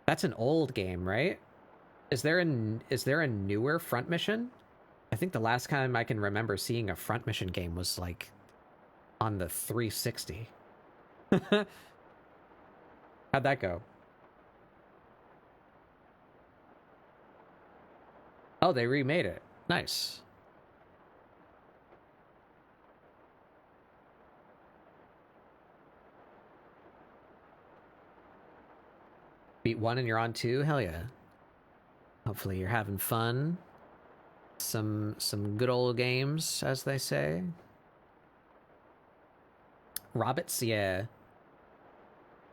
That's an old game, right? Is there a newer Front Mission? I think the last time I can remember seeing a Front Mission game was like on the 360. How'd that go? Oh, they remade it. Nice. Beat 1 and you're on 2? Hell yeah. Hopefully you're having fun. Some good old games, as they say. Robots, yeah.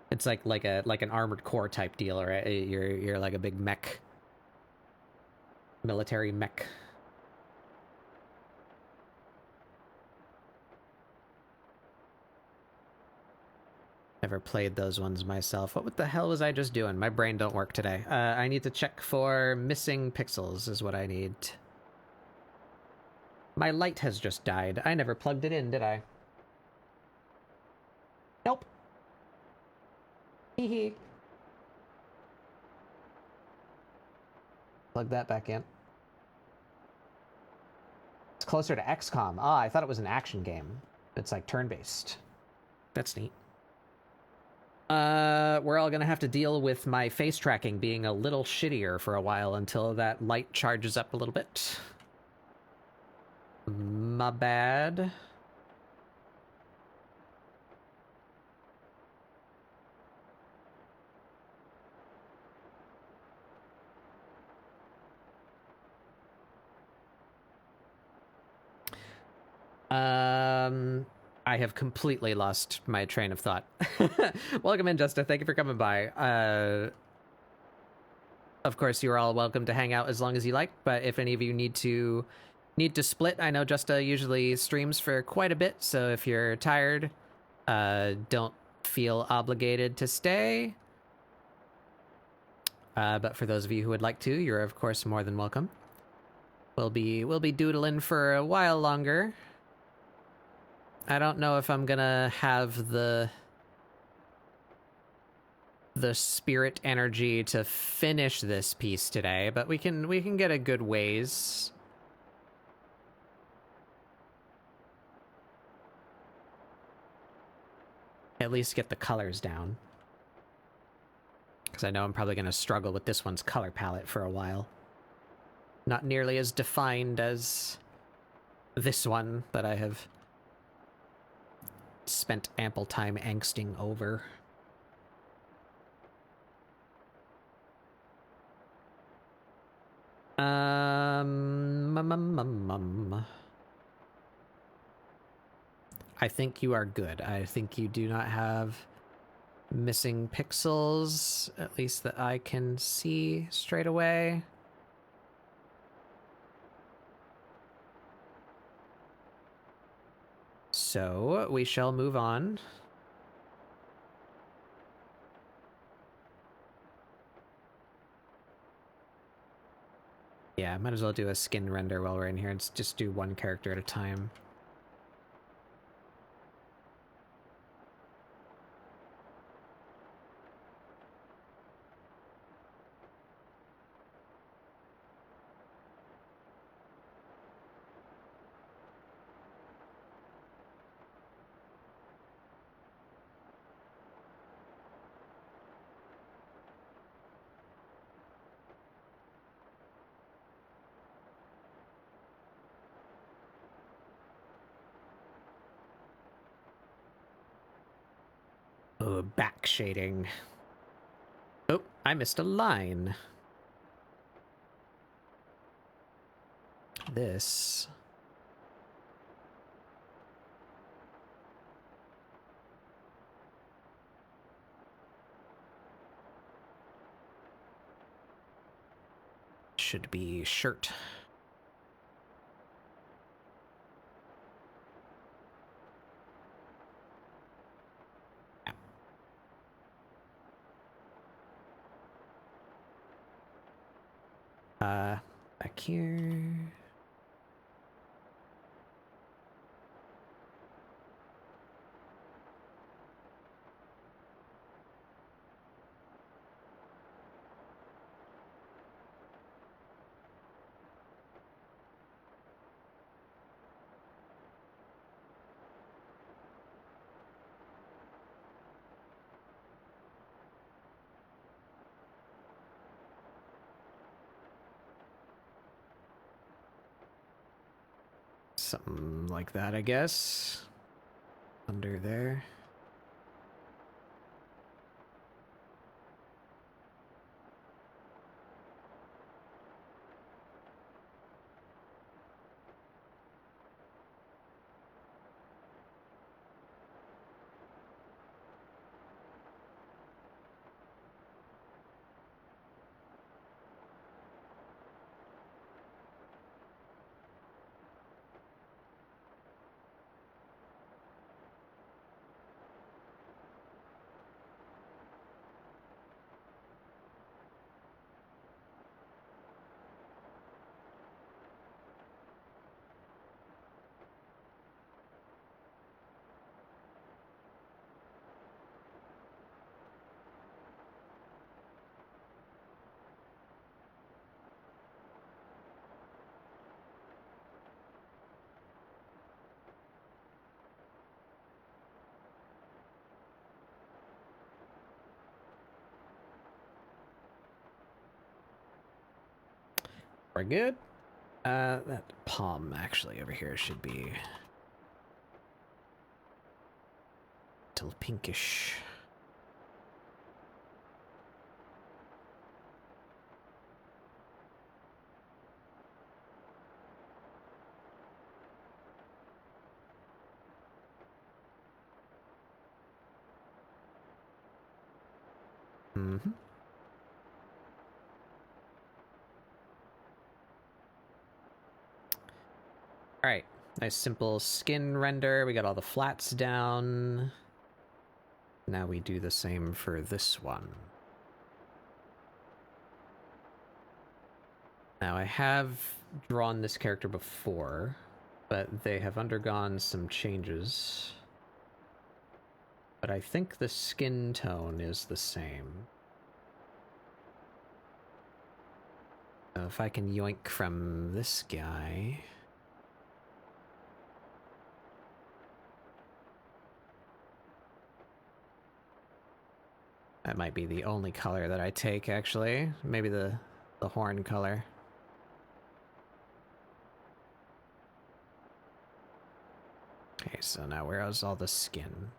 It's like an Armored Core type deal, right? You're like a big mech. Military mech. Never played those ones myself. What the hell was I just doing? My brain don't work today. I need to check for missing pixels is what I need. My light has just died. I never plugged it in, did I? Nope. Hee. Plug that back in. It's closer to XCOM. Ah, I thought it was an action game. It's like turn-based. That's neat. We're all gonna have to deal with my face tracking being a little shittier for a while until that light charges up a little bit. My bad. I have completely lost my train of thought. Welcome in, Justa. Thank you for coming by. Of course, you're all welcome to hang out as long as you like, but if any of you need to split, I know Justa usually streams for quite a bit, so if you're tired, don't feel obligated to stay. But for those of you who would like to, you're of course more than welcome. We'll be doodling for a while longer. I don't know if I'm gonna have the spirit energy to finish this piece today, but we can get a good ways. At least get the colors down. Because I know I'm probably gonna struggle with this one's color palette for a while. Not nearly as defined as this one that I have spent ample time angsting over. I think you are good. I think you do not have missing pixels, at least that I can see straight away. So we shall move on. Yeah, might as well do a skin render while we're in here and just do one character at a time. Oh, back shading. Oh, I missed a line. This. Should be shirt. Back here. Something like that, I guess. Under there. We're good. That palm actually over here should be a little pinkish. Mm-hmm. Alright, nice simple skin render. We got all the flats down. Now we do the same for this one. Now I have drawn this character before, but they have undergone some changes. But I think the skin tone is the same. If I can yoink from this guy... That might be the only color that I take, actually. Maybe the horn color. Okay, so now where is all the skin?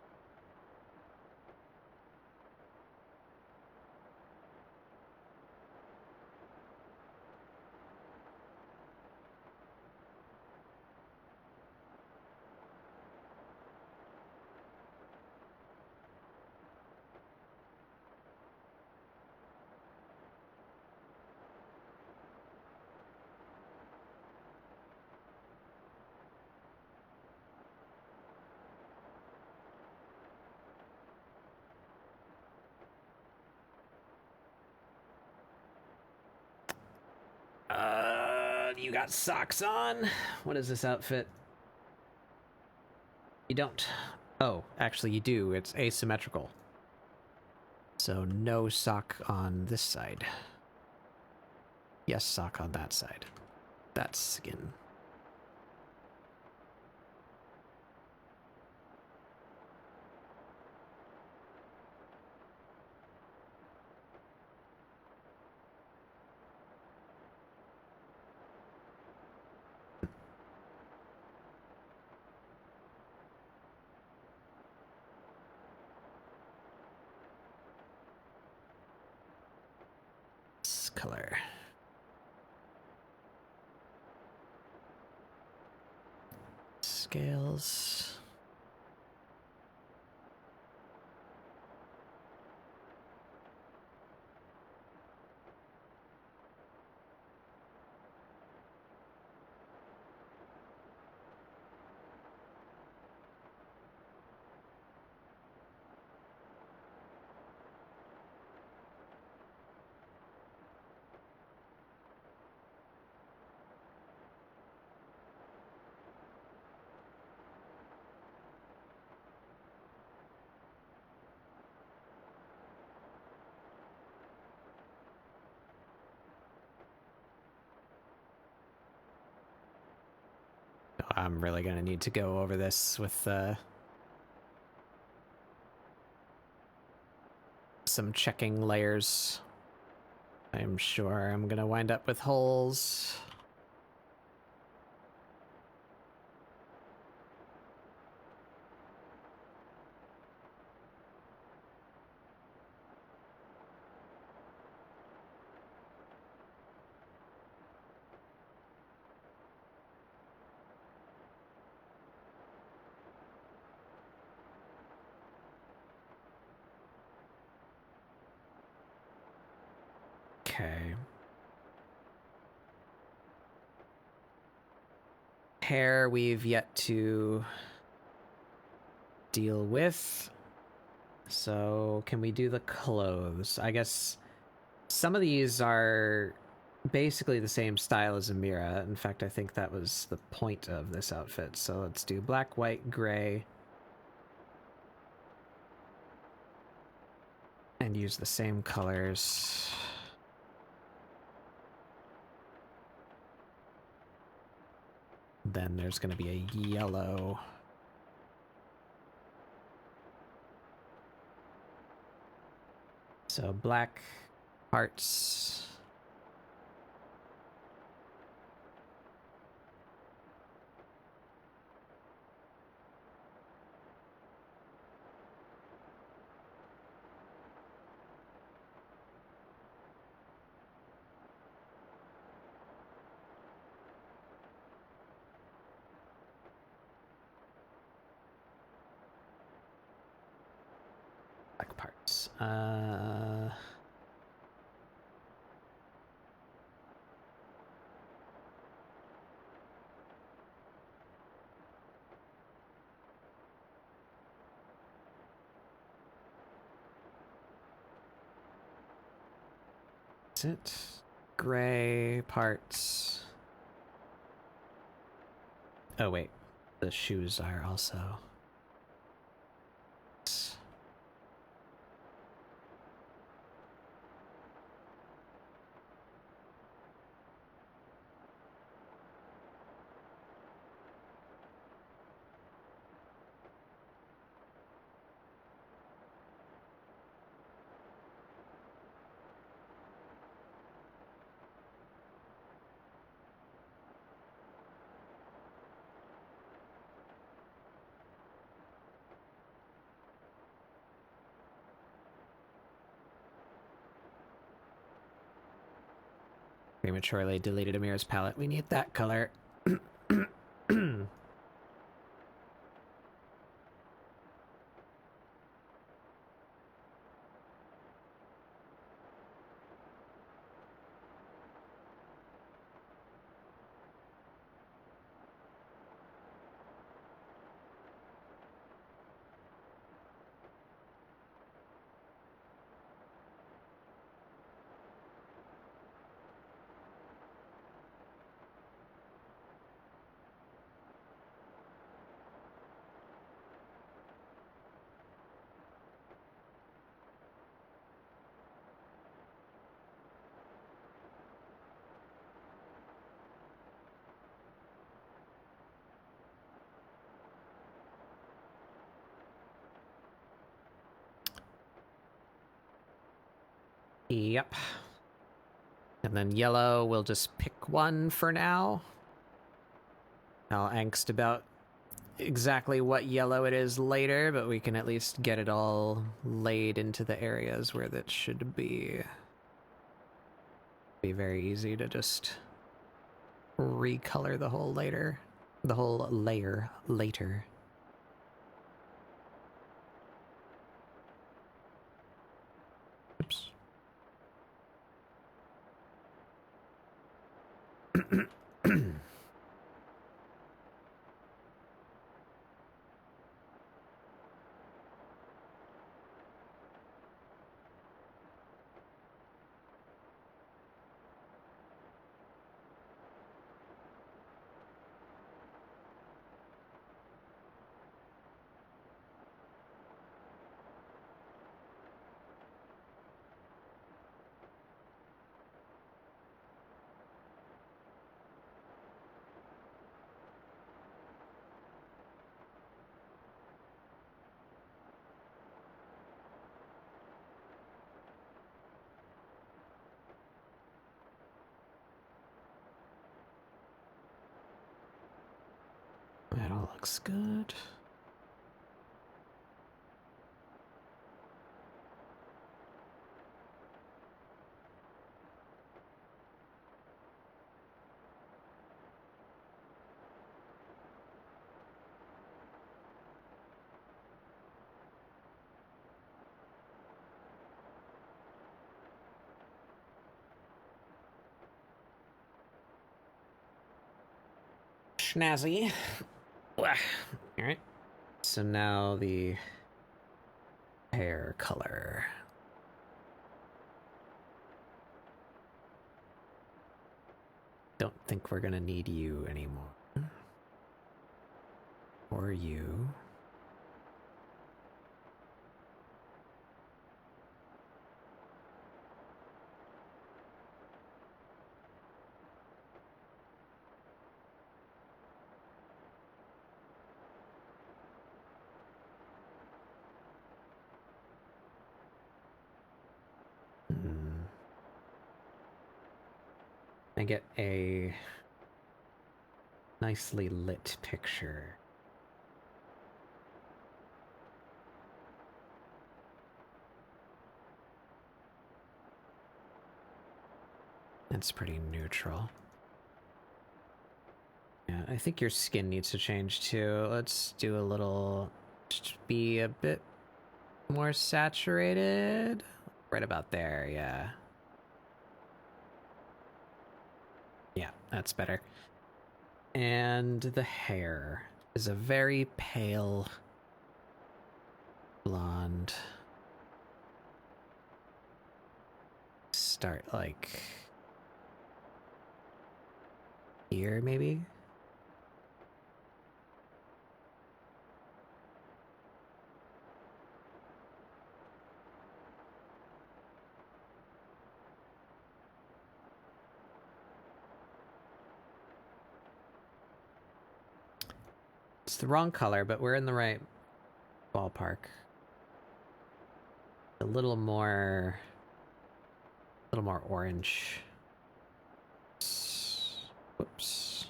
You got socks on? What is this outfit? You don't. Oh, actually you do. It's asymmetrical. So no sock on this side. Yes, sock on that side. That's skin. This color. Scales. I'm really gonna need to go over this with some checking layers. I'm sure I'm gonna wind up with holes. Okay. Hair we've yet to deal with. So can we do the clothes? I guess some of these are basically the same style as a Mirah. In fact, I think that was the point of this outfit. So let's do black, white, gray. And use the same colors. Then there's going to be a yellow. So black parts. Black parts. is it? Gray parts. Oh wait, the shoes are also. Prematurely deleted Amir's palette. We need that color. Yep. And then yellow, we'll just pick one for now. I'll angst about exactly what yellow it is later, but we can at least get it all laid into the areas where that should be. Be very easy to just recolor the whole layer later. Oops. That all looks good. Snazzy. Alright. So now the hair color. Don't think we're gonna need you anymore. Or you. I get a nicely lit picture. It's pretty neutral. Yeah, I think your skin needs to change too. Let's do a little, just be a bit more saturated. Right about there, yeah. Yeah, that's better. And the hair is a very pale blonde. start like here, maybe? It's the wrong color, but we're in the right ballpark. A little more orange. Whoops.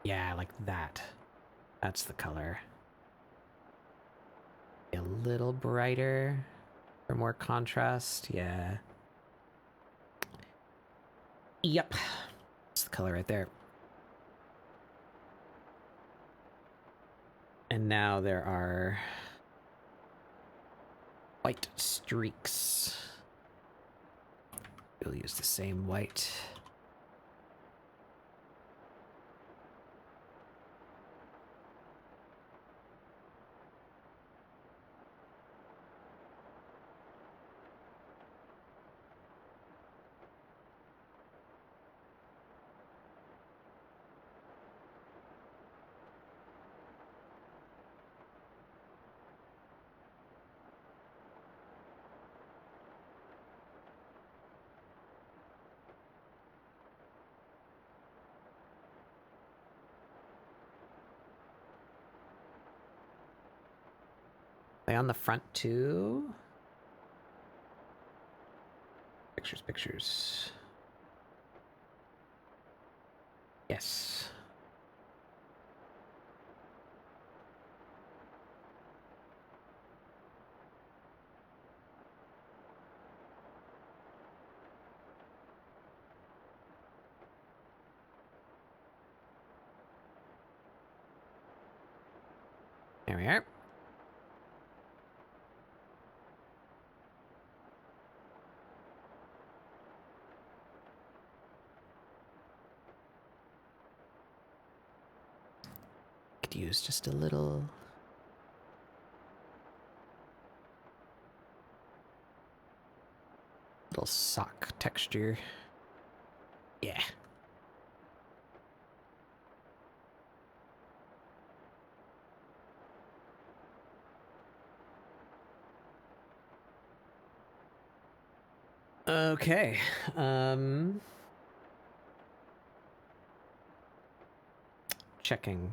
Yeah, like that. That's the color. A little brighter for more contrast. Yeah. Yep. That's the color right there. And now there are white streaks. We'll use the same white. Are they on the front too? Pictures. Yes. There we are. Could use just a little sock texture. Yeah. Okay. Checking.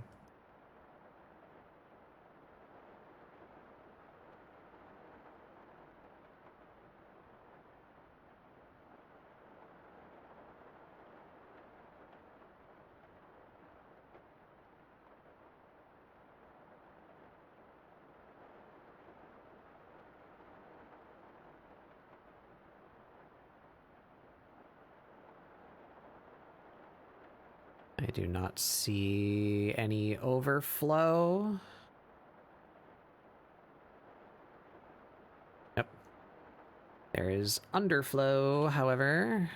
I do not see any overflow. Yep. There is underflow, however.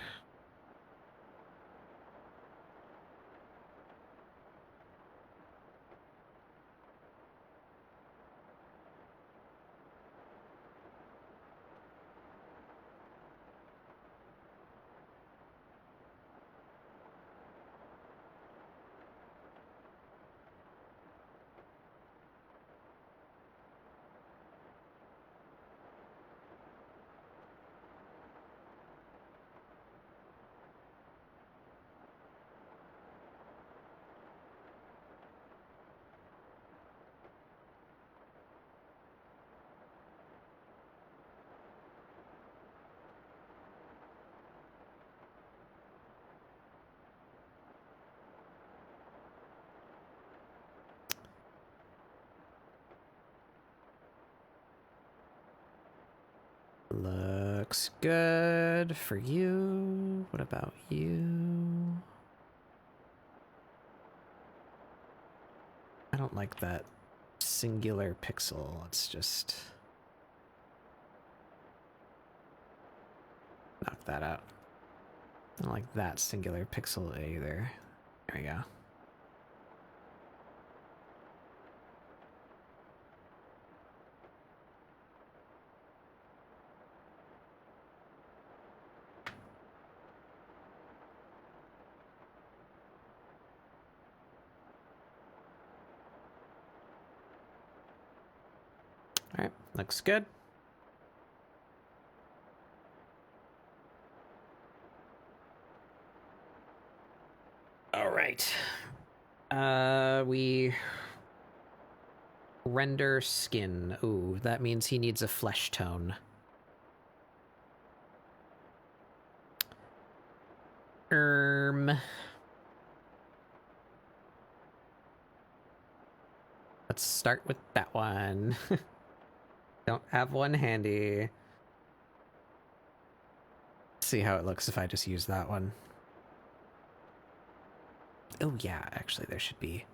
Looks good for you. What about you? I don't like that singular pixel. Let's just knock that out. I don't like that singular pixel either. There we go. All right, looks good. All right. We render skin. Ooh, that means he needs a flesh tone. Let's start with that one. Don't have one handy. Let's see how it looks if I just use that one. Oh yeah, actually there should be.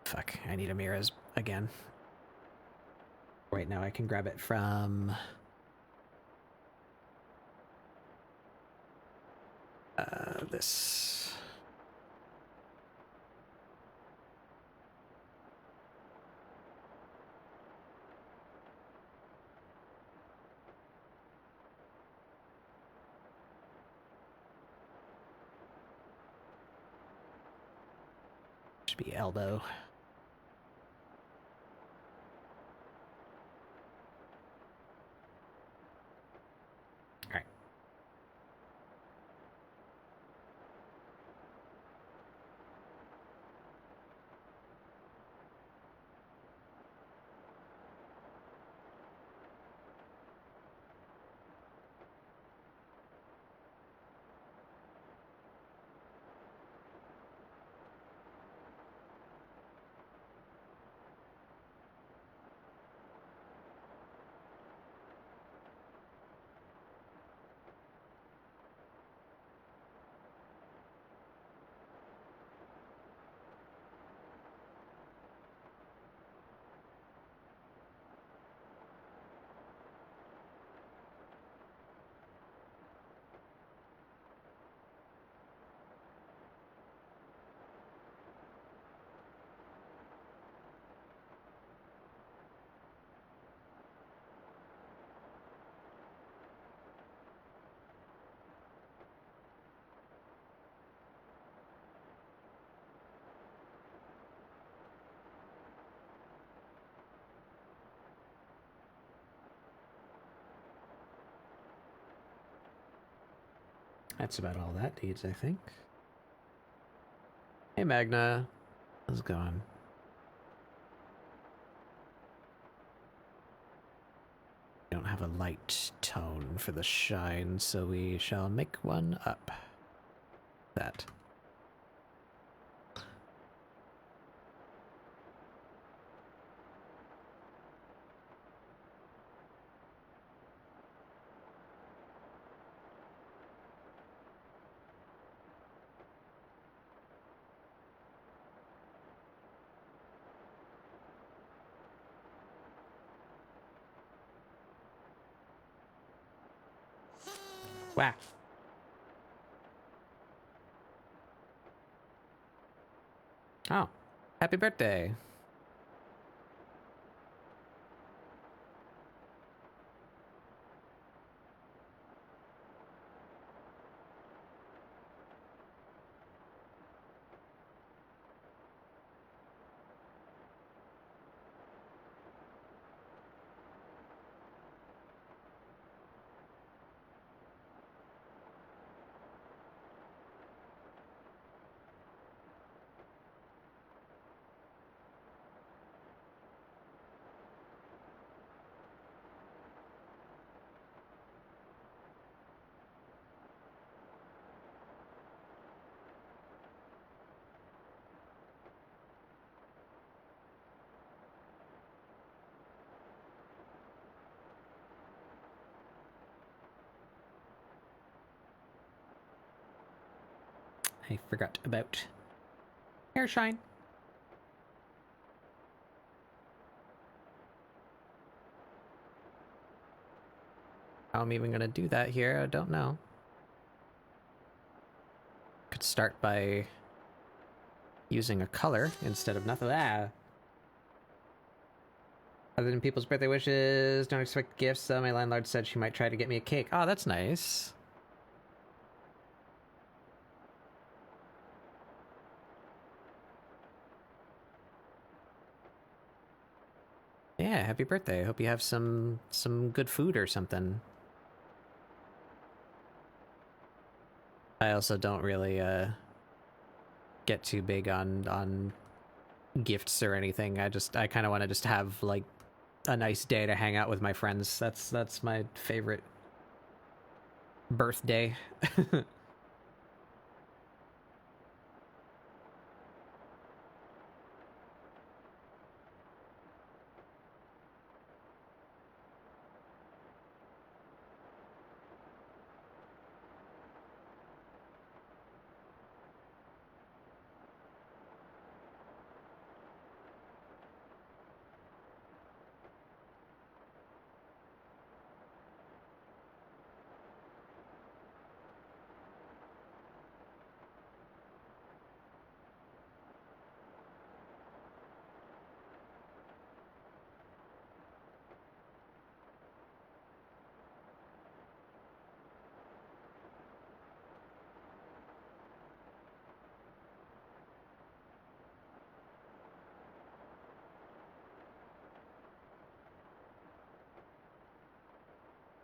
Fuck, I need a Mirah's again. Right now I can grab it from... this... Should be elbow. Alright. That's about all that needs, I think. Hey Magna, how's it going? We don't have a light tone for the shine, so we shall make one up. That. Wow. Oh, happy birthday. I forgot about hair shine. How I'm even gonna do that here, I don't know. Could start by using a color instead of nothing. Ah. Other than people's birthday wishes, don't expect gifts. My landlord said she might try to get me a cake. Oh, that's nice. Yeah, happy birthday. I hope you have some good food or something. I also don't really get too big on gifts or anything. I kind of want to just have like a nice day to hang out with my friends. That's my favorite birthday.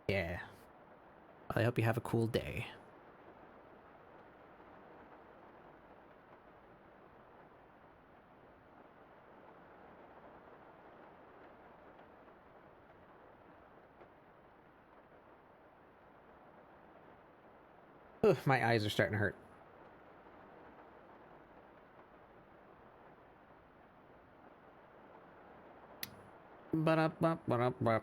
Yeah. Well, I hope you have a cool day. Ugh, my eyes are starting to hurt. Ba-da-ba-ba-da-ba.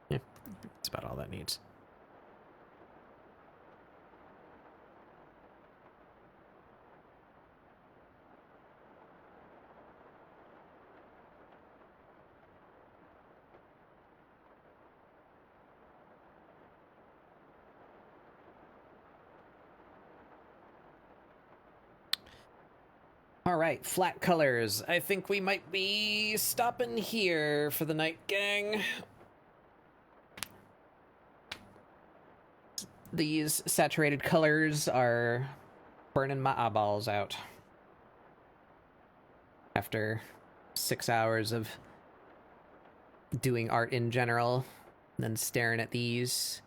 Yeah, that's about all that needs. All right, flat colors. I think we might be stopping here for the night, gang. These saturated colors are burning my eyeballs out. After 6 hours of doing art in general, and then staring at these,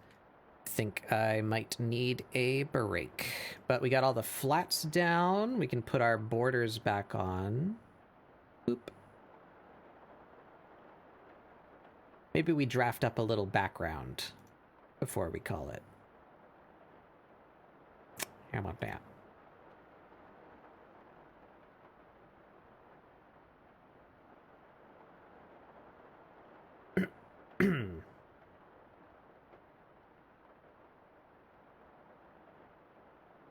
I think I might need a break. But we got all the flats down. We can put our borders back on. Boop. Maybe we draft up a little background before we call it. How about that?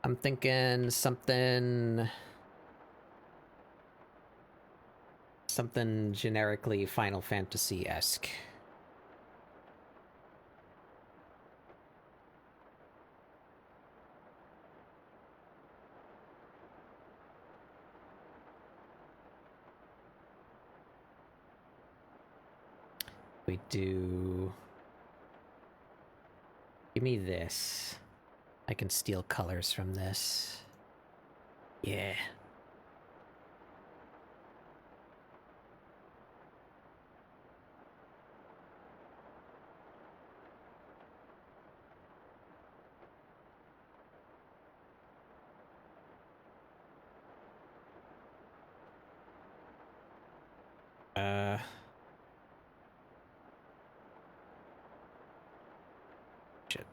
I'm thinking something generically Final Fantasy-esque. We do... Give me this. I can steal colors from this. Yeah. Shit.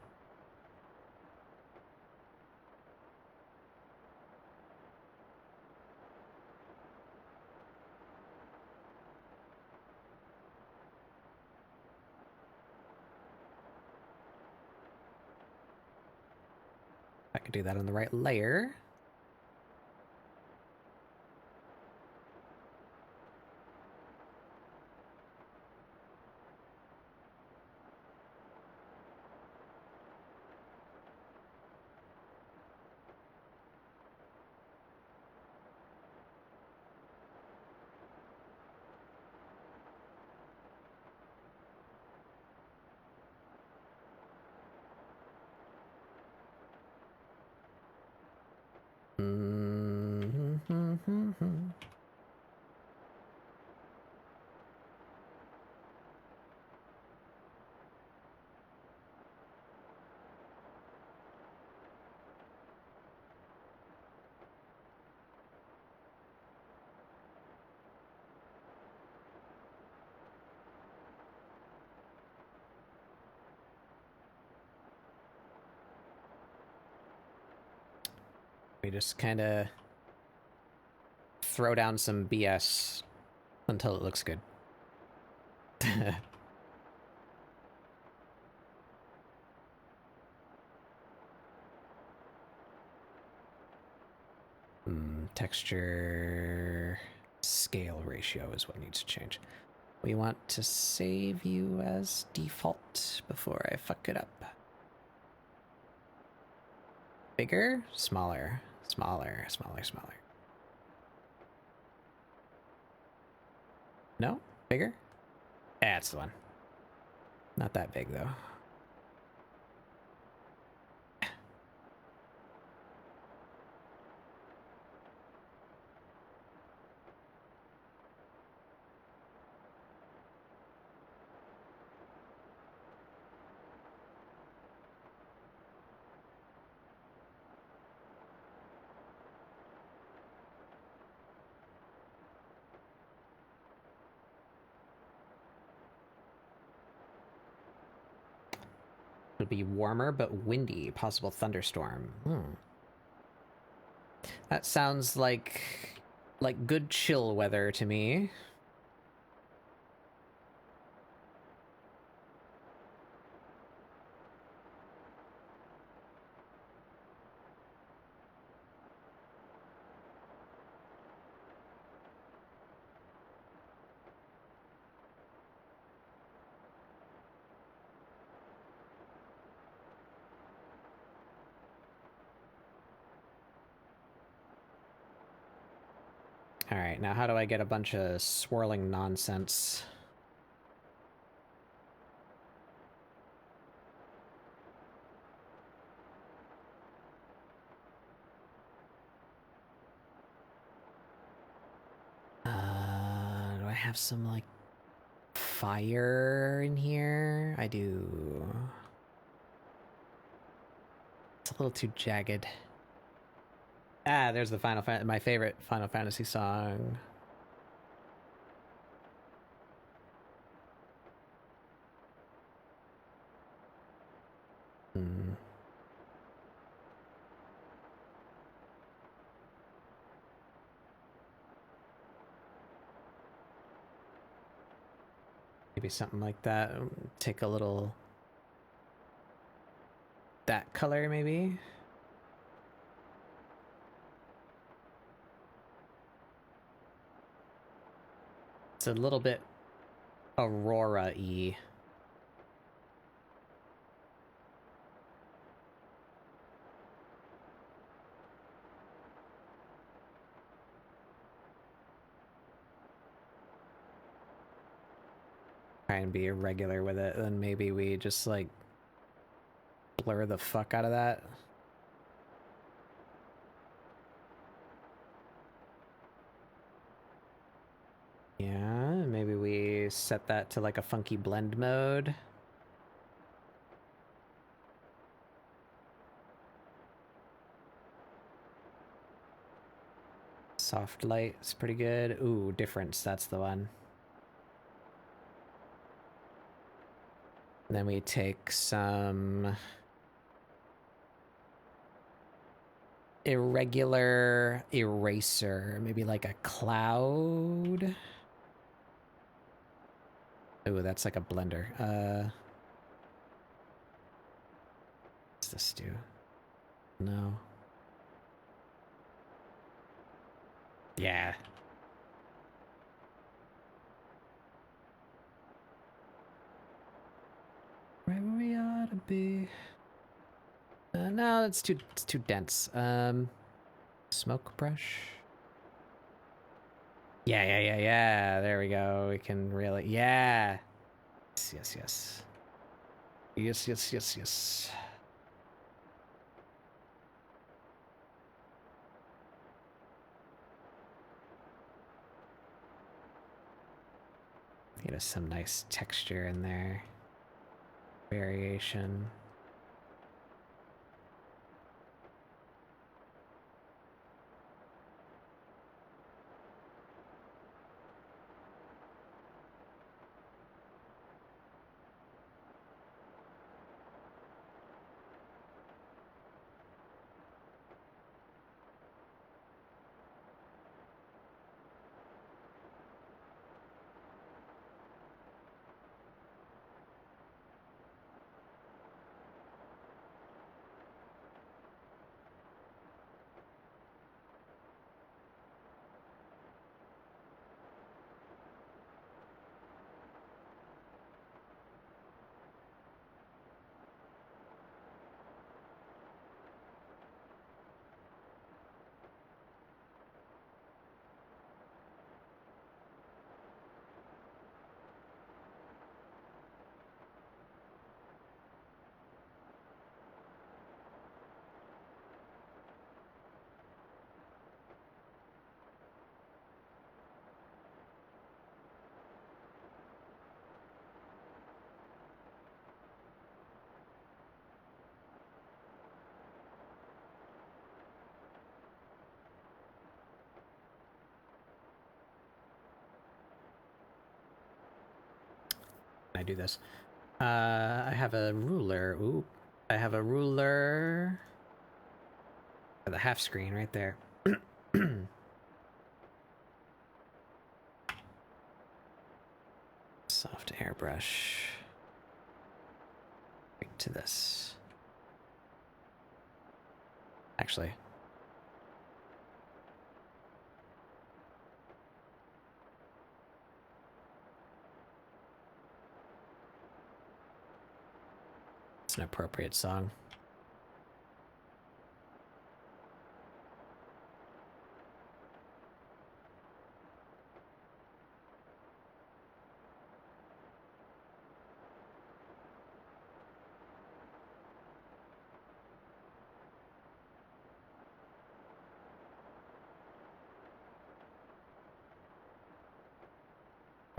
do that on the right layer. We just kind of throw down some BS until it looks good. Texture scale ratio is what needs to change. We want to save you as default before I fuck it up. Bigger? Smaller. Smaller, smaller, smaller. No? Bigger? That's the one. Not that big, though. It'll be warmer but windy. Possible thunderstorm. That sounds like good chill weather to me. Alright, now how do I get a bunch of swirling nonsense? Do I have some, like, fire in here? I do. It's a little too jagged. Ah, there's the my favorite Final Fantasy song. Maybe something like that. Take a little... that color, maybe? It's a little bit Aurora-y. Try and be irregular with it, then maybe we just, like, blur the fuck out of that. Yeah, maybe we set that to like a funky blend mode. Soft light is pretty good. Ooh, difference, that's the one. And then we take some irregular eraser, maybe like a cloud. Ooh, that's like a blender. What's this do? No. Yeah. Right where we ought to be. No, it's too dense. Smoke brush. Yeah. There we go. We can really, yeah. Yes. Get us some nice texture in there. Variation. I do this. I have a ruler. Ooh, I have a ruler. The half screen right there. Soft airbrush. Right to this. Actually. It's an appropriate song.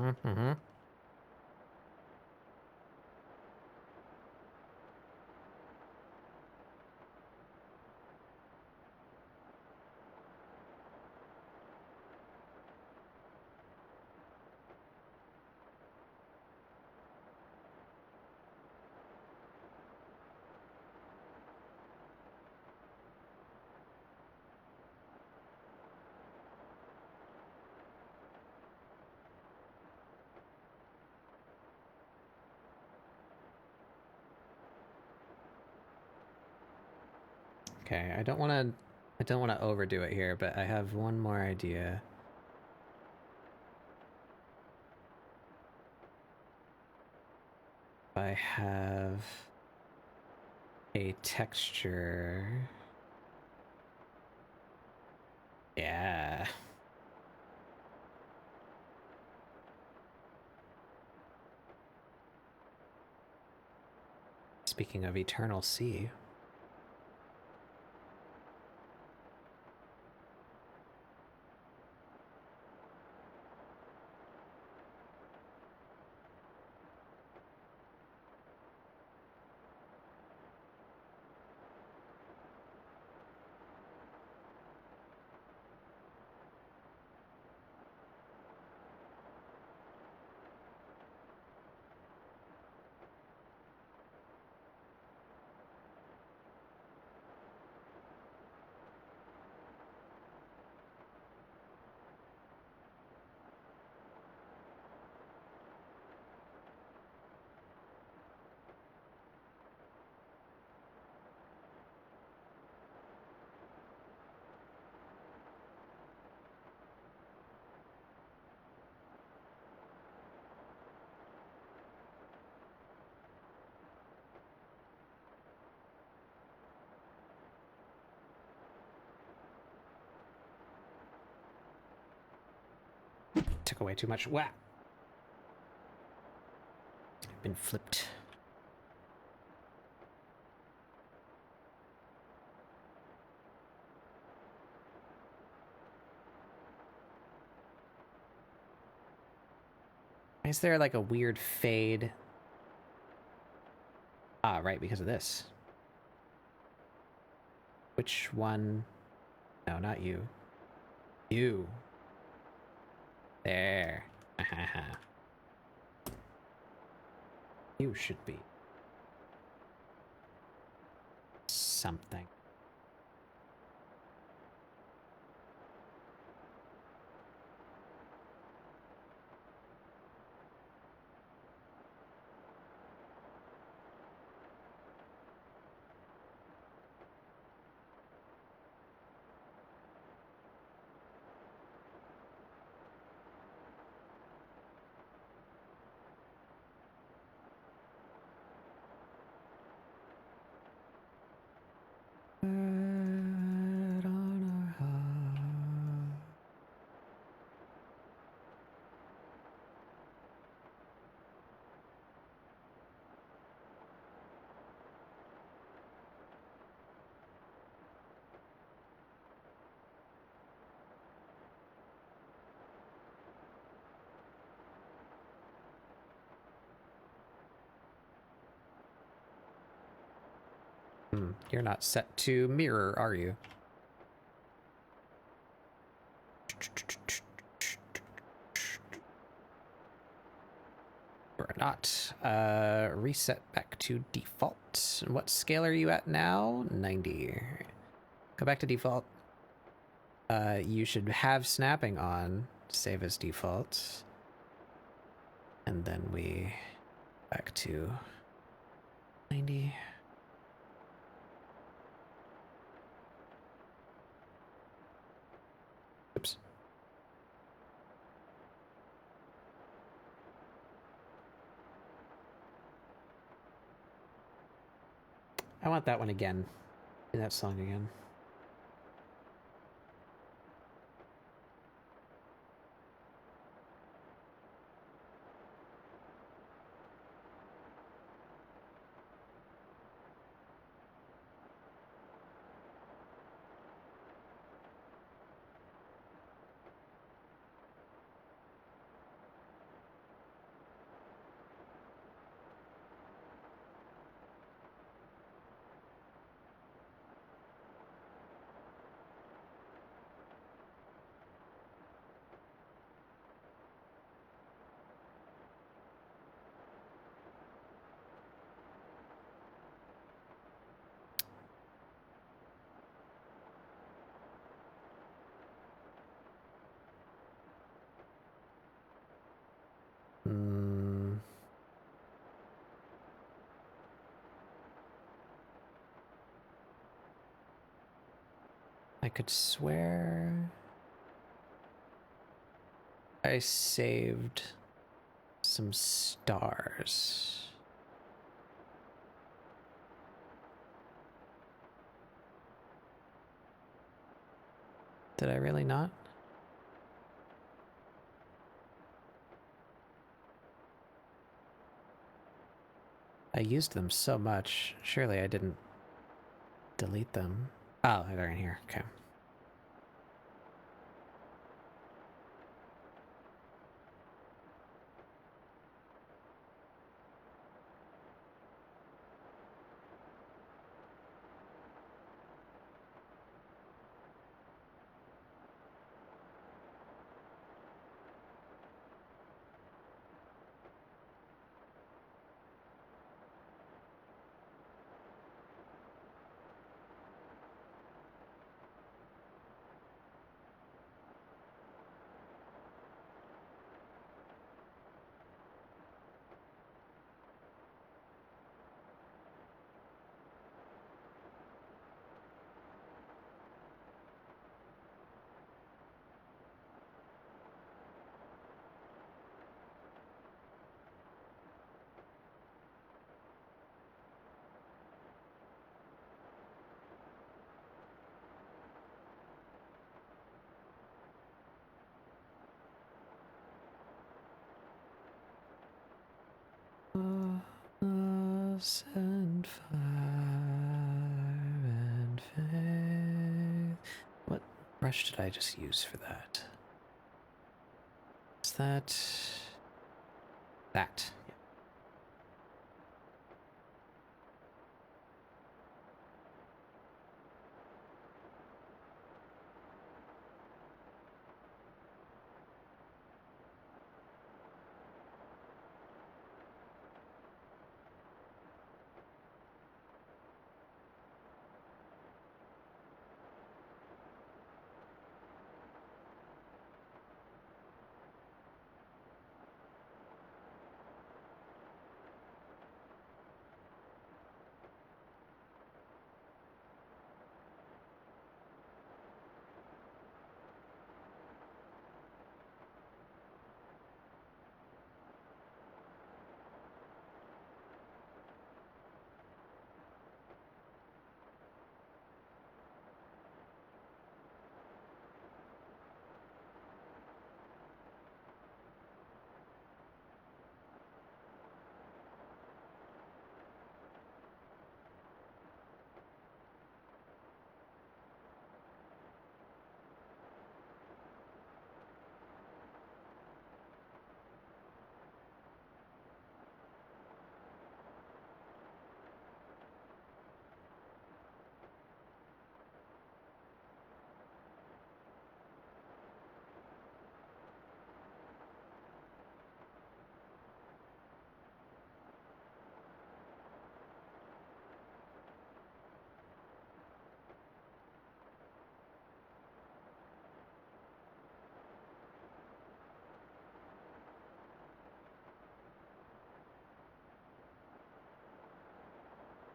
Mm-hmm. Okay, I don't want to overdo it here, but I have one more idea. I have a texture. Yeah. Speaking of Eternal Sea. took away too much. Wow. I've been flipped. Is there like a weird fade? Ah, right, because of this. Which one? No, not you. You. There. You should be something. You're not set to mirror, are you? We're not. Reset back to default. What scale are you at now? 90. Go back to default. You should have snapping on. Save as default. And then we back to 90. Oops. I want that one again. Do that song again. I could swear I saved some stars. Did I really not? I used them so much. Surely I didn't delete them. Oh, they're in here. Okay. house and fire and faith. What brush did I just use for that? Is that... that? Yeah.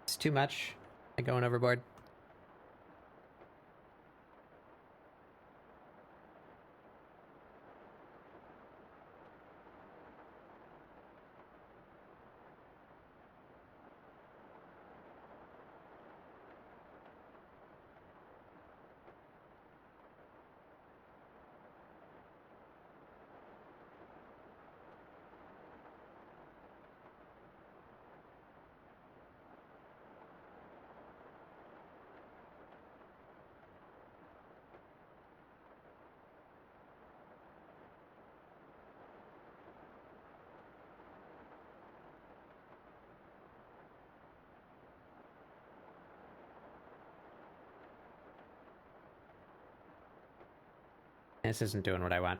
It's too much. I'm going overboard. This isn't doing what I want.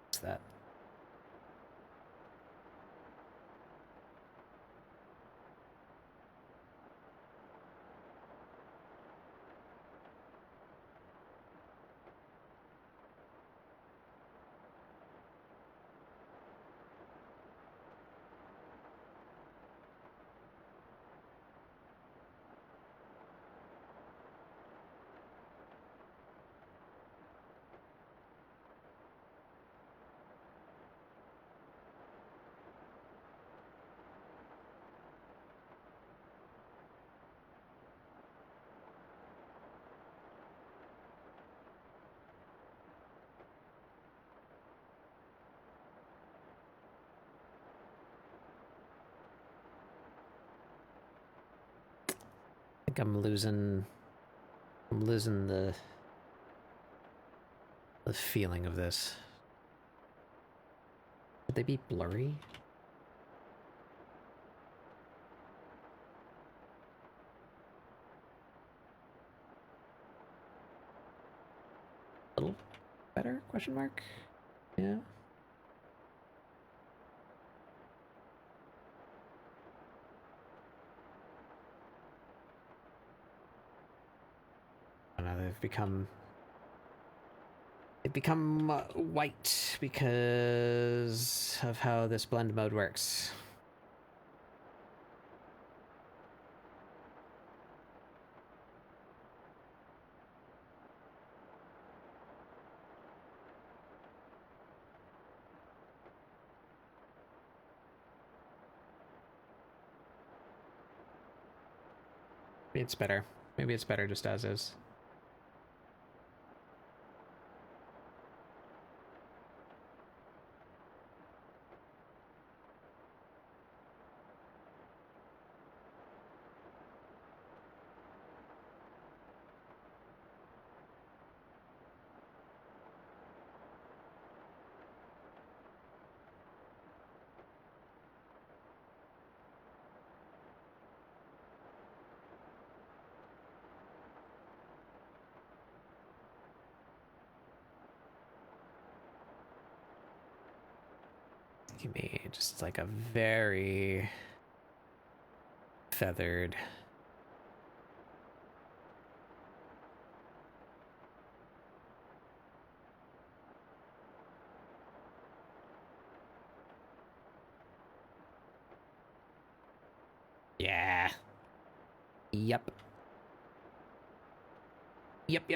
What's that? I think I'm losing the feeling of this. Would they be blurry? A little better? Question mark? Yeah. I don't know, they've become white because of how this blend mode works. Maybe it's better. Maybe it's better just as is. Give me just like a very feathered. Yeah. Yep. Yep.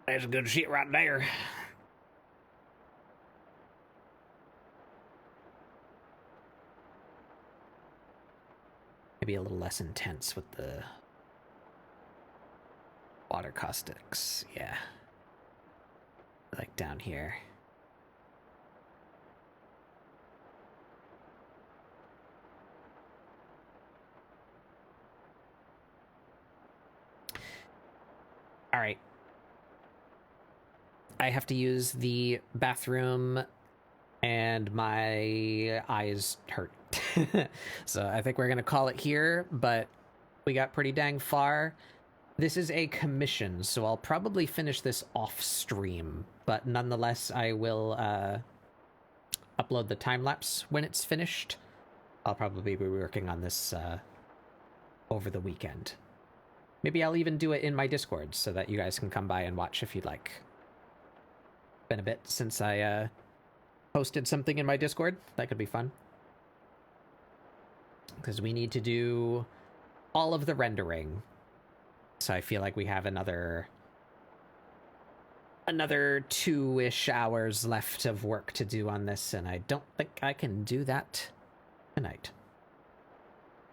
That's good shit right there. Maybe a little less intense with the water caustics. Yeah. Like down here. All right. I have to use the bathroom and my eyes hurt. So I think we're going to call it here, but we got pretty dang far. This is a commission, so I'll probably finish this off stream, but nonetheless, I will upload the time-lapse when it's finished. I'll probably be working on this over the weekend. Maybe I'll even do it in my Discord so that you guys can come by and watch if you'd like. Been a bit since I posted something in my Discord. That could be fun. Because we need to do all of the rendering. So I feel like we have another 2-ish hours left of work to do on this, and I don't think I can do that tonight.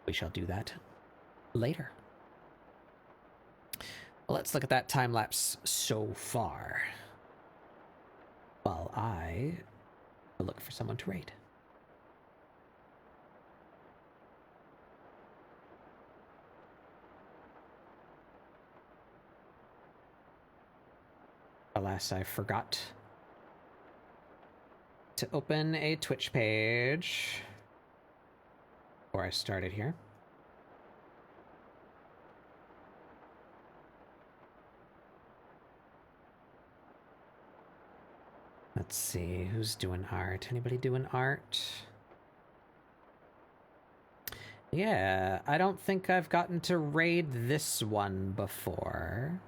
We shall do that later. Well, let's look at that time-lapse so far. While I look for someone to raid. Alas, I forgot to open a Twitch page before I started here. Let's see, who's doing art? Anybody doing art? Yeah, I don't think I've gotten to raid this one before.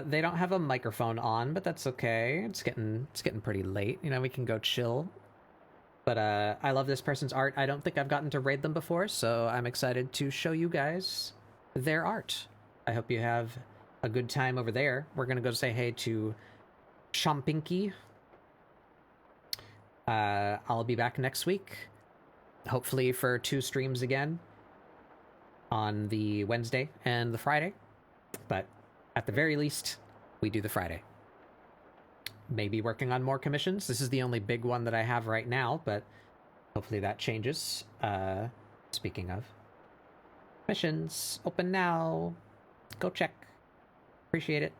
They don't have a microphone on, but that's okay. It's getting pretty late. You know, we can go chill. But I love this person's art. I don't think I've gotten to raid them before, so I'm excited to show you guys their art. I hope you have a good time over there. We're gonna go say hey to Champinky. I'll be back next week, hopefully for 2 streams again on the Wednesday and the Friday. But at the very least, we do the Friday. Maybe working on more commissions. This is the only big one that I have right now, but hopefully that changes. Speaking of missions, open now. Go check. Appreciate it.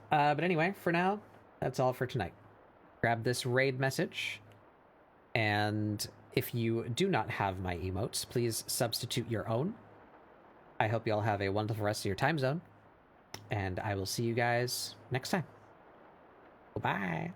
But anyway, for now, that's all for tonight. Grab this raid message, and if you do not have my emotes, please substitute your own. I hope you all have a wonderful rest of your time zone, and I will see you guys next time. Bye.